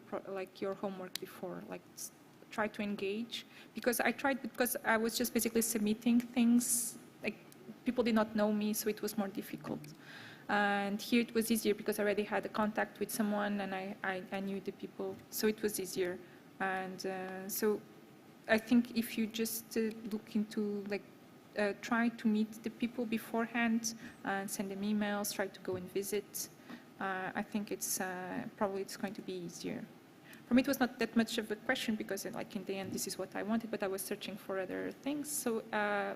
homework before. Like, try to engage. Because I was just basically submitting things. Like, people did not know me, so it was more difficult. And here it was easier because I already had a contact with someone, and I knew the people, so it was easier. And so I think if you just look into, like, try to meet the people beforehand and send them emails, try to go and visit, I think it's probably it's going to be easier. For me, it was not that much of a question because, like, in the end, this is what I wanted, but I was searching for other things. So,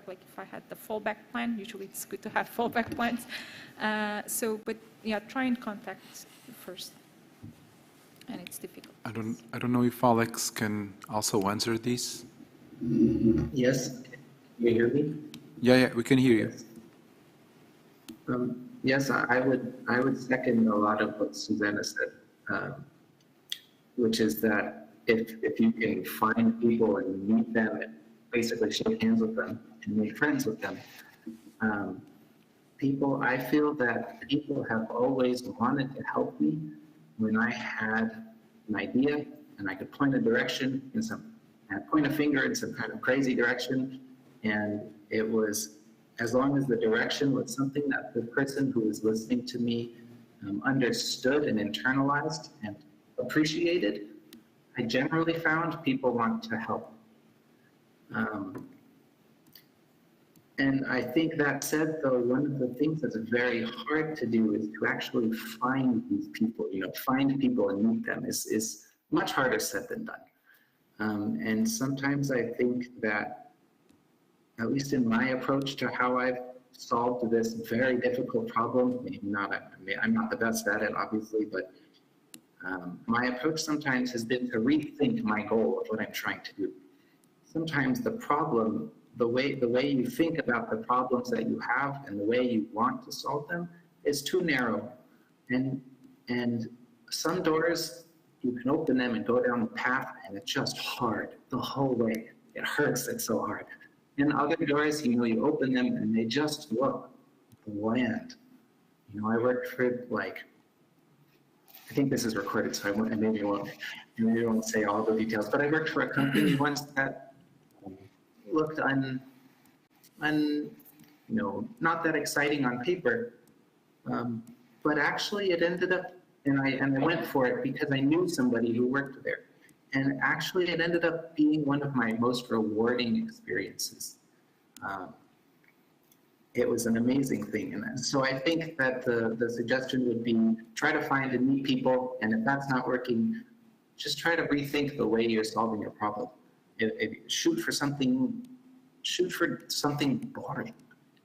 like, if I had the fallback plan, usually it's good to have fallback plans. But yeah, try and contact first, and it's difficult. I don't know if Alex can also answer this. Yes, can you hear me? Yeah, we can hear you. Yes, I would second a lot of what Susanna said. Which is that if you can find people and meet them and basically shake hands with them and make friends with them, I feel that people have always wanted to help me when I had an idea and I could point a direction and point a finger in some kind of crazy direction, and it was, as long as the direction was something that the person who was listening to me understood and internalized and appreciated, I generally found people want to help. And I think that said, though, one of the things that's very hard to do is to actually find these people, find people and meet them is much harder said than done. And sometimes I think that, at least in my approach to how I've solved this very difficult problem, I'm not the best at it, obviously, but my approach sometimes has been to rethink my goal of what I'm trying to do. Sometimes the problem, the way you think about the problems that you have and the way you want to solve them is too narrow. And some doors, you can open them and go down the path, and it's just hard the whole way. It hurts, it's so hard. And other doors, you open them and they just look bland. I worked for, I think this is recorded, so I maybe won't say all the details, but I worked for a company once that looked not that exciting on paper, but actually it ended up, and I went for it because I knew somebody who worked there, and actually it ended up being one of my most rewarding experiences. It was an amazing thing. And so I think that the suggestion would be try to find and meet people, and if that's not working, just try to rethink the way you're solving your problem. Shoot for something boring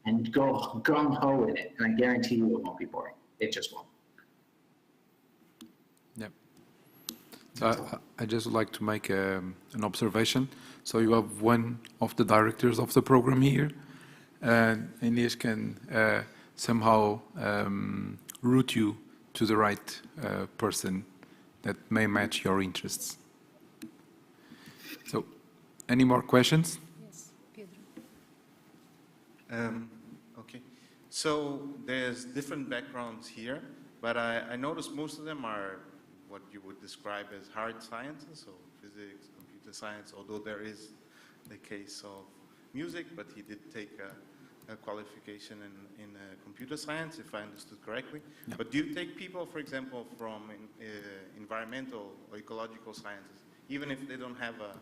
and go gung-ho in it, and I guarantee you it won't be boring. It just won't. Yep. So I just would like to make an observation. So you have one of the directors of the program here, and Inês can somehow route you to the right person that may match your interests. So, any more questions? Yes, Pedro. Okay, so there's different backgrounds here, but I noticed most of them are what you would describe as hard sciences, so physics, computer science, although there is the case of music, but he did take a qualification in computer science, if I understood correctly. Yeah. But do you take people, for example, from environmental or ecological sciences, even if they don't have a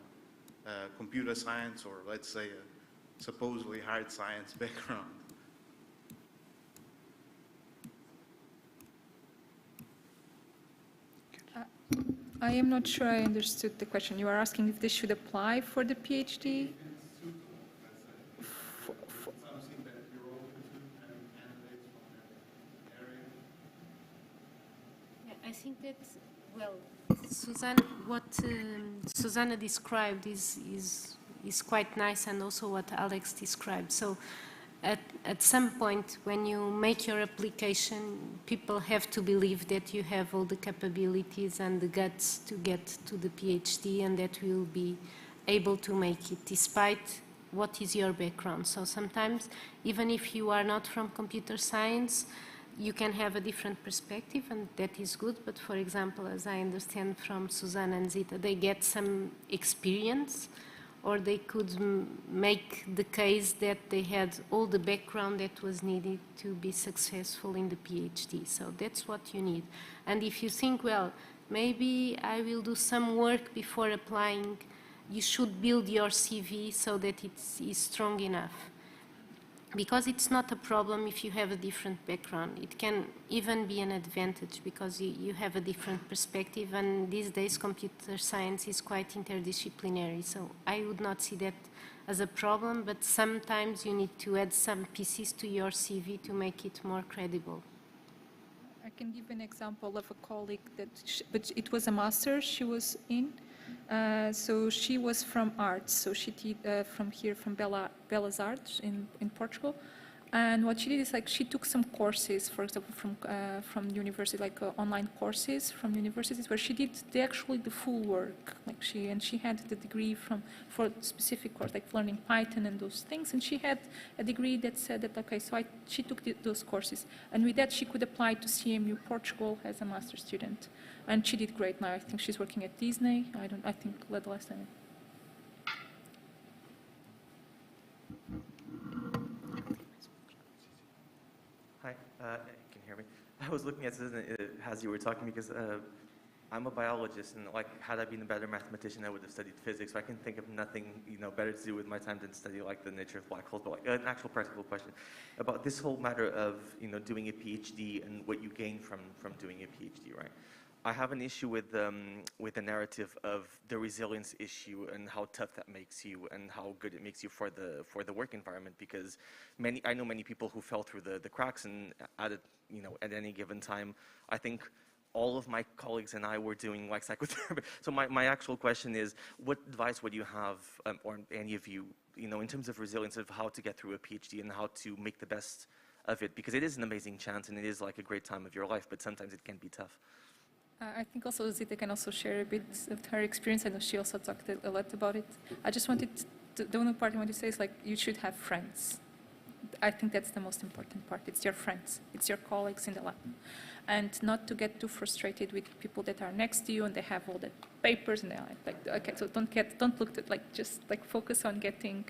computer science or, let's say, a supposedly hard science background? I am not sure I understood the question. You are asking if they should apply for the PhD? I think that, well, what Susanna described is quite nice, and also what Alex described. So at some point when you make your application, people have to believe that you have all the capabilities and the guts to get to the PhD and that you will be able to make it despite what is your background. So sometimes, even if you are not from computer science, you can have a different perspective, and that is good. But for example, as I understand from Susanna and Zita, they get some experience, or they could make the case that they had all the background that was needed to be successful in the PhD. So that's what you need. And if you think, well, maybe I will do some work before applying, you should build your CV so that it is strong enough. Because it's not a problem if you have a different background. It can even be an advantage because you have a different perspective, and these days computer science is quite interdisciplinary. So I would not see that as a problem, but sometimes you need to add some pieces to your CV to make it more credible. I can give an example of a colleague that, but it was a master she was in. So she was from arts, so she did from Belas Artes in Portugal. And what she did is like she took some courses, for example, from university, like online courses from universities, where she did actually the full work. Like she had the degree for specific course, like learning Python and those things. And she had a degree that said that okay, so she took those courses, and with that she could apply to CMU Portugal as a master's student. And she did great now. I think she's working at Disney. I think the last time. Hi, can you hear me? I was looking at Susan as you were talking because I'm a biologist, and like had I been a better mathematician, I would have studied physics. So I can think of nothing better to do with my time than study like the nature of black holes. But like an actual practical question about this whole matter of doing a PhD and what you gain from doing a PhD, right? I have an issue with the narrative of the resilience issue and how tough that makes you and how good it makes you for the work environment, because I know many people who fell through the cracks, and at any given time, I think all of my colleagues and I were doing like psychotherapy. So my actual question is, what advice would you have, or any of you, in terms of resilience, of how to get through a PhD and how to make the best of it, because it is an amazing chance and it is like a great time of your life, but sometimes it can be tough. I think also Zita can also share a bit of her experience. I know she also talked a lot about it. I just wanted the only part I want to say is like you should have friends. I think that's the most important part. It's your friends. It's your colleagues in the lab. And not to get too frustrated with people that are next to you and they have all the papers and they're like okay, so don't look at just focus on getting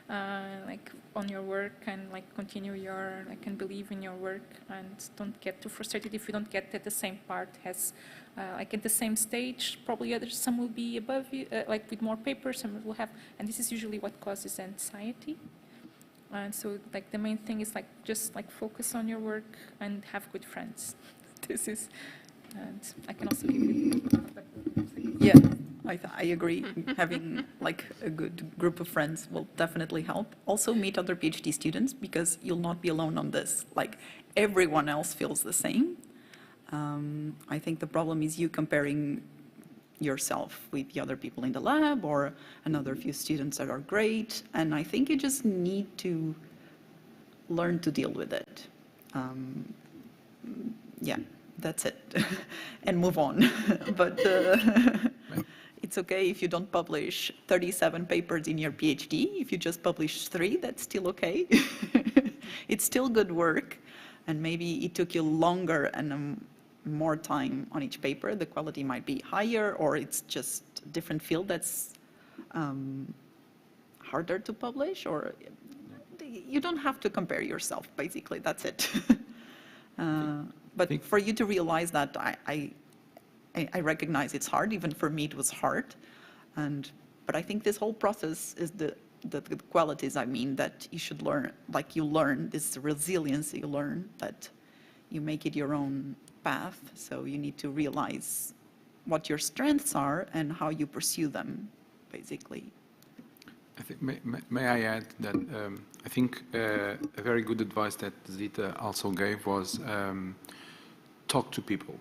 on your work and continue your and believe in your work, and don't get too frustrated if you don't get at the same part as at the same stage. Probably some will be above you, with more papers, some will have, and this is usually what causes anxiety. And so the main thing is just focus on your work and have good friends. This is, and I can also give you. Yeah, I agree. Having a good group of friends will definitely help. Also meet other PhD students, because you'll not be alone on this. Everyone else feels the same. I think the problem is you comparing yourself with the other people in the lab or another few students that are great, and I think you just need to learn to deal with it. Yeah, that's it. And move on. But it's okay if you don't publish 37 papers in your PhD. If you just publish 3, that's still okay. It's still good work, and maybe it took you longer and more time on each paper. The quality might be higher, or it's just a different field that's harder to publish, or you don't have to compare yourself, basically, that's it. But for you to realize that, I recognize it's hard. Even for me, it was hard. But I think this whole process is the qualities, I mean, that you should learn, you learn this resilience, you learn that you make it your own path. So you need to realize what your strengths are and how you pursue them, basically. I think, may I add that I think a very good advice that Zita also gave was talk to people,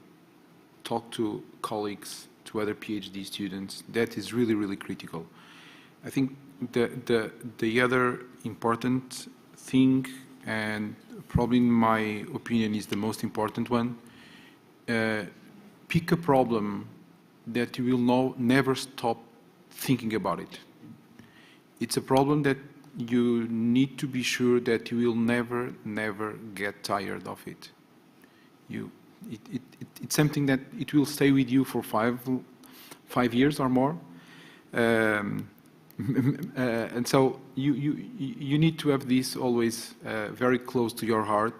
talk to colleagues, to other PhD students. That is really, really critical. I think the other important thing and probably in my opinion is the most important one. Pick a problem that you will never stop thinking about it. It's a problem that you need to be sure that you will never get tired of it. It's something that it will stay with you for five years or more. And so you need to have this always very close to your heart.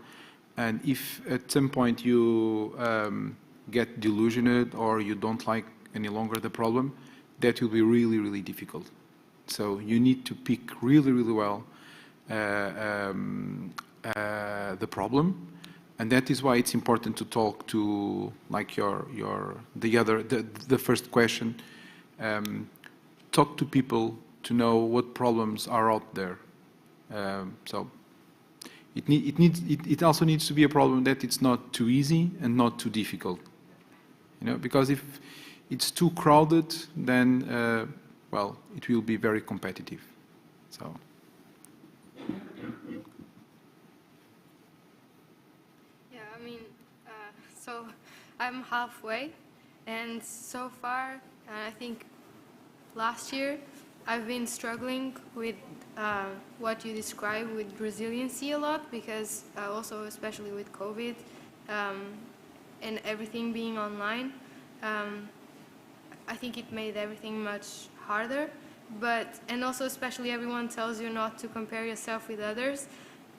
And if at some point you get delusioned or you don't like any longer the problem, that will be really, really difficult. So you need to pick really, really well the problem. And that is why it's important to talk to, like the first question, talk to people to know what problems are out there. So it also needs to be a problem that it's not too easy and not too difficult. You know, because if it's too crowded, then well, it will be very competitive. So. So I'm halfway, and so far, I think last year, I've been struggling with what you describe with resiliency a lot, because also especially with COVID and everything being online, I think it made everything much harder. And also especially everyone tells you not to compare yourself with others.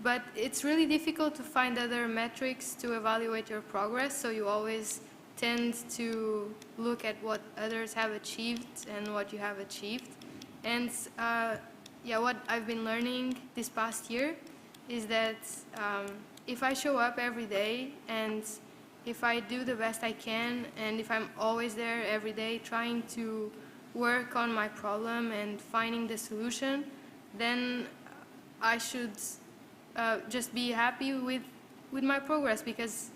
But it's really difficult to find other metrics to evaluate your progress, so you always tend to look at what others have achieved and what you have achieved. And yeah, what I've been learning this past year is that if I show up every day and if I do the best I can, and if I'm always there every day trying to work on my problem and finding the solution, then I should just be happy with my progress, because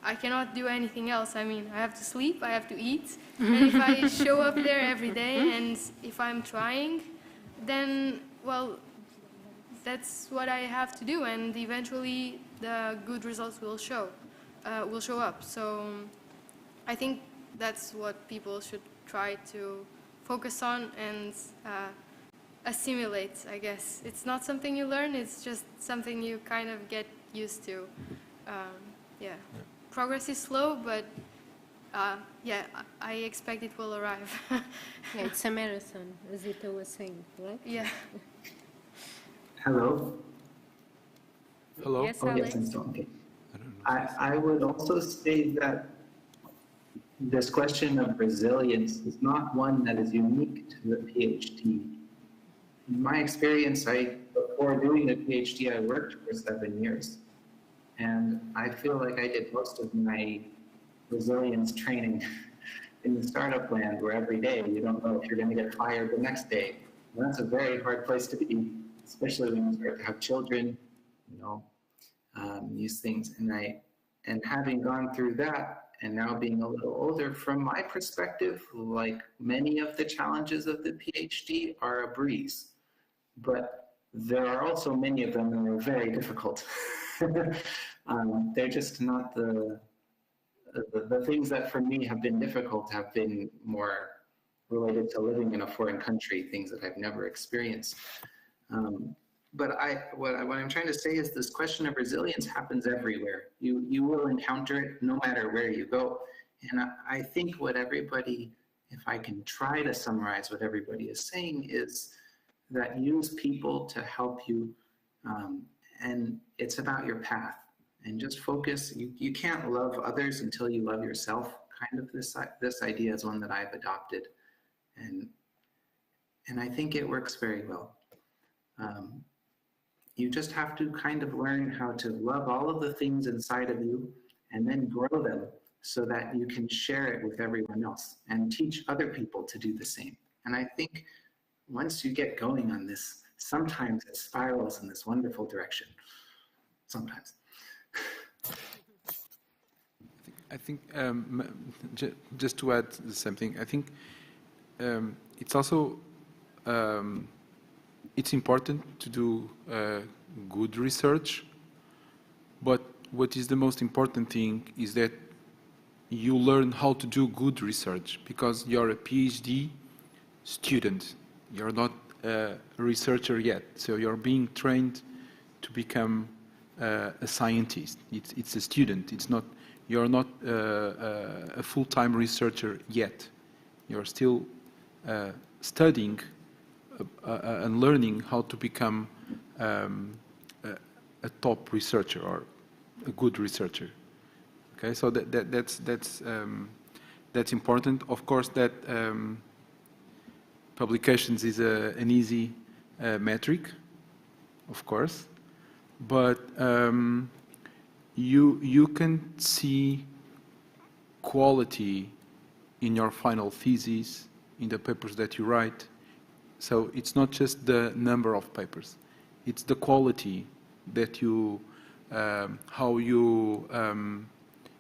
I cannot do anything else. I mean, I have to sleep, I have to eat, and if I show up there every day and if I'm trying, then, well, that's what I have to do, and eventually the good results will show up. So I think that's what people should try to focus on and assimilate, I guess. It's not something you learn, it's just something you kind of get used to. Yeah. Progress is slow, but yeah, I expect it will arrive. Yeah, it's a marathon, as Ita was saying, right? Yeah. Hello? Hello? Yes, Oh, Alex. yes, I'm still okay. I would also say that this question of resilience is not one that is unique to the PhD. In my experience, before doing a PhD, I worked for 7 years. And I feel like I did most of my resilience training in the startup land, where every day you don't know if you're going to get fired the next day. And that's a very hard place to be, especially when you start to have children, these things. And having gone through that, and now being a little older, from my perspective, like many of the challenges of the PhD are a breeze. But there are also many of them that are very difficult. They're just not the things that for me have been difficult have been more related to living in a foreign country, things that I've never experienced. But what I'm trying to say is this question of resilience happens everywhere. You will encounter it no matter where you go. And I think what everybody, if I can try to summarize what everybody is saying, is that use people to help you, and it's about your path. And just focus. You can't love others until you love yourself. Kind of this idea is one that I've adopted, and I think it works very well. You just have to kind of learn how to love all of the things inside of you and then grow them so that you can share it with everyone else and teach other people to do the same. And I think once you get going on this, sometimes it spirals in this wonderful direction. Sometimes. I think just to add something, I think it's also it's important to do good research, But what is the most important thing is that you learn how to do good research, because you're a PhD student. You're not a researcher yet, so you're being trained to become a scientist. It's a student. It's not. You're not a full-time researcher yet. You're still studying and learning how to become a top researcher or a good researcher. Okay, so that's important. Of course, that publications is an easy metric, of course, but you can see quality in your final thesis, in the papers that you write. So it's not just the number of papers, it's the quality that you, how you,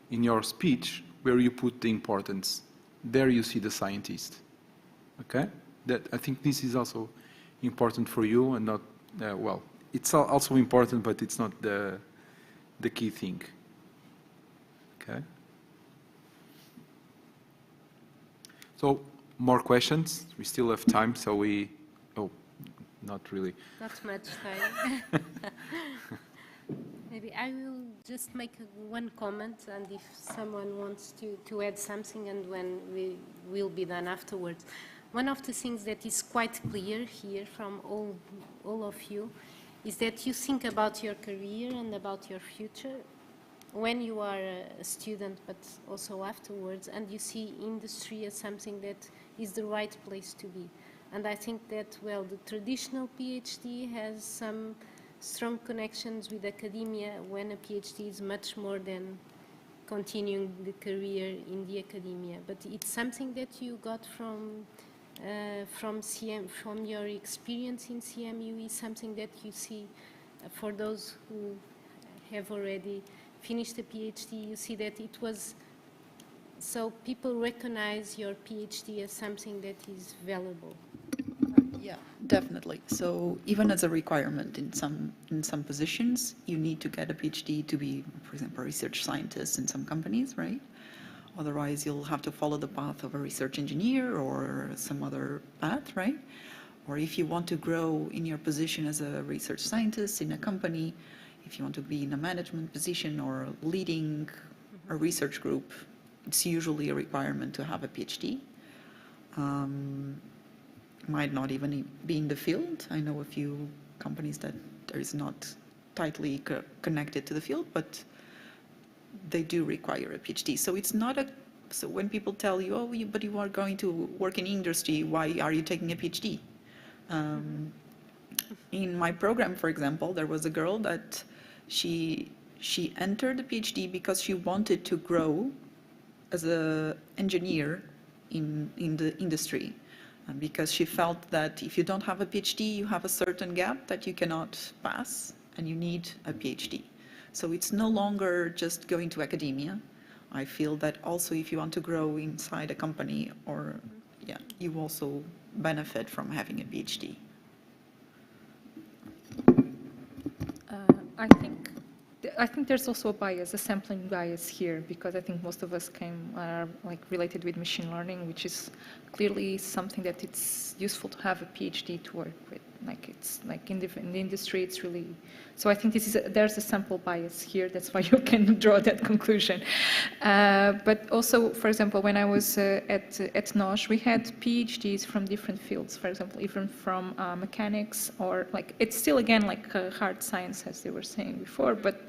in your speech, where you put the importance. There you see the scientist. Okay? That, I think this is also important for you, and not, well, it's also important, but it's not the key thing. Okay? So, more questions? We still have time, so we, oh, not really. Not much time. Maybe I will just make one comment, and if someone wants to add something, and when we will be done afterwards. One of the things that is quite clear here from all of you is that you think about your career and about your future when you are a student, but also afterwards, and you see industry as something that is the right place to be. And I think that, well, the traditional PhD has some strong connections with academia, when a PhD is much more than continuing the career in the academia. But it's something that you got from your experience in CMU, is something that you see for those who have already finished a PhD. You see that it was, so people recognize your PhD as something that is valuable. Yeah, definitely. So even as a requirement in some positions, you need to get a PhD to be, for example, a research scientist in some companies, right? Otherwise, you'll have to follow the path of a research engineer or some other path, right? Or if you want to grow in your position as a research scientist in a company, if you want to be in a management position or leading a research group, it's usually a requirement to have a PhD. Might not even be in the field. I know a few companies that is not tightly connected to the field, but they do require a PhD. So it's not a, so when people tell you, oh, but you are going to work in industry, why are you taking a PhD? In my program, for example, there was a girl that she entered the PhD because she wanted to grow as an engineer in the industry. Because she felt that if you don't have a PhD, you have a certain gap that you cannot pass, and you need a PhD. So it's no longer just going to academia. I feel that also if you want to grow inside a company, or yeah, you also benefit from having a PhD. I think there's also a bias, a sampling bias here, because I think most of us are like related with machine learning, which is clearly something that it's useful to have a PhD to work with. Like it's like in the industry, it's really. So I think there's a sample bias here. That's why you can draw that conclusion. But also, for example, when I was at NOS, we had PhDs from different fields. For example, even from mechanics, or like it's still again like hard science, as they were saying before, but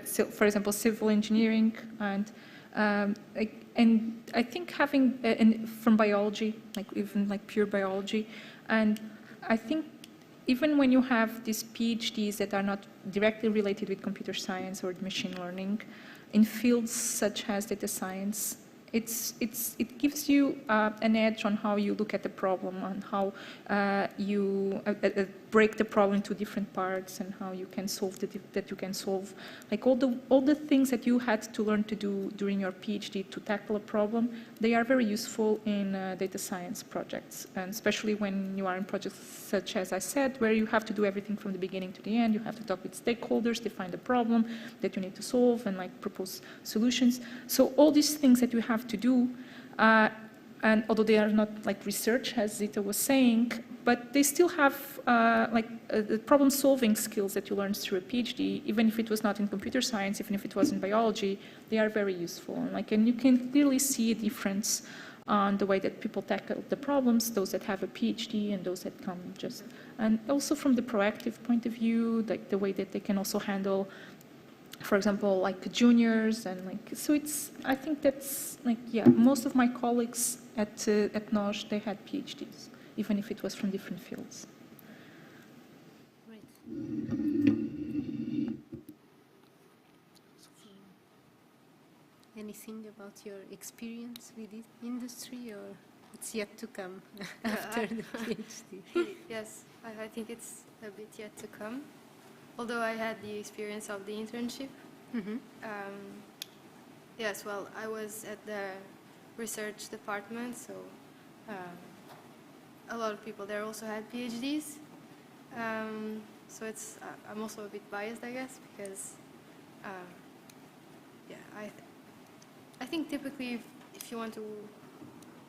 still, for example, civil engineering, and I think having from biology, like even like pure biology, and I think even when you have these PhDs that are not directly related with computer science or machine learning, in fields such as data science, it gives you an edge on how you look at the problem, on how break the problem into different parts and how you can solve that you can solve. Like all the things that you had to learn to do during your PhD to tackle a problem, they are very useful in data science projects, and especially when you are in projects such as I said, where you have to do everything from the beginning to the end. You have to talk with stakeholders, define the problem that you need to solve, and like propose solutions. So all these things that you have to do, and although they are not like research, as Zita was saying, but they still have the problem-solving skills that you learned through a PhD, even if it was not in computer science, even if it was in biology, they are very useful. And you can clearly see a difference on the way that people tackle the problems, those that have a PhD and those that come just, and also from the proactive point of view, like the way that they can also handle, for example, like juniors, and like, so it's, I think that's like, yeah, most of my colleagues at NOS, they had PhDs, even if it was from different fields. Great. Anything about your experience with this industry, or it's yet to come after the PhD? Yes, I think it's a bit yet to come. Although I had the experience of the internship. Mm-hmm. Yes, well, I was at the research department, so a lot of people there also had PhDs. So it's, I'm also a bit biased, I guess, because yeah, I think typically if you want to,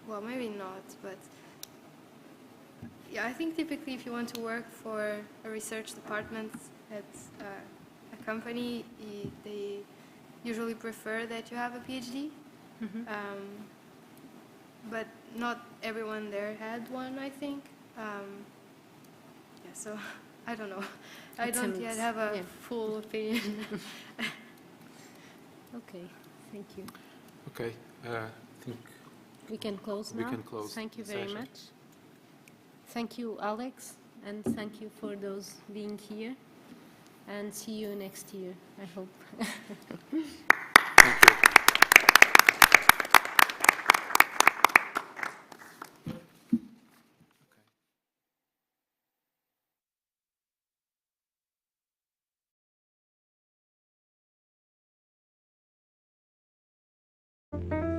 well, maybe not, but yeah, I think typically if you want to work for a research department at a company, they usually prefer that you have a PhD. Mm-hmm. But not everyone there had one, I think. Yeah, so I don't know. I don't yet have a full opinion. Okay, thank you. Okay, I think we can close now. We can close. Thank you the very session. much. Thank you, Alex, and thank you for those being here. And see you next year, I hope. Thank you. Okay.